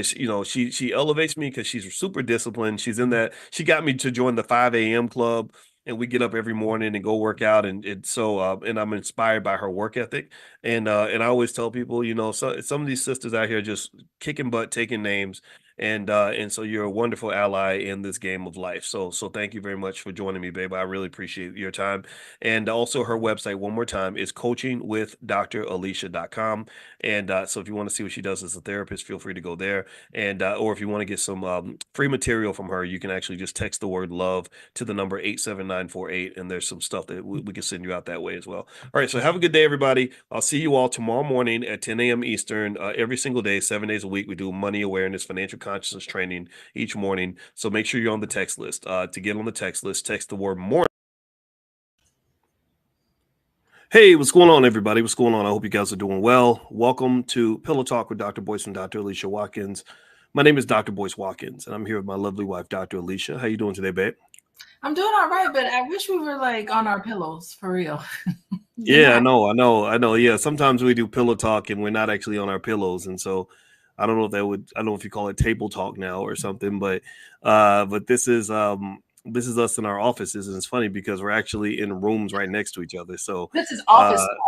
She elevates me because she's super disciplined. She's in that. She got me to join the 5 a.m. club. And we get up every morning and go work out, and and I'm inspired by her work ethic. And I always tell people, some of these sisters out here just kicking butt, taking names, and so you're a wonderful ally in this game of life. So thank you very much for joining me, babe. I really appreciate your time. And also, her website, one more time, is coachingwithdralicia.com. And so if you want to see what she does as a therapist, feel free to go there. And or if you want to get some free material from her, you can actually just text the word love to the number 87948, and there's some stuff that we can send you out that way as well. All right, so have a good day, everybody. I'll see you all tomorrow morning at 10 a.m. Eastern. Every single day, 7 days a week, we do money awareness, financial consciousness training each morning. So make sure you're on the text list. To get on the text list, text the word morning. Hey, what's going on, everybody? What's going on? I hope you guys are doing well. Welcome to Pillow Talk with Dr. Boyce and Dr. Alicia Watkins. My name is Dr. Boyce Watkins, and I'm here with my lovely wife, Dr. Alicia. How you doing today, babe? I'm doing all right, but I wish we were like on our pillows for real. Yeah, I know. Yeah, sometimes we do pillow talk and we're not actually on our pillows, and so I don't know if you call it table talk now or something, but this is this is us in our offices, and it's funny because we're actually in rooms right next to each other. So This is office talk.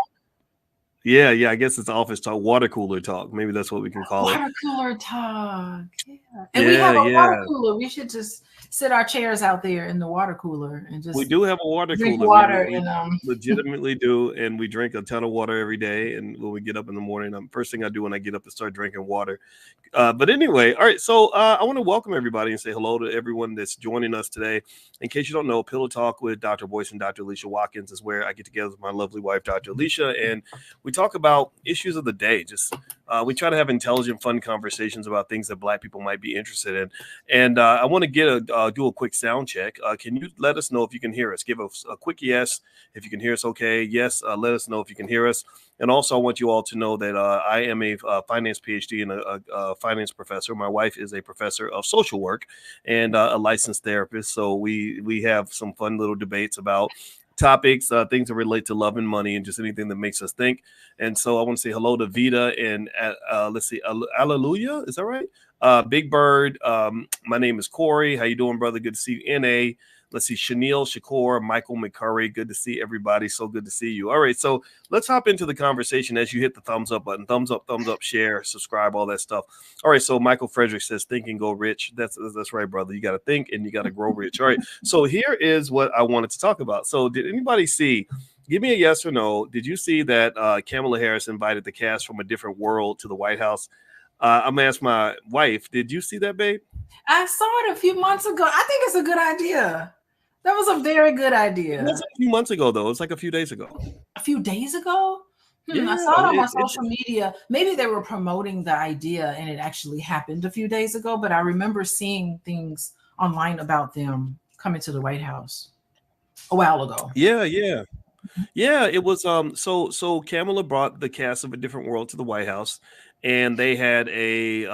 Yeah, I guess it's office talk, water cooler talk. Maybe that's what we can call it. Water cooler talk. Yeah. And we have a Yeah. water cooler. We should just sit our chairs out there in the water cooler and just We do have a water drink cooler. water We and legitimately do, and we drink a ton of water every day. And when we get up in the morning, first thing I do when I get up is start drinking water. But anyway, all right. So I want to welcome everybody and say hello to everyone that's joining us today. In case you don't know, Pillow Talk with Dr. Boyce and Dr. Alicia Watkins is where I get together with my lovely wife, Dr. Alicia, and we talk about issues of the day. Just we try to have intelligent, fun conversations about things that Black people might be interested in. And I want to do a quick sound check. Can you let us know if you can hear us? Give us a quick yes if you can hear us. Okay, yes. Let us know if you can hear us. And also, I want you all to know that I am a finance PhD and a finance professor. My wife is a professor of social work and a licensed therapist. So we have some fun little debates about topics, things that relate to love and money, and just anything that makes us think. And so I want to say hello to Vita and let's see, Hallelujah, is that right? Big Bird. My name is Corey. How you doing, brother? Good to see you. NA. Let's see, Chanel Shakur, Michael McCurry. Good to see everybody. So good to see you. All right, so let's hop into the conversation as you hit the thumbs up button. Thumbs up, share, subscribe, all that stuff. All right, so Michael Frederick says, think and go rich. That's right, brother. You got to think and you got to grow rich. All right, so here is what I wanted to talk about. So did anybody see, give me a yes or no, did you see that Kamala Harris invited the cast from A Different World to the White House? I'm going to ask my wife, did you see that, babe? I saw it a few months ago. I think it's a good idea. That was a very good idea. It wasn't a few months ago, though. It's like a few days ago. A few days ago? Yeah, I saw it on my social media. Maybe they were promoting the idea and it actually happened a few days ago, but I remember seeing things online about them coming to the White House a while ago. Yeah. It was so Kamala brought the cast of A Different World to the White House, and they had a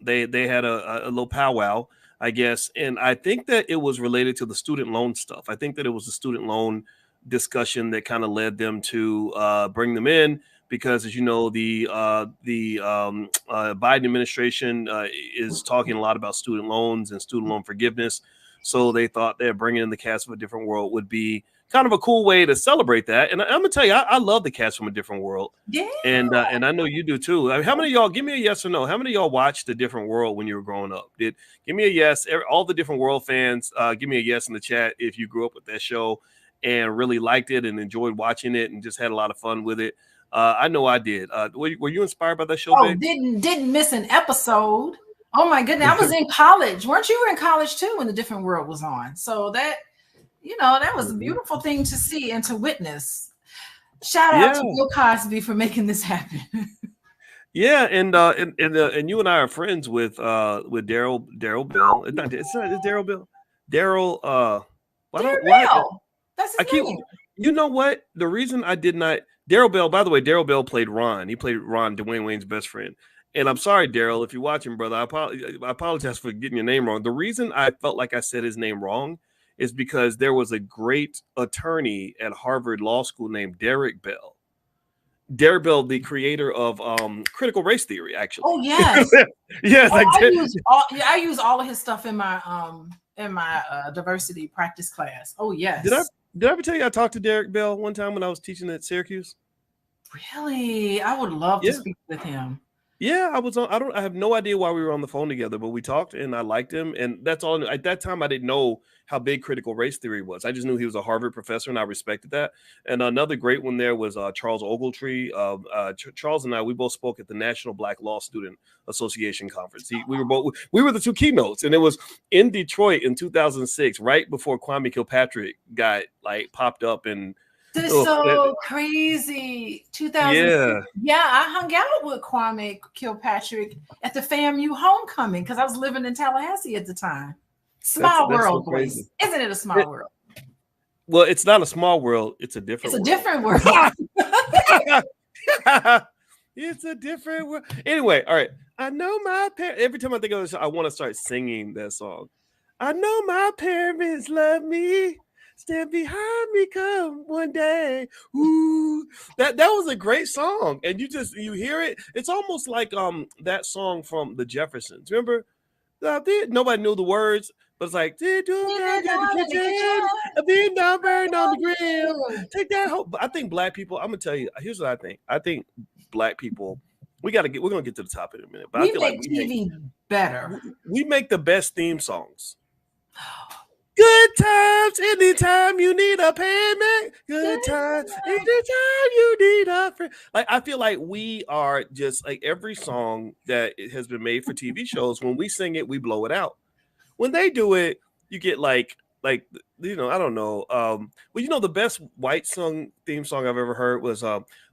they had a little powwow, I guess, and I think that it was related to the student loan stuff. I think that it was the student loan discussion that kind of led them to bring them in, because, as you know, the Biden administration is talking a lot about student loans and student loan forgiveness. So they thought that bringing in the cast of A Different World would be kind of a cool way to celebrate that. And I'm gonna tell you, I love the cast from A Different World. Yeah. And I know you do too. I mean, how many of y'all, give me a yes or no, how many of y'all watched A Different World when you were growing up? Give me a yes. All the Different World fans, give me a yes in the chat if you grew up with that show and really liked it and enjoyed watching it and just had a lot of fun with it. I know I did. Were you inspired by that show, babe? Didn't miss an episode. Oh my goodness, I was in college. Weren't you in college too when The Different World was on? So that, that was a beautiful thing to see and to witness. Shout out to Bill Cosby for making this happen. Yeah, and you and I are friends with Daryl Bell. It's Daryl Bell. Daryl Bell. That's his name. You know what? The reason I did not, Daryl Bell, by the way, Daryl Bell played Ron. He played Ron, Dwayne Wayne's best friend. And I'm sorry, Daryl, if you're watching, brother, I apologize for getting your name wrong. The reason I felt like I said his name wrong is because there was a great attorney at Harvard Law School named Derek Bell. Derek Bell, the creator of critical race theory, actually. Oh, yes. Yes, I use all of his stuff in my diversity practice class. Oh, yes. Did I ever tell you I talked to Derek Bell one time when I was teaching at Syracuse? Really? I would love to speak with him. Yeah, I have no idea why we were on the phone together, but we talked and I liked him. And that's all. At that time, I didn't know how big critical race theory was. I just knew he was a Harvard professor and I respected that. And another great one there was Charles Ogletree. Charles and I, we both spoke at the National Black Law Student Association Conference. We were the two keynotes, and it was in Detroit in 2006, right before Kwame Kilpatrick got popped up and. This is so crazy. 2006. Yeah, I hung out with Kwame Kilpatrick at the FAMU homecoming because I was living in Tallahassee at the time. Small world, so Boyce. Isn't it a small world? Well, it's not a small world. It's a different world. It's a different world. It's a different world. Anyway, all right. I know my parents. Every time I think of this, I want to start singing that song. I know my parents love me. Stand behind me come one day. Ooh, that was a great song. And you hear it. It's almost like that song from the Jeffersons. Remember? Nobody knew the words, but it's like, did do in the kitchen, a big burn on the grill. Take that whole. But I think black people. I'm gonna tell you. Here's what I think. I think black people. We're gonna get to the top in a minute. But I feel like TV better. We make the best theme songs. Good times anytime you need a payment. Good times anytime you need a friend. Like, I feel like we are just like every song that has been made for TV shows. When we sing it, we blow it out. When they do it, you get like I don't know. Well, the best white song theme song I've ever heard was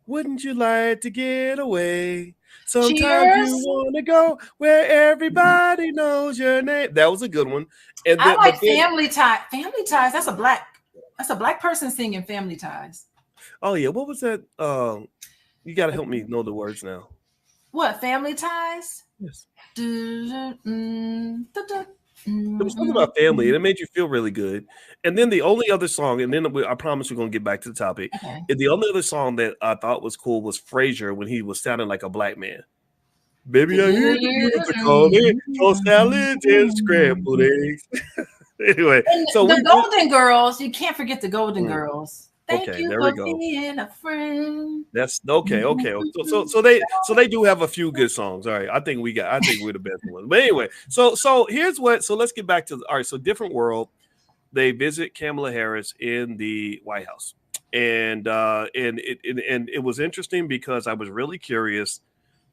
"Wouldn't You Like to Get Away? Sometimes Cheers. You want to go where everybody knows your name." That was a good one. And I like Family Ties. Family Ties. That's a black person singing Family Ties. Oh yeah, what was that? You got to help me know the words now. What, Family Ties? Yes. It was something about family, and it made you feel really good. And then the only other song, and then I promise we're going to get back to the topic. Okay. And the only other song that I thought was cool was Frasier when he was sounding like a black man. Baby, I hear the music calling, toast salads and scrambled eggs. Anyway, and so the Golden Girls, you can't forget the Golden Girls. Thank Okay, you there for we go. being a friend. That's okay. So they do have a few good songs. All right. I think we're the best ones. But anyway, so let's get back to all right. So Different World, they visit Kamala Harris in the White House. And it was interesting because I was really curious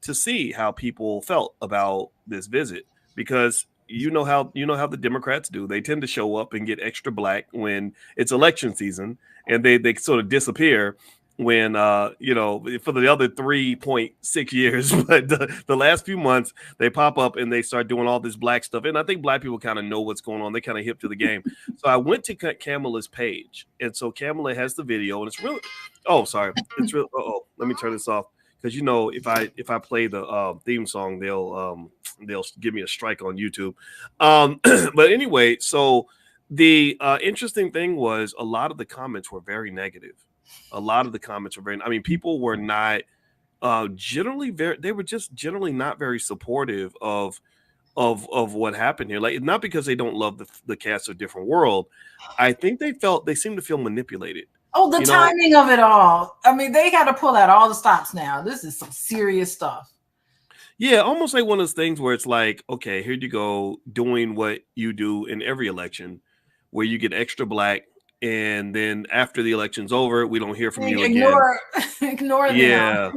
to see how people felt about this visit, because you know how the Democrats do. They tend to show up and get extra black when it's election season, and they sort of disappear when for the other 3.6 years. But the last few months they pop up and they start doing all this black stuff. And I think black people kind of know what's going on. They kind of hip to the game. So I went to Kamala's page, and so Kamala has the video, and it's really let me turn this off. Because if I play the theme song, they'll give me a strike on YouTube. But anyway, so the interesting thing was a lot of the comments were very negative. People were not they were just generally not very supportive of what happened here. Like, not because they don't love the cast of Different World. I think they seem to feel manipulated. Oh, the timing of it all. I mean, they got to pull out all the stops now. This is some serious stuff. Yeah, almost like one of those things where it's like, okay, here you go, doing what you do in every election, where you get extra black, and then after the election's over, we don't hear from you again. Ignore them. Yeah.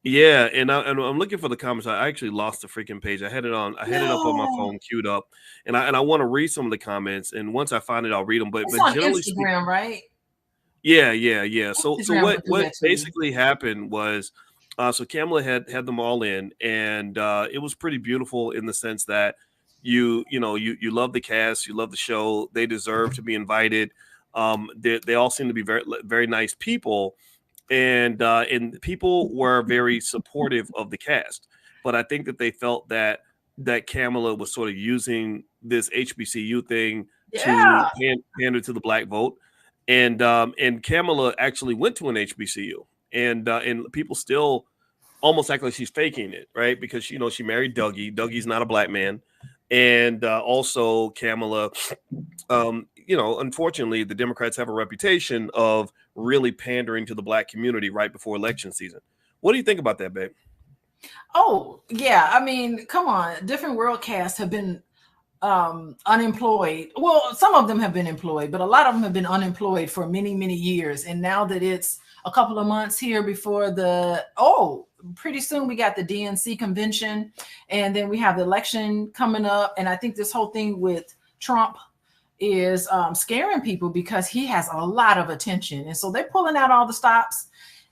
Yeah, and I'm looking for the comments. I actually lost the freaking page. I had it up on my phone, queued up, and I want to read some of the comments. And once I find it, I'll read them. But on generally Instagram, right? Yeah. So what basically happened was, so Kamala had them all in, and it was pretty beautiful in the sense that you love the cast, you love the show, they deserve to be invited. They all seem to be very, very nice people, and people were very supportive of the cast. But I think that they felt that Kamala was sort of using this HBCU thing to pander to the black vote. And Kamala actually went to an HBCU, and people still almost act like she's faking it, right? Because she married Dougie. Dougie's not a black man, and also Kamala, unfortunately, the Democrats have a reputation of really pandering to the black community right before election season. What do you think about that, babe? Oh yeah, I mean, come on, Different World cast have been unemployed. Well, some of them have been employed, but a lot of them have been unemployed for many, many years. And now that it's a couple of months here before pretty soon we got the DNC convention, and then we have the election coming up. And I think this whole thing with Trump is scaring people because he has a lot of attention. And so they're pulling out all the stops.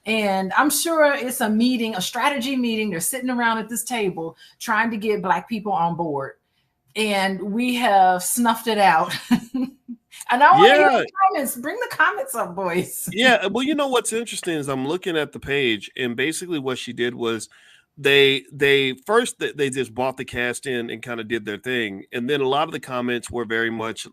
And I'm sure it's a strategy meeting. They're sitting around at this table trying to get black people on board. And we have snuffed it out. And I want to hear the comments. Bring the comments up, Boyce. Yeah. Well, what's interesting is I'm looking at the page, and basically what she did was they just bought the cast in and kind of did their thing. And then a lot of the comments were very much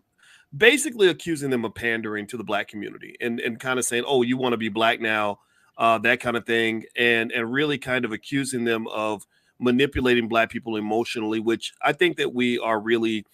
basically accusing them of pandering to the black community and kind of saying, oh, you want to be black now, that kind of thing. And really kind of accusing them of manipulating Black people emotionally, which I think that we are really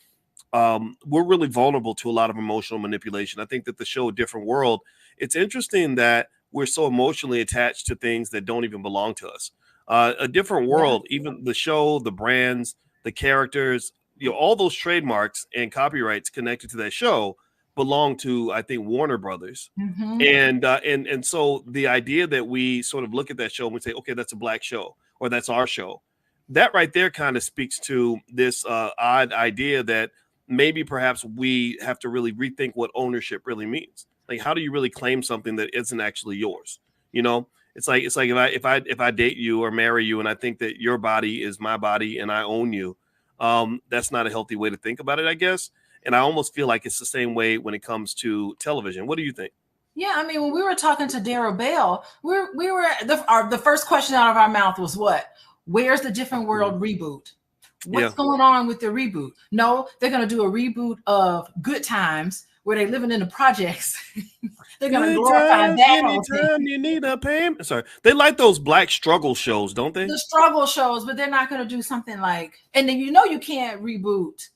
we're really vulnerable to a lot of emotional manipulation. I think that the show Different World, it's interesting that we're so emotionally attached to things that don't even belong to us. A Different World, even the show, the brands, the characters, all those trademarks and copyrights connected to that show belong to, I think, Warner Brothers. And so the idea that we sort of look at that show and we say, okay, that's a Black show, or that's our show, that right there kind of speaks to this odd idea that maybe perhaps we have to really rethink what ownership really means. Like, how do you really claim something that isn't actually yours? It's like if I date you or marry you and I think that your body is my body and I own you, that's not a healthy way to think about it, I guess. And I almost feel like it's the same way when it comes to television. What do you think? Yeah, I mean, when we were talking to Daryl Bell, the first question out of our mouth was what? Where's the Different World reboot? What's going on with the reboot? No, they're going to do a reboot of Good Times where they're living in the projects. They're going to glorify that whole thing. Anytime you need a payment. Sorry. They like those Black struggle shows, don't they? The struggle shows, but they're not going to do something like, and then you can't reboot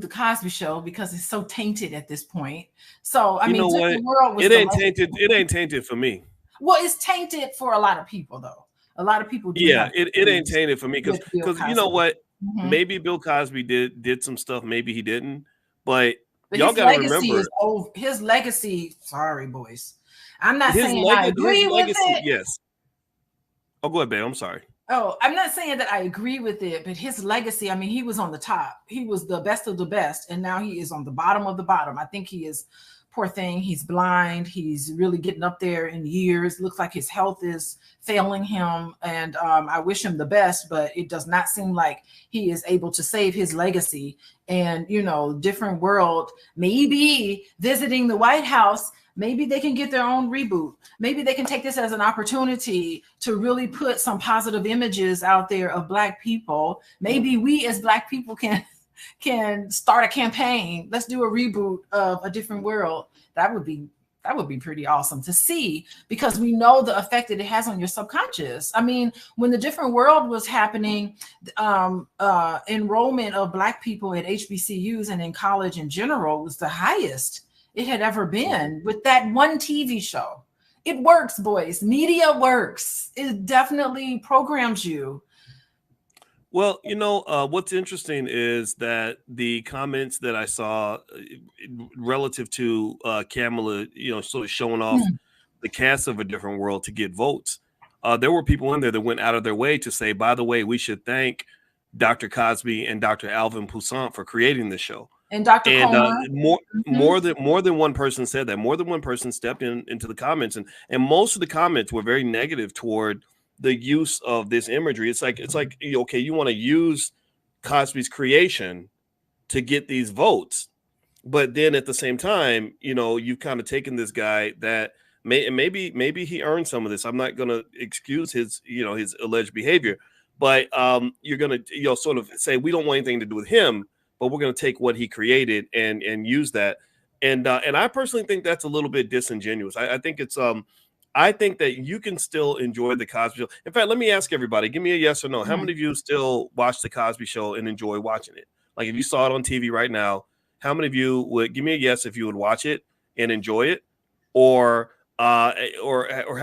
the Cosby Show because it's so tainted at this point. So I mean, Different World was it ain't tainted. It ain't tainted for me. Well, it's tainted for a lot of people, though. A lot of people do. Yeah, it ain't tainted for me because you know what? Mm-hmm. Maybe Bill Cosby did some stuff. Maybe he didn't. But y'all gotta remember his legacy. Sorry, boys. I'm not saying I agree with it. Yes. Oh, go ahead, babe. I'm sorry. Oh, I'm not saying that I agree with it, but his legacy, I mean, he was on the top. He was the best of the best, and now he is on the bottom of the bottom. I think he is, poor thing, he's blind. He's really getting up there in years. Looks like his health is failing him, and I wish him the best, but it does not seem like he is able to save his legacy. And, Different World, maybe visiting the White House, maybe they can get their own reboot. Maybe they can take this as an opportunity to really put some positive images out there of Black people. Maybe we as Black people can start a campaign. Let's do a reboot of A Different World. That would be pretty awesome to see, because we know the effect that it has on your subconscious. I mean, when The Different World was happening, enrollment of Black people at HBCUs and in college in general was the highest it had ever been with that one TV show. It works, boys. Media works. It definitely programs you. Well, what's interesting is that the comments that I saw relative to Kamala, sort of showing off the cast of A Different World to get votes, there were people in there that went out of their way to say, by the way, we should thank Dr. Cosby and Dr. Alvin Poussaint for creating the show. And Dr. Comer. More than one person said that. More than one person stepped into the comments, and most of the comments were very negative toward the use of this imagery. It's like okay, you want to use Cosby's creation to get these votes, but then at the same time, you've kind of taken this guy that maybe he earned some of this. I'm not going to excuse his his alleged behavior, but you're going to sort of say we don't want anything to do with him, but we're going to take what he created and use that. And I personally think that's a little bit disingenuous. I think it's I think that you can still enjoy the Cosby Show. In fact, let me ask everybody, give me a yes or no. How many of you still watch the Cosby Show and enjoy watching it? Like, if you saw it on TV right now, how many of you would give me a yes if you would watch it and enjoy it? Or how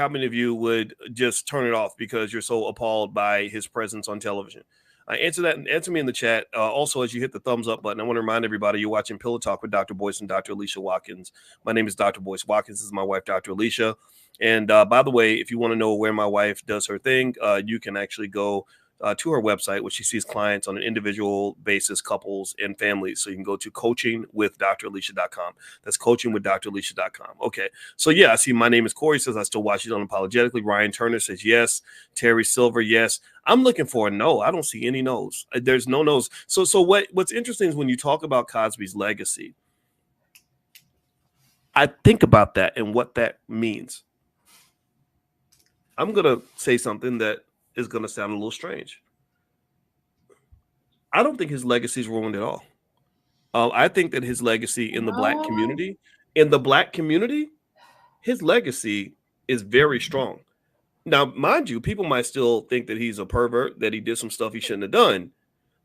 many of you would just turn it off because you're so appalled by his presence on television? Answer me in the chat. Also, as you hit the thumbs up button, I want to remind everybody you're watching Pillow Talk with Dr. Boyce and Dr. Alicia Watkins. My name is Dr. Boyce Watkins. This is my wife, Dr. Alicia. And by the way, if you want to know where my wife does her thing, you can actually go to her website, where she sees clients on an individual basis, couples and families. So you can go to coachingwithdralicia.com. That's coachingwithdralicia.com. Okay. So yeah, I see my name is Corey, says I still watch it unapologetically. Ryan Turner says yes. Terry Silver, yes. I'm looking for a no. I don't see any no's. There's no no's. So what's interesting is when you talk about Cosby's legacy, I think about that and what that means. I'm going to say something that is going to sound a little strange. I don't think his legacy is ruined at all. I think that his legacy in the Black community, his legacy is very strong. Now, mind you, people might still think that he's a pervert, that he did some stuff he shouldn't have done.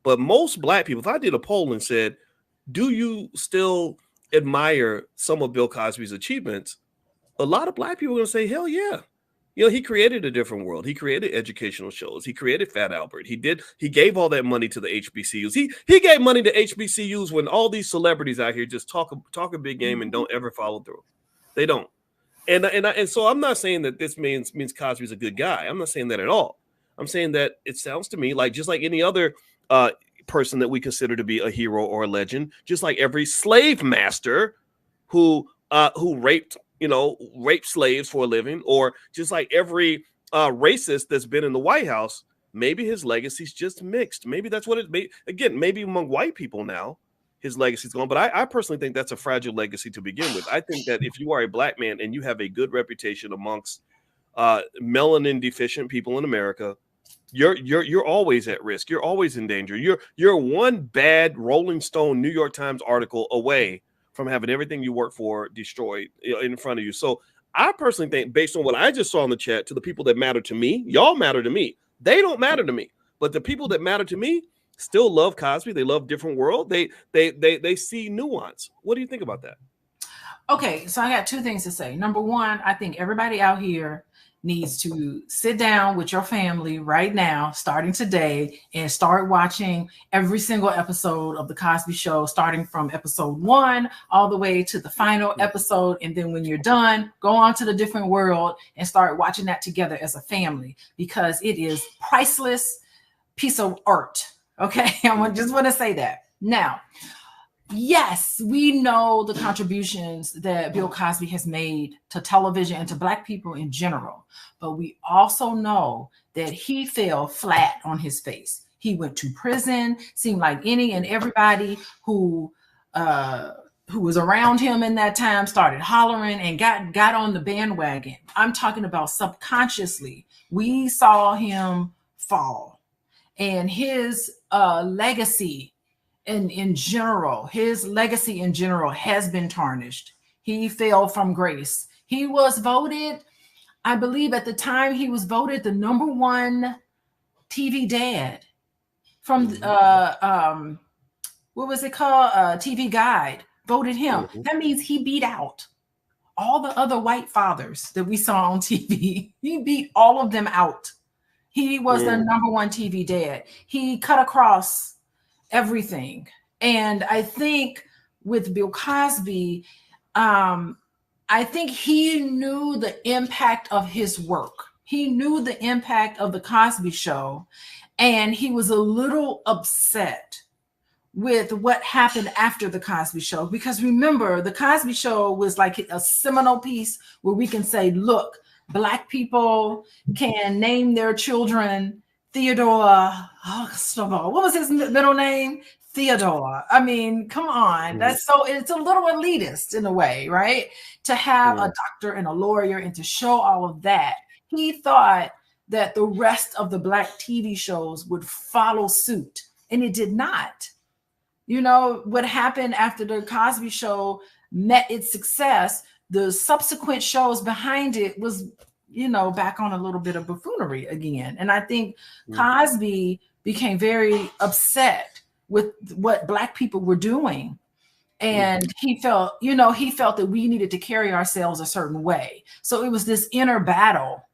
But most Black people, if I did a poll and said, do you still admire some of Bill Cosby's achievements? A lot of Black people are going to say, hell yeah. You know, he created a different world. He created educational shows. He created Fat Albert. He gave all that money to the HBCUs. He gave money to HBCUs when all these celebrities out here just talk a big game and don't ever follow through. They don't. And so I'm not saying that this means Cosby's a good guy. I'm not saying that at all. I'm saying that it sounds to me like just like any other person that we consider to be a hero or a legend, just like every slave master who raped slaves for a living, or just like every racist that's been in the White House, maybe his legacy's just mixed. Maybe that's what it may. Again, maybe among white people now, his legacy's gone. But I personally think that's a fragile legacy to begin with. I think that if you are a Black man and you have a good reputation amongst melanin deficient people in America, you're always at risk. You're always in danger. You're one bad Rolling Stone, New York Times article away from having everything you work for destroyed in front of you. So I personally think, based on what I just saw in the chat, to the people that matter to me, y'all matter to me. They don't matter to me, but the people that matter to me still love Cosby. They love Different World. They see nuance. What do you think about that? Okay, so I got two things to say. Number one, I think everybody out here needs to sit down with your family right now, starting today, and start watching every single episode of The Cosby Show, starting from episode 1 all the way to the final episode. And then when you're done, go on to The Different World and start watching that together as a family, because it is priceless piece of art. Okay, I just want to say that. Now, yes, we know the contributions that Bill Cosby has made to television and to Black people in general, but we also know that he fell flat on his face. He went to prison. Seemed like any and everybody who was around him in that time started hollering and got on the bandwagon. I'm talking about subconsciously. We saw him fall, and his legacy in general has been tarnished. He fell from grace. He was voted, I believe at the time, he was voted the #1 TV dad from what was it called? TV Guide voted him. That means he beat out all the other white fathers that we saw on TV. He beat all of them out. He was the #1 TV dad. He cut across everything. And I think with Bill Cosby, I think he knew the impact of his work. He knew the impact of The Cosby Show, and he was a little upset with what happened after The Cosby Show. Because remember, The Cosby Show was like a seminal piece where we can say, look, Black people can name their children Theodore. What was his middle name? Theodore. I mean, come on. That's so, it's a little elitist in a way, right? To have a doctor and a lawyer and to show all of that. He thought that the rest of the Black TV shows would follow suit, and it did not. You know, what happened after The Cosby Show met its success, the subsequent shows behind it was, you know, back on a little bit of buffoonery again. And I think Cosby became very upset with what Black people were doing. And he felt that we needed to carry ourselves a certain way. So it was this inner battle.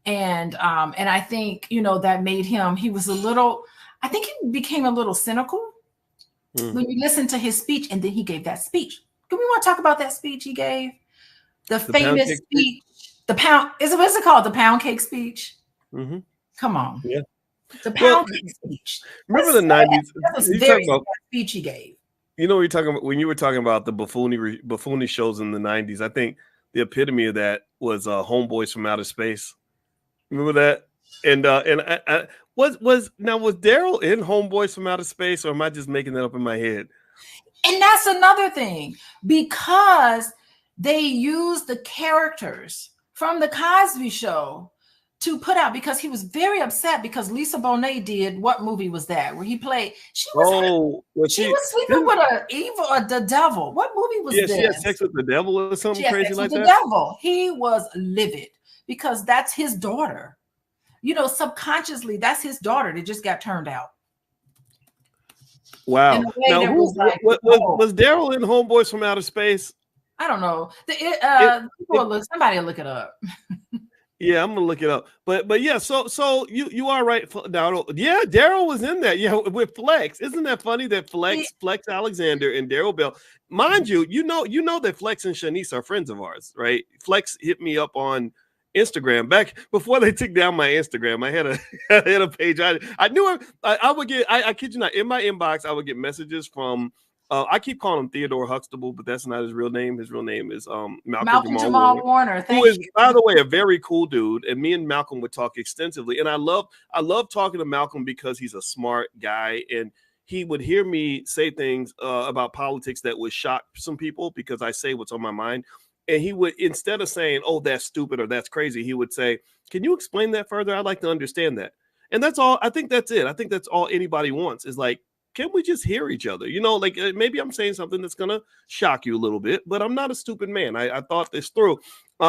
And I think, you know, that made him, he became a little cynical when you listen to his speech. And then he gave that speech. Do we want to talk about that speech he gave? The famous speech. What's it called? The pound cake speech? Come on. Yeah. The pound cake speech. Remember the 90s? That was very speech he gave. You know, when you were talking about the buffoonish shows in the 90s, I think the epitome of that was Homeboys from Outer Space. Remember that? And was Daryl in Homeboys from Outer Space, or am I just making that up in my head? And that's another thing, because they used the characters from The Cosby Show to put out, because he was very upset because Lisa Bonet did, what movie was that where he played? She was sleeping with the devil. What movie was this? She had sex with the devil or something crazy like that. The devil. He was livid because that's his daughter. You know, subconsciously, that's his daughter that just got turned out. Wow. In a way Now, that was like, was Daryl in Homeboys from Outer Space? I don't know. Somebody will look it up. Yeah, I'm gonna look it up. But yeah, so you are right. Now, yeah, Daryl was in that. Yeah, with Flex. Isn't that funny that Flex Alexander and Daryl Bell, mind you, you know that Flex and Shanice are friends of ours, right? Flex hit me up on Instagram back before they took down my Instagram. I had a page. I knew I would get. I kid you not, in my inbox I would get messages from. I keep calling him Theodore Huxtable, but that's not his real name. His real name is Malcolm Jamal Warner, who is, by the way, a very cool dude. And me and Malcolm would talk extensively. And I love talking to Malcolm because he's a smart guy, and he would hear me say things about politics that would shock some people because I say what's on my mind. And he would, instead of saying, "Oh, that's stupid" or "That's crazy," he would say, "Can you explain that further? I'd like to understand that." And that's all. I think that's it. I think that's all anybody wants is like, can we just hear each other? You know, like maybe I'm saying something that's gonna shock you a little bit, but I'm not a stupid man. I thought this through.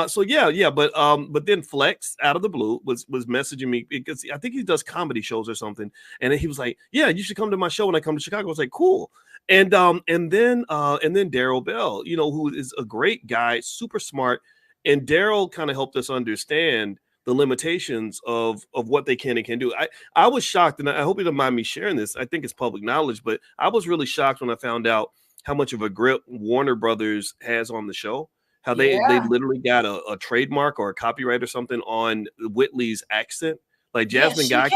So yeah. But then Flex out of the blue was messaging me because I think he does comedy shows or something, and he was like, "Yeah, you should come to my show when I come to Chicago." I was like, "Cool." And then Daryl Bell, you know, who is a great guy, super smart, and Daryl kind of helped us understand the limitations of what they can and can't do. I was shocked, and I hope you don't mind me sharing this. I think it's public knowledge, but I was really shocked when I found out how much of a grip Warner Brothers has on the show. How they literally got a trademark or a copyright or something on Whitley's accent. Like Jasmine Guy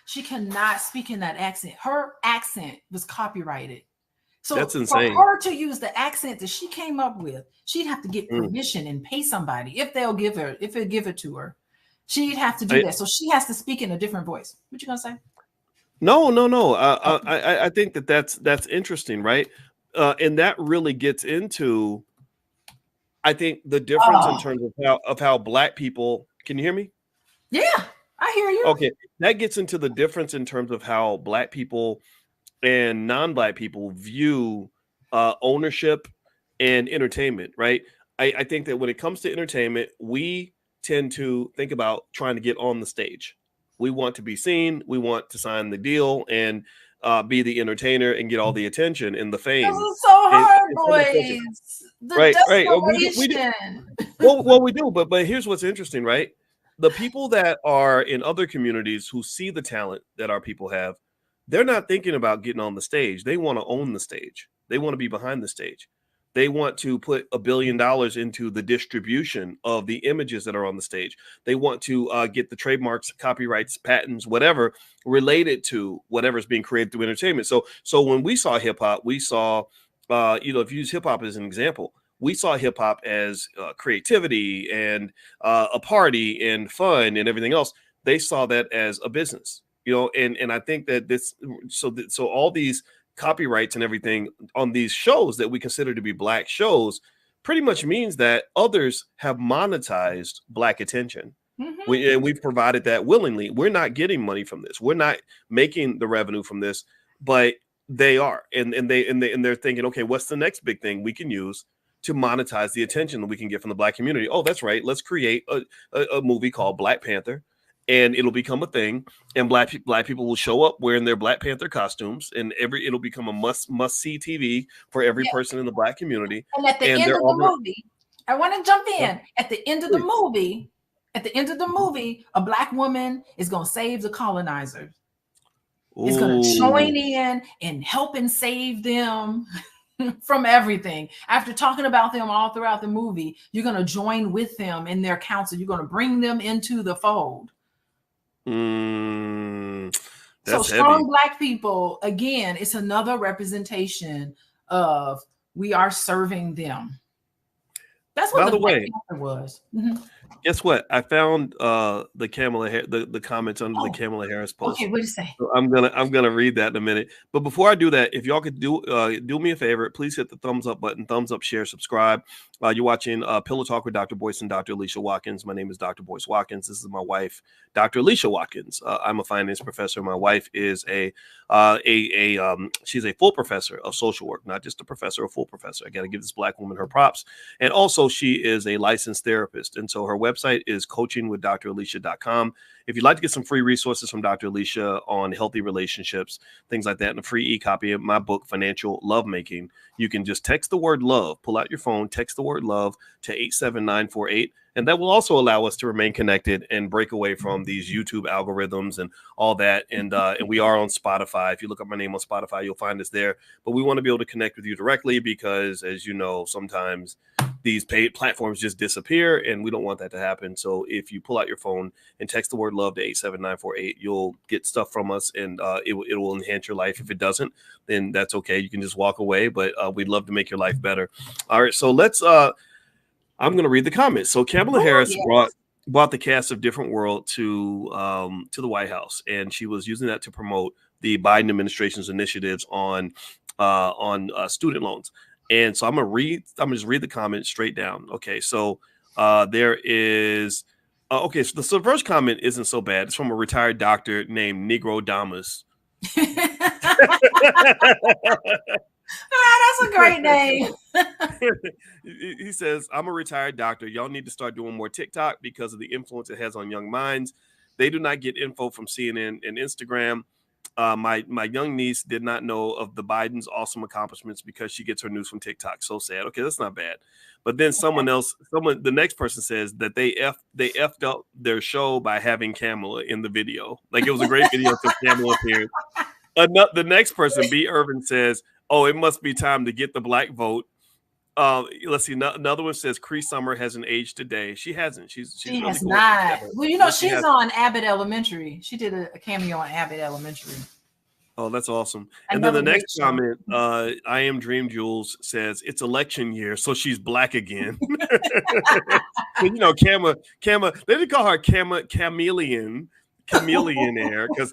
she cannot speak in that accent. Her accent was copyrighted. So that's insane. For her to use the accent that she came up with, she'd have to get permission and pay somebody if they'll give it to her. She'd have to do that. So she has to speak in a different voice. What you gonna say? No. I think that's interesting, right? And that really gets into, I think, the difference in terms of how Black people. Can you hear me? Yeah, I hear you. Okay, that gets into the difference in terms of how Black people and non-Black people view ownership and entertainment, right? I think that when it comes to entertainment, we tend to think about trying to get on the stage. We want to be seen. We want to sign the deal and be the entertainer and get all the attention and the fame. This is so hard, boys. Right. We do. Well, we do. But here's what's interesting, right? The people that are in other communities who see the talent that our people have, they're not thinking about getting on the stage. They want to own the stage. They want to be behind the stage. They want to put $1 billion into the distribution of the images that are on the stage. They want to get the trademarks, copyrights, patents, whatever related to whatever's being created through entertainment. So when we saw hip hop, we saw, if you use hip hop as an example, we saw hip hop as creativity and a party and fun and everything else. They saw that as a business, and I think that so all these copyrights and everything on these shows that we consider to be Black shows pretty much means that others have monetized Black attention. We've provided that willingly. We're not getting money from this. We're not making the revenue from this, but they are, and they're thinking, okay, what's the next big thing we can use to monetize the attention that we can get from the Black community? Oh, that's right. Let's create a movie called Black Panther. And it'll become a thing, and black people will show up wearing their Black Panther costumes, and it'll become a must see TV for every person in the Black community. And at the end of the movie, I want to jump in. At the end of the movie, a Black woman is going to save the colonizers. Is going to join in and help and save them from everything. After talking about them all throughout the movie, you're going to join with them in their council. You're going to bring them into the fold. So strong heavy. Black people, again, it's another representation of we are serving them. That's what the Black Panther was. Guess what? I found the Kamala the comments under the Kamala Harris post. Okay, what did you say? So I'm gonna read that in a minute. But before I do that, if y'all could do me a favor, please hit the thumbs up button, thumbs up, share, subscribe. You're watching Pillow Talk with Dr. Boyce and Dr. Alicia Watkins. My name is Dr. Boyce Watkins. This is my wife, Dr. Alicia Watkins. I'm a finance professor. My wife is she's a full professor of social work, not just a professor, a full professor. I got to give this Black woman her props. And also, she is a licensed therapist. And so her website is coachingwithdralicia.com. If you'd like to get some free resources from Dr. Alicia on healthy relationships, things like that, and a free e-copy of my book, Financial Lovemaking, you can just text the word love, pull out your phone, text the word love to 87948. And that will also allow us to remain connected and break away from these YouTube algorithms and all that. And we are on Spotify. If you look up my name on Spotify, you'll find us there. But we want to be able to connect with you directly because, as you know, sometimes these paid platforms just disappear, and we don't want that to happen. So if you pull out your phone and text the word love to 87948, you'll get stuff from us, and it will enhance your life. If it doesn't, then that's okay. You can just walk away, but we'd love to make your life better. All right, so let's I'm going to read the comments. So Kamala Harris brought the cast of Different World to the White House, and she was using that to promote the Biden administration's initiatives on student loans. And so I'm gonna just read the comment straight down. Okay, so there is okay. So the first comment isn't so bad. It's from a retired doctor named Negro Damas. That's a great name. He says, "I'm a retired doctor. Y'all need to start doing more TikTok because of the influence it has on young minds. They do not get info from CNN and Instagram. My young niece did not know of the Biden's awesome accomplishments because she gets her news from TikTok. So sad. Okay, that's not bad. But then the next person says that they effed up their show by having Kamala in the video. Like it was a great video until Kamala appeared. The next person, B. Irvin, says, oh, it must be time to get the black vote. Let's see. Another one says Cree Summer hasn't aged today. She hasn't. She really has not. Well, you know, she's on Abbott Elementary. She did a cameo on Abbott Elementary. Oh, that's awesome. And then the next comment, I Am Dream Jules says it's election year, so she's black again. So, you know, Kamala, they didn't call her Chameleonaire because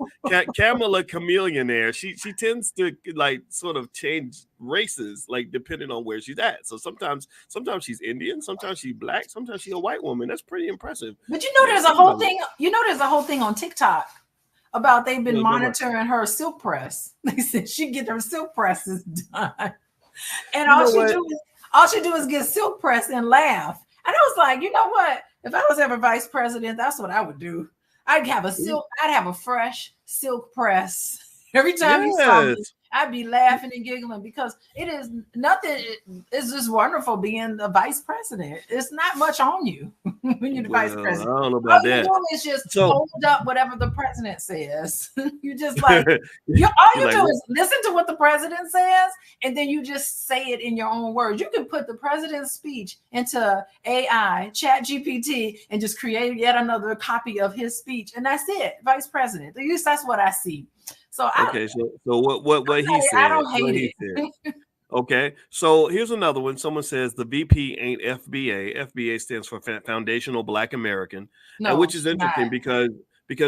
Kamala Chameleonaire, she tends to like sort of change races like depending on where she's at. So sometimes she's Indian, sometimes she's black, sometimes she's a white woman. That's pretty impressive. But you know, there's a whole thing. You know, there's a whole thing on TikTok about they've been monitoring her silk press. They said she get her silk presses done, and all she do is get silk press and laugh. And I was like, you know what? If I was ever vice president, that's what I would do. I'd have a fresh silk press every time you saw me. I'd be laughing and giggling because it is nothing. It's just wonderful being the vice president. It's not much on you when you're the vice president. I don't know about that. All you do is just hold up whatever the president says. You just like all you do is listen to what the president says, and then you just say it in your own words. You can put the president's speech into AI, Chat GPT, and just create yet another copy of his speech, and that's it. Vice president. At least that's what I see. So what he said. I don't hate it. Okay, so here's another one. Someone says the VP ain't FBA. FBA stands for Foundational Black American, which is interesting because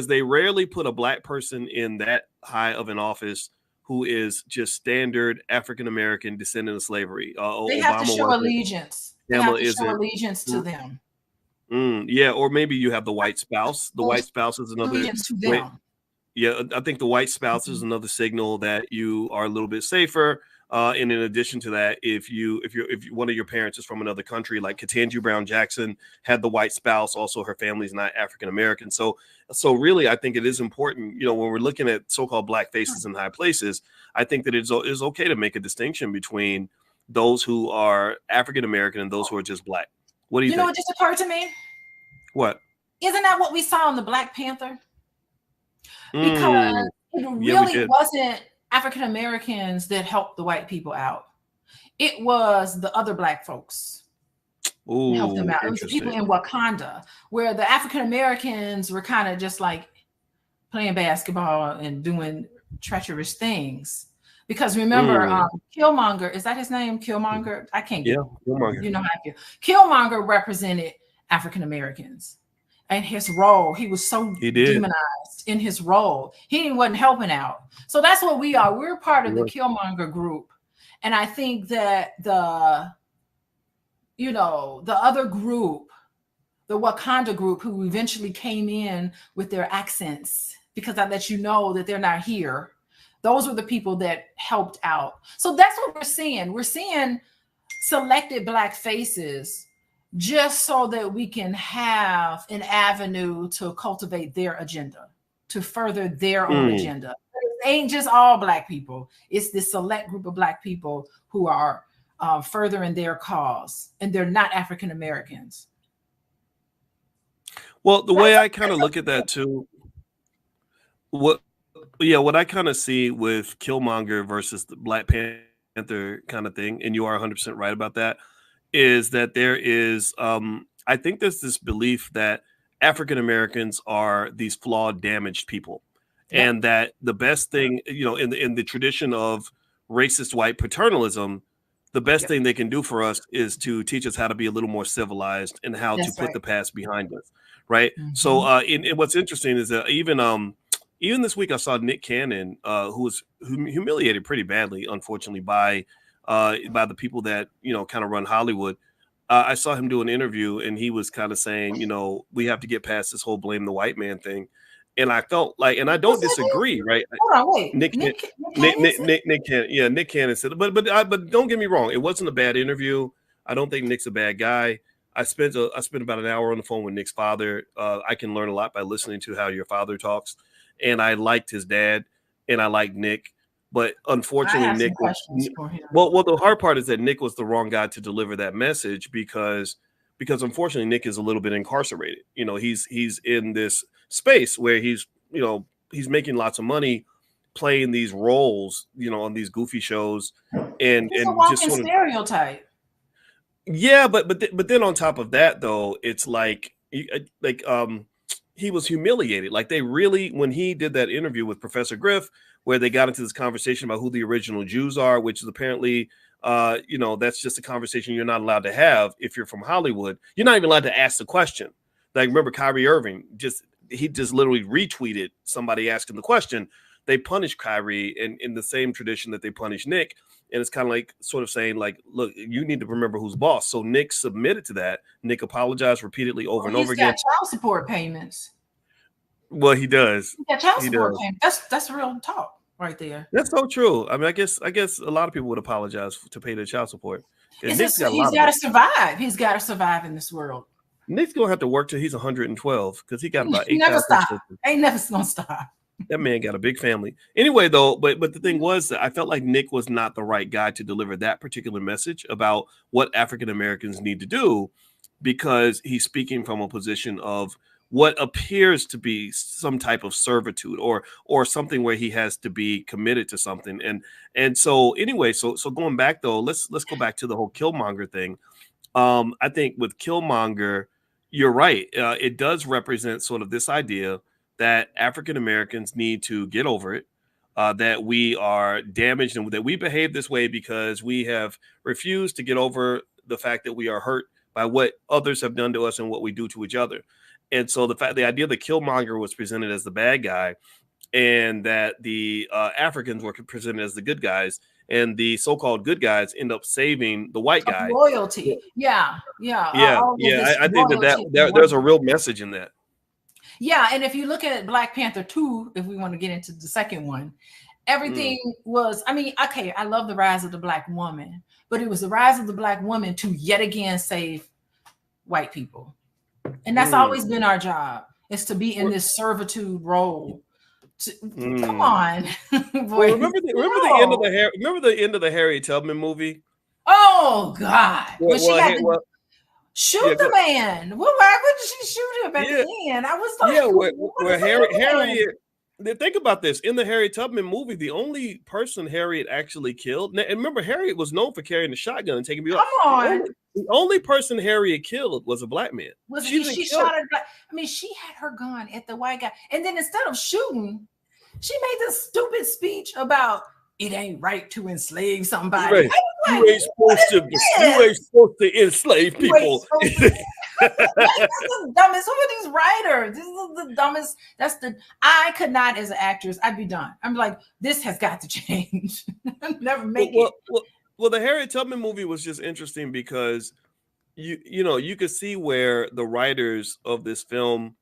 they rarely put a black person in that high of an office who is just standard African American descendant of slavery. They have to show allegiance. They have to show allegiance to them. Yeah, or maybe you have the white spouse. The white spouse is another allegiance to them. Yeah, I think the white spouse is another signal that you are a little bit safer. And in addition to that, if one of your parents is from another country, like Ketanji Brown Jackson had the white spouse, also her family's not African American. So really, I think it is important, you know, when we're looking at so-called black faces in high places, I think that it is okay to make a distinction between those who are African American and those who are just black. What do you think? You know what just occurred to me? What? Isn't that what we saw in the Black Panther? Because it really wasn't African Americans that helped the white people out. It was the other black folks that helped them out. It was the people in Wakanda, where the African Americans were kind of just like playing basketball and doing treacherous things. Because remember, Killmonger, is that his name? Killmonger? I can't get Killmonger. You know how I feel. Killmonger represented African Americans. And his role, he was so demonized in his role. He wasn't helping out. So that's what we are. We're part of the Killmonger group. And I think that the other group, the Wakanda group, who eventually came in with their accents, because I let you know that they're not here. Those were the people that helped out. So that's what we're seeing. We're seeing selected black faces just so that we can have an avenue to cultivate their agenda, to further their own agenda. It ain't just all Black people. It's this select group of Black people who are furthering their cause, and they're not African Americans. Well, the way I kind of look at that too, what I kind of see with Killmonger versus the Black Panther kind of thing, and you are 100% right about that, is that there is, I think there's this belief that African Americans are these flawed, damaged people, and that the best thing, in the tradition of racist white paternalism, the best thing they can do for us is to teach us how to be a little more civilized and how to put the past behind us, right? So, and what's interesting is that even this week I saw Nick Cannon, who was humiliated pretty badly, unfortunately, by the people that kind of run Hollywood. I saw him do an interview, and he was kind of saying, we have to get past this whole blame the white man thing. And I felt like, and I don't disagree, right? Hold on, wait. Nick Cannon, yeah, Nick Cannon said, but don't get me wrong, it wasn't a bad interview. I don't think Nick's a bad guy. I spent about an hour on the phone with Nick's father. I can learn a lot by listening to how your father talks, and I liked his dad, and I liked Nick. But unfortunately, Nick. Well, the hard part is that Nick was the wrong guy to deliver that message because unfortunately Nick is a little bit incarcerated. He's in this space where he's making lots of money playing these roles, on these goofy shows, and a walking just sort of stereotype. Yeah, but then on top of that, though, it's like he was humiliated. Like they really, when he did that interview with Professor Griff, where they got into this conversation about who the original Jews are, which is apparently, that's just a conversation you're not allowed to have if you're from Hollywood. You're not even allowed to ask the question. Like, remember Kyrie Irving, he just literally retweeted somebody asking the question. They punished Kyrie in the same tradition that they punished Nick. And it's kind of like sort of saying, like, look, you need to remember who's boss. So Nick submitted to that. Nick apologized repeatedly over and over again. He's got child support payments. Well, he does. He's got child support payments. That's real talk right there. That's so true. I mean, I guess a lot of people would apologize to pay their child support. He's got to survive. He's got to survive in this world. Nick's gonna have to work till he's 112 because he got about 8. Never stop. Ain't never gonna stop. That man got a big family. Anyway, though, but the thing was that I felt like Nick was not the right guy to deliver that particular message about what African Americans need to do, because he's speaking from a position of what appears to be some type of servitude or something where he has to be committed to something. And so anyway, so going back though, let's go back to the whole Killmonger thing. I think with Killmonger, you're right. It does represent sort of this idea that African Americans need to get over it, that we are damaged and that we behave this way because we have refused to get over the fact that we are hurt by what others have done to us and what we do to each other. And so the idea that Killmonger was presented as the bad guy and that the Africans were presented as the good guys, and the so-called good guys end up saving the white guy. Loyalty. Yeah. I think that there's a real message in that. Yeah, and if you look at Black Panther 2, if we want to get into the second one, everything was, I mean, okay, I love the rise of the Black woman, but it was the rise of the Black woman to yet again save white people. And that's always been our job, is to be in this servitude role. Come on. Boy, remember the end of the Harriet Tubman movie? Oh God. Shoot the man. Well, why wouldn't she shoot him at the end? I was like, where Harriet. Think about this. In the Harriet Tubman movie, the only person Harriet actually killed, and remember, Harriet was known for carrying the shotgun and taking people out. The only person Harriet killed was a Black man. She shot her. I mean, she had her gun at the white guy, and then instead of shooting, she made this stupid speech about it ain't right to enslave somebody. Right. Like, you ain't supposed to enslave people. That's the dumbest. Who are these writers? This is the dumbest. I could not, as an actress, I'd be done. I'm like, this has got to change. Never make it. Well, the Harriet Tubman movie was just interesting because you could see where the writers of this film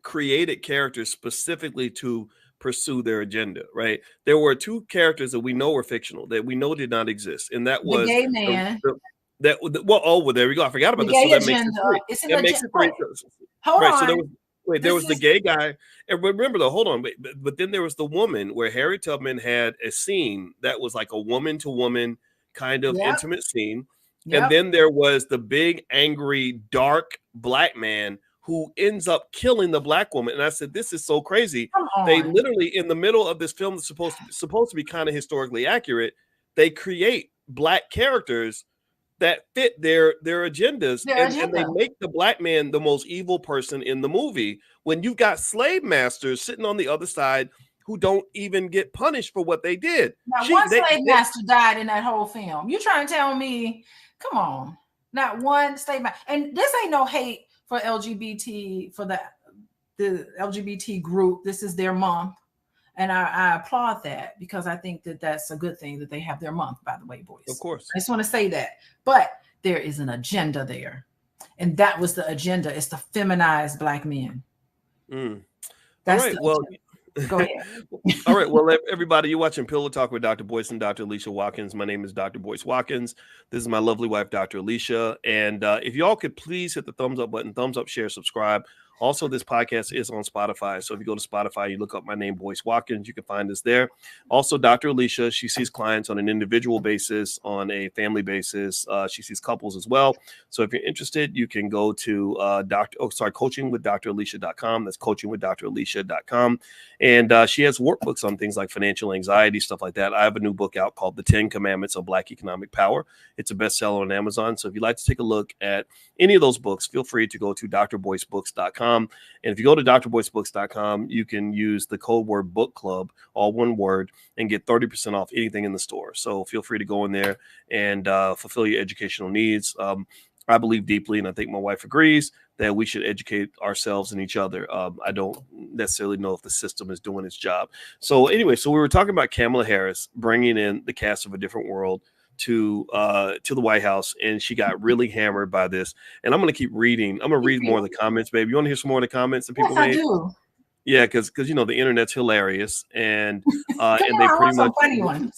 created characters specifically to pursue their agenda, right? There were two characters that we know were fictional, that we know did not exist, and that was the gay man. well, there we go. I forgot about The this. So gay that makes it agenda. three. It's an That makes agenda. it three. Hold Right. on. So there was there was the is- gay guy, and remember though. Hold on, but then there was the woman where Harry Tubman had a scene that was like a woman to woman kind of Yep. intimate scene, Yep. and then there was the big angry dark black man who ends up killing the black woman. And I said, this is so crazy. Come on. They literally in the middle of this film that's supposed to be kind of historically accurate. They create black characters that fit their agendas, and they make the black man the most evil person in the movie when you've got slave masters sitting on the other side who don't even get punished for what they did. Now, one slave master died in that whole film. You trying to tell me, come on, not one slave master. And this ain't no hate for LGBT, for the LGBT group. This is their month. And I applaud that, because I think that that's a good thing that they have their month, by the way, Boyce. Of course. I just want to say that. But there is an agenda there. And that was the agenda. It's to feminize black men. That's all right. Well, go ahead. All right. Well, everybody, you're watching Pillow Talk with Dr. Boyce and Dr. Alicia Watkins. My name is Dr. Boyce Watkins. This is my lovely wife, Dr. Alicia. And if y'all could please hit the thumbs up button, thumbs up, share, subscribe. Also, this podcast is on Spotify. So if you go to Spotify, you look up my name, Boyce Watkins, you can find us there. Also, Dr. Alicia, she sees clients on an individual basis, on a family basis. She sees couples as well. So if you're interested, you can go to coachingwithdralicia.com. That's coachingwithdralicia.com. And she has workbooks on things like financial anxiety, stuff like that. I have a new book out called The 10 Commandments of Black Economic Power. It's a bestseller on Amazon. So if you'd like to take a look at any of those books, feel free to go to drboycebooks.com. And if you go to drboycebooks.com, you can use the code word book club, all one word, and get 30% off anything in the store. So feel free to go in there and fulfill your educational needs. I believe deeply, and I think my wife agrees, that we should educate ourselves and each other. I don't necessarily know if the system is doing its job. So anyway, so we were talking about Kamala Harris bringing in the cast of A Different World to the White House, and she got really hammered by this. And I'm going to keep reading. I'm going to read more of the comments, baby. You want to hear some more of the comments that people made? I do. Yeah, because you know the internet's hilarious, and and they pretty much funny ones.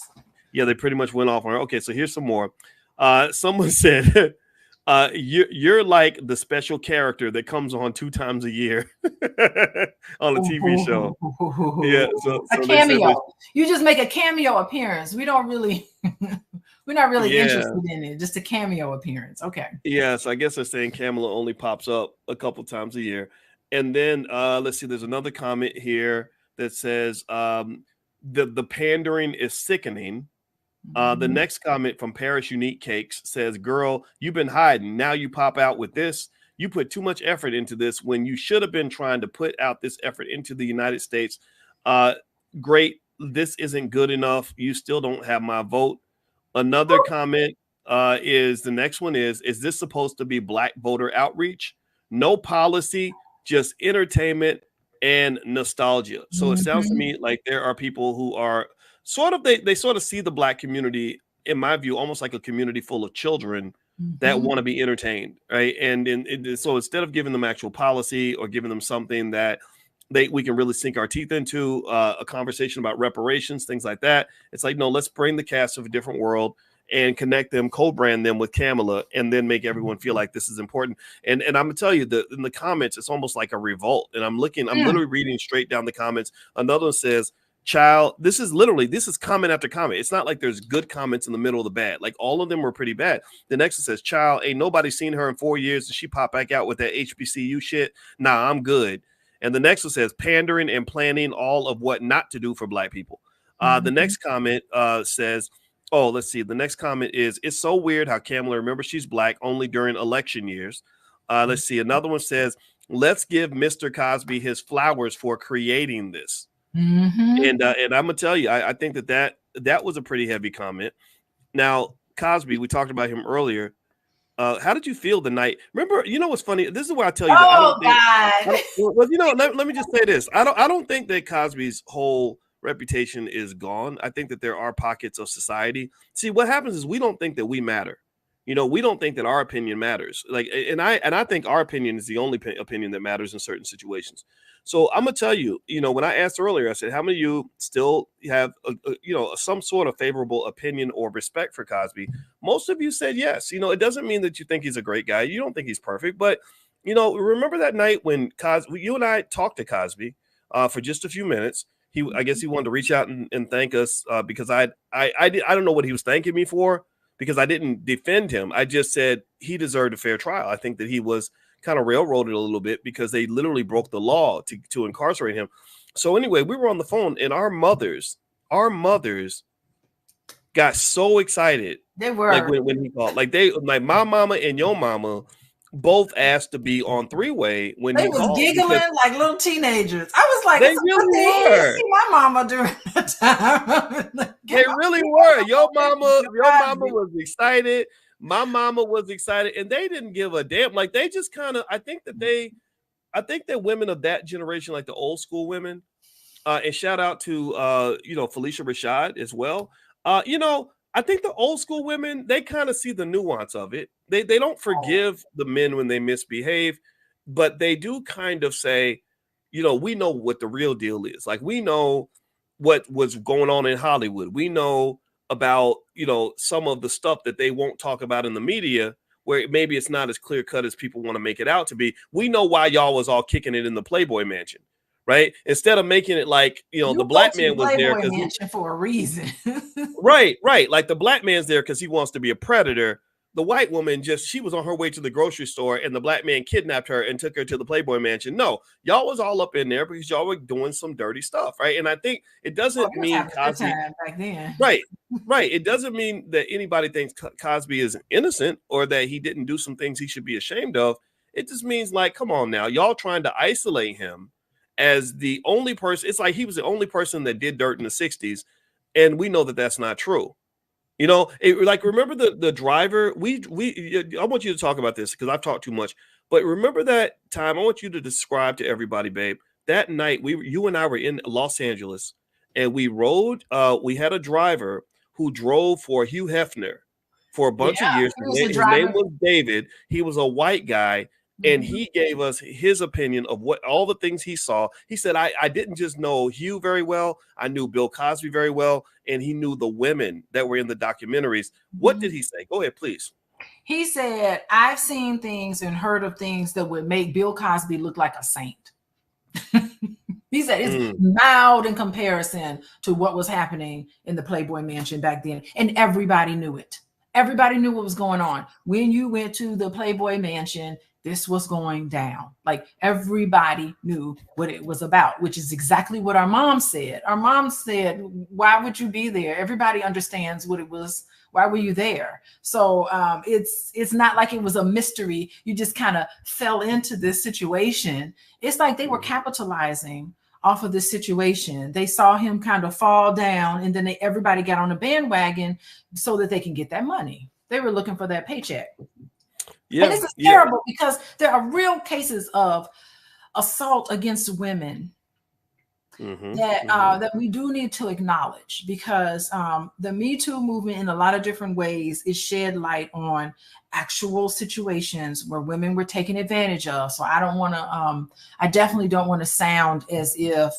Yeah, they pretty much went off on her. Okay, so here's some more. Someone said, "You're like the special character that comes on 2 times a year on a TV show." Yeah, so a cameo. You just make a cameo appearance. We don't really. We're not really interested in it. Just a cameo appearance. Okay. Yeah, so I guess they're saying Kamala only pops up a couple times a year. And then let's see, there's another comment here that says the pandering is sickening. The next comment from Paris Unique Cakes says, "Girl, you've been hiding. Now you pop out with this. You put too much effort into this when you should have been trying to put out this effort into the United States. Great. This isn't good enough. You still don't have my vote." Another comment is the next one is this supposed to be black voter outreach? No policy, just entertainment and nostalgia. So it sounds to me like there are people who are sort of, they sort of see the black community, in my view, almost like a community full of children that want to be entertained, right? And so instead of giving them actual policy or giving them something that we can really sink our teeth into, a conversation about reparations, things like that, it's like, no, let's bring the cast of A Different World and connect them, co-brand them with Kamala, and then make everyone feel like this is important. And I'm gonna tell you that in the comments, it's almost like a revolt. And I'm literally reading straight down the comments. Another one says, "Child," this is comment after comment. It's not like there's good comments in the middle of the bad. Like all of them were pretty bad. The next one says, "Child, ain't nobody seen her in 4 years. Did she pop back out with that HBCU shit? Nah, I'm good." And the next one says, "Pandering and planning all of what not to do for black people." The next comment says, oh, let's see. The next comment is, "It's so weird how Kamala, remember she's black only during election years." Let's see. Another one says, "Let's give Mr. Cosby his flowers for creating this." And I'm gonna tell you, I think that was a pretty heavy comment. Now, Cosby, we talked about him earlier. How did you feel the night? Remember, you know what's funny? This is where I tell you well, you know, let me just say this. I don't think that Cosby's whole reputation is gone. I think that there are pockets of society. See, what happens is we don't think that we matter. You know, we don't think that our opinion matters. Like, and I think our opinion is the only opinion that matters in certain situations. So I'm gonna tell you, you know, when I asked earlier, I said, how many of you still have, you know, some sort of favorable opinion or respect for Cosby? Most of you said yes. You know, it doesn't mean that you think he's a great guy. You don't think he's perfect, but you know, remember that night when Cosby, you and I talked to Cosby for just a few minutes. I guess he wanted to reach out and thank us because I don't know what he was thanking me for, because I didn't defend him. I just said he deserved a fair trial. I think that he was kind of railroaded a little bit because they literally broke the law to incarcerate him. So anyway, we were on the phone, and our mothers got so excited. They were like when he called, like my mama and your mama both asked to be on three-way when they he was called. giggling like little teenagers. I was like, They it's really were. see my mama during that time. They really were. Your mama was excited. My mama was excited, and they didn't give a damn. Like, they just kind of, I think that women of that generation, like the old school women, and shout out to you know, Felicia Rashad as well. You know, I think the old school women, they kind of see the nuance of it. They don't forgive the men when they misbehave, but they do kind of say, you know, we know what the real deal is. Like, we know what was going on in Hollywood. We know about, you know, some of the stuff that they won't talk about in the media, where maybe it's not as clear cut as people want to make it out to be. We know why y'all was all kicking it in the Playboy Mansion, right? Instead of making it like, you know, the black man was there because for a reason. right. Like, the black man's there because he wants to be a predator. The white woman she was on her way to the grocery store, and the black man kidnapped her and took her to the Playboy Mansion. No, y'all was all up in there because y'all were doing some dirty stuff, right? And I think it doesn't mean Cosby back then. Right. It doesn't mean that anybody thinks Cosby is innocent or that he didn't do some things he should be ashamed of. It just means, like, come on now, y'all trying to isolate him as the only person. It's like he was the only person that did dirt in the 60s, and we know that that's not true. You know, like, remember the driver? I want you to talk about this because I've talked too much. But remember that time? I want you to describe to everybody, babe. That night, you and I were in Los Angeles, and we rode. We had a driver who drove for Hugh Hefner for a bunch of years. His name was David. He was a white guy. And he gave us his opinion of what all the things he saw. He said, I didn't just know Hugh very well. I knew Bill Cosby very well. And he knew the women that were in the documentaries. What did he say? Go ahead, please. He said, I've seen things and heard of things that would make Bill Cosby look like a saint. He said it's mild in comparison to what was happening in the Playboy Mansion back then. And everybody knew it. Everybody knew what was going on. When you went to the Playboy Mansion, this was going down. Like, everybody knew what it was about, which is exactly what our mom said. Our mom said, why would you be there? Everybody understands what it was. Why were you there? So it's not like it was a mystery. You just kind of fell into this situation. It's like they were capitalizing off of this situation. They saw him kind of fall down, and then everybody got on a bandwagon so that they can get that money. They were looking for that paycheck. Yeah, and this is terrible because there are real cases of assault against women that we do need to acknowledge, because the Me Too movement in a lot of different ways is shed light on actual situations where women were taken advantage of. So I don't want to, I definitely don't want to sound as if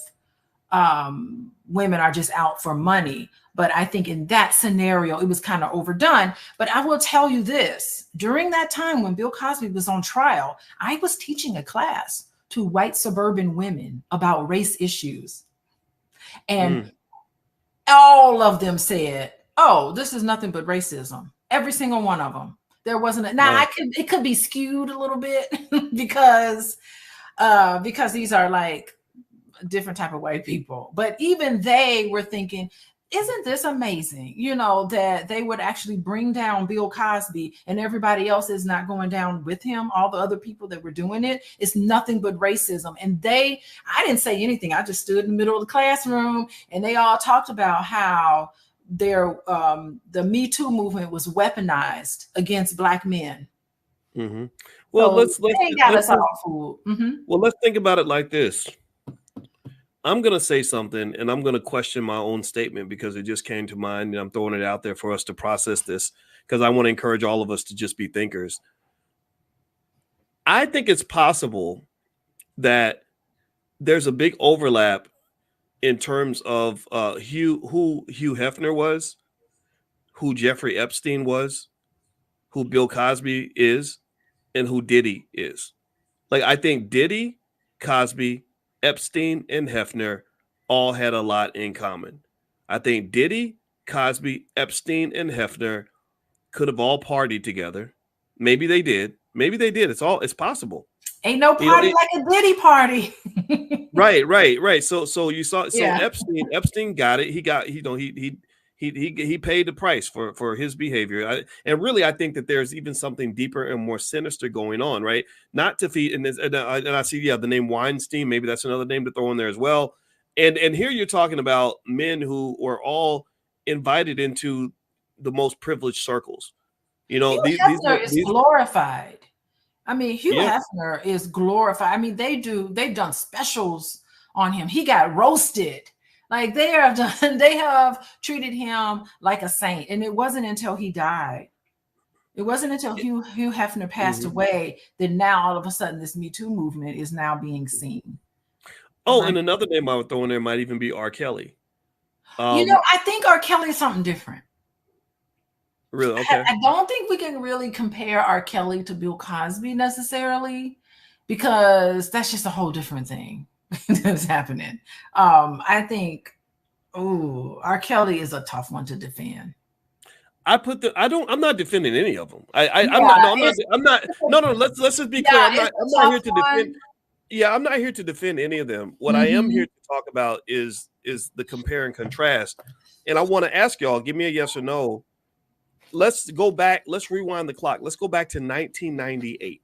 women are just out for money. But I think in that scenario, it was kind of overdone. But I will tell you this, during that time when Bill Cosby was on trial, I was teaching a class to white suburban women about race issues. And all of them said, oh, this is nothing but racism. Every single one of them. There wasn't it could be skewed a little bit because these are like different type of white people. But even they were thinking, isn't this amazing? You know, that they would actually bring down Bill Cosby and everybody else is not going down with him. All the other people that were doing it, it's nothing but racism. And I didn't say anything. I just stood in the middle of the classroom and they all talked about how the Me Too movement was weaponized against Black men. Well, so let's think about it like this. I'm going to say something, and I'm going to question my own statement because it just came to mind, and I'm throwing it out there for us to process this because I want to encourage all of us to just be thinkers. I think it's possible that there's a big overlap in terms of who Hugh Hefner was, who Jeffrey Epstein was, who Bill Cosby is, and who Diddy is. Like, I think Diddy, Cosby, Epstein, and Hefner all had a lot in common. I think Diddy, Cosby, Epstein, and Hefner could have all partied together. Maybe they did. Maybe they did. It's possible. Ain't no party like a Diddy party. Right. So you saw. So Yeah. Epstein got it. He got. He paid the price for his behavior. And really, I think that there's even something deeper and more sinister going on. Right. Not to feed. And I see. Yeah, the name Weinstein. Maybe that's another name to throw in there as well. And here you're talking about men who were all invited into the most privileged circles. You know, Hugh Hefner is glorified. I mean, Hugh Hefner is glorified. I mean, they've done specials on him. He got roasted. Like they have treated him like a saint. And it wasn't until he died. It wasn't until Hugh Hefner passed away that now all of a sudden this Me Too movement is now being seen. Oh, and another name I would throw in there might even be R. Kelly. I think R. Kelly is something different. Really? Okay. I don't think we can really compare R. Kelly to Bill Cosby necessarily, because that's just a whole different thing that's happening. I think, R. Kelly is a tough one to defend. I'm not defending any of them. I'm not. No. Let's just be clear. I'm not here to defend. Yeah, I'm not here to defend any of them. What I am here to talk about is the compare and contrast. And I want to ask y'all, give me a yes or no. Let's go back. Let's rewind the clock. Let's go back to 1998.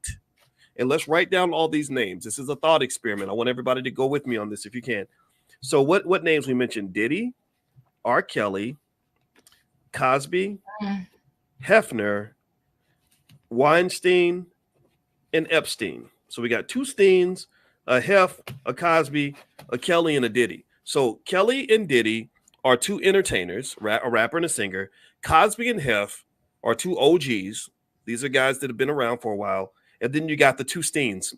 And let's write down all these names. This is a thought experiment. I want everybody to go with me on this if you can. So what names we mentioned? Diddy, R. Kelly, Cosby, Hefner, Weinstein, and Epstein. So we got two Steens, a Hef, a Cosby, a Kelly, and a Diddy. So Kelly and Diddy are two entertainers, a rapper and a singer. Cosby and Hef are two OGs. These are guys that have been around for a while. And then you got the two Steens,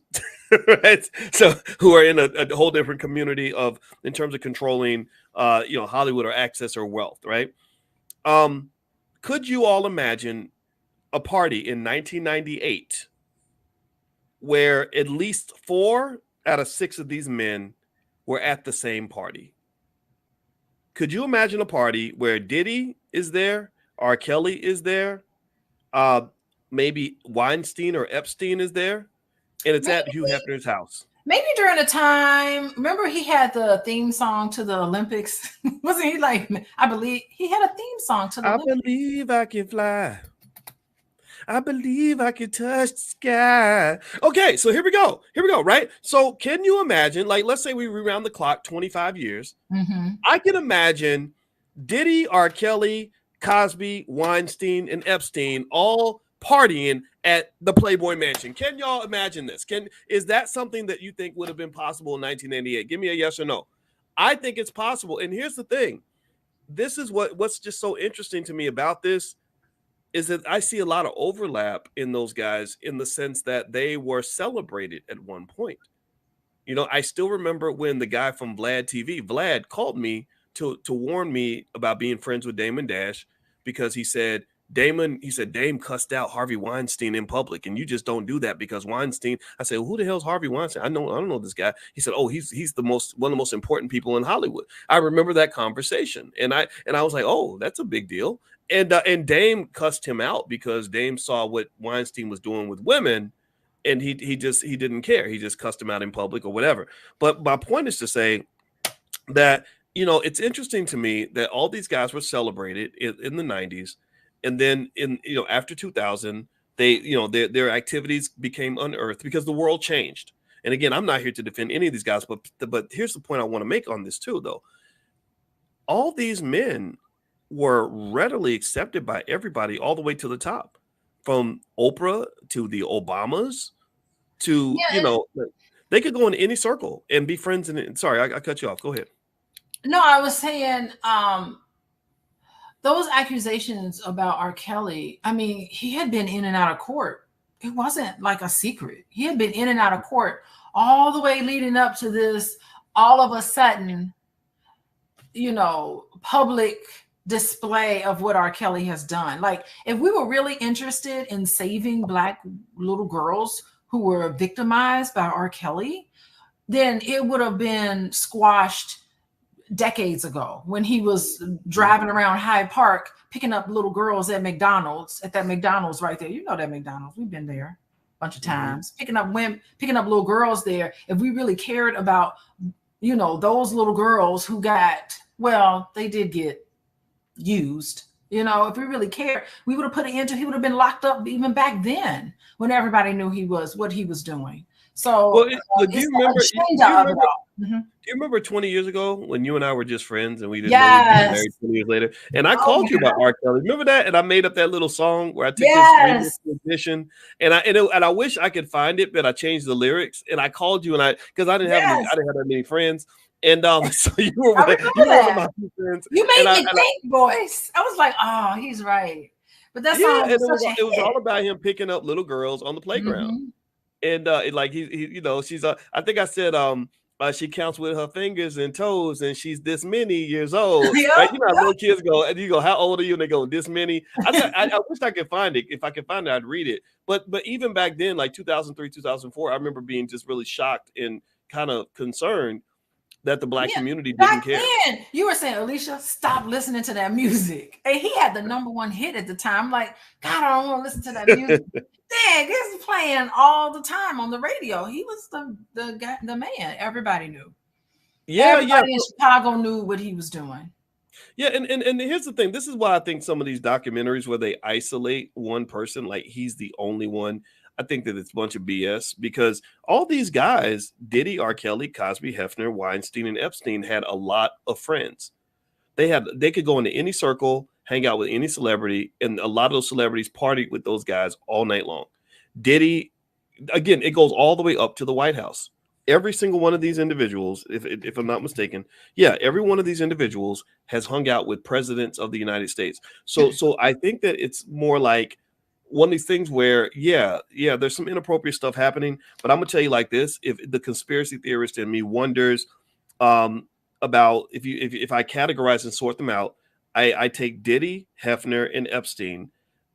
right? So who are in a whole different community in terms of controlling, Hollywood or access or wealth, right? Could you all imagine a party in 1998 where at least 4 out of 6 of these men were at the same party? Could you imagine a party where Diddy is there, R. Kelly is there, maybe Weinstein or Epstein is there, and it's at Hugh Hefner's house? Maybe during a time, remember he had the theme song to the Olympics? Wasn't he like, I believe he had a theme song to the Olympics. I believe I can fly. I believe I can touch the sky. Okay, so here we go, right? So can you imagine, like, let's say we rewound the clock 25 years. I can imagine Diddy, R. Kelly, Cosby, Weinstein, and Epstein all partying at the Playboy Mansion. Can y'all imagine this? Is that something that you think would have been possible in 1998? Give me a yes or no. I think it's possible. And here's the thing. This is what's just so interesting to me about this is that I see a lot of overlap in those guys in the sense that they were celebrated at one point. You know, I still remember when the guy from Vlad TV, Vlad, called me to warn me about being friends with Damon Dash because he said, Dame cussed out Harvey Weinstein in public, and you just don't do that because Weinstein. I said, well, who the hell's Harvey Weinstein? I don't know this guy. He said, oh, he's one of the most important people in Hollywood. I remember that conversation, and I was like, oh, that's a big deal. And Dame cussed him out because Dame saw what Weinstein was doing with women, and he didn't care. He just cussed him out in public or whatever. But my point is to say that, you know, it's interesting to me that all these guys were celebrated in the 90s. And then after 2000, their activities became unearthed because the world changed. And again, I'm not here to defend any of these guys, but here's the point I want to make on this too, though. All these men were readily accepted by everybody all the way to the top, from Oprah to the Obamas to, They could go in any circle and be friends. And sorry, I cut you off. Go ahead. No, I was saying those accusations about R. Kelly, I mean, he had been in and out of court. It wasn't like a secret. He had been in and out of court all the way leading up to this, all of a sudden, you know, public display of what R. Kelly has done. Like, if we were really interested in saving Black little girls who were victimized by R. Kelly, then it would have been squashed decades ago when he was driving around Hyde Park picking up little girls at McDonald's, at that McDonald's right there. You know that McDonald's, we've been there a bunch of times, picking up little girls there. If we really cared about, you know, those little girls who got, well, they did get used, you know, if we really cared, we would have put an end to, he would have been locked up even back then when everybody knew what he was doing. So well, do you remember 20 years ago when you and I were just friends and we didn't know we'd be married 20 years later? And I called you about R. Kelly. Remember that? And I made up that little song where I took this musician and I wish I could find it, but I changed the lyrics and I called you because I didn't have that many friends. And so you were one of my few friends. You made me think, Boyce. I was like, oh, he's right. But that's it was all about him picking up little girls on the playground. And like he you know, she's I think I said she counts with her fingers and toes and she's this many years old. Right? You know how little kids go and you go, how old are you? And they go, this many. I wish I could find it. If I could find it, I'd read it. But even back then, like 2003, 2004, I remember being just really shocked and kind of concerned that the Black community didn't care. Then, you were saying, Alicia, stop listening to that music. And he had the #1 hit at the time. Like, God, I don't want to listen to that music. Dang, this is playing all the time on the radio. He was the guy, the man. Everybody knew. Everybody in Chicago knew what he was doing. Yeah, and here's the thing. This is why I think some of these documentaries where they isolate one person, like he's the only one, I think that it's a bunch of BS because all these guys, Diddy, R. Kelly, Cosby, Hefner, Weinstein, and Epstein had a lot of friends. They could go into any circle, hang out with any celebrity, and a lot of those celebrities partied with those guys all night long. Diddy, again, it goes all the way up to the White House. Every single one of these individuals, if I'm not mistaken, every one of these individuals has hung out with presidents of the United States. So I think that it's more like one of these things where, there's some inappropriate stuff happening, but I'm gonna tell you like this: if the conspiracy theorist in me wonders about if I categorize and sort them out, I take Diddy, Hefner, and Epstein,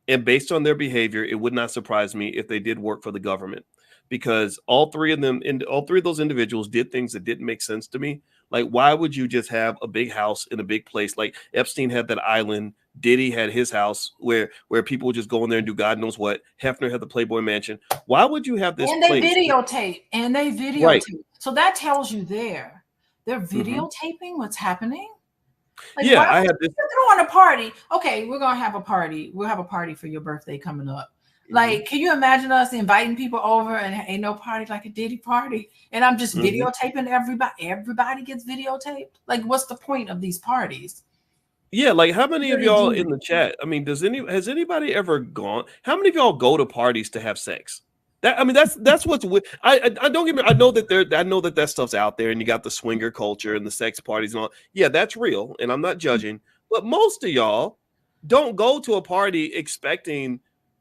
and based on their behavior, it would not surprise me if they did work for the government, because all three of those individuals did things that didn't make sense to me. Like, why would you just have a big house in a big place? Like Epstein had that island. Diddy had his house where people would just go in there and do God knows what. Hefner had the Playboy Mansion. Why would you have this? And they videotape. Right. So that tells you they're videotaping what's happening. Like, I had this. You're throwing a party. Okay, we're gonna have a party. We'll have a party for your birthday coming up. Like, can you imagine us inviting people over and ain't no party like a Diddy party? And I'm just videotaping everybody. Everybody gets videotaped. Like, what's the point of these parties? Yeah, like how many of y'all in the chat? I mean, has anybody ever gone? How many of y'all go to parties to have sex? That's what's weird. I don't get me. I know that stuff's out there, and you got the swinger culture and the sex parties and all. Yeah, that's real, and I'm not judging. But most of y'all don't go to a party expecting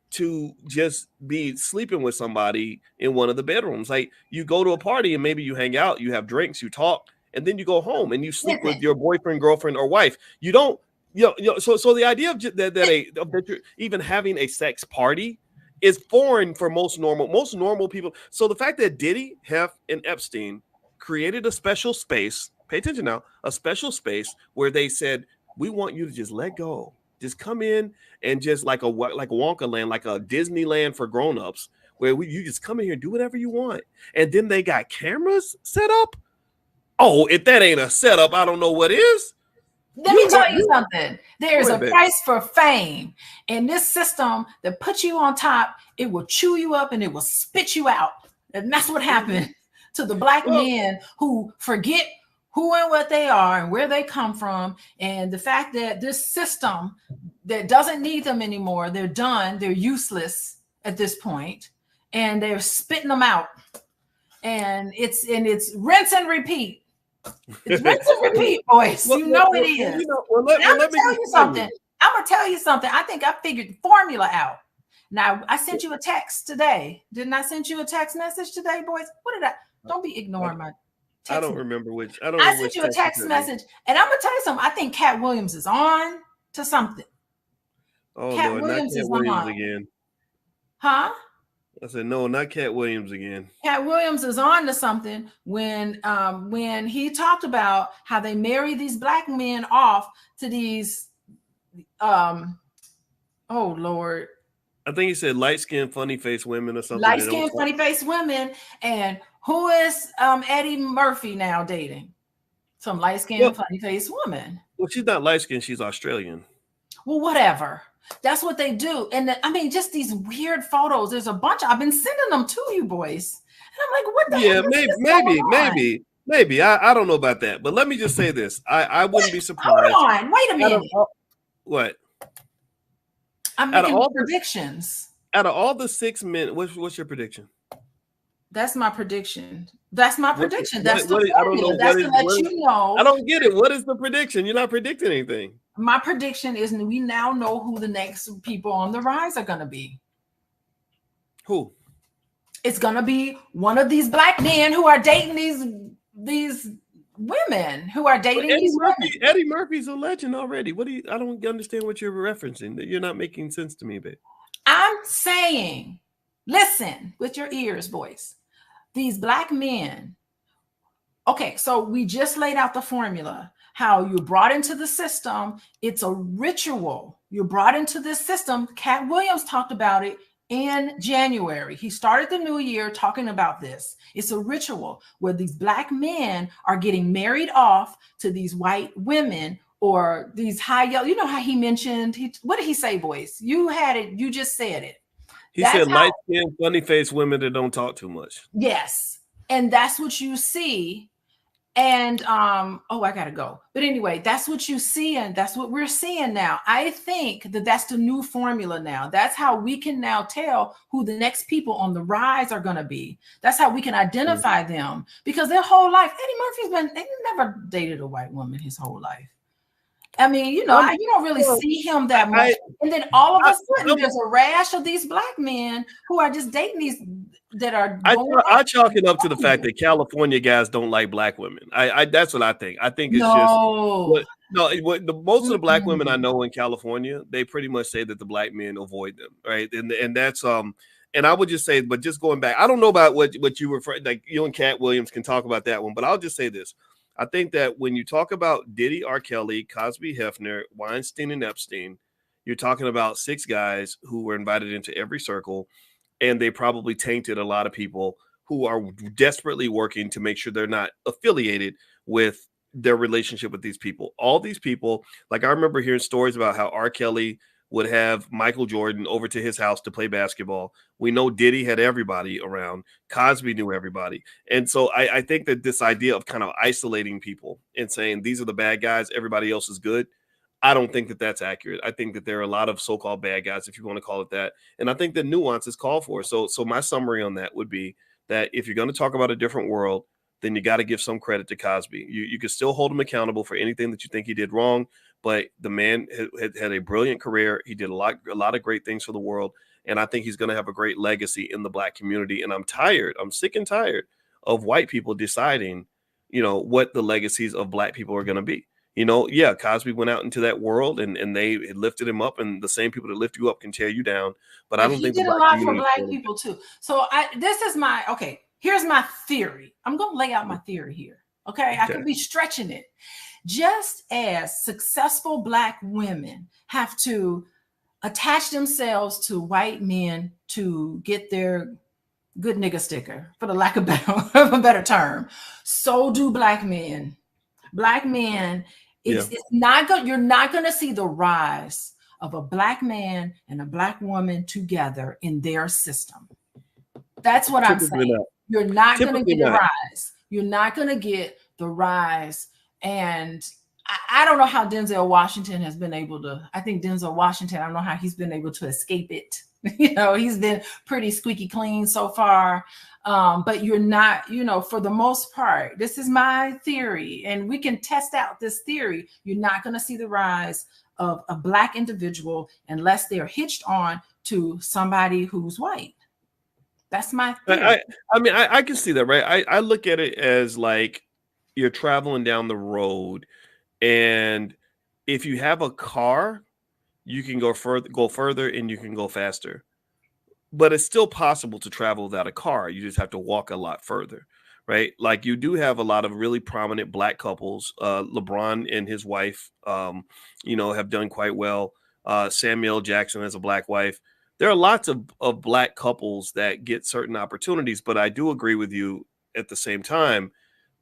to just be sleeping with somebody in one of the bedrooms. Like, you go to a party and maybe you hang out, you have drinks, you talk, and then you go home and you sleep with your boyfriend, girlfriend, or wife. You don't, so the idea of that you're even having a sex party is foreign for most normal people. So the fact that Diddy, Hef, and Epstein created a special space, pay attention now, a special space where they said, we want you to just let go. Just come in and just like Wonka Land, like a Disneyland for grown-ups, where you just come in here and do whatever you want. And then they got cameras set up. Oh, if that ain't a setup, I don't know what is. Let me tell you something. There's a price for fame. And this system that puts you on top, it will chew you up and it will spit you out. And that's what happened to the Black men who forget who and what they are and where they come from. And the fact that this system that doesn't need them anymore, they're done, they're useless at this point, and they're spitting them out. and it's rinse and repeat. It's rinse and repeat, boys. You know it is. I'm gonna tell you something. I think I figured the formula out. Now I sent you a text today. Didn't I send you a text message today, boys? What did I? Don't be ignoring my text. I don't remember which. I sent you a text message, and I'm gonna tell you something. I think Cat Williams is on to something. Oh Cat Lord, Williams not Cat is Williams on. again. Huh? I said no, not Cat Williams again. Cat Williams is on to something when he talked about how they marry these black men off to these oh Lord. I think he said light-skinned, funny-faced women or something. Light-skinned, funny-faced women. And who is Eddie Murphy now dating? Some light-skinned, funny-faced woman. Well, she's not light-skinned, she's Australian. Well, whatever. That's what they do. And I mean, just these weird photos. There's a bunch. I've been sending them to you boys. And I'm like, what the heck? Maybe. I don't know about that. But let me just say this. I wouldn't be surprised. Hold on. Wait a minute. What? I'm making predictions. Out of all the 6 men, what's your prediction? That's my prediction. That's my prediction. That's the I don't know. That's to let you know. I don't get it. What is the prediction? You're not predicting anything. My prediction is we now know who the next people on the rise are going to be. Who? It's going to be one of these black men who are dating these women who are dating these women. Eddie Murphy's a legend already. I don't understand what you're referencing. You're not making sense to me, babe. I'm saying, listen with your ears, boys. These black men. Okay, so we just laid out the formula. How you're brought into the system. It's a ritual. You're brought into this system. Cat Williams talked about it in January. He started the new year talking about this. It's a ritual where these black men are getting married off to these white women or these high yellow. You know how he mentioned, what did he say, Boyce? You had it. You just said it. He said light-skinned, funny-faced women that don't talk too much. Yes. And that's what you see. And I gotta go. But anyway, that's what you see, and that's what we're seeing now. I think that that's the new formula now. That's how we can now tell who the next people on the rise are gonna be. That's how we can identify them, because their whole life, Eddie Murphy's never dated a white woman his whole life. I mean, you don't really see him that much. And then all of a sudden, there's a rash of these black men who are just dating these that are. I chalk it up to the fact that California guys don't like black women. That's what I think. I think it's most of the black women I know in California, they pretty much say that the black men avoid them, right? And that's and I would just say, but just going back, I don't know about what you refer, like you and Cat Williams can talk about that one, but I'll just say this. I think that when you talk about Diddy, R. Kelly, Cosby, Hefner, Weinstein, and Epstein, you're talking about 6 guys who were invited into every circle, and they probably tainted a lot of people who are desperately working to make sure they're not affiliated with their relationship with these people. All these people, like I remember hearing stories about how R. Kelly would have Michael Jordan over to his house to play basketball. We know Diddy had everybody around. Cosby knew everybody. And so I think that this idea of kind of isolating people and saying these are the bad guys, everybody else is good, I don't think that that's accurate. I think that there are a lot of so-called bad guys, if you want to call it that. And I think that nuance is called for. So my summary on that would be that if you're going to talk about a different world, then you got to give some credit to Cosby. You can still hold him accountable for anything that you think he did wrong, but the man had a brilliant career. He did a lot of great things for the world, and I think he's going to have a great legacy in the black community. And I'm sick and tired of white people deciding, what the legacies of black people are going to be. Cosby went out into that world and they lifted him up, and the same people that lift you up can tear you down. But I don't think he did a lot for black people too. So here's my theory. I'm going to lay out my theory here. Okay. I could be stretching it. Just as successful black women have to attach themselves to white men to get their good nigga sticker, for the lack of a better term, so do black men. Black men, it's not good. You're not going to see the rise of a black man and a black woman together in their system. That's what I'm saying. You're not going to get the rise. You're not going to get the rise. And I don't know how Denzel Washington has been able to. I think Denzel Washington, I don't know how he's been able to escape it. He's been pretty squeaky clean so far. But you're not, for the most part, this is my theory, and we can test out this theory. You're not going to see the rise of a Black individual unless they're hitched on to somebody who's white. That's my theory. I can see that, right? I look at it as like you're traveling down the road, and if you have a car, you can go further, and you can go faster. But it's still possible to travel without a car. You just have to walk a lot further, right? Like you do have a lot of really prominent Black couples. LeBron and his wife, have done quite well. Samuel Jackson has a Black wife. There are lots of Black couples that get certain opportunities, but I do agree with you at the same time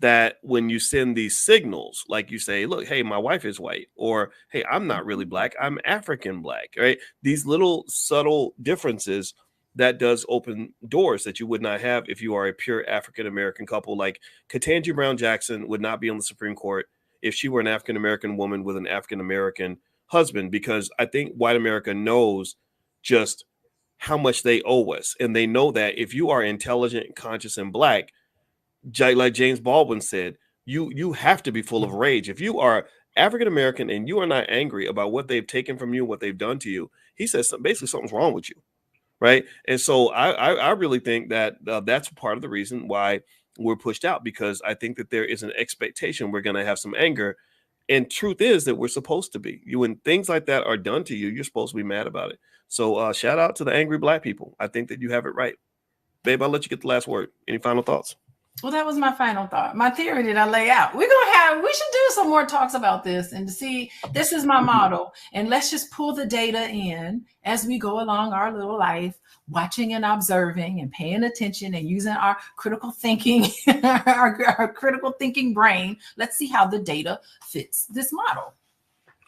that when you send these signals, like you say, look, hey, my wife is white, or hey, I'm not really Black, I'm African Black, right? These little subtle differences that does open doors that you would not have if you are a pure African American couple. Like Ketanji Brown Jackson would not be on the Supreme Court if she were an African American woman with an African American husband, because I think white America knows just how much they owe us. And they know that if you are intelligent, conscious, and Black, like James Baldwin said, you have to be full of rage. If you are African American and you are not angry about what they've taken from you, what they've done to you, he says basically something's wrong with you, right? And so I really think that that's part of the reason why we're pushed out, because I think that there is an expectation we're going to have some anger. And truth is that we're supposed to be. When things like that are done to you, you're supposed to be mad about it. So shout out to the angry Black people. I think that you have it right. Babe, I'll let you get the last word. Any final thoughts? Well, that was my final thought. My theory that I lay out. We should do some more talks about this and to see, this is my model. And let's just pull the data in as we go along our little life, watching and observing and paying attention and using our critical thinking, our critical thinking brain. Let's see how the data fits this model.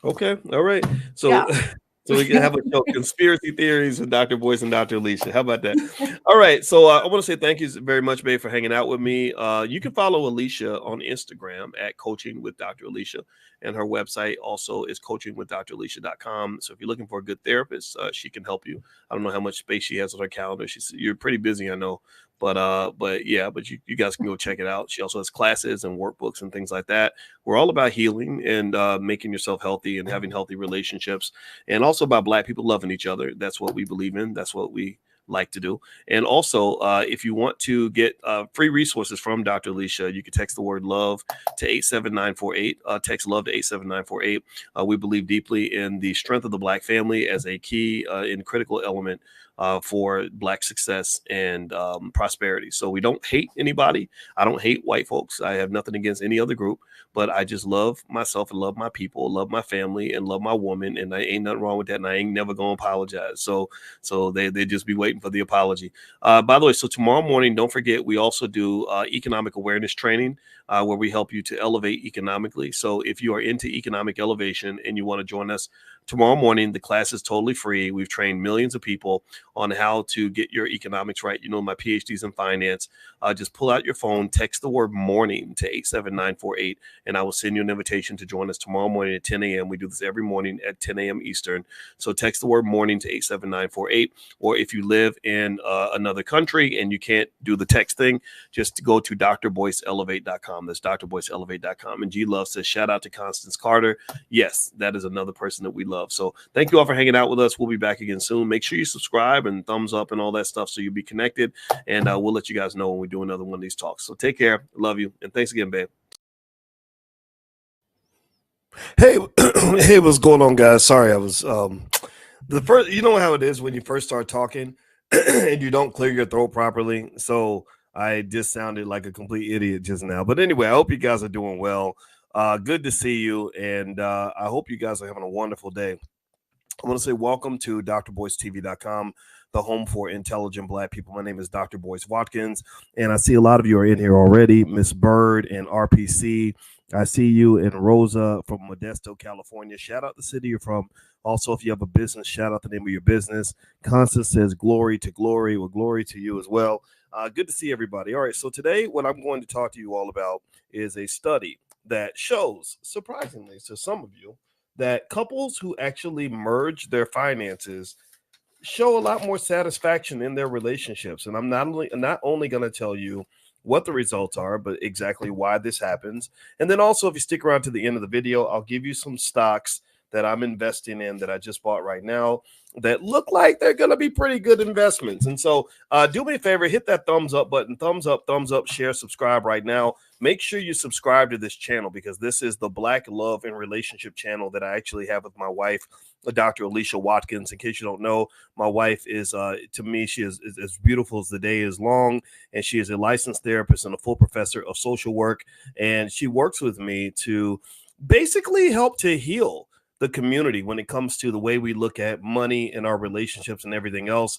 Okay. All right. So yeah. So we can have a show, Conspiracy Theories with Dr. Boyce and Dr. Alicia. How about that? All right. So I want to say thank you very much, babe, for hanging out with me. You can follow Alicia on Instagram at Coaching with Dr. Alicia. And her website also is coachingwithdralicia.com. So if you're looking for a good therapist, she can help you. I don't know how much space she has on her calendar. You're pretty busy, I know. But you guys can go check it out. She also has classes and workbooks and things like that. We're all about healing and making yourself healthy and having healthy relationships, and also about Black people loving each other. That's what we believe in. That's what we like to do. And also, if you want to get free resources from Dr. Alicia, you can text the word love to 87948. Text love to 87948. We believe deeply in the strength of the Black family as a key and critical element for Black success and prosperity. So we don't hate anybody. I don't hate white folks. I have nothing against any other group, but I just love myself and love my people, love my family, and love my woman. And I ain't nothing wrong with that. And I ain't never going to apologize. So they just be waiting for the apology. By the way, so tomorrow morning, don't forget, we also do economic awareness training where we help you to elevate economically. So if you are into economic elevation and you want to join us tomorrow morning, the class is totally free. We've trained millions of people on how to get your economics right. You know, my PhD's in finance. Just pull out your phone, text the word morning to 87948, and I will send you an invitation to join us tomorrow morning at 10 a.m. We do this every morning at 10 a.m. Eastern. So text the word morning to 87948. Or if you live in another country and you can't do the text thing, just go to drboyceelevate.com. That's drboyceelevate.com. And G Love says, shout out to Constance Carter. Yes, that is another person that we love. So thank you all for hanging out with us. We'll be back again soon. Make sure you subscribe and thumbs up and all that stuff so you'll be connected. And we'll let you guys know when we do another one of these talks. So take care. Love you. And thanks again, babe. Hey, hey, what's going on, guys? Sorry, I was the first. You know how it is when you first start talking and you don't clear your throat properly. So I just sounded like a complete idiot just now. But anyway, I hope you guys are doing well. Good to see you, and I hope you guys are having a wonderful day. I want to say welcome to drboycetv.com, the home for intelligent Black people. My name is Dr. Boyce Watkins, and I see a lot of you are in here already. Miss Bird and RPC. I see you and Rosa from Modesto, California. Shout out the city you're from. Also, if you have a business, shout out the name of your business. Constance says glory to glory. Well, glory to you as well. Good to see everybody. All right, so today what I'm going to talk to you all about is a study that shows, surprisingly to some of you, that couples who actually merge their finances show a lot more satisfaction in their relationships. And I'm not only going to tell you what the results are, but exactly why this happens. And then also, if you stick around to the end of the video, I'll give you some stocks that I'm investing in that I just bought right now that look like they're going to be pretty good investments. And so do me a favor, hit that thumbs up button, thumbs up, share, subscribe right now. Make sure you subscribe to this channel, because this is the Black Love and Relationship channel that I actually have with my wife, Dr. Alicia Watkins. In case you don't know, my wife is, to me, she is as beautiful as the day is long, and she is a licensed therapist and a full professor of social work. And she works with me to basically help to heal the community when it comes to the way we look at money and our relationships and everything else.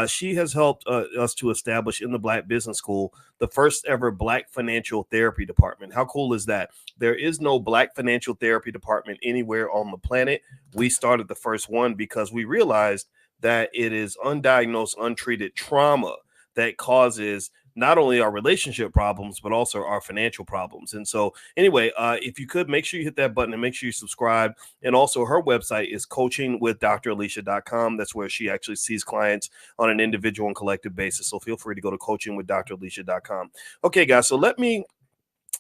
She has helped us to establish in the Black Business School the first ever Black financial therapy department. How cool is that? There is no Black financial therapy department anywhere on the planet. We started the first one because we realized that it is undiagnosed, untreated trauma that causes not only our relationship problems, but also our financial problems. And so anyway, if you could, make sure you hit that button and make sure you subscribe. And also her website is coachingwithdralicia.com. That's where she actually sees clients on an individual and collective basis. So feel free to go to coachingwithdralicia.com. Okay, guys, so let me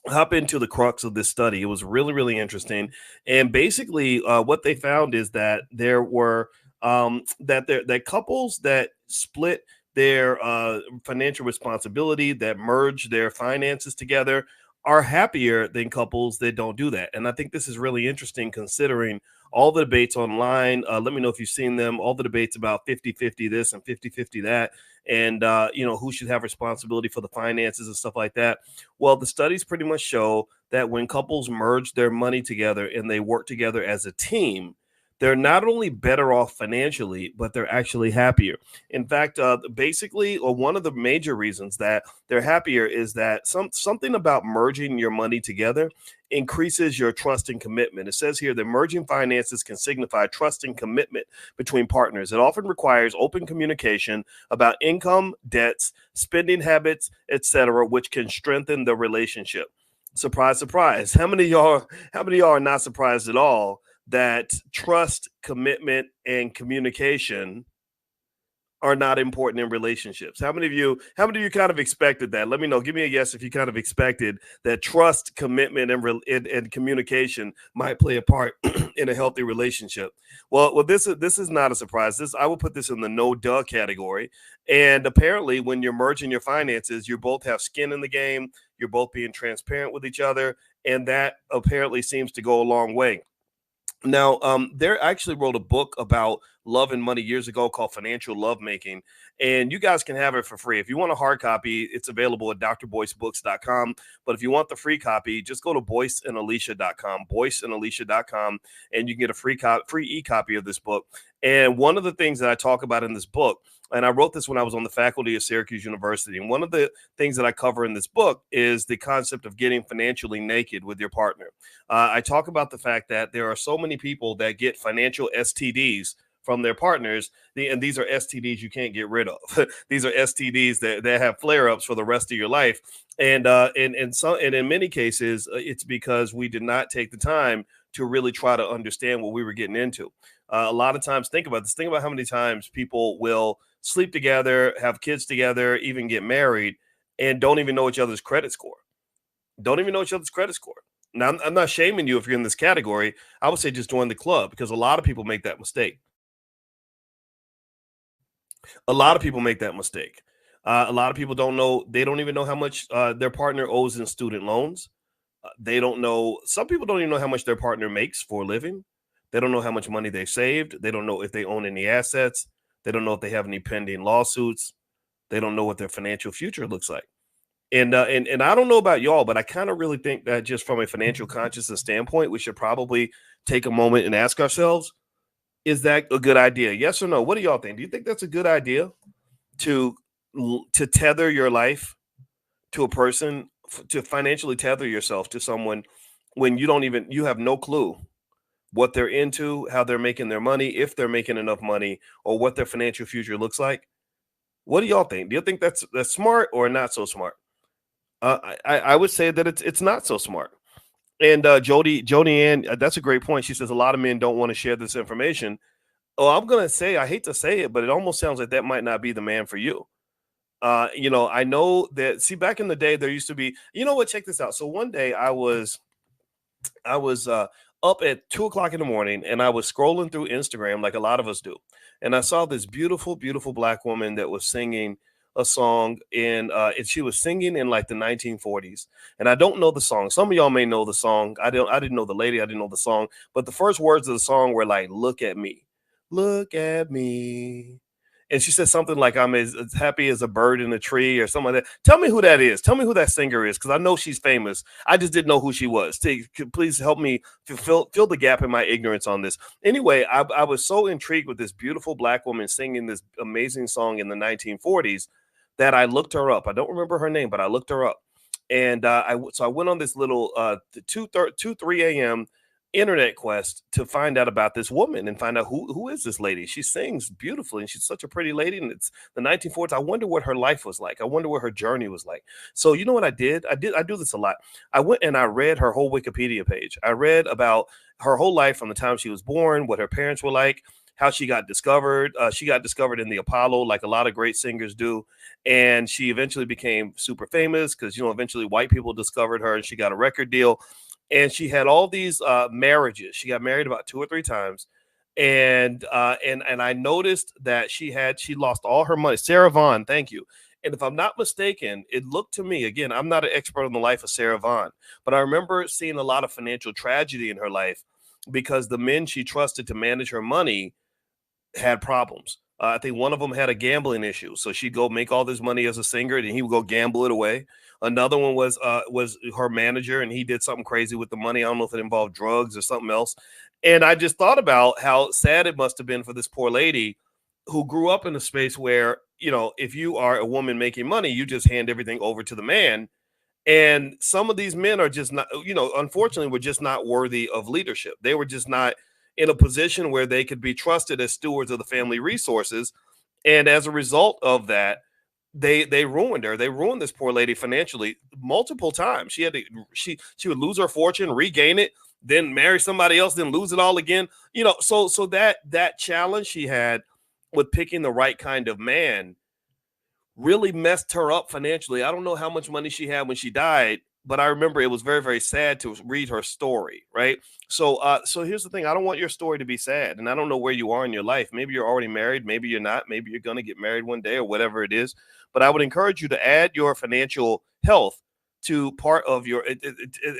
hop into the crux of this study. It was really, really interesting. And basically what they found is that there were that couples that split their financial responsibility, that merge their finances together, are happier than couples that don't do that. And I think this is really interesting, considering all the debates online. Let me know if you've seen them, all the debates about 50-50 this and 50-50 that, and who should have responsibility for the finances and stuff like that. Well, the studies pretty much show that when couples merge their money together and they work together as a team, they're not only better off financially, but they're actually happier. In fact, basically, or one of the major reasons that they're happier is that something about merging your money together increases your trust and commitment. It says here that merging finances can signify trust and commitment between partners. It often requires open communication about income, debts, spending habits, etc., which can strengthen the relationship. Surprise, surprise. How many of y'all are not surprised at all that trust, commitment, and communication are not important in relationships? How many of you kind of expected that? Let me know. Give me a yes if you kind of expected that trust, commitment, and communication might play a part in a healthy relationship. Well, this is not a surprise. I will put this in the no duh category. And apparently, when you're merging your finances, you both have skin in the game. You're both being transparent with each other, and that apparently seems to go a long way. Now, there actually wrote a book about love and money years ago called Financial Lovemaking, and you guys can have it for free. If you want a hard copy, it's available at drboycebooks.com. But if you want the free copy, just go to boyceandalicia.com, boyceandalicia.com, and you can get a free e-copy of this book. And one of the things that I talk about in this book, and I wrote this when I was on the faculty of Syracuse University, and one of the things that I cover in this book is the concept of getting financially naked with your partner. I talk about the fact that there are so many people that get financial STDs from their partners, and these are STDs you can't get rid of. These are STDs that have flare-ups for the rest of your life, and in many cases, it's because we did not take the time to really try to understand what we were getting into. A lot of times, think about this. Think about how many times people will sleep together, have kids together, even get married, and don't even know each other's credit score. Don't even know each other's credit score. Now, I'm not shaming you if you're in this category. I would say just join the club, because a lot of people make that mistake. A lot of people make that mistake. A lot of people don't know. They don't even know how much their partner owes in student loans. They don't know. Some people don't even know how much their partner makes for a living. They don't know how much money they saved. They don't know if they own any assets. They don't know if they have any pending lawsuits. They don't know what their financial future looks like. And I don't know about y'all, but I kind of really think that just from a financial consciousness standpoint, we should probably take a moment and ask ourselves, is that a good idea? Yes or no? What do y'all think? Do you think that's a good idea to tether your life to a person, to financially tether yourself to someone when you have no clue what they're into, how they're making their money, if they're making enough money, or what their financial future looks like? What do y'all think? Do you think that's smart or not so smart? I would say that it's not so smart. And Jody Ann, that's a great point. She says a lot of men don't want to share this information. Oh, I'm gonna say, I hate to say it, but it almost sounds like that might not be the man for you. I know that. See, back in the day, there used to be. You know what? Check this out. So one day, I was up at 2 o'clock in the morning, and I was scrolling through Instagram like a lot of us do, and I saw this beautiful, beautiful black woman that was singing a song and she was singing in like the 1940s. And I don't know the song. Some of y'all may know the song. I didn't know the lady. I didn't know the song. But the first words of the song were like, "Look at me, look at me." And she said something like, "I'm as happy as a bird in a tree," or something like that. Tell me who that is. Tell me who that singer is, because I know she's famous. I just didn't know who she was. Please help me fill the gap in my ignorance on this. Anyway, I was so intrigued with this beautiful black woman singing this amazing song in the 1940s that I looked her up. I don't remember her name, but I looked her up. And so I went on this little 3 a.m. internet quest to find out about this woman and find out who is this lady. She sings beautifully and she's such a pretty lady, and it's the 1940s. I wonder what her life was like. I wonder what her journey was like. So you know what I did? I do this a lot. I went and I read her whole Wikipedia page. I read about her whole life from the time she was born, what her parents were like, how she got discovered. She got discovered in the Apollo, like a lot of great singers do. And she eventually became super famous because, eventually white people discovered her and she got a record deal. And she had all these marriages. She got married about 2 or 3 times. And I noticed that she lost all her money. Sarah Vaughan, thank you. And if I'm not mistaken, it looked to me, again, I'm not an expert on the life of Sarah Vaughan, but I remember seeing a lot of financial tragedy in her life because the men she trusted to manage her money had problems. I think one of them had a gambling issue, so she'd go make all this money as a singer, and he would go gamble it away. Another one was her manager, and he did something crazy with the money. I don't know if it involved drugs or something else. And I just thought about how sad it must have been for this poor lady who grew up in a space where, if you are a woman making money, you just hand everything over to the man. And some of these men are just not, unfortunately, were just not worthy of leadership. They were just not in a position where they could be trusted as stewards of the family resources. And as a result of that, they ruined her. They ruined this poor lady financially multiple times. She would lose her fortune, regain it, then marry somebody else, then lose it all again. So that challenge she had with picking the right kind of man really messed her up financially. I don't know how much money she had when she died, but I remember it was very, very sad to read her story, right? So here's the thing. I don't want your story to be sad, and I don't know where you are in your life. Maybe you're already married, maybe you're not, maybe you're going to get married one day or whatever it is. But I would encourage you to add your financial health to part of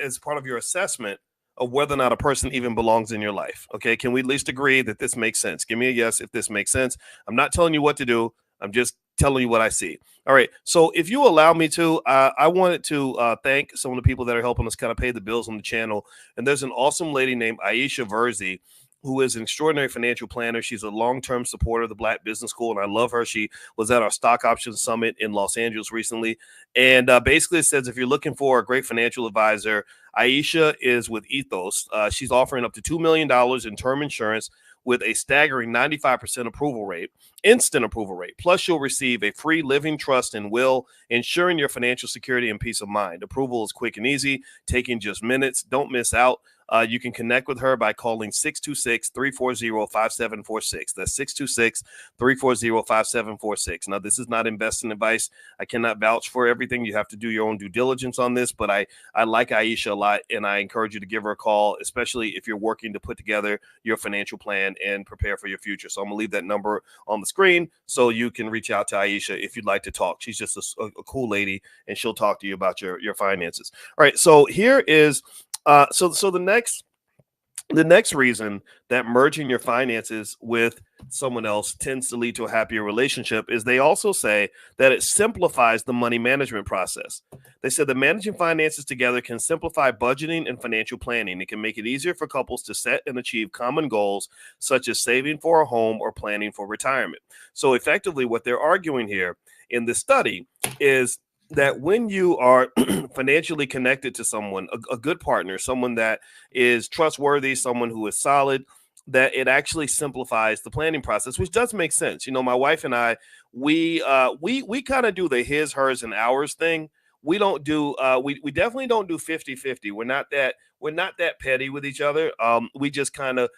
as part of your assessment of whether or not a person even belongs in your life. Okay, can we at least agree that this makes sense? Give me a yes if this makes sense. I'm not telling you what to do. I'm just telling you what I see. All right. So if you allow me to, I wanted to thank some of the people that are helping us kind of pay the bills on the channel. And there's an awesome lady named Aisha Verzi, who is an extraordinary financial planner. She's a long-term supporter of the Black Business School, and I love her. She was at our Stock Options Summit in Los Angeles recently. And basically it says if you're looking for a great financial advisor, Aisha is with Ethos. She's offering up to $2 million in term insurance with a staggering 95% approval rate, instant approval rate. Plus, you'll receive a free living trust and will, ensuring your financial security and peace of mind. Approval is quick and easy, taking just minutes. Don't miss out. You can connect with her by calling 626-340-5746. That's 626-340-5746. Now, this is not investing advice. I cannot vouch for everything. You have to do your own due diligence on this, but I like Aisha a lot, and I encourage you to give her a call, especially if you're working to put together your financial plan and prepare for your future. So I'm going to leave that number on the screen so you can reach out to Aisha if you'd like to talk. She's just a cool lady, and she'll talk to you about your finances. All right, so here is so the next reason that merging your finances with someone else tends to lead to a happier relationship is they also say that it simplifies the money management process. They said that managing finances together can simplify budgeting and financial planning. It can make it easier for couples to set and achieve common goals, such as saving for a home or planning for retirement. So effectively, what they're arguing here in this study is that when you are financially connected to someone, a good partner, someone that is trustworthy, someone who is solid, that it actually simplifies the planning process, which does make sense. My wife and I, we kind of do the his, hers, and ours thing. We don't do, we definitely don't do 50-50. We're we're not that petty with each other. We just kind of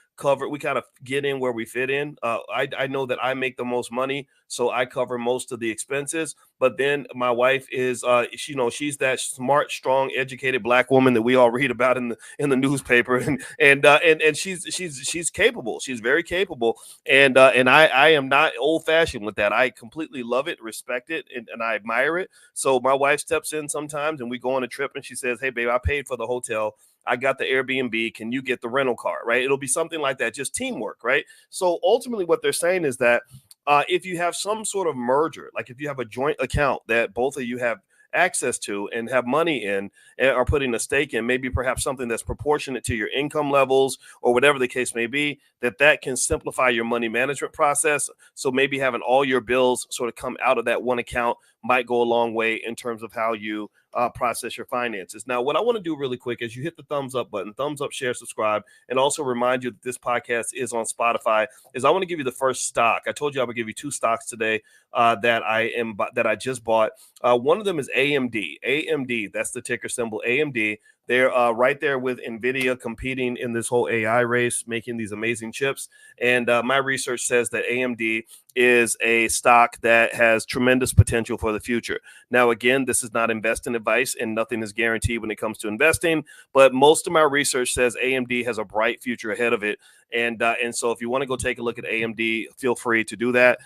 get in where we fit in. I know that I make the most money, so I cover most of the expenses. But then my wife is, she's that smart, strong, educated Black woman that we all read about in the newspaper, and she's capable. She's very capable, and I am not old fashioned with that. I completely love it, respect it, and I admire it. So my wife steps in sometimes, and we go on a trip, and she says, "Hey, babe, I paid for the hotel. I got the Airbnb. Can you get the rental car?" Right? It'll be something like that, just teamwork, right? So ultimately, what they're saying is that if you have some sort of merger, like if you have a joint account that both of you have access to and have money in and are putting a stake in, maybe perhaps something that's proportionate to your income levels or whatever the case may be, that can simplify your money management process. So maybe having all your bills sort of come out of that one account might go a long way in terms of how you process your finances. Now, what I want to do really quick is you hit the thumbs up button, thumbs up, share, subscribe, and also remind you that this podcast is on Spotify. Is I want to give you the first stock. I told you I would give you 2 stocks today that I just bought. One of them is AMD. AMD, that's the ticker symbol, AMD. They're right there with NVIDIA competing in this whole AI race, making these amazing chips. And my research says that AMD is a stock that has tremendous potential for the future. Now, again, this is not investing advice and nothing is guaranteed when it comes to investing, but most of my research says AMD has a bright future ahead of it. And so if you want to go take a look at AMD, feel free to do that.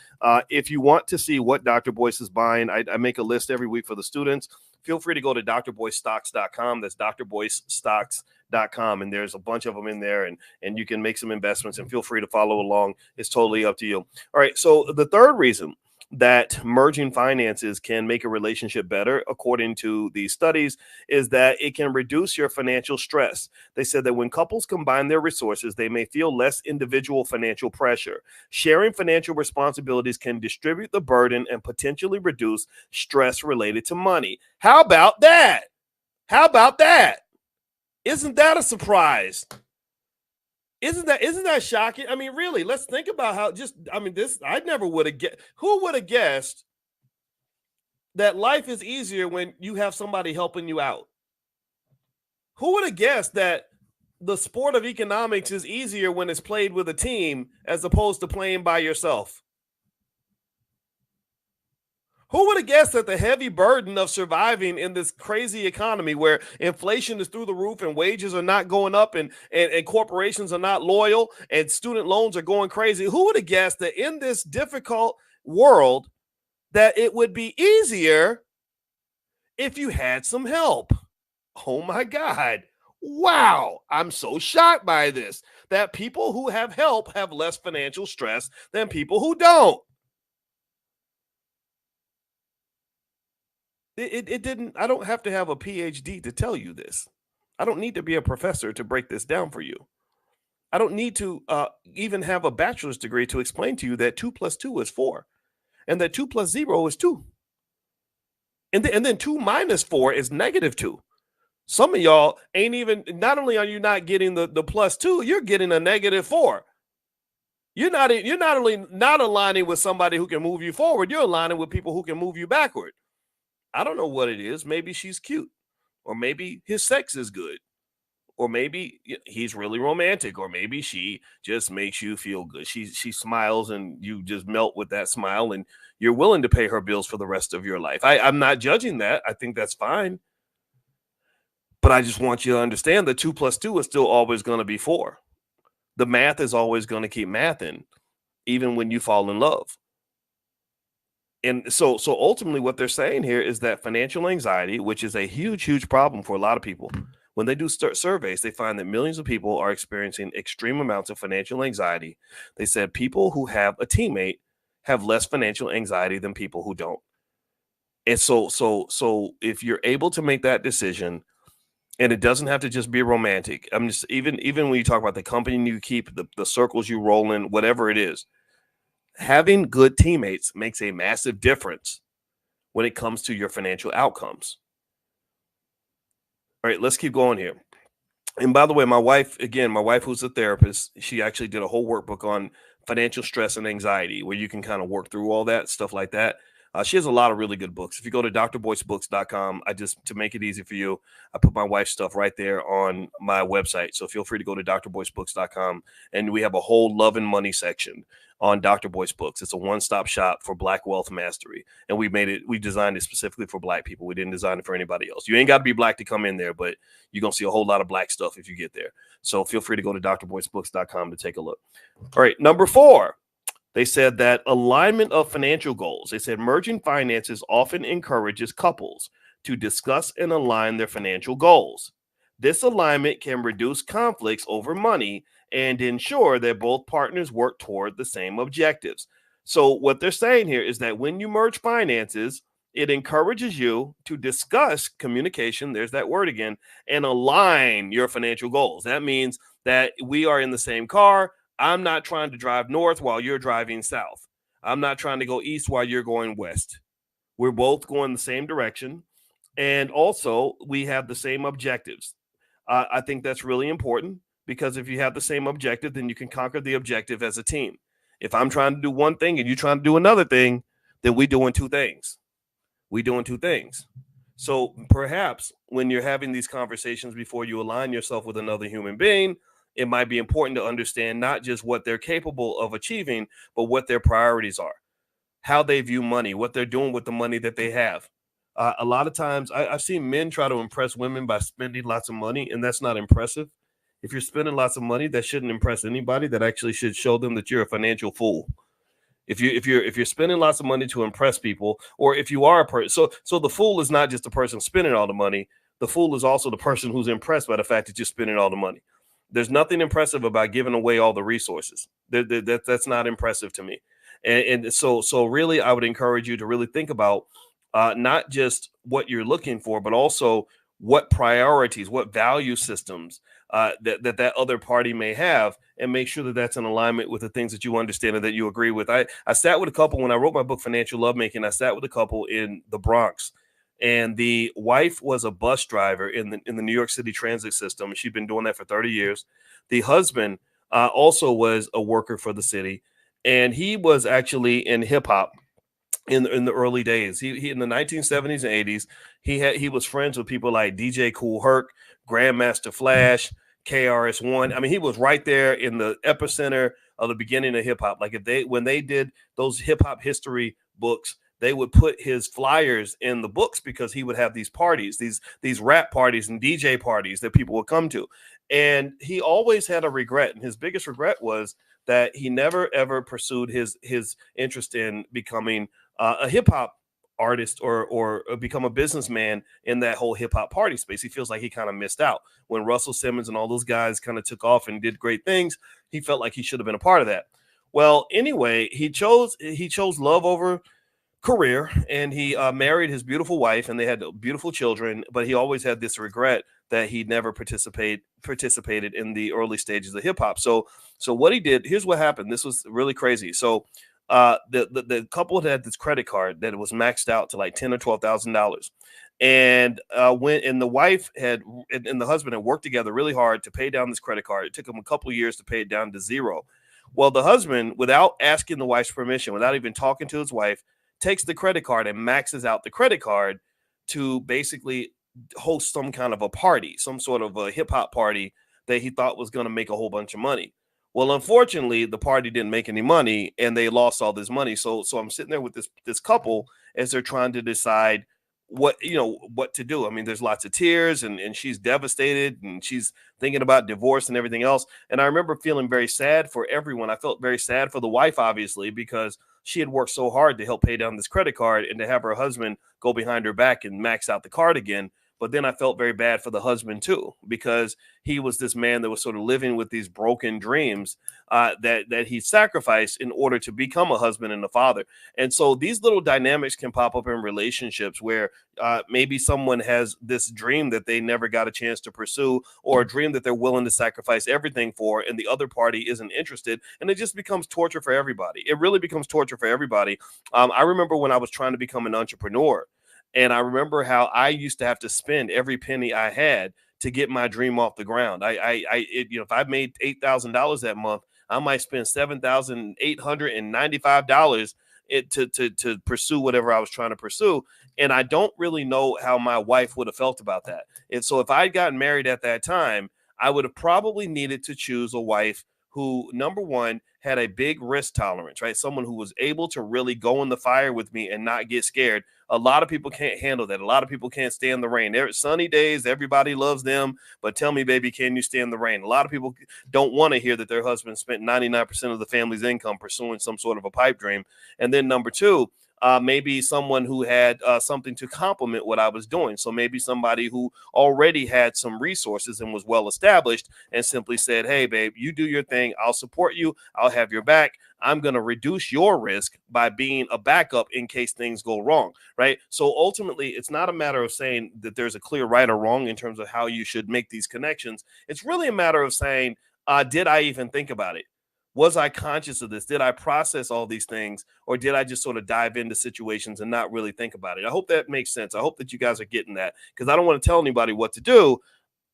If you want to see what Dr. Boyce is buying, I make a list every week for the students. Feel free to go to drboycestocks.com. That's drboycestocks.com. And there's a bunch of them in there, and you can make some investments, and feel free to follow along. It's totally up to you. All right. So the third reason that merging finances can make a relationship better, according to these studies, is that it can reduce your financial stress. They said that when couples combine their resources, they may feel less individual financial pressure. Sharing financial responsibilities can distribute the burden and potentially reduce stress related to money. How about that? How about that? Isn't that a surprise? Isn't that shocking? I mean, really, let's think about how I never would have guessed. Who would have guessed that life is easier when you have somebody helping you out? Who would have guessed that the sport of economics is easier when it's played with a team as opposed to playing by yourself? Who would have guessed that the heavy burden of surviving in this crazy economy where inflation is through the roof and wages are not going up and corporations are not loyal and student loans are going crazy? Who would have guessed that in this difficult world that it would be easier if you had some help? Oh my God. Wow. I'm so shocked by this, that people who have help have less financial stress than people who don't. It didn't. I don't have to have a PhD to tell you this. I don't need to be a professor to break this down for you. I don't need to even have a bachelor's degree to explain to you that 2 + 2 is 4, and that 2 + 0 is 2, and then 2 - 4 is -2. Some of y'all ain't even. Not only are you not getting the +2, you're getting a -4. You're not only not aligning with somebody who can move you forward, you're aligning with people who can move you backward. I don't know what it is. Maybe she's cute, or maybe his sex is good, or maybe he's really romantic, or maybe she just makes you feel good. She smiles and you just melt with that smile, and you're willing to pay her bills for the rest of your life. I'm not judging that. I think that's fine. But I just want you to understand that 2 + 2 is still always going to be 4. The math is always going to keep mathing, even when you fall in love. And so ultimately what they're saying here is that financial anxiety, which is a huge, huge problem for a lot of people, when they do surveys, they find that millions of people are experiencing extreme amounts of financial anxiety. They said people who have a teammate have less financial anxiety than people who don't. And so if you're able to make that decision, and it doesn't have to just be romantic. I'm just even when you talk about the company you keep, the circles you roll in, whatever it is. Having good teammates makes a massive difference when it comes to your financial outcomes. All right, let's keep going here. And by the way, my wife who's a therapist, she actually did a whole workbook on financial stress and anxiety where you can kind of work through all that stuff like that. She has a lot of really good books. If you go to drboycebooks.com, to make it easy for you, I put my wife's stuff right there on my website. So feel free to go to drboycebooks.com, and we have a whole love and money section on Dr. Boyce Books. It's a one-stop shop for Black wealth mastery. And we designed it specifically for Black people. We didn't design it for anybody else. You ain't got to be Black to come in there, but you're going to see a whole lot of Black stuff if you get there. So feel free to go to drboycebooks.com to take a look. All right, number 4. They said that alignment of financial goals. They said merging finances often encourages couples to discuss and align their financial goals. This alignment can reduce conflicts over money and ensure that both partners work toward the same objectives. So what they're saying here is that when you merge finances, it encourages you to discuss communication, there's that word again, and align your financial goals. That means that we are in the same car. I'm not trying to drive north while you're driving south. I'm not trying to go east while you're going west. We're both going the same direction. And also, we have the same objectives. I think that's really important, because if you have the same objective, then you can conquer the objective as a team. If I'm trying to do one thing and you're trying to do another thing, then we're doing two things. So perhaps when you're having these conversations before you align yourself with another human being, it might be important to understand not just what they're capable of achieving, but what their priorities are, how they view money, what they're doing with the money that they have. A lot of times I've seen men try to impress women by spending lots of money, and that's not impressive. If you're spending lots of money, that shouldn't impress anybody. That actually should show them that you're a financial fool. If you're spending lots of money to impress people, or if you are a person, so the fool is not just the person spending all the money. The fool is also the person who's impressed by the fact that you're spending all the money. There's nothing impressive about giving away all the resources. That's not impressive to me. And so really, I would encourage you to really think about not just what you're looking for, but also what priorities, what value systems that other party may have, and make sure that that's in alignment with the things that you understand and that you agree with. I sat with a couple when I wrote my book, Financial Lovemaking. I sat with a couple in the Bronx. And the wife was a bus driver in the New York City transit system. She'd been doing that for 30 years. The husband also was a worker for the city, and he was actually in hip hop in the early days. He in the 1970s and 80s, he was friends with people like DJ Kool Herc, Grandmaster Flash, KRS-One. I mean, he was right there in the epicenter of the beginning of hip hop. Like when they did those hip hop history books, they would put his flyers in the books because he would have these parties, these rap parties and DJ parties that people would come to. And he always had a regret. And his biggest regret was that he never, ever pursued his interest in becoming a hip hop artist or become a businessman in that whole hip hop party space. He feels like he kind of missed out when Russell Simmons and all those guys kind of took off and did great things. He felt like he should have been a part of that. Well, anyway, he chose love over career, and he married his beautiful wife, and they had beautiful children, but he always had this regret that he never participated in the early stages of hip hop. So what he did, here's what happened. This was really crazy. So the couple had this credit card that was maxed out to like $10,000 or $12,000. And the wife and the husband had worked together really hard to pay down this credit card. It took them a couple of years to pay it down to zero. Well, the husband, without asking the wife's permission, without even talking to his wife, takes the credit card and maxes out the credit card to basically host some kind of a party, some sort of a hip hop party that he thought was going to make a whole bunch of money. Well, unfortunately, the party didn't make any money and they lost all this money. So I'm sitting there with this couple as they're trying to decide what to do. I mean, there's lots of tears and she's devastated and she's thinking about divorce and everything else. And I remember feeling very sad for everyone. I felt very sad for the wife, obviously, because she had worked so hard to help pay down this credit card and to have her husband go behind her back and max out the card again. But then I felt very bad for the husband, too, because he was this man that was sort of living with these broken dreams that he sacrificed in order to become a husband and a father. And so these little dynamics can pop up in relationships where maybe someone has this dream that they never got a chance to pursue, or a dream that they're willing to sacrifice everything for, and the other party isn't interested. And it just becomes torture for everybody. It really becomes torture for everybody. I remember when I was trying to become an entrepreneur. And I remember how I used to have to spend every penny I had to get my dream off the ground. If I made $8,000 that month, I might spend $7,895 to pursue whatever I was trying to pursue. And I don't really know how my wife would have felt about that. And so if I'd gotten married at that time, I would have probably needed to choose a wife who, number one, had a big risk tolerance, right? Someone who was able to really go in the fire with me and not get scared. A lot of people can't handle that. A lot of people can't stand the rain. There are sunny days, everybody loves them, but tell me, baby, can you stand the rain? A lot of people don't want to hear that their husband spent 99% of the family's income pursuing some sort of a pipe dream. And then number two, maybe someone who had something to complement what I was doing. So maybe somebody who already had some resources and was well established and simply said, hey, babe, you do your thing. I'll support you. I'll have your back. I'm going to reduce your risk by being a backup in case things go wrong, right? So ultimately, it's not a matter of saying that there's a clear right or wrong in terms of how you should make these connections. It's really a matter of saying, did I even think about it? Was I conscious of this? Did I process all these things, or did I just sort of dive into situations and not really think about it? I hope that makes sense. I hope that you guys are getting that, because I don't want to tell anybody what to do.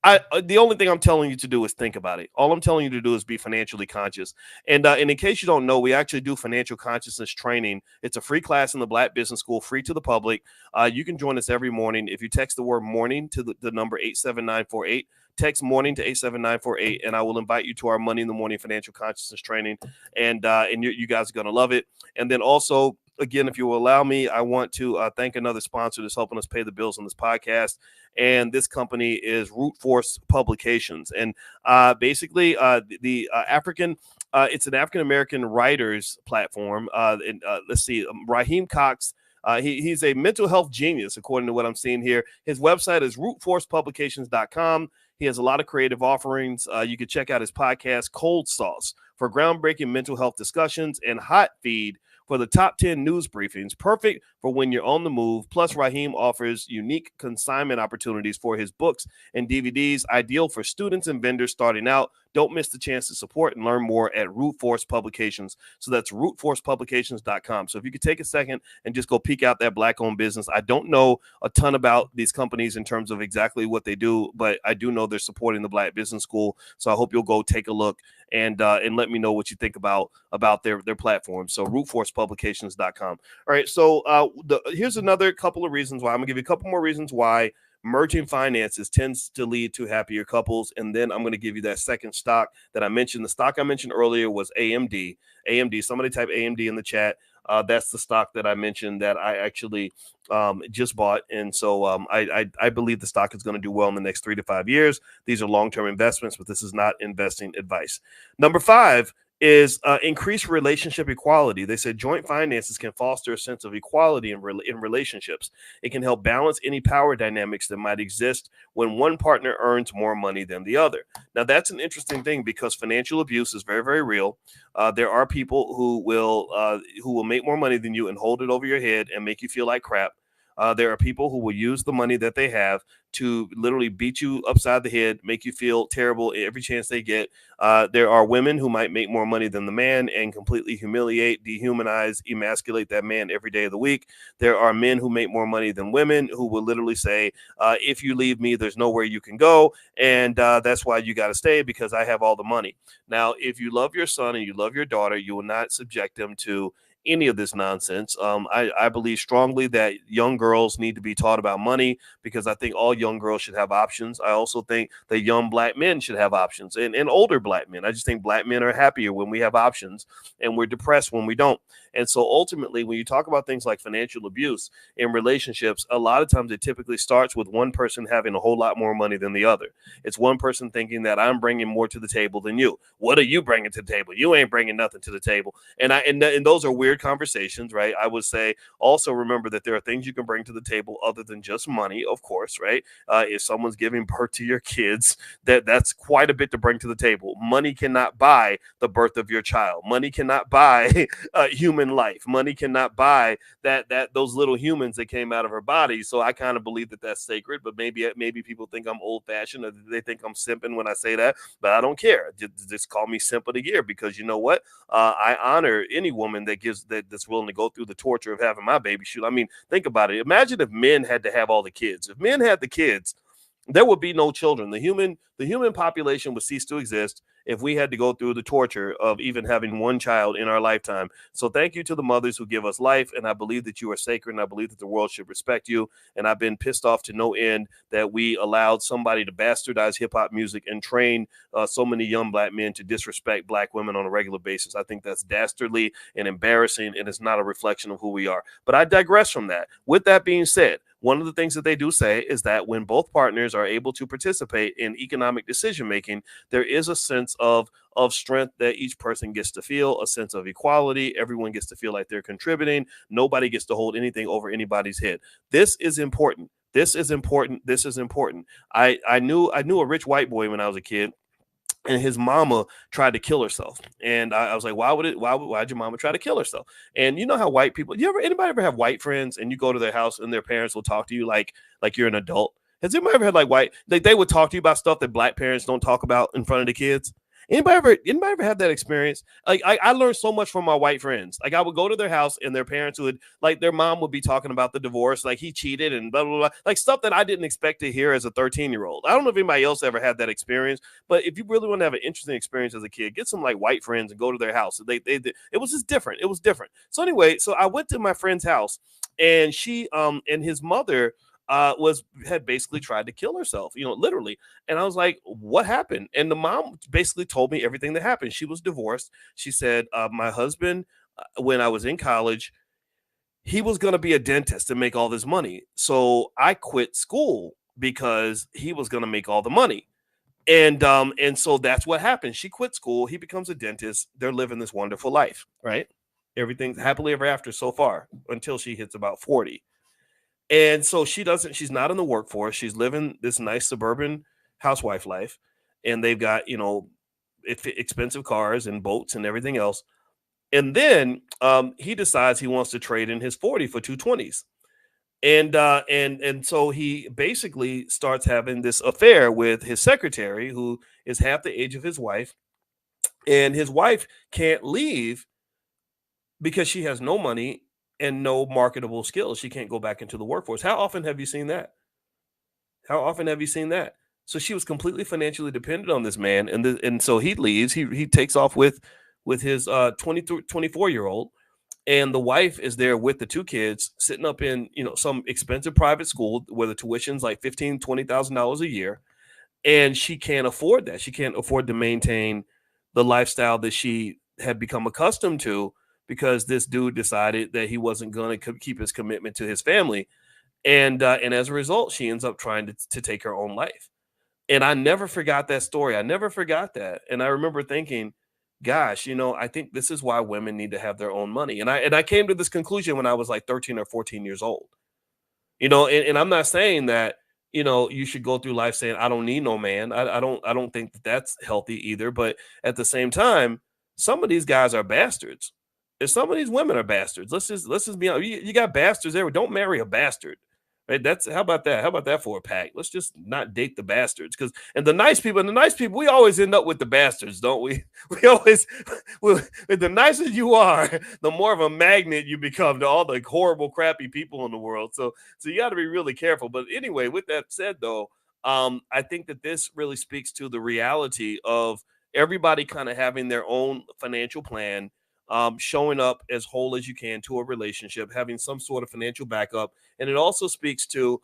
The only thing I'm telling you to do is think about it. All I'm telling you to do is be financially conscious. And in case you don't know, we actually do financial consciousness training. It's a free class in the Black Business School, free to the public. You can join us every morning. If you text the word morning to the number 87948, text morning to 87948, and I will invite you to our Money in the Morning financial consciousness training. And you guys are going to love it. And then also, again, if you will allow me, I want to thank another sponsor that's helping us pay the bills on this podcast. And this company is Root Force Publications. And basically, the African, it's an African-American writers platform. Let's see, Raheem Cox. He's a mental health genius, according to what I'm seeing here. His website is rootforcepublications.com. He has a lot of creative offerings. You can check out his podcast, Cold Sauce, for groundbreaking mental health discussions, and Hot Feed for the top 10 news briefings, perfect for when you're on the move. Plus, Raheem offers unique consignment opportunities for his books and DVDs, ideal for students and vendors starting out. Don't miss the chance to support and learn more at Root Force Publications. So that's rootforcepublications.com. So if you could take a second and just go peek out that Black-owned business. I don't know a ton about these companies in terms of exactly what they do, but I do know they're supporting the Black Business School. So I hope you'll go take a look and let me know what you think about their platform. So rootforcepublications.com. All right. So here's another couple of reasons why. I'm gonna give you a couple more reasons why merging finances tends to lead to happier couples. And then I'm going to give you that second stock that I mentioned. The stock I mentioned earlier was AMD. Somebody type AMD in the chat. That's the stock that I mentioned that I actually just bought. And so I believe the stock is going to do well in the next 3 to 5 years. These are long-term investments, but this is not investing advice. Number 5 is increased relationship equality. They said joint finances can foster a sense of equality in relationships. It can help balance any power dynamics that might exist when one partner earns more money than the other. Now, that's an interesting thing because financial abuse is very, very real. There are people who will make more money than you and hold it over your head and make you feel like crap. There are people who will use the money that they have to literally beat you upside the head, make you feel terrible every chance they get. There are women who might make more money than the man and completely humiliate, dehumanize, emasculate that man every day of the week. There are men who make more money than women who will literally say, if you leave me, there's nowhere you can go. And that's why you got to stay, because I have all the money. Now, if you love your son and you love your daughter, you will not subject them to any of this nonsense. I believe strongly that young girls need to be taught about money, because I think all young girls should have options. I also think that young Black men should have options, and older Black men. I just think Black men are happier when we have options, and we're depressed when we don't. And so ultimately, when you talk about things like financial abuse in relationships, a lot of times it typically starts with one person having a whole lot more money than the other. It's one person thinking that I'm bringing more to the table than you. What are you bringing to the table? You ain't bringing nothing to the table. And those are weird conversations, right? I would say also remember that there are things you can bring to the table other than just money, of course, right? If someone's giving birth to your kids, that's quite a bit to bring to the table. Money cannot buy the birth of your child. Money cannot buy human life. Money cannot buy those little humans that came out of her body. So I kind of believe that that's sacred, but maybe people think I'm old fashioned, or they think I'm simping when I say that, but I don't care. Just call me simp of the year, because you know what? I honor any woman that's willing to go through the torture of having my baby. Shoot, I mean, think about it. Imagine if men had to have all the kids. If men had the kids, there would be no children. The human population would cease to exist if we had to go through the torture of even having one child in our lifetime. So thank you to the mothers who give us life. And I believe that you are sacred. And I believe that the world should respect you. And I've been pissed off to no end that we allowed somebody to bastardize hip hop music and train so many young black men to disrespect black women on a regular basis. I think that's dastardly and embarrassing, and it's not a reflection of who we are. But I digress from that. With that being said, one of the things that they do say is that when both partners are able to participate in economic decision making, there is a sense of strength that each person gets to feel, a sense of equality. Everyone gets to feel like they're contributing. Nobody gets to hold anything over anybody's head. This is important. This is important. This is important. I knew a rich white boy when I was a kid, and his mama tried to kill herself. And I was like, why'd your mama try to kill herself? And you know how white people, anybody ever have white friends and you go to their house and their parents will talk to you like you're an adult? Has anybody ever had like they would talk to you about stuff that black parents don't talk about in front of the kids? Anybody ever had that experience? Like I learned so much from my white friends. Like I would go to their house and their parents would, like, their mom would be talking about the divorce, like he cheated and blah, blah, blah, like stuff that I didn't expect to hear as a 13-year-old. I don't know if anybody else ever had that experience, but if you really want to have an interesting experience as a kid, get some like white friends and go to their house. It was just different. It was different. So anyway, so I went to my friend's house, and she and his mother had basically tried to kill herself, literally. And I was like, what happened? And the mom basically told me everything that happened. She was divorced. She said, my husband, when I was in college, he was going to be a dentist and make all this money. So I quit school because he was going to make all the money. And so that's what happened. She quit school. He becomes a dentist. They're living this wonderful life, right? Everything's happily ever after so far until she hits about 40. And so she's not in the workforce. She's living this nice suburban housewife life. And they've got, expensive cars and boats and everything else. And then he decides he wants to trade in his 40 for 220s. And so he basically starts having this affair with his secretary, who is half the age of his wife. And his wife can't leave because she has no money and no marketable skills. She can't go back into the workforce. How often have you seen that? So she was completely financially dependent on this man. And so he leaves. He takes off with his 24-year-old. And the wife is there with the two kids, sitting up in, some expensive private school where the tuition's like $15,000, $20,000 a year. And she can't afford that. She can't afford to maintain the lifestyle that she had become accustomed to, because this dude decided that he wasn't going to keep his commitment to his family. And as a result, she ends up trying to take her own life. And I never forgot that story. I never forgot that. And I remember thinking, gosh, I think this is why women need to have their own money. And I came to this conclusion when I was like 13 or 14 years old. And I'm not saying that, you should go through life saying, I don't need no man. I don't think that that's healthy either. But at the same time, some of these guys are bastards. And some of these women are bastards. Let's just be honest. You got bastards there. Don't marry a bastard. Right? How about that? How about that for a pack? Let's just not date the bastards. And the nice people, we always end up with the bastards, don't we? We always, the nicer you are, the more of a magnet you become to all the horrible, crappy people in the world. So you got to be really careful. But anyway, with that said, though, I think that this really speaks to the reality of everybody kind of having their own financial plan, showing up as whole as you can to a relationship, having some sort of financial backup. And it also speaks to,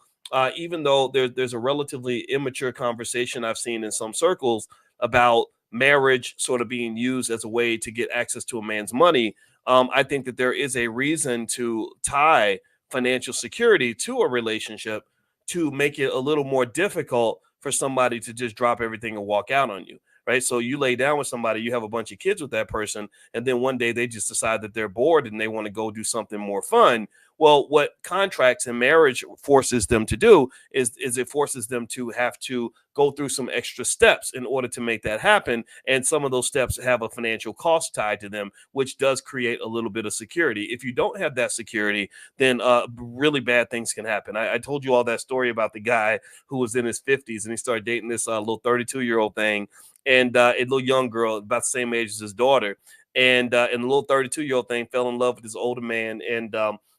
even though there's a relatively immature conversation I've seen in some circles about marriage sort of being used as a way to get access to a man's money, I think that there is a reason to tie financial security to a relationship to make it a little more difficult for somebody to just drop everything and walk out on you. Right. So you lay down with somebody, you have a bunch of kids with that person, and then one day they just decide that they're bored and they want to go do something more fun. Well, what contracts and marriage forces them to do is it forces them to have to go through some extra steps in order to make that happen. And some of those steps have a financial cost tied to them, which does create a little bit of security. If you don't have that security, then really bad things can happen. I told you all that story about the guy who was in his 50s and he started dating this little 32-year-old thing. And a little young girl about the same age as his daughter. And the little 32-year-old thing fell in love with this older man. And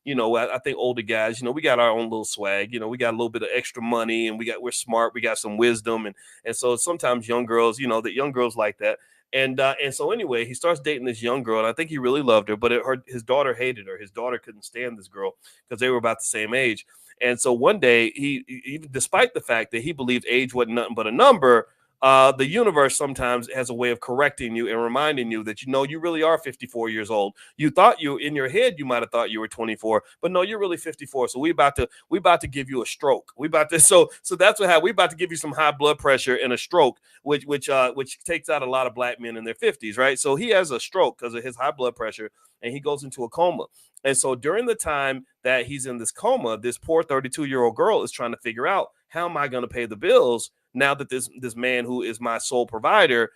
you know, I think older guys, you know, we got our own little swag, you know, we got a little bit of extra money and we're smart, we got some wisdom. And so sometimes young girls, you know, that young girls like that. And so anyway, he starts dating this young girl, and I think he really loved her, but his daughter hated her. His daughter couldn't stand this girl because they were about the same age. And so one day, he despite the fact that he believed age wasn't nothing but a number, the universe sometimes has a way of correcting you and reminding you that, you know, you really are 54 years old. You thought in your head, you might have thought you were 24, but no, you're really 54. So we about to give you a stroke. So that's what happened. We about to give you some high blood pressure and a stroke, which takes out a lot of black men in their 50s, right? So he has a stroke because of his high blood pressure, and he goes into a coma. And so during the time that he's in this coma, this poor 32-year-old girl is trying to figure out, how am I going to pay the bills now that this man who is my sole provider,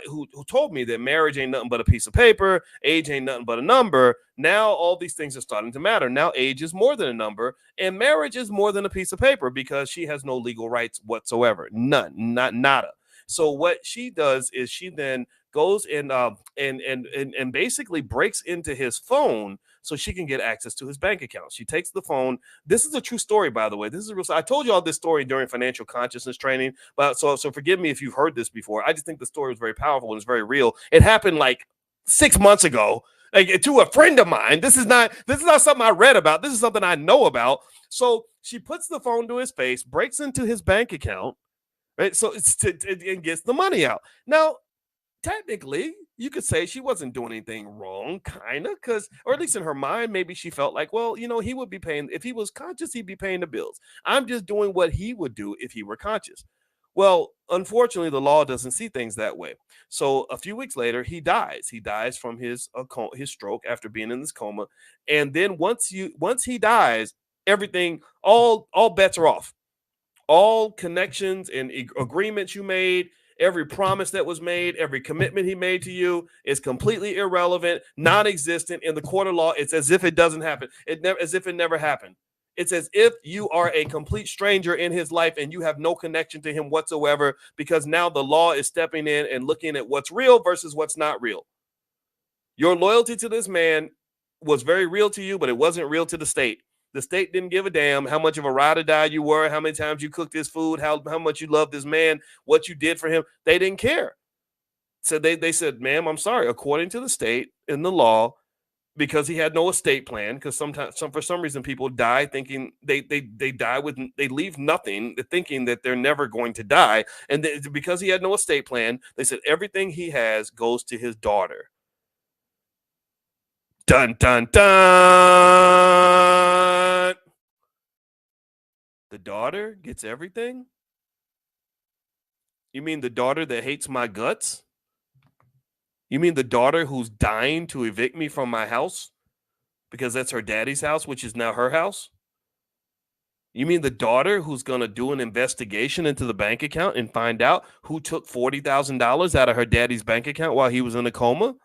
who told me that marriage ain't nothing but a piece of paper, age ain't nothing but a number. Now all these things are starting to matter. Now age is more than a number, and marriage is more than a piece of paper, because she has no legal rights whatsoever. None, nada. So what she does is she then goes and basically breaks into his phone so she can get access to his bank account. She takes the phone. This is a true story, by the way. This is a real. I told you all this story during financial consciousness training, but so forgive me if you've heard this before. I just think the story was very powerful and it's very real. It happened like 6 months ago, like, to a friend of mine. This is not something I read about. This is something I know about. So she puts the phone to his face, breaks into his bank account, right? So and gets the money out. Now, technically, you could say she wasn't doing anything wrong, kind of, or at least in her mind, maybe she felt like, well, you know, he would be paying, if he was conscious, he'd be paying the bills. I'm just doing what he would do if he were conscious. Well, unfortunately, the law doesn't see things that way. So a few weeks later, he dies. He dies from his stroke after being in this coma. And then once he dies, everything, all bets are off. All connections and agreements you made, every promise that was made, every commitment he made to you is completely irrelevant, non-existent. In the court of law, it's as if it doesn't happen. As if it never happened. It's as if you are a complete stranger in his life and you have no connection to him whatsoever, because now the law is stepping in and looking at what's real versus what's not real. Your loyalty to this man was very real to you, but it wasn't real to the state. The state didn't give a damn how much of a ride or die you were, how many times you cooked his food, how much you loved this man, what you did for him. They didn't care. So they said, ma'am, I'm sorry. According to the state in the law, because he had no estate plan, because for some reason people die thinking they leave nothing, thinking that they're never going to die. And because he had no estate plan, they said everything he has goes to his daughter. Dun, dun, dun. The daughter gets everything? You mean the daughter that hates my guts? You mean the daughter who's dying to evict me from my house because that's her daddy's house, which is now her house? You mean the daughter who's going to do an investigation into the bank account and find out who took $40,000 out of her daddy's bank account while he was in a coma?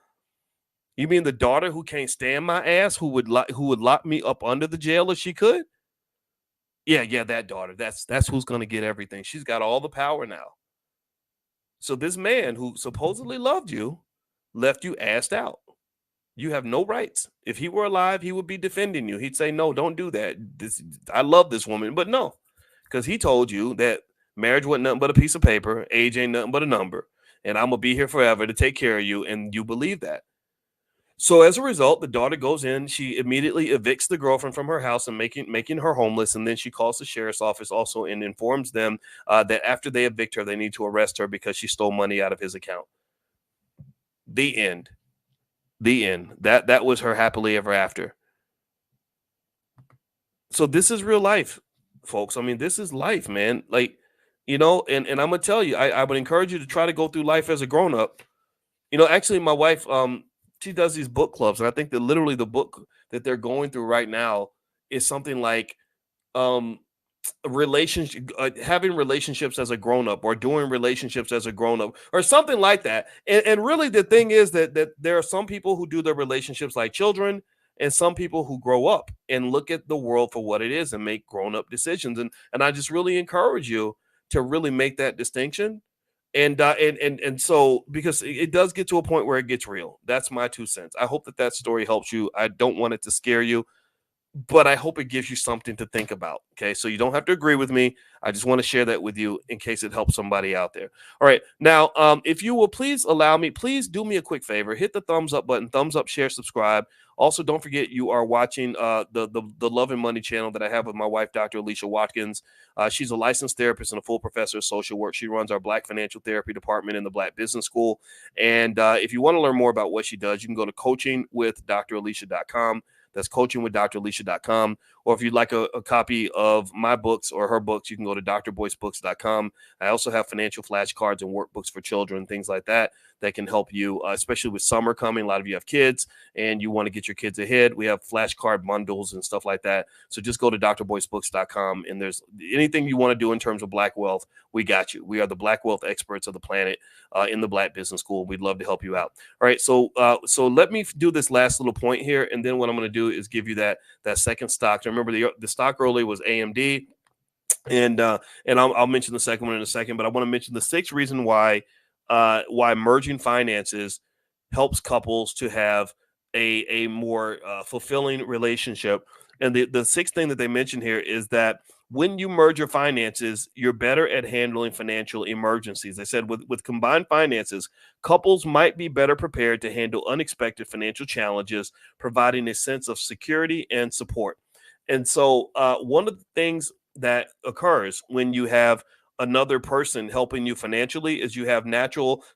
You mean the daughter who can't stand my ass, who would lock me up under the jail if she could? Yeah, that daughter. That's who's going to get everything. She's got all the power now. So this man who supposedly loved you left you assed out. You have no rights. If he were alive, he would be defending you. He'd say, no, don't do that. I love this woman. But no, because he told you that marriage wasn't nothing but a piece of paper. Age ain't nothing but a number. And I'm going to be here forever to take care of you. And you believe that. So as a result, the daughter goes in. She immediately evicts the girlfriend from her house and making her homeless. And then she calls the sheriff's office also and informs them that after they evict her, they need to arrest her because she stole money out of his account. The end. That was her happily ever after. So this is real life, folks. I mean, this is life, man. Like, you know, and I'm gonna tell you, I would encourage you to try to go through life as a grown-up. You know, actually, my wife, she does these book clubs, and I think that literally the book that they're going through right now is something like having relationships as a grown-up, or doing relationships as a grown-up, or something like that. And really the thing is that there are some people who do their relationships like children, and some people who grow up and look at the world for what it is and make grown-up decisions. And I just really encourage you to really make that distinction. And so, because it does get to a point where it gets real. That's my 2 cents. I hope that story helps you. I don't want it to scare you. but I hope it gives you something to think about. Okay. So you don't have to agree with me. I just want to share that with you in case it helps somebody out there. All right. Now, if you will please allow me, please do me a quick favor, hit the thumbs up button, thumbs up, share, subscribe. Also, don't forget you are watching the Love and Money channel that I have with my wife, Dr. Alicia Watkins. She's a licensed therapist and a full professor of social work. She runs our Black Financial Therapy department in the Black Business School. And if you want to learn more about what she does, you can go to coachingwithdralicia.com. That's coachingwithdralicia.com. Or if you'd like a copy of my books or her books, you can go to drboycebooks.com. I also have financial flashcards and workbooks for children, things like that can help you, especially with summer coming. A lot of you have kids and you want to get your kids ahead. We have flashcard bundles and stuff like that. So just go to drboycebooks.com, and there's anything you want to do in terms of Black wealth, we got you. We are the Black wealth experts of the planet in the Black Business School. We'd love to help you out. All right. So let me do this last little point here. And then what I'm going to do is give you that second stock. Remember the stock earlier was AMD. And I'll mention the second one in a second, but I want to mention the sixth reason why merging finances helps couples to have a more fulfilling relationship. And the sixth thing that they mentioned here is that when you merge your finances, you're better at handling financial emergencies. They said with combined finances, couples might be better prepared to handle unexpected financial challenges, providing a sense of security and support. And so one of the things that occurs when you have another person helping you financially is you have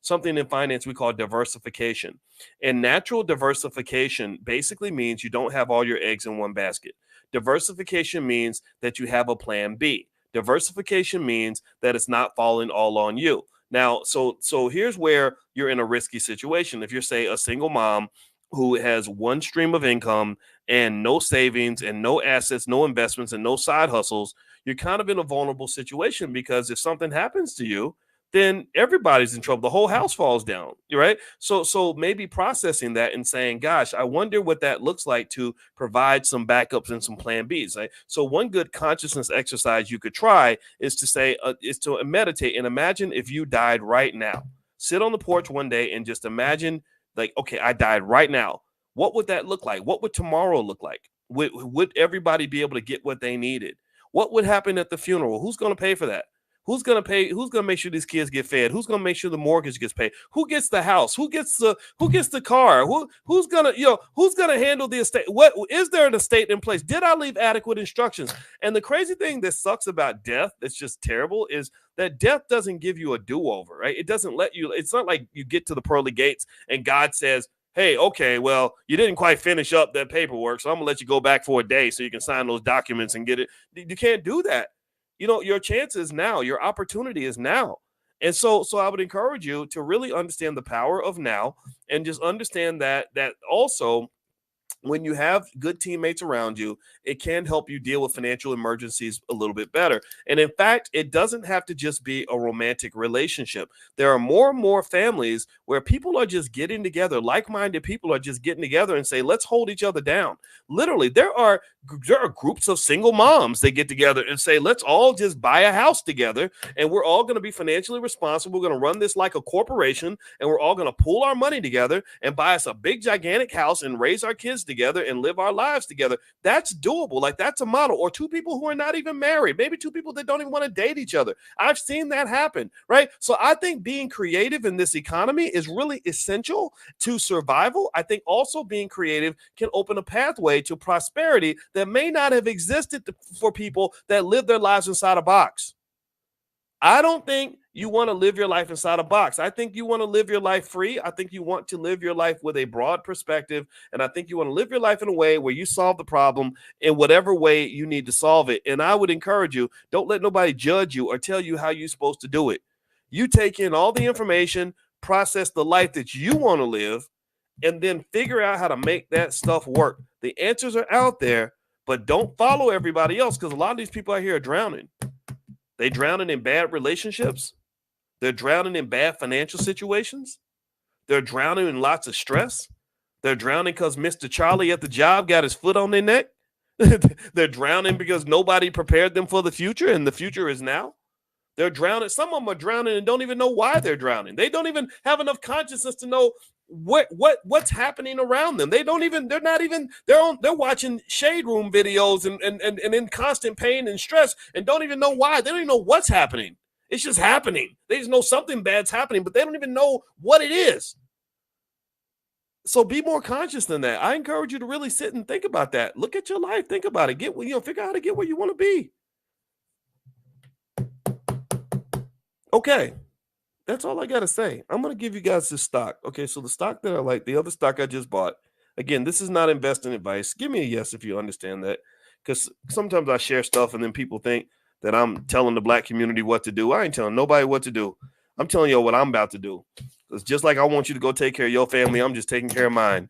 something in finance we call diversification. And natural diversification basically means you don't have all your eggs in one basket. Diversification means that you have a plan B. Diversification means that it's not falling all on you. Now, so here's where you're in a risky situation. If you're, say, a single mom who has one stream of income and no savings and no assets, no investments, and no side hustles, you're kind of in a vulnerable situation, because if something happens to you, then everybody's in trouble. The whole house falls down, right? So maybe processing that and saying, gosh, I wonder what that looks like to provide some backups and some plan Bs. Right? So one good consciousness exercise you could try is to meditate and imagine if you died right now. Sit on the porch one day and just imagine, like, okay, I died right now. What would that look like? What would tomorrow look like? Would everybody be able to get what they needed? What would happen at the funeral? Who's going to pay for that? Who's going to pay? Who's going to make sure these kids get fed? Who's going to make sure the mortgage gets paid? Who gets the house? Who gets the car? Who's going to handle the estate? What is there an estate in place? Did I leave adequate instructions? And the crazy thing that sucks about death, that's just terrible, is that death doesn't give you a do-over, right? It doesn't let you. It's not like you get to the pearly gates and God says, hey, okay, well, you didn't quite finish up that paperwork, so I'm going to let you go back for a day so you can sign those documents and get it. You can't do that. Your chance is now. Your opportunity is now. And so I would encourage you to really understand the power of now, and just understand that also when you have good teammates around you, it can help you deal with financial emergencies a little bit better. And in fact, it doesn't have to just be a romantic relationship. There are more and more families where people are just getting together. Like-minded people are just getting together and say, let's hold each other down. Literally, there are groups of single moms that get together and say, let's all just buy a house together, and we're all going to be financially responsible. We're going to run this like a corporation, and we're all going to pool our money together and buy us a big, gigantic house and raise our kids together and live our lives together. That's doable. Like, that's a model. Or two people who are not even married, maybe two people that don't even want to date each other. I've seen that happen, right? So I think being creative in this economy is really essential to survival. I think also being creative can open a pathway to prosperity that may not have existed for people that live their lives inside a box. I don't think you want to live your life inside a box. I think you want to live your life free. I think you want to live your life with a broad perspective. And I think you want to live your life in a way where you solve the problem in whatever way you need to solve it. And I would encourage you, don't let nobody judge you or tell you how you're supposed to do it. You take in all the information, process the life that you want to live, and then figure out how to make that stuff work. The answers are out there, but don't follow everybody else, because a lot of these people out here are drowning. They're drowning in bad relationships. They're drowning in bad financial situations. They're drowning in lots of stress. They're drowning because Mr. Charlie at the job got his foot on their neck. They're drowning because nobody prepared them for the future, and the future is now. They're drowning. Some of them are drowning and don't even know why they're drowning. They don't even have enough consciousness to know what's happening around them. They're watching shade room videos and in constant pain and stress and don't even know why. They don't even know what's happening. It's just happening. They just know something bad's happening, but they don't even know what it is. So be more conscious than that. I encourage you to really sit and think about that. Look at your life. Think about it. Figure out how to get where you want to be. Okay. That's all I got to say. I'm going to give you guys this stock. Okay, so the stock that I like, the other stock I just bought, again, this is not investing advice. Give me a yes if you understand that, because sometimes I share stuff and then people think that I'm telling the black community what to do. I ain't telling nobody what to do. I'm telling you what I'm about to do. It's just like I want you to go take care of your family. I'm just taking care of mine.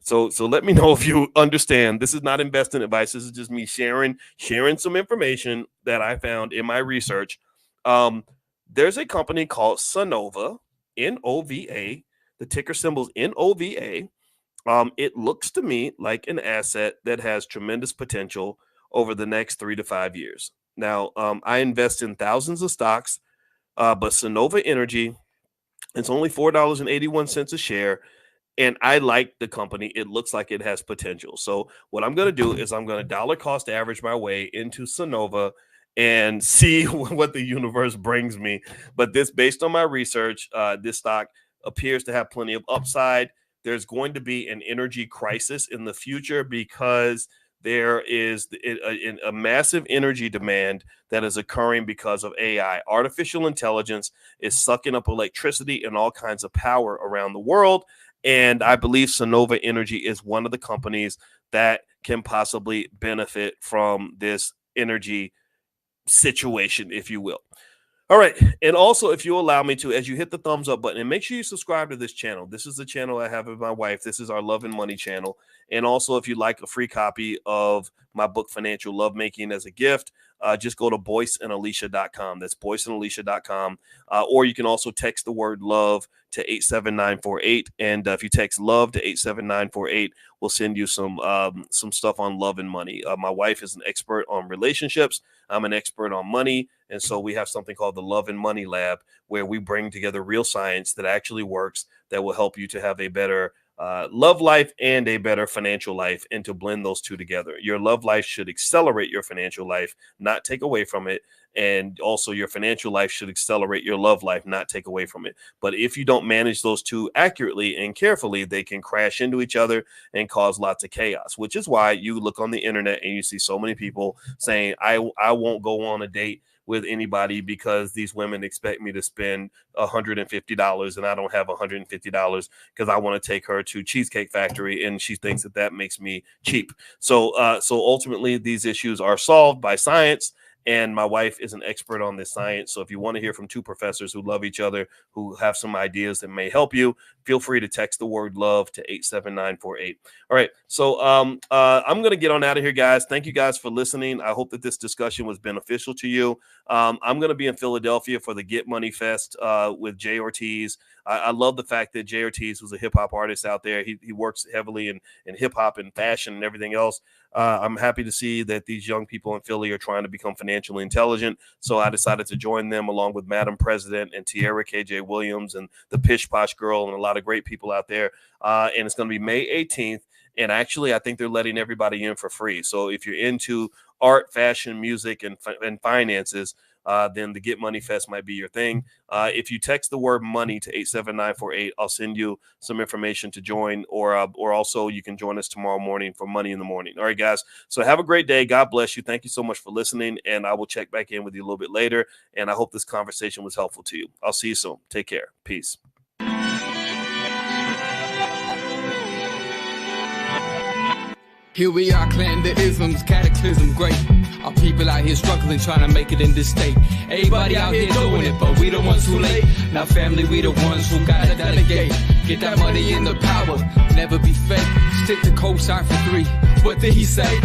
So let me know if you understand. This is not investing advice. This is just me sharing some information that I found in my research. There's a company called Sonova, N-O-V-A. The ticker symbol is N-O-V-A. It looks to me like an asset that has tremendous potential over the next 3 to 5 years. Now, I invest in thousands of stocks, but Sonova Energy, it's only $4.81 a share. And I like the company. It looks like it has potential. So what I'm going to do is I'm going to dollar cost average my way into Sonova and see what the universe brings me. But this, based on my research, this stock appears to have plenty of upside. There's going to be an energy crisis in the future because there is a massive energy demand that is occurring because of AI. Artificial intelligence is sucking up electricity and all kinds of power around the world. And I believe Sonova Energy is one of the companies that can possibly benefit from this energy situation, if you will. All right. And also, if you allow me to, as you hit the thumbs up button, and make sure you subscribe to this channel. This is the channel I have with my wife. This is our Love and Money channel. And also, if you'd like a free copy of my book, Financial Lovemaking, as a gift, just go to boyceandalicia.com. That's boyceandalicia.com. Or you can also text the word love to 87948. And if you text love to 87948, we'll send you some stuff on love and money. My wife is an expert on relationships. I'm an expert on money. And so we have something called the Love and Money Lab, where we bring together real science that actually works, that will help you to have a better love life and a better financial life, and to blend those two together. Your love life should accelerate your financial life, not take away from it. And also your financial life should accelerate your love life, not take away from it. But if you don't manage those two accurately and carefully, they can crash into each other and cause lots of chaos, which is why you look on the internet and you see so many people saying, I won't go on a date with anybody because these women expect me to spend $150 and I don't have $150 because I want to take her to Cheesecake Factory and she thinks that makes me cheap. So ultimately these issues are solved by science. And my wife is an expert on this science. So if you want to hear from two professors who love each other, who have some ideas that may help you, feel free to text the word love to 87948. All right. So I'm going to get on out of here, guys. Thank you guys for listening. I hope that this discussion was beneficial to you. I'm going to be in Philadelphia for the Get Money Fest with Jay Ortiz. I love the fact that Jay Ortiz was a hip hop artist out there. He works heavily in hip hop and fashion and everything else. I'm happy to see that these young people in Philly are trying to become financially intelligent. So I decided to join them along with Madam President and Tierra KJ Williams and the Pish Posh Girl and a lot of great people out there. And it's going to be May 18th. And actually, I think they're letting everybody in for free. So if you're into art, fashion, music, and finances, then the Get Money Fest might be your thing. If you text the word money to 87948, I'll send you some information to join, or also you can join us tomorrow morning for Money in the Morning. All right, guys. So have a great day. God bless you. Thank you so much for listening. And I will check back in with you a little bit later. And I hope this conversation was helpful to you. I'll see you soon. Take care. Peace. Here we are, clan the isms, cataclysm, great. Our people out here struggling, trying to make it in this state. Everybody out here doing it, but we the ones who late. Now family, we the ones who gotta delegate. Get that money in the power, never be fake. Stick to cosign for 3. What did he say?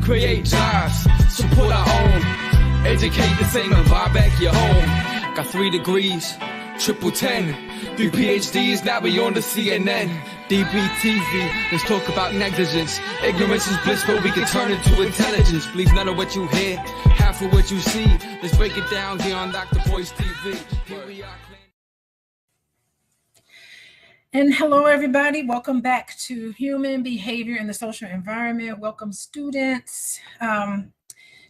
Create jobs, support our own. Educate the same and buy back your home. Got 3 degrees, triple 10. 3 PhDs, now we on the CNN. DBTV, let's talk about negligence. Ignorance is bliss, but we can turn it to intelligence. Believe none of what you hear, half of what you see. Let's break it down here on Dr. Boyce TV. Here we are. And hello, everybody. Welcome back to Human Behavior in the Social Environment. Welcome, students.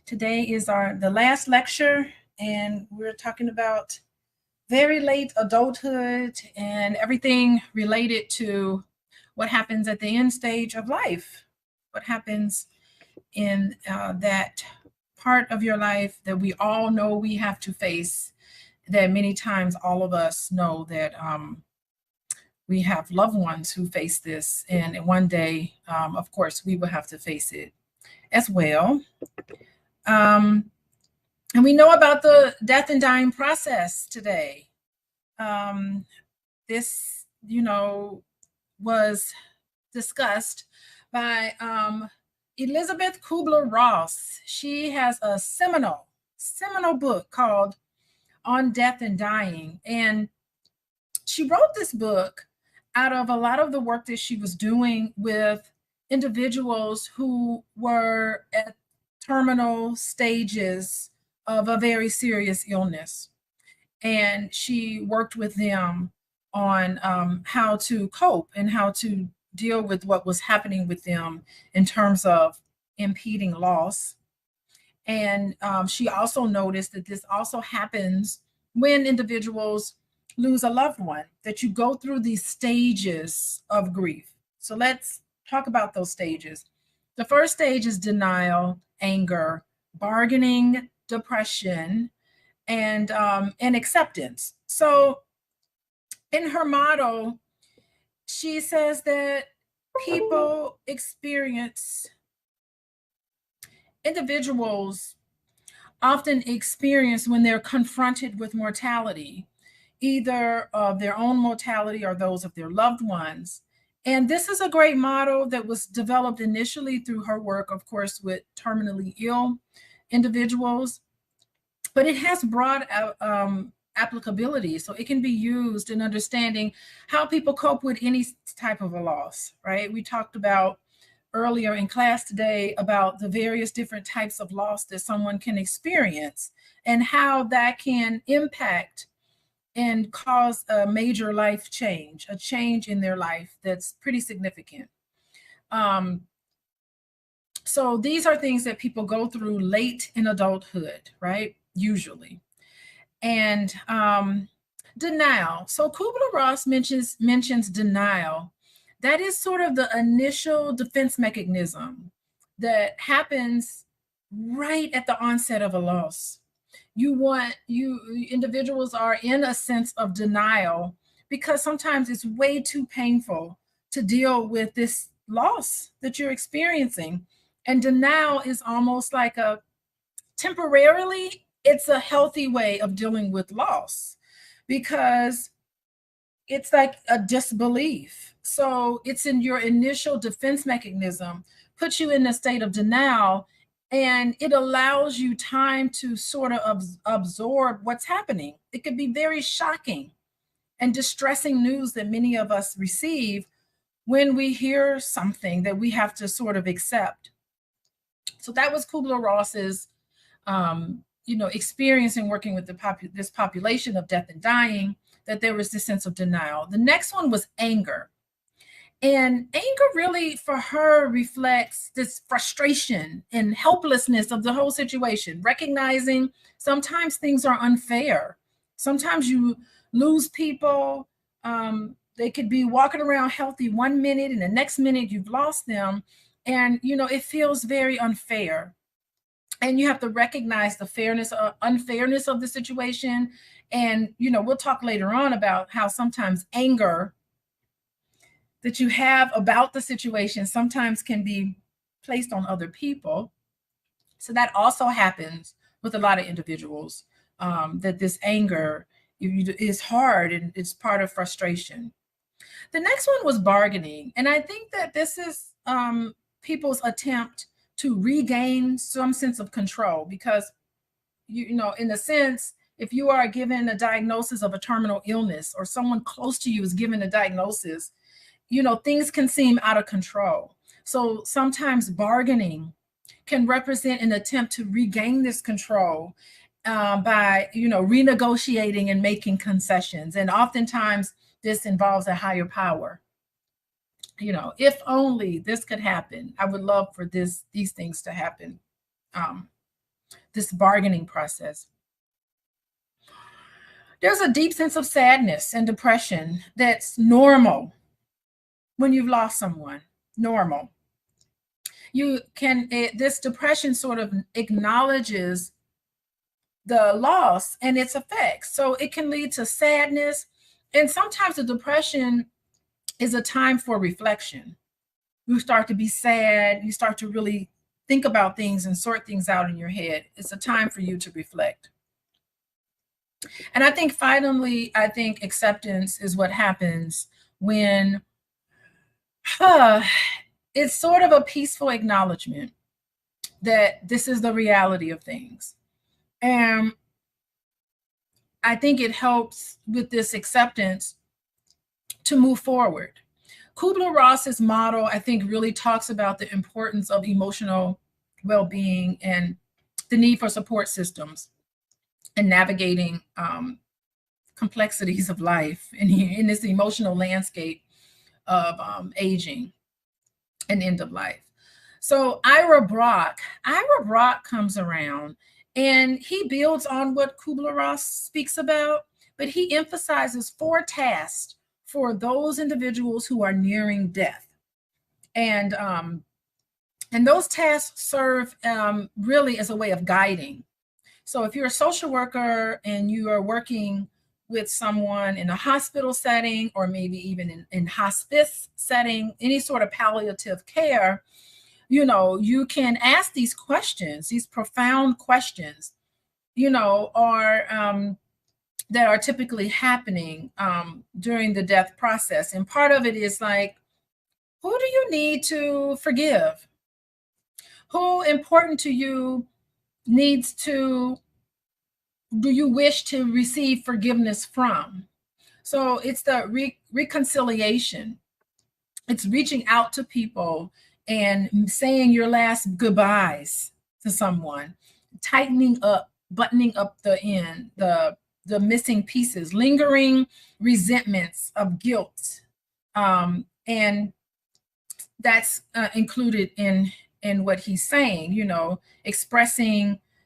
Today is the last lecture, and we're talking about very late adulthood and everything related to what happens at the end stage of life. What happens in that part of your life that we all know we have to face, that many times all of us know that we have loved ones who face this, and one day, of course, we will have to face it as well. And we know about the death and dying process today. This, was discussed by Elizabeth Kubler-Ross. She has a seminal book called On Death and Dying, and she wrote this book out of a lot of the work that she was doing with individuals who were at terminal stages of a very serious illness. And she worked with them on how to cope and how to deal with what was happening with them in terms of impeding loss. And she also noticed that this also happens when individuals lose a loved one, that you go through these stages of grief. So let's talk about those stages. The first stage is denial, anger, bargaining, depression, and acceptance. So in her model, she says that individuals often experience when they're confronted with mortality, either of their own mortality or those of their loved ones. And this is a great model that was developed initially through her work, of course, with terminally ill individuals, but it has broad applicability. So it can be used in understanding how people cope with any type of a loss, right? We talked about earlier in class today about the various different types of loss that someone can experience and how that can impact and cause a major life change, a change in their life that's pretty significant. So these are things that people go through late in adulthood, right? Usually. And denial. So Kubler-Ross mentions denial. That is sort of the initial defense mechanism that happens right at the onset of a loss. Individuals are in a sense of denial because sometimes it's way too painful to deal with this loss that you're experiencing. And denial is almost like temporarily, it's a healthy way of dealing with loss because it's like a disbelief. So it's in your initial defense mechanism, puts you in a state of denial, and it allows you time to sort of absorb what's happening. It could be very shocking and distressing news that many of us receive when we hear something that we have to sort of accept. So that was Kubler-Ross's experience in working with this population of death and dying, that there was this sense of denial. The next one was anger. And anger really, for her, reflects this frustration and helplessness of the whole situation, recognizing sometimes things are unfair. Sometimes you lose people. They could be walking around healthy 1 minute and the next minute you've lost them. And, it feels very unfair. And you have to recognize the unfairness of the situation. And, we'll talk later on about how sometimes anger that you have about the situation sometimes can be placed on other people. So that also happens with a lot of individuals, that this anger is hard and it's part of frustration. The next one was bargaining. And I think that this is people's attempt to regain some sense of control because, in a sense, if you are given a diagnosis of a terminal illness or someone close to you is given a diagnosis, things can seem out of control. So sometimes bargaining can represent an attempt to regain this control by, renegotiating and making concessions. And oftentimes this involves a higher power. You know, if only this could happen, I would love for these things to happen. This bargaining process. There's a deep sense of sadness and depression that's normal when you've lost someone. Normal. You can, this depression sort of acknowledges the loss and its effects. So it can lead to sadness. And sometimes the depression is a time for reflection. You start to be sad. You start to really think about things and sort things out in your head. It's a time for you to reflect. And I think finally, acceptance is what happens when it's sort of a peaceful acknowledgement that this is the reality of things. And I think it helps with this acceptance to move forward. Kubler-Ross's model, I think, really talks about the importance of emotional well-being and the need for support systems and navigating complexities of life in this emotional landscape of aging and end of life. So Ira Brock comes around and he builds on what Kubler-Ross speaks about, but he emphasizes 4 tasks for those individuals who are nearing death. And those tasks serve really as a way of guiding. So if you're a social worker and you are working with someone in a hospital setting, or maybe even in hospice setting, any sort of palliative care, you know, you can ask these questions, these profound questions, you know, that are typically happening during the death process. And part of it is like, who do you need to forgive? Who important to you do you wish to receive forgiveness from? So it's the reconciliation. It's reaching out to people and saying your last goodbyes to someone, tightening up, buttoning up the end, the missing pieces, lingering resentments of guilt. And that's included in what he's saying, you know,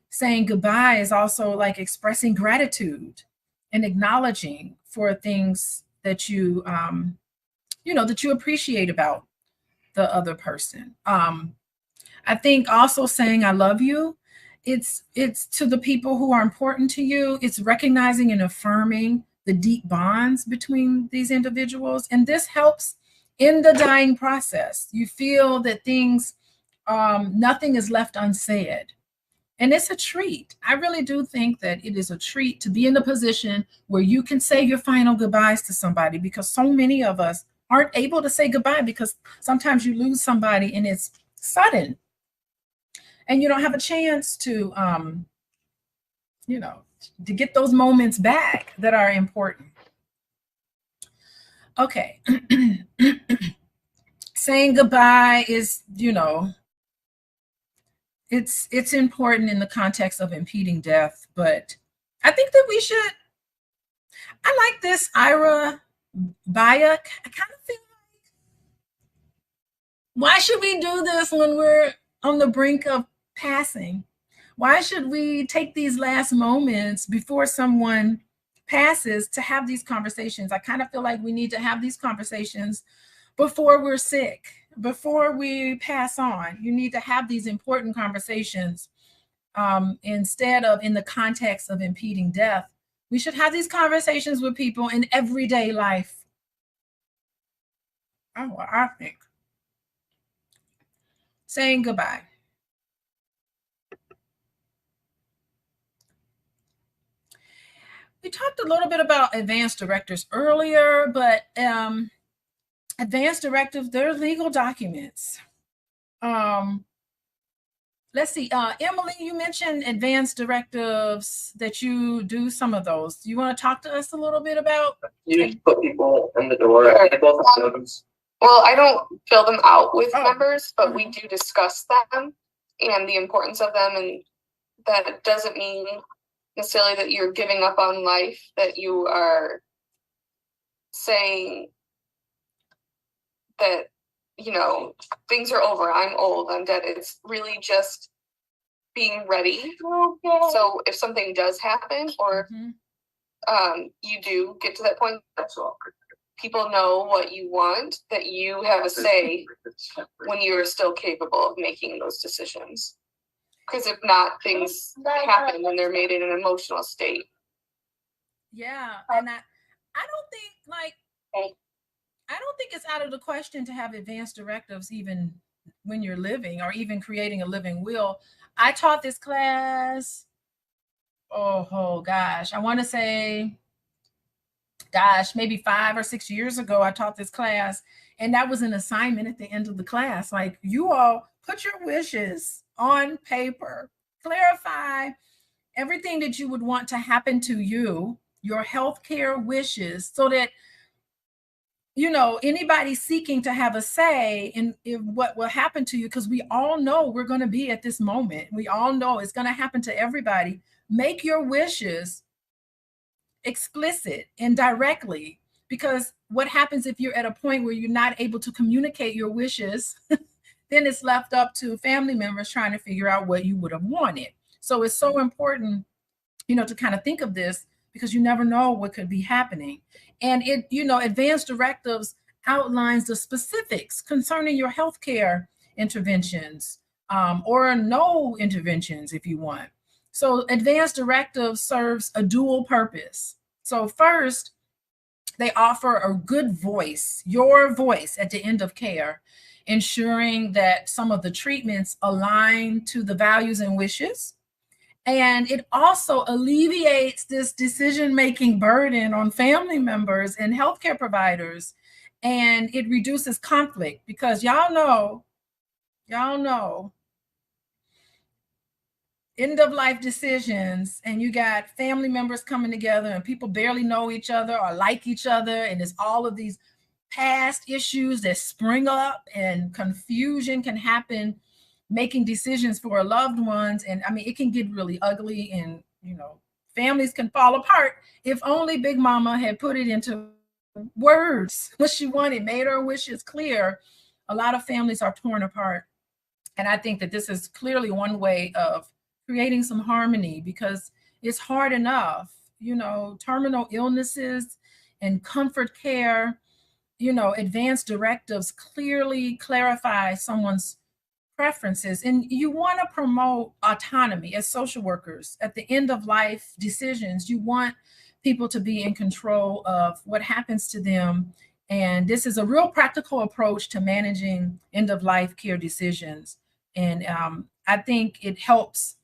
saying goodbye is also like expressing gratitude and acknowledging for things that you that you appreciate about the other person. I think also saying I love you, it's to the people who are important to you. It's recognizing and affirming the deep bonds between these individuals. And this helps in the dying process. You feel that things, nothing is left unsaid. And it's a treat. I really do think that it is a treat to be in the position where you can say your final goodbyes to somebody, because so many of us aren't able to say goodbye because sometimes you lose somebody and it's sudden and you don't have a chance to, to get those moments back that are important. Okay. Saying goodbye is, it's important in the context of impeding death, but I think that I like this Ira Baya. I kind of feel like, why should we do this when we're on the brink of passing? Why should we take these last moments before someone passes to have these conversations? I kind of feel like we need to have these conversations before we're sick, before we pass on. You need to have these important conversations instead of in the context of impeding death. We should have these conversations with people in everyday life. Oh, I think. Saying goodbye. We talked a little bit about advance directives earlier, but advance directives, they're legal documents. Let's see, Emily, you mentioned advance directives, that you do some of those. Do you want to talk to us a little bit about? You just put people in the door. Well, I don't fill them out with members, but we do discuss them and the importance of them. And that doesn't mean necessarily that you're giving up on life, that you are saying that, you know, things are over, I'm old, I'm dead. It's really just being ready. So if something does happen, or you do get to that point, people know what you want, that you have a say when you are still capable of making those decisions. Because if not, things happen when they're made in an emotional state. Yeah, and I don't think, like, I don't think it's out of the question to have advanced directives even when you're living, or even creating a living will. I taught this class, oh gosh, I want to say, gosh, maybe 5 or 6 years ago. I taught this class, and that was an assignment at the end of the class. Like, you all put your wishes on paper, clarify everything that you would want to happen to you, your healthcare wishes, so that, you know, anybody seeking to have a say in what will happen to you, because we all know we're going to be at this moment. We all know it's going to happen to everybody. Make your wishes explicit and directly, because what happens if you're at a point where you're not able to communicate your wishes, then it's left up to family members trying to figure out what you would have wanted. So it's so important, you know, to kind of think of this, because you never know what could be happening. And it, you know, advanced directives outlines the specifics concerning your healthcare interventions, or no interventions if you want. So advanced directive serves a dual purpose. So first, they offer a good voice, your voice at the end of care, ensuring that some of the treatments align to the values and wishes. And it also alleviates this decision-making burden on family members and healthcare providers. And it reduces conflict, because y'all know, end of life decisions, and you got family members coming together and people barely know each other or like each other. And there's all of these past issues that spring up, and confusion can happen making decisions for loved ones. And I mean, it can get really ugly, and, you know, families can fall apart. If only Big Mama had put it into words, what she wanted, made her wishes clear. A lot of families are torn apart. And I think that this is clearly one way of creating some harmony, because it's hard enough, you know, terminal illnesses and comfort care. You know, advanced directives clearly clarify someone's preferences. And you want to promote autonomy as social workers. At the end of life decisions, you want people to be in control of what happens to them. And this is a real practical approach to managing end of life care decisions. And I think it helps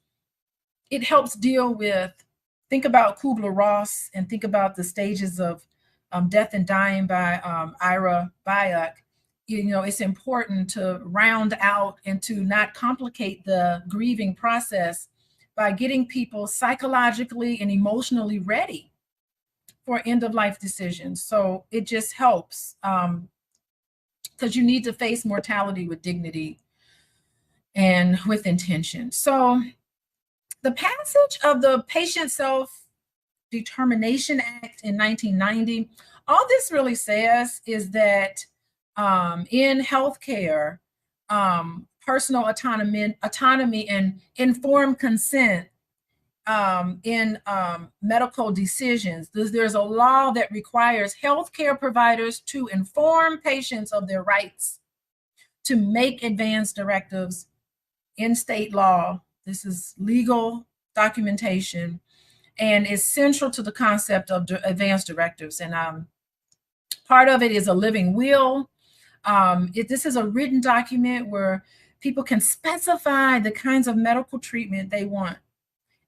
deal with, think about Kubler-Ross, and think about the stages of Death and Dying by Ira Byock. You know, it's important to round out and to not complicate the grieving process by getting people psychologically and emotionally ready for end of life decisions. So it just helps, because you need to face mortality with dignity and with intention. So the passage of the Patient Self-Determination Act in 1990, all this really says is that in healthcare, personal autonomy and informed consent in medical decisions. There's a law that requires healthcare providers to inform patients of their rights to make advanced directives in state law. This is legal documentation, and is central to the concept of advanced directives. And part of it is a living will. This is a written document where people can specify the kinds of medical treatment they want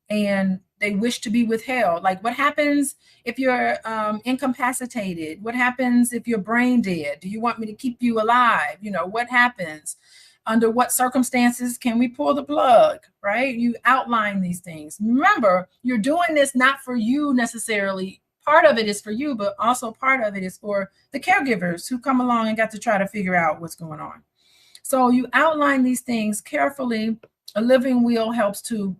and they wish to be withheld. Like, what happens if you're incapacitated? What happens if you're brain dead? Do you want me to keep you alive? You know, what happens? Under what circumstances can we pull the plug, right? You outline these things. Remember, you're doing this not for you necessarily. Part of it is for you, but also part of it is for the caregivers who come along and got to try to figure out what's going on. So you outline these things carefully. A living will helps to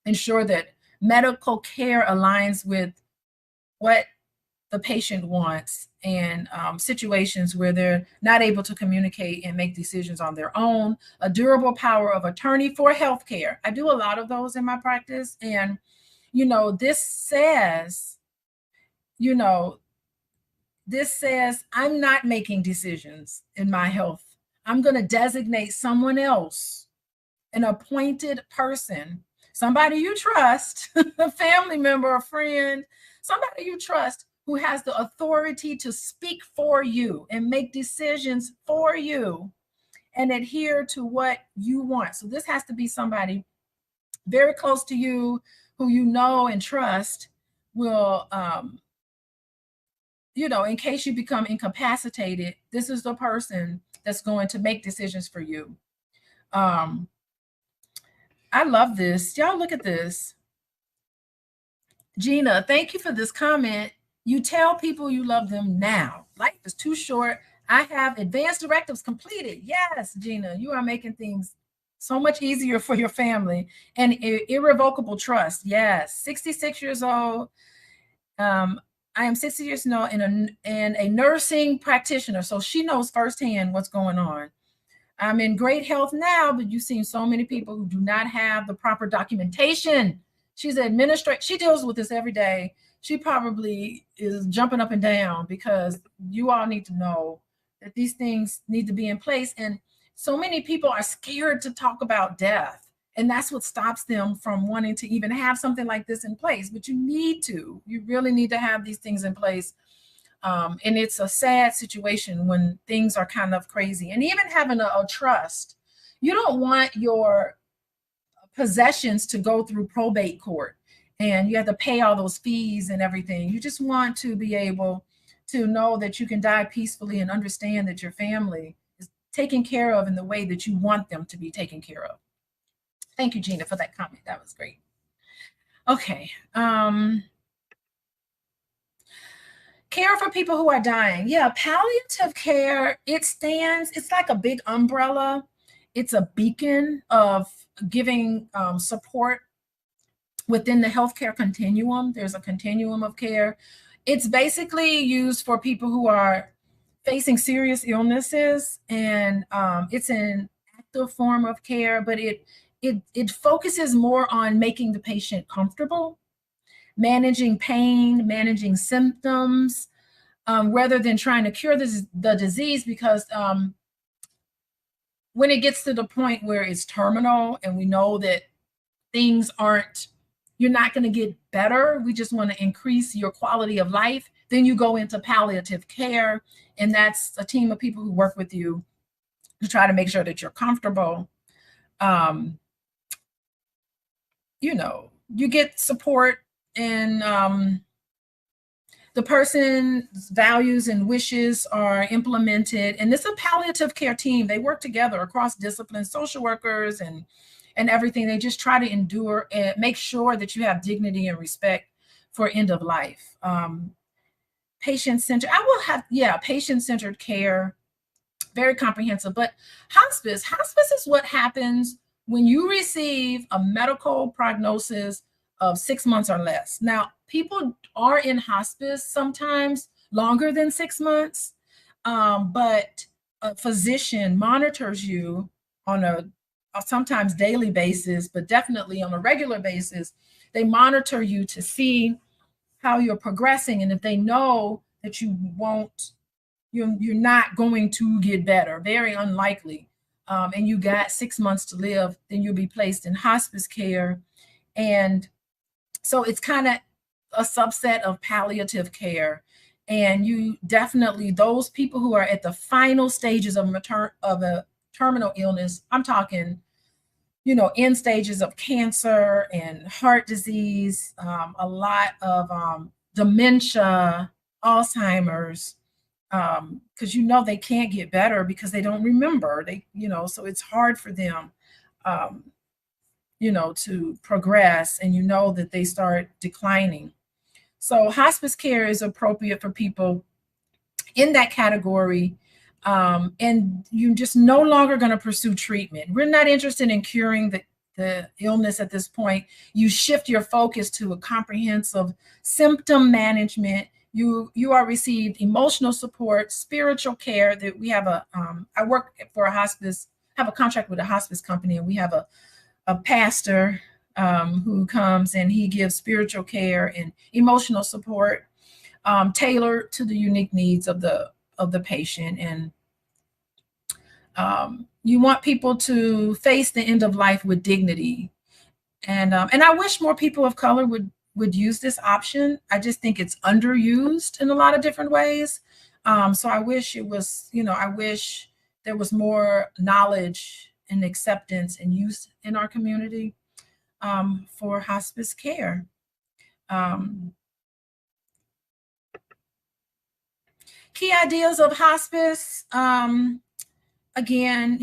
ensure that medical care aligns with what the patient wants, and situations where they're not able to communicate and make decisions on their own. A durable power of attorney for healthcare. I do a lot of those in my practice. And, you know, this says, I'm not making decisions in my health. I'm going to designate someone else, an appointed person, somebody you trust, a family member, a friend, somebody you trust, who has the authority to speak for you and make decisions for you and adhere to what you want. So this has to be somebody very close to you who you know and trust will, in case you become incapacitated, this is the person that's going to make decisions for you. I love this. Y'all look at this. Gina, thank you for this comment. You tell people you love them now. Life is too short. I have advanced directives completed. Yes, Gina, you are making things so much easier for your family. And irrevocable trust. Yes, 66 years old. I am 60 years old and a nursing practitioner. So she knows firsthand what's going on. I'm in great health now, but you've seen so many people who do not have the proper documentation. She's an administrator. She deals with this every day. She probably is jumping up and down because you all need to know that these things need to be in place. And so many people are scared to talk about death. And that's what stops them from wanting to even have something like this in place. But you really need to have these things in place. And it's a sad situation when things are kind of crazy. And even having a trust, you don't want your possessions to go through probate court and you have to pay all those fees and everything. You just want to be able to know that you can die peacefully and understand that your family is taken care of in the way that you want them to be taken care of. Thank you, Gina, for that comment. That was great. Okay. Care for people who are dying. Yeah, palliative care, it's like a big umbrella. It's a beacon of giving support within the healthcare continuum. There's a continuum of care. It's basically used for people who are facing serious illnesses, and it's an active form of care, but it focuses more on making the patient comfortable, managing pain, managing symptoms, rather than trying to cure the disease, because when it gets to the point where it's terminal and we know that you're not going to get better, we just want to increase your quality of life, then you go into palliative care. And that's a team of people who work with you to try to make sure that you're comfortable. You get support, and the person's values and wishes are implemented. And it's a palliative care team. They work together across disciplines, social workers and everything. They just try to endure and make sure that you have dignity and respect for end of life. Patient-centered, patient-centered care, very comprehensive. But hospice is what happens when you receive a medical prognosis of 6 months or less. Now, people are in hospice sometimes longer than 6 months, but a physician monitors you on a sometimes daily basis, but definitely on a regular basis. They monitor you to see how you're progressing, and if they know that you're not going to get better, very unlikely, and you got 6 months to live, then you'll be placed in hospice care. And so it's kind of a subset of palliative care. And you definitely, those people who are at the final stages of a terminal illness, I'm talking, end stages of cancer and heart disease, a lot of dementia, Alzheimer's, because they can't get better because they don't remember. So it's hard for them, to progress, and that they start declining. So hospice care is appropriate for people in that category. And you're just no longer going to pursue treatment. We're not interested in curing the illness at this point. You shift your focus to a comprehensive symptom management. You are received emotional support, spiritual care. That we have I work for a hospice, have a contract with a hospice company, and we have a pastor who comes and he gives spiritual care and emotional support, tailored to the unique needs of the patient. And you want people to face the end of life with dignity. And I wish more people of color would use this option. I just think it's underused in a lot of different ways. So I wish it was, I wish there was more knowledge and acceptance and use in our community for hospice care. Key ideas of hospice. Again,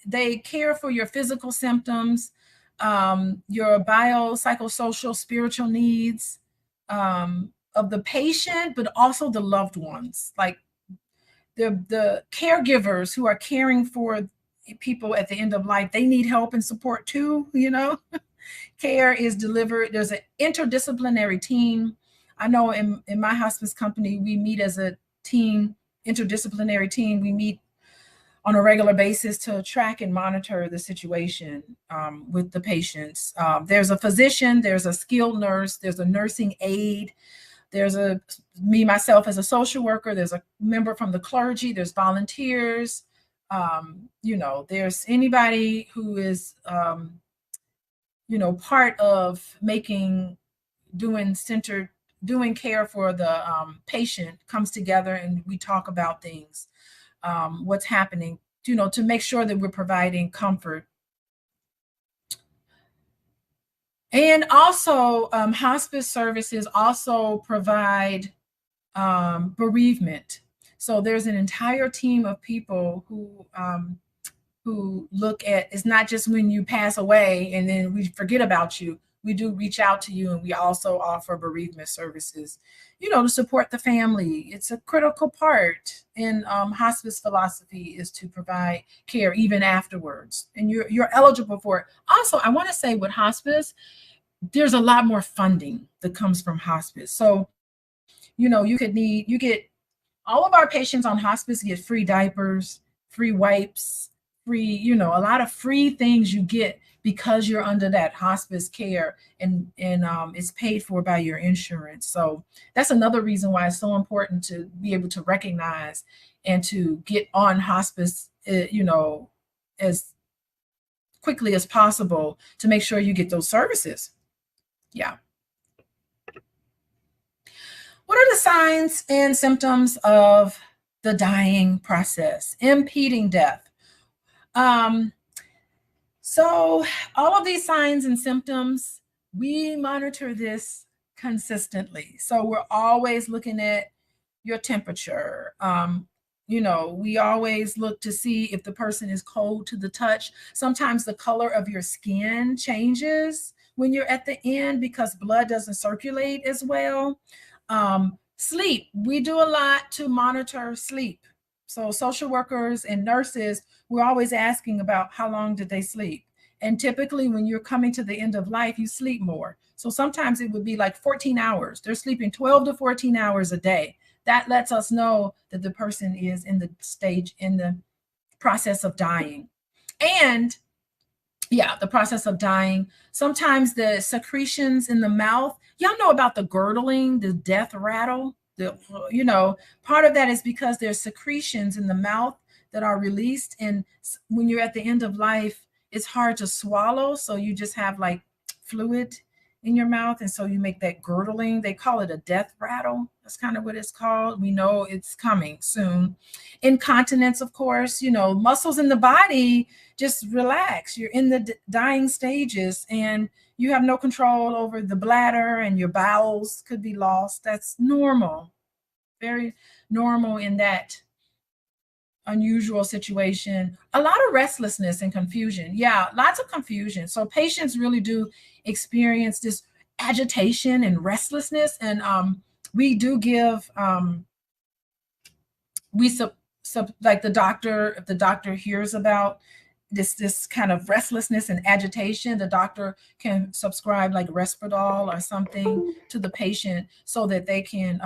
they care for your physical symptoms, your biopsychosocial, spiritual needs of the patient, but also the loved ones, like the caregivers who are caring for people at the end of life. They need help and support too. Care is delivered. There's an interdisciplinary team. I know in my hospice company, we meet as a team, interdisciplinary team. We meet on a regular basis to track and monitor the situation with the patients. There's a physician, there's a skilled nurse, there's a nursing aide, there's me, myself as a social worker, there's a member from the clergy, there's volunteers, there's anybody who is, part of doing care for the patient comes together, and we talk about things. What's happening, to make sure that we're providing comfort. And also, hospice services also provide bereavement. So there's an entire team of people who look at, it's not just when you pass away and then we forget about you. We do reach out to you, and we also offer bereavement services, to support the family. It's a critical part in hospice philosophy, is to provide care even afterwards, and you're eligible for it. Also, I want to say with hospice, there's a lot more funding that comes from hospice. So, you get all of our patients on hospice get free diapers, free wipes, free, a lot of free things you get because you're under that hospice care, and it's paid for by your insurance. So that's another reason why it's so important to be able to recognize and to get on hospice, as quickly as possible to make sure you get those services. Yeah. What are the signs and symptoms of the dying process, impeding death? So all of these signs and symptoms, we monitor this consistently. So we're always looking at your temperature. We always look to see if the person is cold to the touch. Sometimes the color of your skin changes when you're at the end because blood doesn't circulate as well. Sleep, we do a lot to monitor sleep. So social workers and nurses, we're always asking about how long did they sleep. And typically when you're coming to the end of life, you sleep more. So sometimes it would be like 14 hours. They're sleeping 12 to 14 hours a day. That lets us know that the person is in the process of dying. And the process of dying. Sometimes the secretions in the mouth, y'all know about the gurgling, the death rattle. Part of that is because there's secretions in the mouth that are released. And when you're at the end of life, it's hard to swallow. So you just have like fluid in your mouth. And so you make that gurgling. They call it a death rattle. That's kind of what it's called. We know it's coming soon. Incontinence, of course, muscles in the body just relax. You're in the dying stages and you have no control over the bladder, and your bowels could be lost. That's normal, very normal in that unusual situation. A lot of restlessness and confusion. Yeah, lots of confusion. So patients really do experience this agitation and restlessness. And we do give, like the doctor, if the doctor hears about this kind of restlessness and agitation, the doctor can prescribe like Risperdal or something to the patient so that they can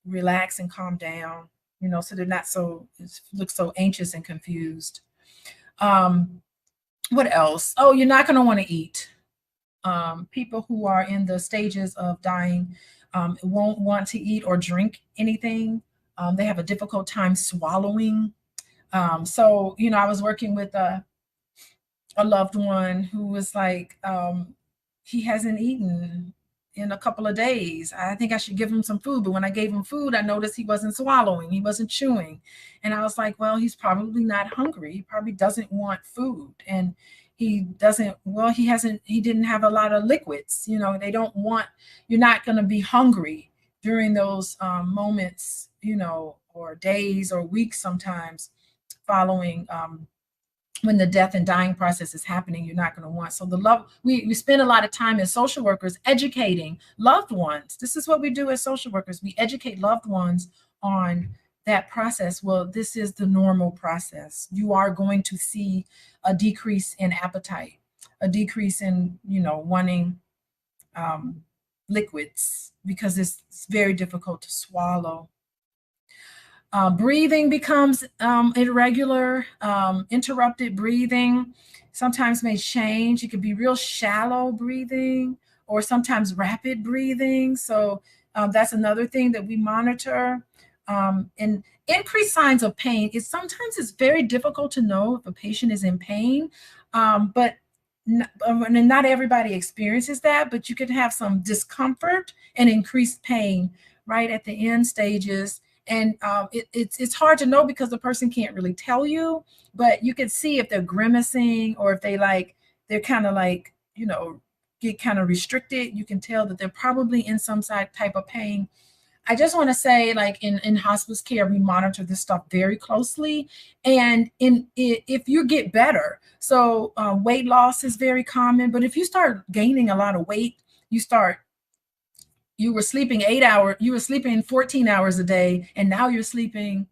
relax and calm down, so they're not look so anxious and confused. What else? Oh, you're not going to want to eat. People who are in the stages of dying won't want to eat or drink anything. They have a difficult time swallowing. So, I was working with a loved one who was like, he hasn't eaten in a couple of days. I think I should give him some food. But when I gave him food, I noticed he wasn't swallowing. He wasn't chewing. And I was like, well, he's probably not hungry. He probably doesn't want food. And he didn't have a lot of liquids. They don't want, you're not going to be hungry during those moments, or days or weeks sometimes following when the death and dying process is happening. You're not going to want. So we spend a lot of time as social workers educating loved ones. This is what we do as social workers. We educate loved ones on that process. Well, this is the normal process. You are going to see a decrease in appetite, a decrease in, wanting liquids, because it's very difficult to swallow. Breathing becomes irregular. Interrupted breathing sometimes may change. It could be real shallow breathing or sometimes rapid breathing. So that's another thing that we monitor. And increased signs of pain sometimes it's very difficult to know if a patient is in pain, but not everybody experiences that. But you can have some discomfort and increased pain right at the end stages. And it's hard to know because the person can't really tell you, but you can see if they're grimacing or if they're kind of like, get kind of restricted. You can tell that they're probably in some type of pain. I just want to say, like in hospice care, we monitor this stuff very closely. And if you get better, so weight loss is very common, but if you start gaining a lot of weight, you were sleeping 8 hours, you were sleeping 14 hours a day, and now you're sleeping,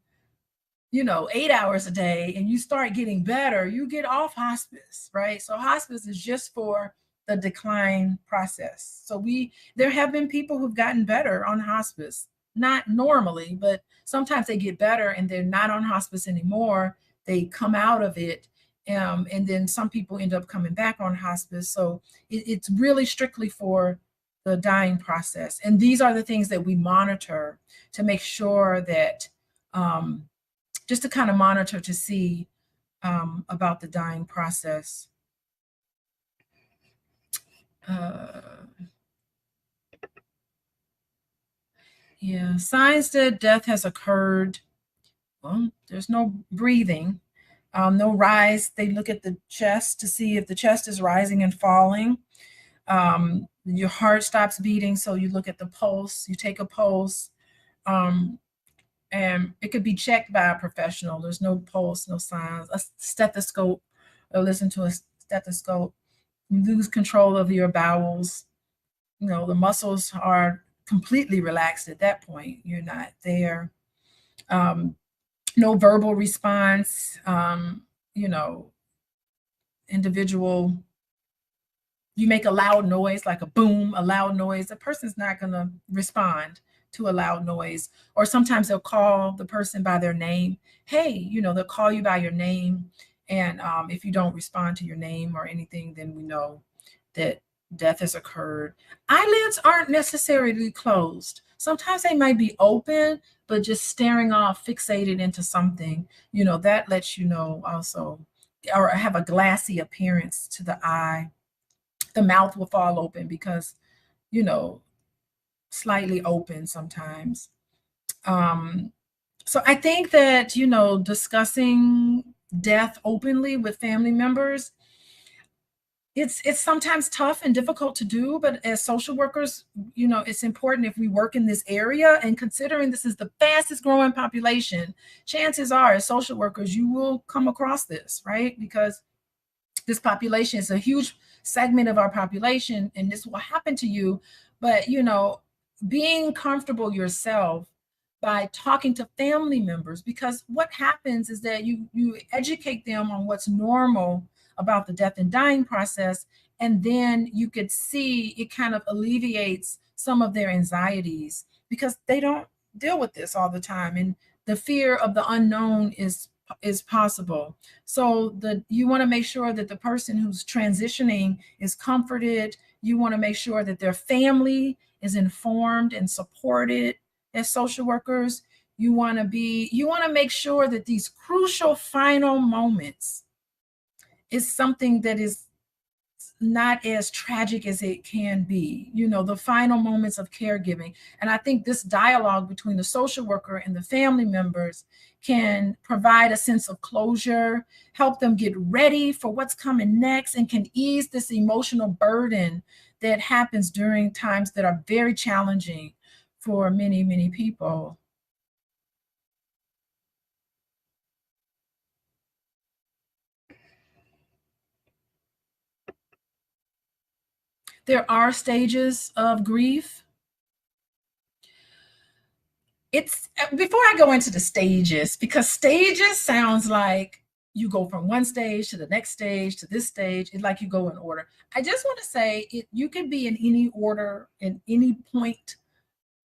8 hours a day, and you start getting better, you get off hospice, right? So hospice is just for the decline process. So there have been people who've gotten better on hospice, not normally, but sometimes they get better and they're not on hospice anymore. They come out of it. And then some people end up coming back on hospice. So it's really strictly for the dying process. And these are the things that we monitor to make sure that, just to kind of monitor to see about the dying process. Yeah, signs that death has occurred. Well, there's no breathing, no rise. They look at the chest to see if the chest is rising and falling. Your heart stops beating, so you look at the pulse. You take a pulse, and it could be checked by a professional. There's no pulse, no signs. A stethoscope, or listen to a stethoscope. You lose control of your bowels. The muscles are completely relaxed at that point. You're not there. No verbal response. Individual, you make a loud noise, like a boom, a loud noise. The person's not going to respond to a loud noise. Or sometimes they'll call the person by their name. Hey, they'll call you by your name. And if you don't respond to your name or anything, then we know that death has occurred. Eyelids aren't necessarily closed. Sometimes they might be open, but just staring off, fixated into something, that lets you know also, or have a glassy appearance to the eye. The mouth will fall open because, slightly open sometimes. So I think that, discussing death openly with family members, it's sometimes tough and difficult to do, but as social workers, it's important if we work in this area, and considering this is the fastest growing population, chances are as social workers, you will come across this, right? Because this population is a huge segment of our population and this will happen to you. But, being comfortable yourself by talking to family members, because what happens is that you educate them on what's normal about the death and dying process, and then you could see it kind of alleviates some of their anxieties, because they don't deal with this all the time, and the fear of the unknown is possible. So you want to make sure that the person who's transitioning is comforted. You want to make sure that their family is informed and supported. As social workers, you want to make sure that these crucial final moments is something that is not as tragic as it can be, the final moments of caregiving. And I think this dialogue between the social worker and the family members can provide a sense of closure, help them get ready for what's coming next, and can ease this emotional burden that happens during times that are very challenging for many, many people. There are stages of grief. It's before I go into the stages, because stages sounds like you go from one stage to the next stage to this stage. It's like you go in order. I just want to say you can be in any order in any point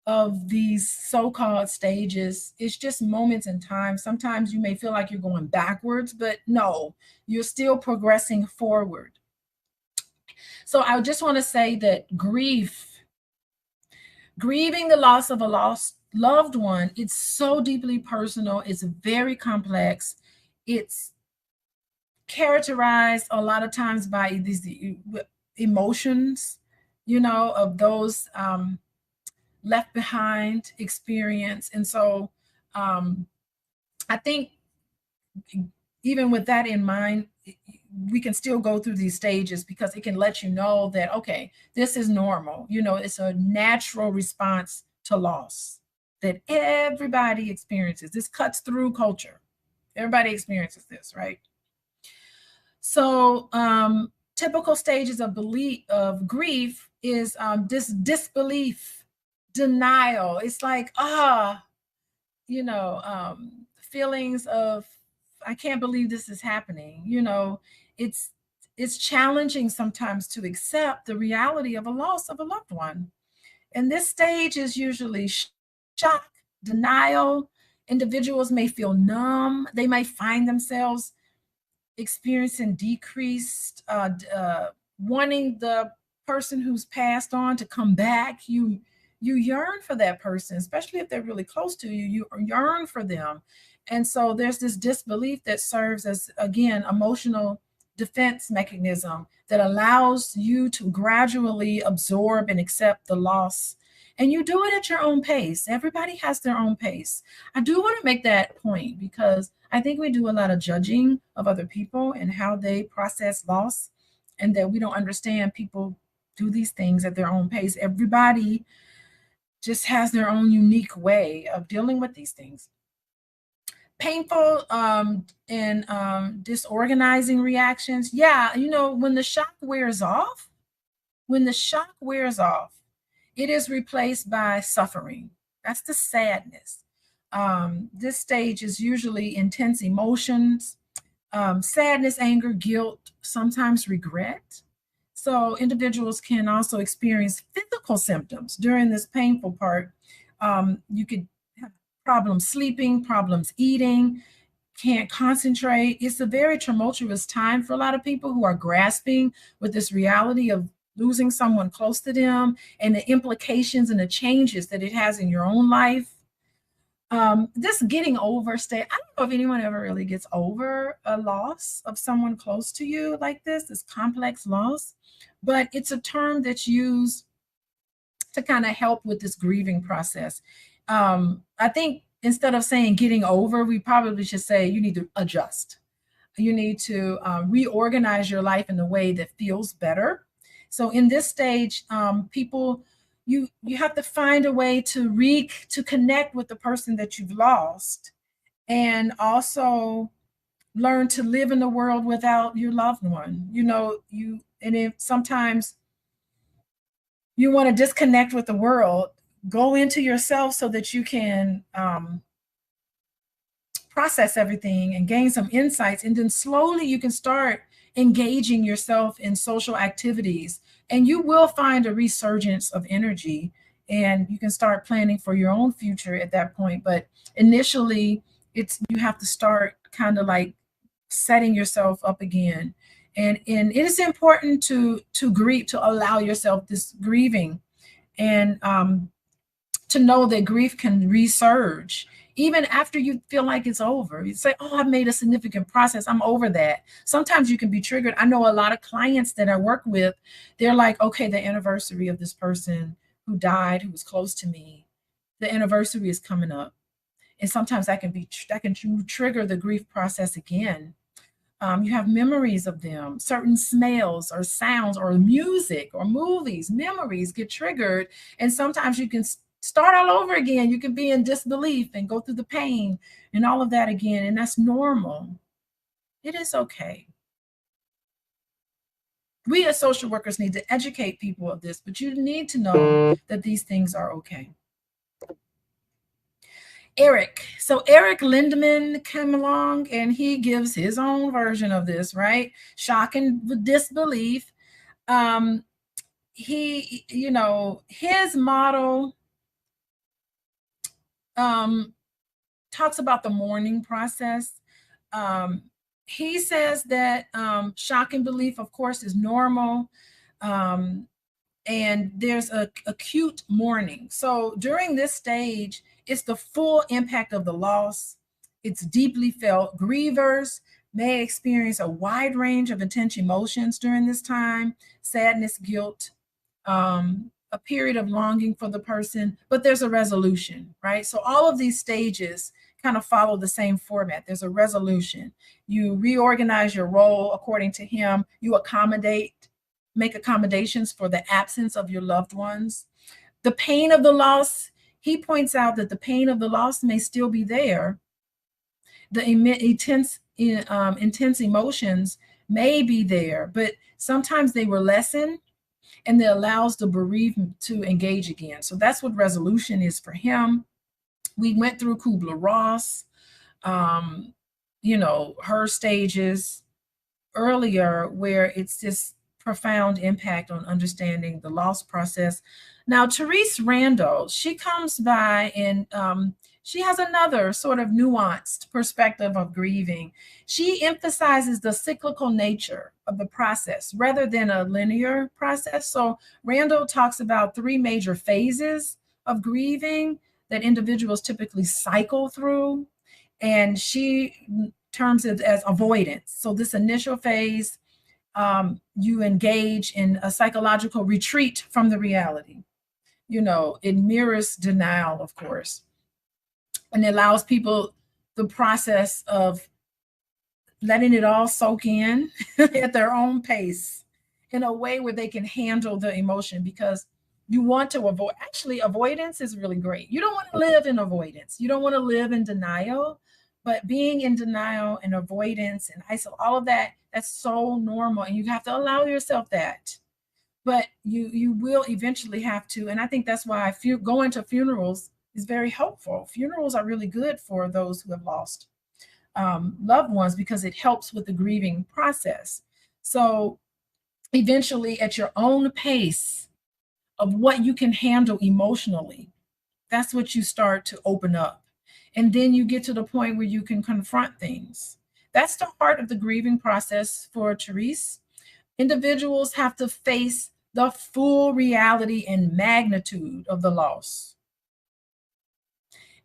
of these so-called stages. It's just moments in time. Sometimes you may feel like you're going backwards, but no, you're still progressing forward. So I just want to say that grieving the loss of a lost loved one, it's so deeply personal. It's very complex. It's characterized a lot of times by these emotions, of those left behind experience. And so I think even with that in mind, we can still go through these stages, because it can let you know that, okay, this is normal. It's a natural response to loss that everybody experiences. This cuts through culture. Everybody experiences this, right? So typical stages of grief is this disbelief, denial. It's like, feelings of, I can't believe this is happening. It's challenging sometimes to accept the reality of a loss of a loved one. And this stage is usually shock, denial. Individuals may feel numb. They might find themselves experiencing decreased, wanting the person who's passed on to come back. You yearn for that person, especially if they're really close to you. You yearn for them. And so there's this disbelief that serves as, again, emotional defense mechanism that allows you to gradually absorb and accept the loss. And you do it at your own pace. Everybody has their own pace. I do want to make that point, because I think we do a lot of judging of other people and how they process loss, and that we don't understand people do these things at their own pace. Everybody just has their own unique way of dealing with these things. Painful and disorganizing reactions. Yeah, when the shock wears off, it is replaced by suffering. That's the sadness. This stage is usually intense emotions, sadness, anger, guilt, sometimes regret. So individuals can also experience physical symptoms during this painful part. You could have problems sleeping, problems eating, can't concentrate. It's a very tumultuous time for a lot of people who are grasping with this reality of losing someone close to them, and the implications and the changes that it has in your own life. This getting over state, I don't know if anyone ever really gets over a loss of someone close to you like this complex loss, but it's a term that's used to kind of help with this grieving process. I think instead of saying getting over, we probably should say you need to adjust. You need to reorganize your life in a way that feels better. So in this stage, people, you have to find a way to connect with the person that you've lost, and also learn to live in the world without your loved one. And if sometimes you want to disconnect with the world, go into yourself so that you can process everything and gain some insights. And then slowly you can start engaging yourself in social activities, and you will find a resurgence of energy, and you can start planning for your own future at that point. But initially, you have to start kind of like setting yourself up again. And it is important to grieve, to allow yourself this grieving, and to know that grief can resurge even after you feel like it's over. You say, oh, I've made a significant process, I'm over that. Sometimes you can be triggered. I know a lot of clients that I work with, they're like, okay, the anniversary of this person who died, who was close to me, the anniversary is coming up. And sometimes that can trigger the grief process again. You have memories of them, certain smells or sounds or music or movies, memories get triggered. And sometimes you can start all over again. You can be in disbelief and go through the pain and all of that again. And that's normal. It is okay. We as social workers need to educate people of this, but you need to know that these things are okay. Eric. So Eric Lindemann came along and he gives his own version of this, right? Shock and disbelief. He, his model talks about the mourning process. He says that shock and belief, of course, is normal. And there's a acute mourning. So during this stage, it's the full impact of the loss. It's deeply felt. Grievers may experience a wide range of intense emotions during this time: sadness, guilt, a period of longing for the person, but there's a resolution, right? So all of these stages kind of follow the same format. There's a resolution. You reorganize your role according to him. You make accommodations for the absence of your loved ones. The pain of the loss, he points out that the pain of the loss may still be there. The intense emotions may be there, but sometimes they were lessened, and it allows the bereaved to engage again. So that's what resolution is for him. We went through Kubler-Ross, her stages earlier, where it's this profound impact on understanding the loss process. Now, Therese Randall, she comes by and she has another sort of nuanced perspective of grieving. She emphasizes the cyclical nature of the process rather than a linear process. So Randall talks about 3 major phases of grieving that individuals typically cycle through, and she terms it as avoidance. So this initial phase, you engage in a psychological retreat from the reality. It mirrors denial, of course, and it allows people the process of letting it all soak in at their own pace in a way where they can handle the emotion, because you want to avoid. Actually, avoidance is really great. You don't want to live in avoidance. You don't want to live in denial, but being in denial and avoidance and isolation, all of that, that's so normal, and you have to allow yourself that. But you will eventually have to, and I think that's why going to funerals is very helpful. Funerals are really good for those who have lost loved ones, because it helps with the grieving process. So eventually, at your own pace of what you can handle emotionally, that's what you start to open up. And then you get to the point where you can confront things. That's the heart of the grieving process for Therese. Individuals have to face the full reality and magnitude of the loss.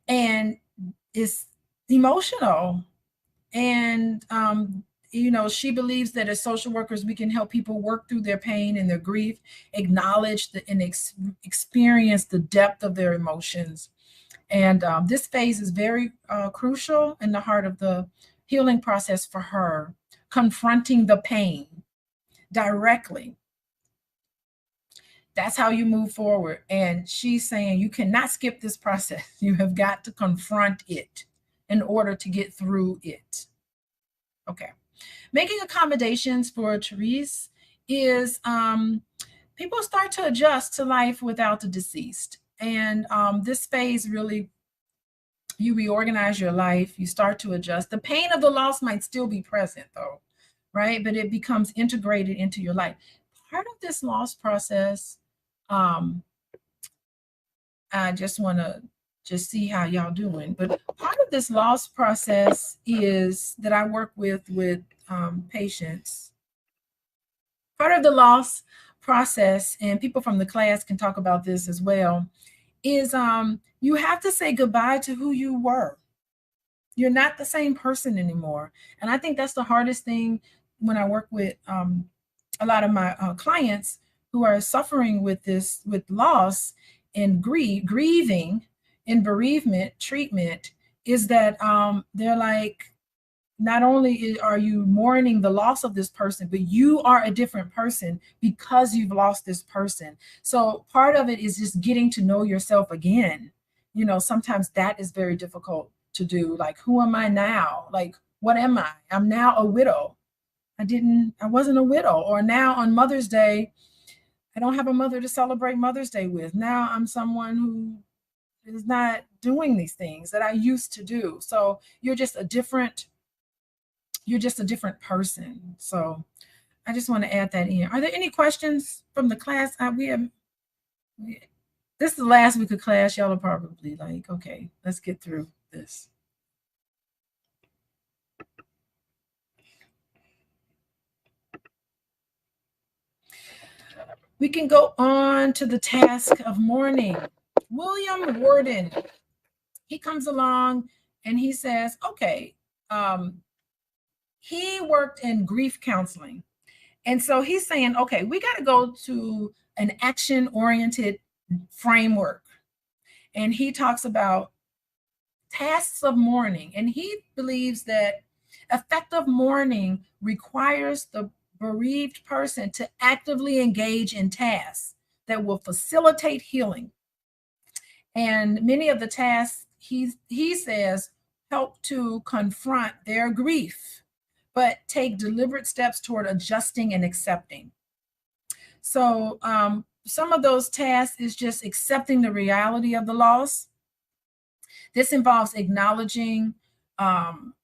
And it's emotional. And, she believes that as social workers, we can help people work through their pain and their grief, acknowledge and experience the depth of their emotions. And this phase is very crucial in the heart of the healing process for her, confronting the pain directly. That's how you move forward. And she's saying you cannot skip this process. You have got to confront it in order to get through it. Okay. Making accommodations for Therese is people start to adjust to life without the deceased. And this phase really, you reorganize your life, you start to adjust. The pain of the loss might still be present though, right? But it becomes integrated into your life. Part of this loss process, I just want to just see how y'all doing. But part of this loss process is that I work with patients. Part of the loss process, and people from the class can talk about this as well, is you have to say goodbye to who you were. You're not the same person anymore. And I think that's the hardest thing when I work with a lot of my clients who are suffering with this, with loss and grieving and bereavement treatment, is that they're like, not only are you mourning the loss of this person, but you are a different person because you've lost this person. So part of it is just getting to know yourself again. You know, sometimes that is very difficult to do. Like, who am I now? Like, what am I? I'm now a widow. I wasn't a widow. Or now on Mother's Day, I don't have a mother to celebrate Mother's Day with. Now I'm someone who is not doing these things that I used to do. So you're just a different person. So I just want to add that in. Are there any questions from the class? This is the last week of class. Y'all are probably like, okay, let's get through this. We can go on to the task of mourning. William Worden, he comes along and he says, okay, he worked in grief counseling. And so he's saying, okay, we got to go to an action-oriented framework. And he talks about tasks of mourning. And he believes that effective mourning requires the bereaved person to actively engage in tasks that will facilitate healing. And many of the tasks, he says, help to confront their grief, but take deliberate steps toward adjusting and accepting. So some of those tasks is just accepting the reality of the loss. This involves acknowledging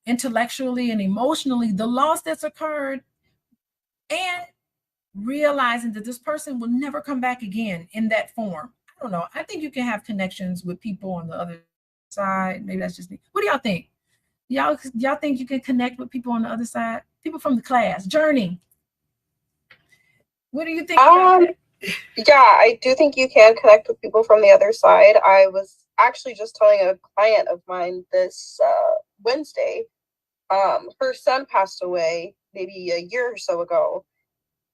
intellectually and emotionally the loss that's occurred, and realizing that this person will never come back again in that form. I don't know. I think you can have connections with people on the other side. Maybe that's just me. What do y'all think? Y'all think you can connect with people on the other side? People from the class. Journey. What do you think about that? Yeah, I do think you can connect with people from the other side. I was actually just telling a client of mine this Wednesday. Her son passed away maybe a year or so ago,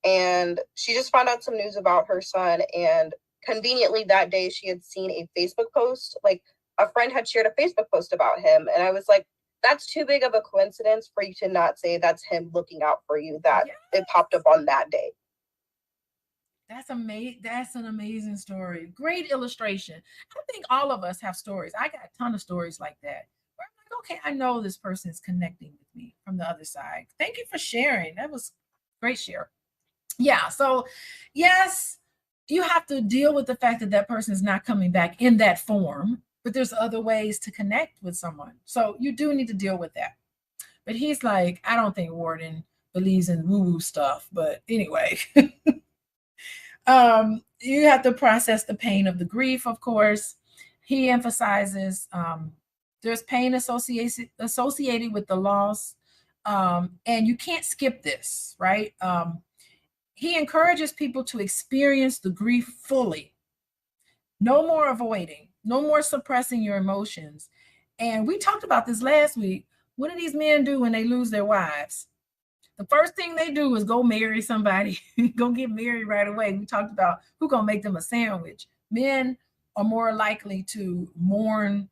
and she just found out some news about her son. And conveniently that day, she had seen a Facebook post. Like, a friend had shared a Facebook post about him, and I was like, that's too big of a coincidence for you to not say that's him looking out for you, that it popped up on that day. That's amazing. That's an amazing story. Great illustration. I think all of us have stories. I got a ton of stories like that, where I'm like, okay, I know this person is connecting with me from the other side. Thank you for sharing. That was great share. Yeah. So yes, you have to deal with the fact that that person is not coming back in that form, but there's other ways to connect with someone. So you do need to deal with that. But he's like, I don't think Worden believes in woo-woo stuff. But anyway, you have to process the pain of the grief, of course. He emphasizes there's pain associated with the loss, and you can't skip this, right? He encourages people to experience the grief fully. No more avoiding, no more suppressing your emotions. And we talked about this last week. What do these men do when they lose their wives? The first thing they do is go marry somebody, go get married right away. We talked about who's going to make them a sandwich. Men are more likely to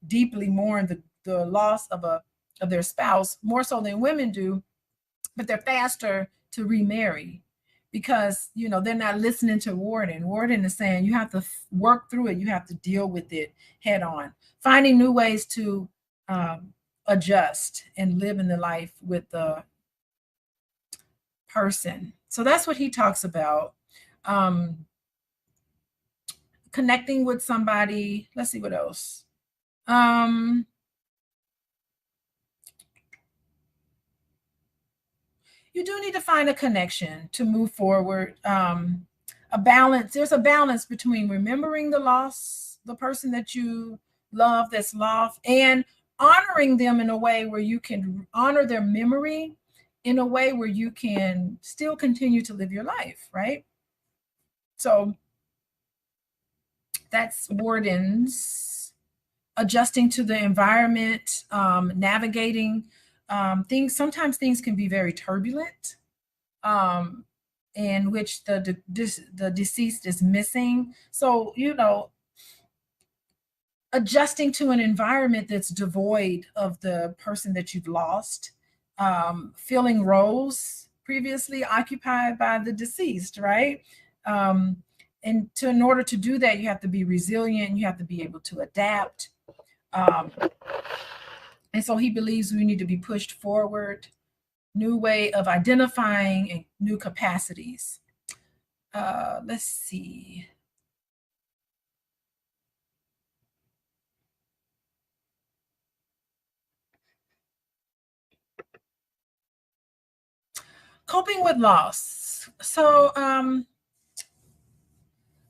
deeply mourn the loss of their spouse, more so than women do, but they're faster to remarry because, they're not listening to Worden. Worden is saying you have to work through it. You have to deal with it head on, finding new ways to adjust and live in the life with the person. So that's what he talks about. connecting with somebody. Let's see what else. You do need to find a connection to move forward. A balance. There's a balance between remembering the loss, the person that you love that's lost, and honoring them in a way where you can honor their memory in a way where you can still continue to live your life, right? So that's wardens, adjusting to the environment, navigating things. Sometimes things can be very turbulent, in which the deceased is missing. So, you know, adjusting to an environment that's devoid of the person that you've lost, filling roles previously occupied by the deceased, right? And in order to do that, you have to be resilient. You have to be able to adapt. And so he believes we need to be pushed forward, new way of identifying and new capacities. Let's see. Coping with loss. So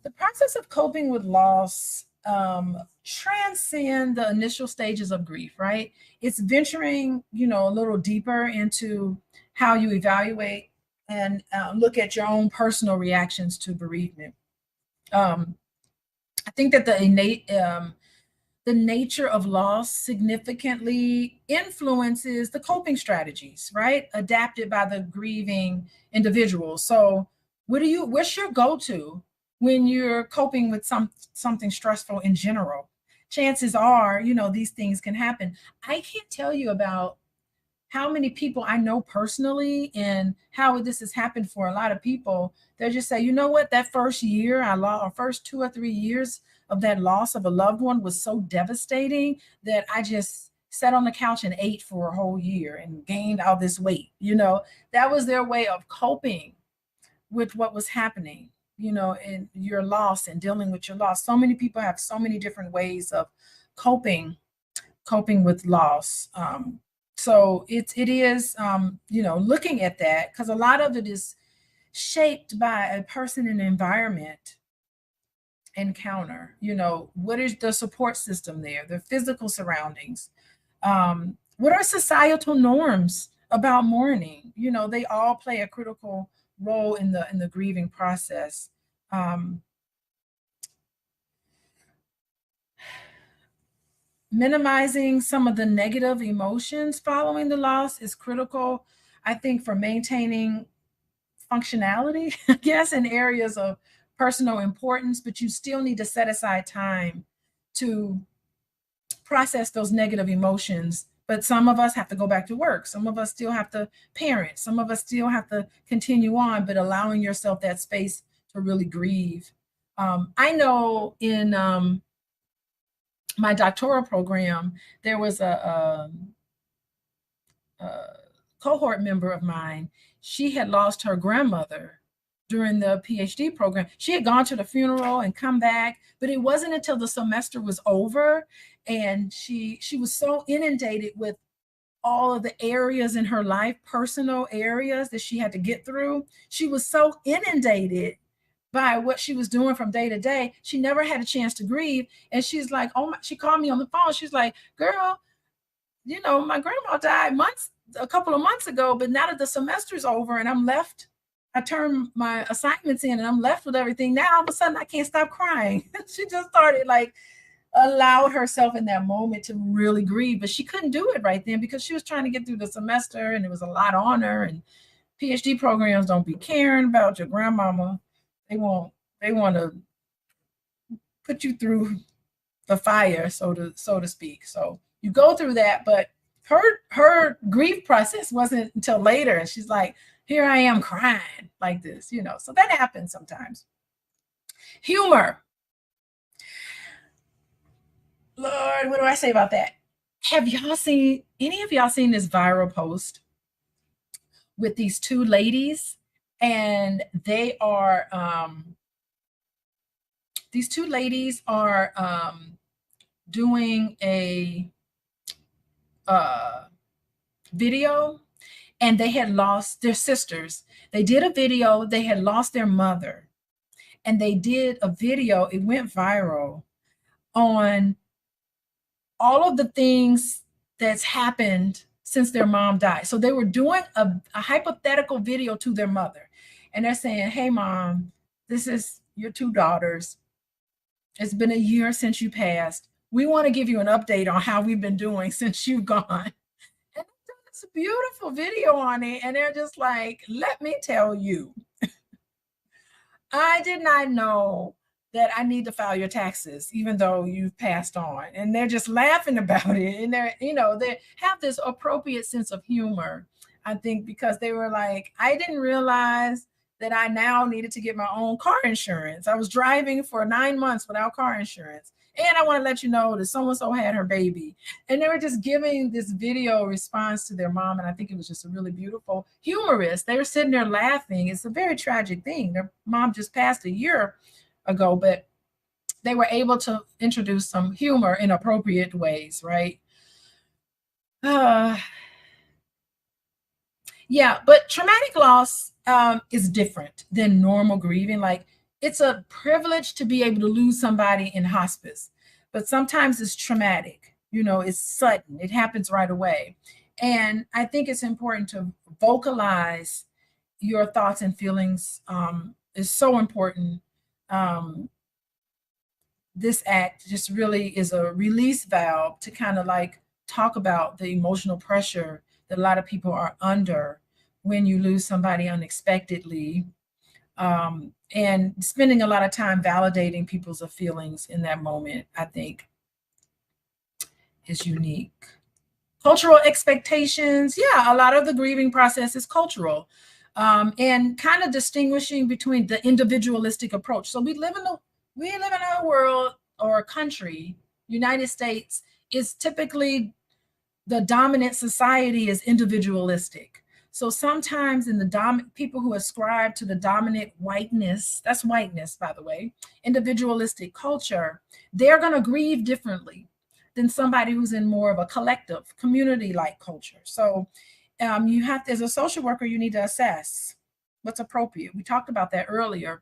the process of coping with loss transcend the initial stages of grief, right? It's venturing, you know, a little deeper into how you evaluate and look at your own personal reactions to bereavement. I think that the nature of loss significantly influences the coping strategies, right? Adapted by the grieving individual. So what's your go-to when you're coping with something stressful in general? Chances are, you know, these things can happen. I can't tell you about how many people I know personally and how this has happened for a lot of people. They just say, you know what, that first year I lost, or first 2 or 3 years of that loss of a loved one was so devastating that I just sat on the couch and ate for a whole year and gained all this weight. You know, that was their way of coping with what was happening, you know, and your loss and dealing with your loss. So many people have so many different ways of coping with loss. So it is, you know, looking at that, because a lot of it is shaped by a person and environment encounter. You know, what is the support system there, the physical surroundings, what are societal norms about mourning? You know, they all play a critical role in the grieving process. Minimizing some of the negative emotions following the loss is critical, I think, for maintaining functionality, I guess, in areas of personal importance, but you still need to set aside time to process those negative emotions. But some of us have to go back to work. Some of us still have to parent. Some of us still have to continue on, but allowing yourself that space to really grieve. I know in my doctoral program, there was a cohort member of mine. She had lost her grandmother during the PhD program. She had gone to the funeral and come back, but it wasn't until the semester was over and she was so inundated with all of the areas in her life, personal areas that she had to get through. She was so inundated by what she was doing from day to day. She never had a chance to grieve. And she's like, oh my, she called me on the phone. She's like, girl, you know, my grandma died a couple of months ago, but now that the semester's over and I'm left, I turned my assignments in and I'm left with everything. Now all of a sudden I can't stop crying. She just started like allowed herself in that moment to really grieve, but she couldn't do it right then because she was trying to get through the semester and it was a lot on her. And PhD programs don't be caring about your grandmama. They want to put you through the fire, so to speak. So you go through that, but her grief process wasn't until later. And she's like, here I am crying like this, you know. So that happens sometimes. Humor. Lord, what do I say about that? Have any of y'all seen this viral post with these two ladies? And they are these two ladies are doing a video, and they had lost their sisters. They did a video, they had lost their mother, and they did a video, it went viral, on all of the things that's happened since their mom died. So they were doing a hypothetical video to their mother, and they're saying, hey mom, this is your two daughters. It's been a year since you passed. We want to give you an update on how we've been doing since you've gone. And it's a beautiful video on it. And they're just like, let me tell you, I did not know that I need to file your taxes, even though you've passed on. And they're just laughing about it. And they're, you know, they have this appropriate sense of humor, I think, because they were like, I didn't realize that I now needed to get my own car insurance. I was driving for 9 months without car insurance. And I want to let you know that so-and-so had her baby. And they were just giving this video response to their mom. And I think it was just a really beautiful, humorous. They were sitting there laughing. It's a very tragic thing. Their mom just passed a year ago, but they were able to introduce some humor in appropriate ways, right? Yeah, but traumatic loss is different than normal grieving. Like, it's a privilege to be able to lose somebody in hospice, but sometimes it's traumatic. You know, it's sudden. It happens right away. And I think it's important to vocalize your thoughts and feelings is so important. This act just really is a release valve to kind of like talk about the emotional pressure that a lot of people are under when you lose somebody unexpectedly, and spending a lot of time validating people's feelings in that moment, I think, is unique. Cultural expectations. Yeah, a lot of the grieving process is cultural, and kind of distinguishing between the individualistic approach. So we live in a world or a country, United States, is typically the dominant society is individualistic. So sometimes in the people who ascribe to the dominant whiteness, that's whiteness, by the way, individualistic culture, they're going to grieve differently than somebody who's in more of a collective, community-like culture. So you have to, as a social worker, you need to assess what's appropriate. We talked about that earlier.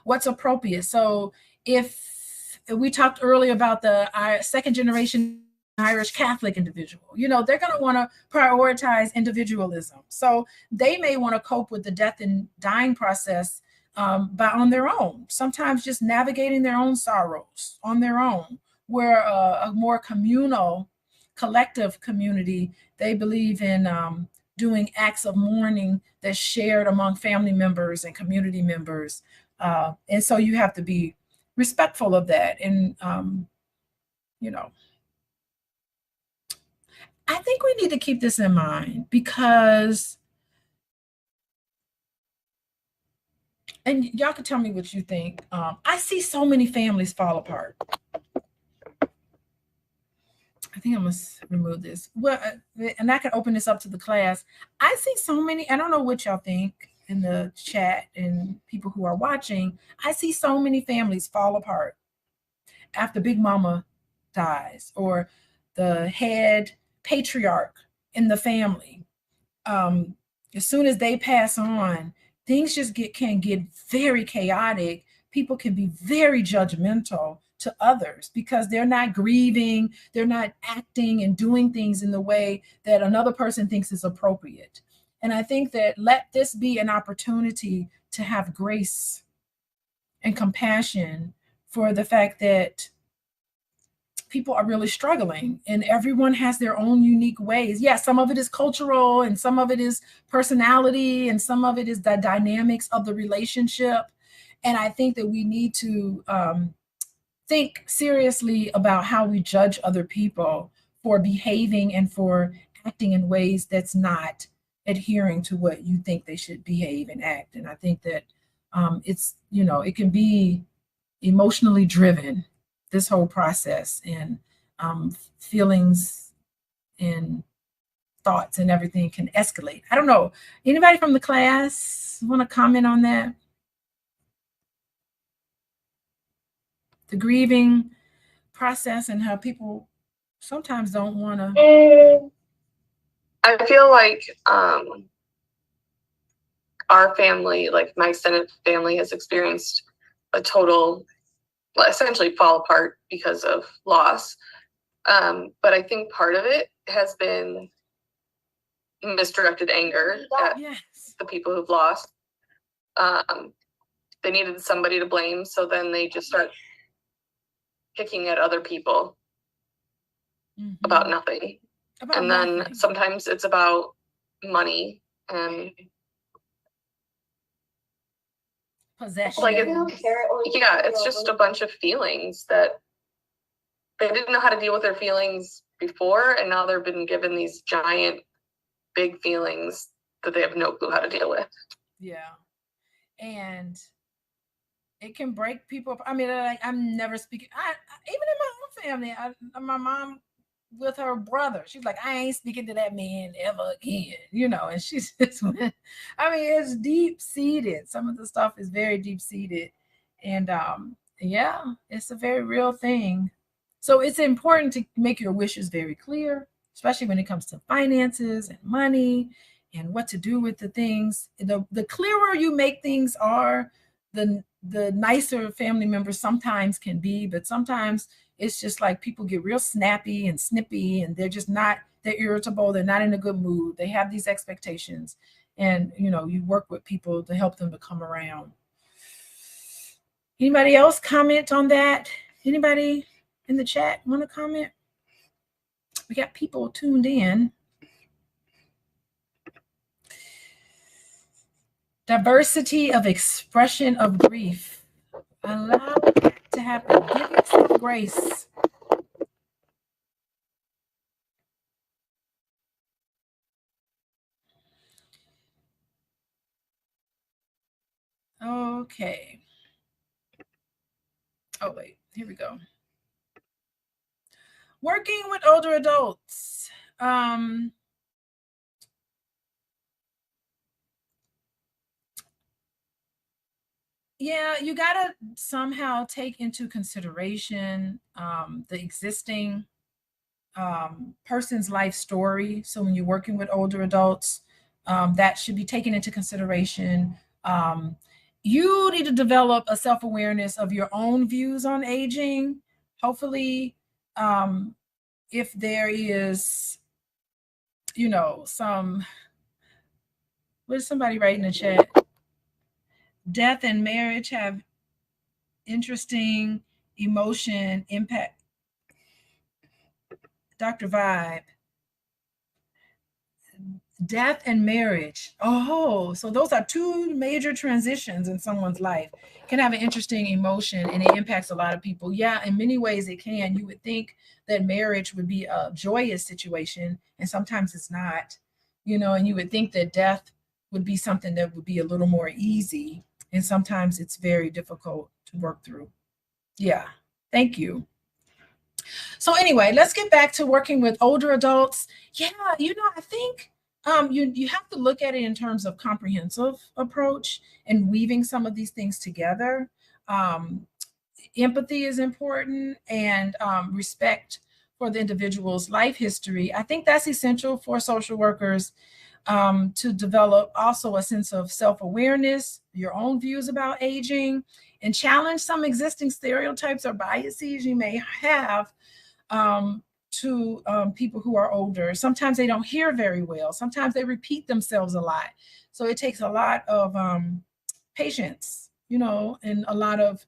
What's appropriate? So if we talked earlier about the second generation Irish Catholic individual, you know, they're going to want to prioritize individualism. So they may want to cope with the death and dying process on their own, sometimes just navigating their own sorrows on their own. Where a more communal, collective community, they believe in doing acts of mourning that's shared among family members and community members. And so you have to be respectful of that. And, you know, I think we need to keep this in mind because, and y'all can tell me what you think. I see so many families fall apart. I think I must remove this. Well, and I can open this up to the class. I see so many, I don't know what y'all think in the chat and people who are watching. I see so many families fall apart after Big Mama dies or the head patriarch in the family. As soon as they pass on, things just can get very chaotic. People can be very judgmental to others because they're not grieving, they're not acting and doing things in the way that another person thinks is appropriate. And I think that let this be an opportunity to have grace and compassion for the fact that people are really struggling and everyone has their own unique ways. Yeah, some of it is cultural and some of it is personality and some of it is the dynamics of the relationship. And I think that we need to think seriously about how we judge other people for behaving and for acting in ways that's not adhering to what you think they should behave and act. And I think that it's, you know, it can be emotionally driven, this whole process, and feelings and thoughts and everything can escalate. I don't know. Anybody from the class want to comment on that? the grieving process and how people sometimes don't want to. I feel like our family, like my extended family, has experienced a total, well, essentially fall apart because of loss. But I think part of it has been misdirected anger at the people who've lost. They needed somebody to blame, so then they just start picking at other people about nothing. And then sometimes it's about money and possession. Like it's just a bunch of feelings that they didn't know how to deal with their feelings before, and now they've been given these giant, big feelings that they have no clue how to deal with. Yeah, and it can break people. I mean, like, I'm never speaking. Even in my own family, my mom with her brother, she's like, I ain't speaking to that man ever again, you know. And she's just, I mean, it's deep seated. Some of the stuff is very deep seated, and yeah, it's a very real thing. So it's important to make your wishes very clear, especially when it comes to finances and money and what to do with the things. The clearer you make things are, the nicer family members sometimes can be, but sometimes it's just like people get real snappy and snippy, and they're just not, they're irritable, they're not in a good mood, they have these expectations, and you know, you work with people to help them to come around. Anybody else comment on that? Anybody in the chat want to comment? We got people tuned in. Diversity of expression of grief. Allow it to happen. Give yourself grace. Okay. Oh, wait. Here we go. Working with older adults. Yeah, you got to somehow take into consideration the existing person's life story. So when you're working with older adults, that should be taken into consideration. You need to develop a self-awareness of your own views on aging. Hopefully, if there is, you know, what is somebody writing in the chat? Death and marriage have interesting emotion impact. Dr. Vibe. Death and marriage. Oh, so those are two major transitions in someone's life. It can have an interesting emotion, and it impacts a lot of people. Yeah, in many ways it can. You would think that marriage would be a joyous situation, and sometimes it's not, you know, and you would think that death would be something that would be a little more easy, and sometimes it's very difficult to work through. Yeah, thank you. So anyway, let's get back to working with older adults. Yeah, you know, I think you have to look at it in terms of comprehensive approach and weaving some of these things together. Empathy is important, and respect for the individual's life history. I think that's essential for social workers to develop also a sense of self-awareness, your own views about aging, and challenge some existing stereotypes or biases you may have to people who are older. Sometimes they don't hear very well. Sometimes they repeat themselves a lot. So it takes a lot of patience, you know, and a lot of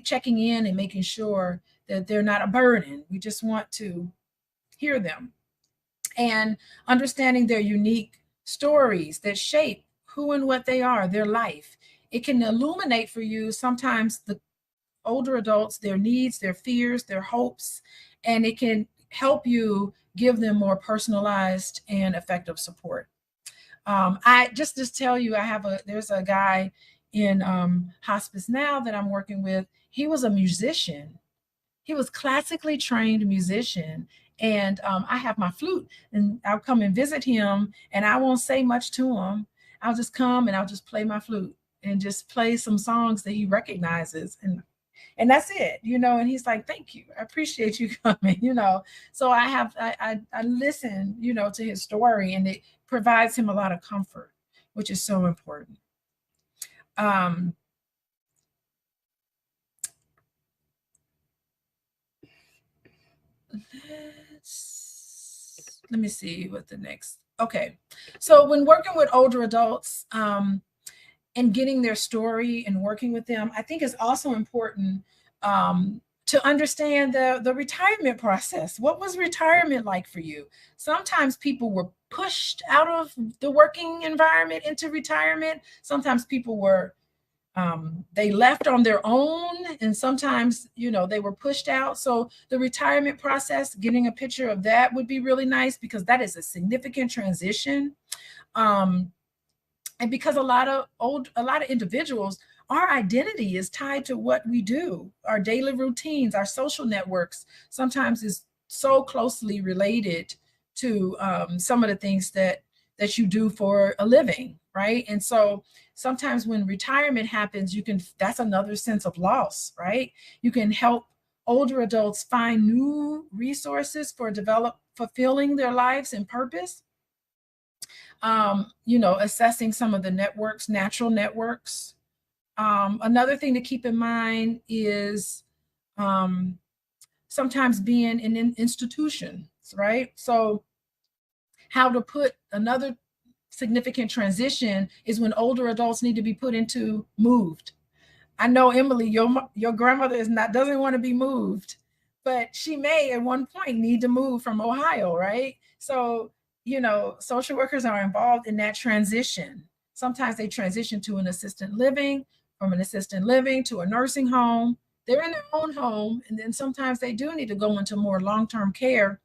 checking in and making sure that they're not a burden. We just want to hear them and understanding their unique stories that shape who and what they are, their life. It can illuminate for you sometimes the older adults, their needs, their fears, their hopes, and it can help you give them more personalized and effective support. I just tell you, there's a guy in hospice now that I'm working with. He was a musician. He was classically trained musician. And I have my flute, and I'll come and visit him, and I won't say much to him. I'll just come and I'll just play my flute and just play some songs that he recognizes. And And that's it, and he's like, thank you, I appreciate you coming, so I listen, to his story, and it provides him a lot of comfort, which is so important. Let me see what the next. Okay, so when working with older adults, and getting their story and working with them, I think it's also important to understand the retirement process. What was retirement like for you? Sometimes people were pushed out of the working environment into retirement. Sometimes people were, they left on their own, and sometimes, they were pushed out. So the retirement process, getting a picture of that would be really nice, because that is a significant transition. And because a lot of individuals, our identity is tied to what we do, our daily routines, our social networks sometimes is so closely related to some of the things that you do for a living, right? And so sometimes when retirement happens, that's another sense of loss, right? You can help older adults find new resources for fulfilling their lives and purpose. Assessing some of the networks, natural networks. Another thing to keep in mind is sometimes being in institutions, right? So how to put another significant transition is when older adults need to be moved. I know, Emily, your grandmother doesn't want to be moved, but she may at one point need to move from Ohio, right? So social workers are involved in that transition. Sometimes they transition to an assisted living, from an assisted living to a nursing home. They're in their own home, and then sometimes they do need to go into more long-term care.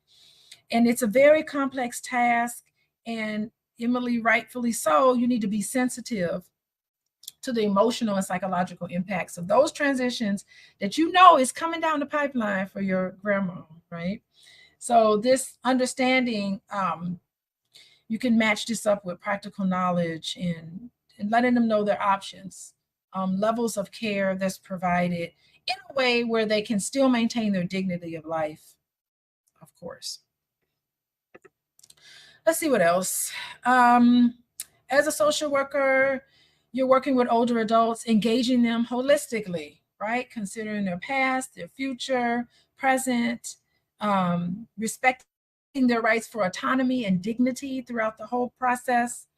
And it's a very complex task, and Emily, rightfully so, you need to be sensitive to the emotional and psychological impacts of those transitions that is coming down the pipeline for your grandma, right? So this understanding, you can match this up with practical knowledge and letting them know their options, levels of care that's provided in a way where they can still maintain their dignity of life, of course. Let's see what else. As a social worker, you're working with older adults, engaging them holistically, right? Considering their past, their future, present, respecting their rights for autonomy and dignity throughout the whole process.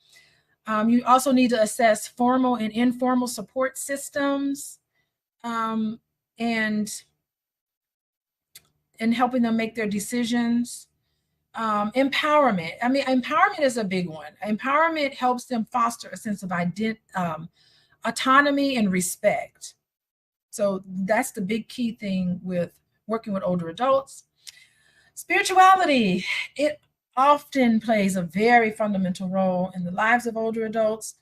You also need to assess formal and informal support systems, and helping them make their decisions. Empowerment. I mean, empowerment is a big one. Empowerment helps them foster a sense of autonomy and respect. So that's the big key thing with working with older adults. Spirituality, it often plays a very fundamental role in the lives of older adults.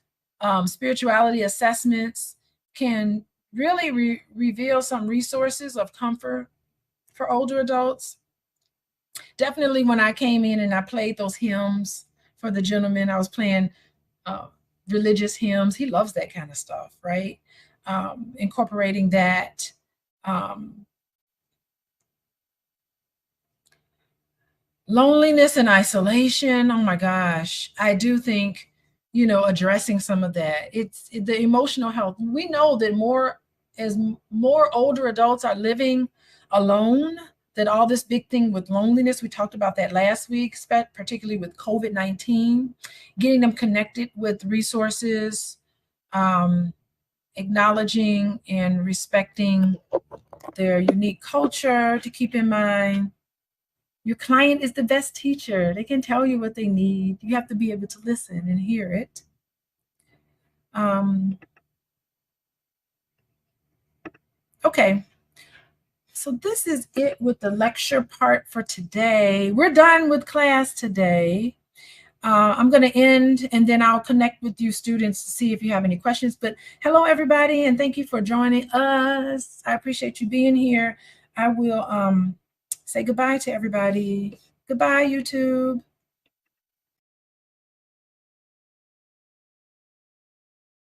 Spirituality assessments can really reveal some resources of comfort for older adults. Definitely when I came in and I played those hymns for the gentleman, I was playing religious hymns. He loves that kind of stuff, right? Incorporating that. Loneliness and isolation. Oh my gosh. I do think, addressing some of that. It's the emotional health. We know that as more older adults are living alone, that all this big thing with loneliness, we talked about that last week, particularly with COVID-19, getting them connected with resources, acknowledging and respecting their unique culture to keep in mind. Your client is the best teacher. They can tell you what they need. You have to be able to listen and hear it. Okay. So this is it with the lecture part for today. We're done with class today. I'm going to end, and then I'll connect with you students to see if you have any questions. But hello, everybody, and thank you for joining us. I appreciate you being here. I will say goodbye to everybody. Goodbye, YouTube.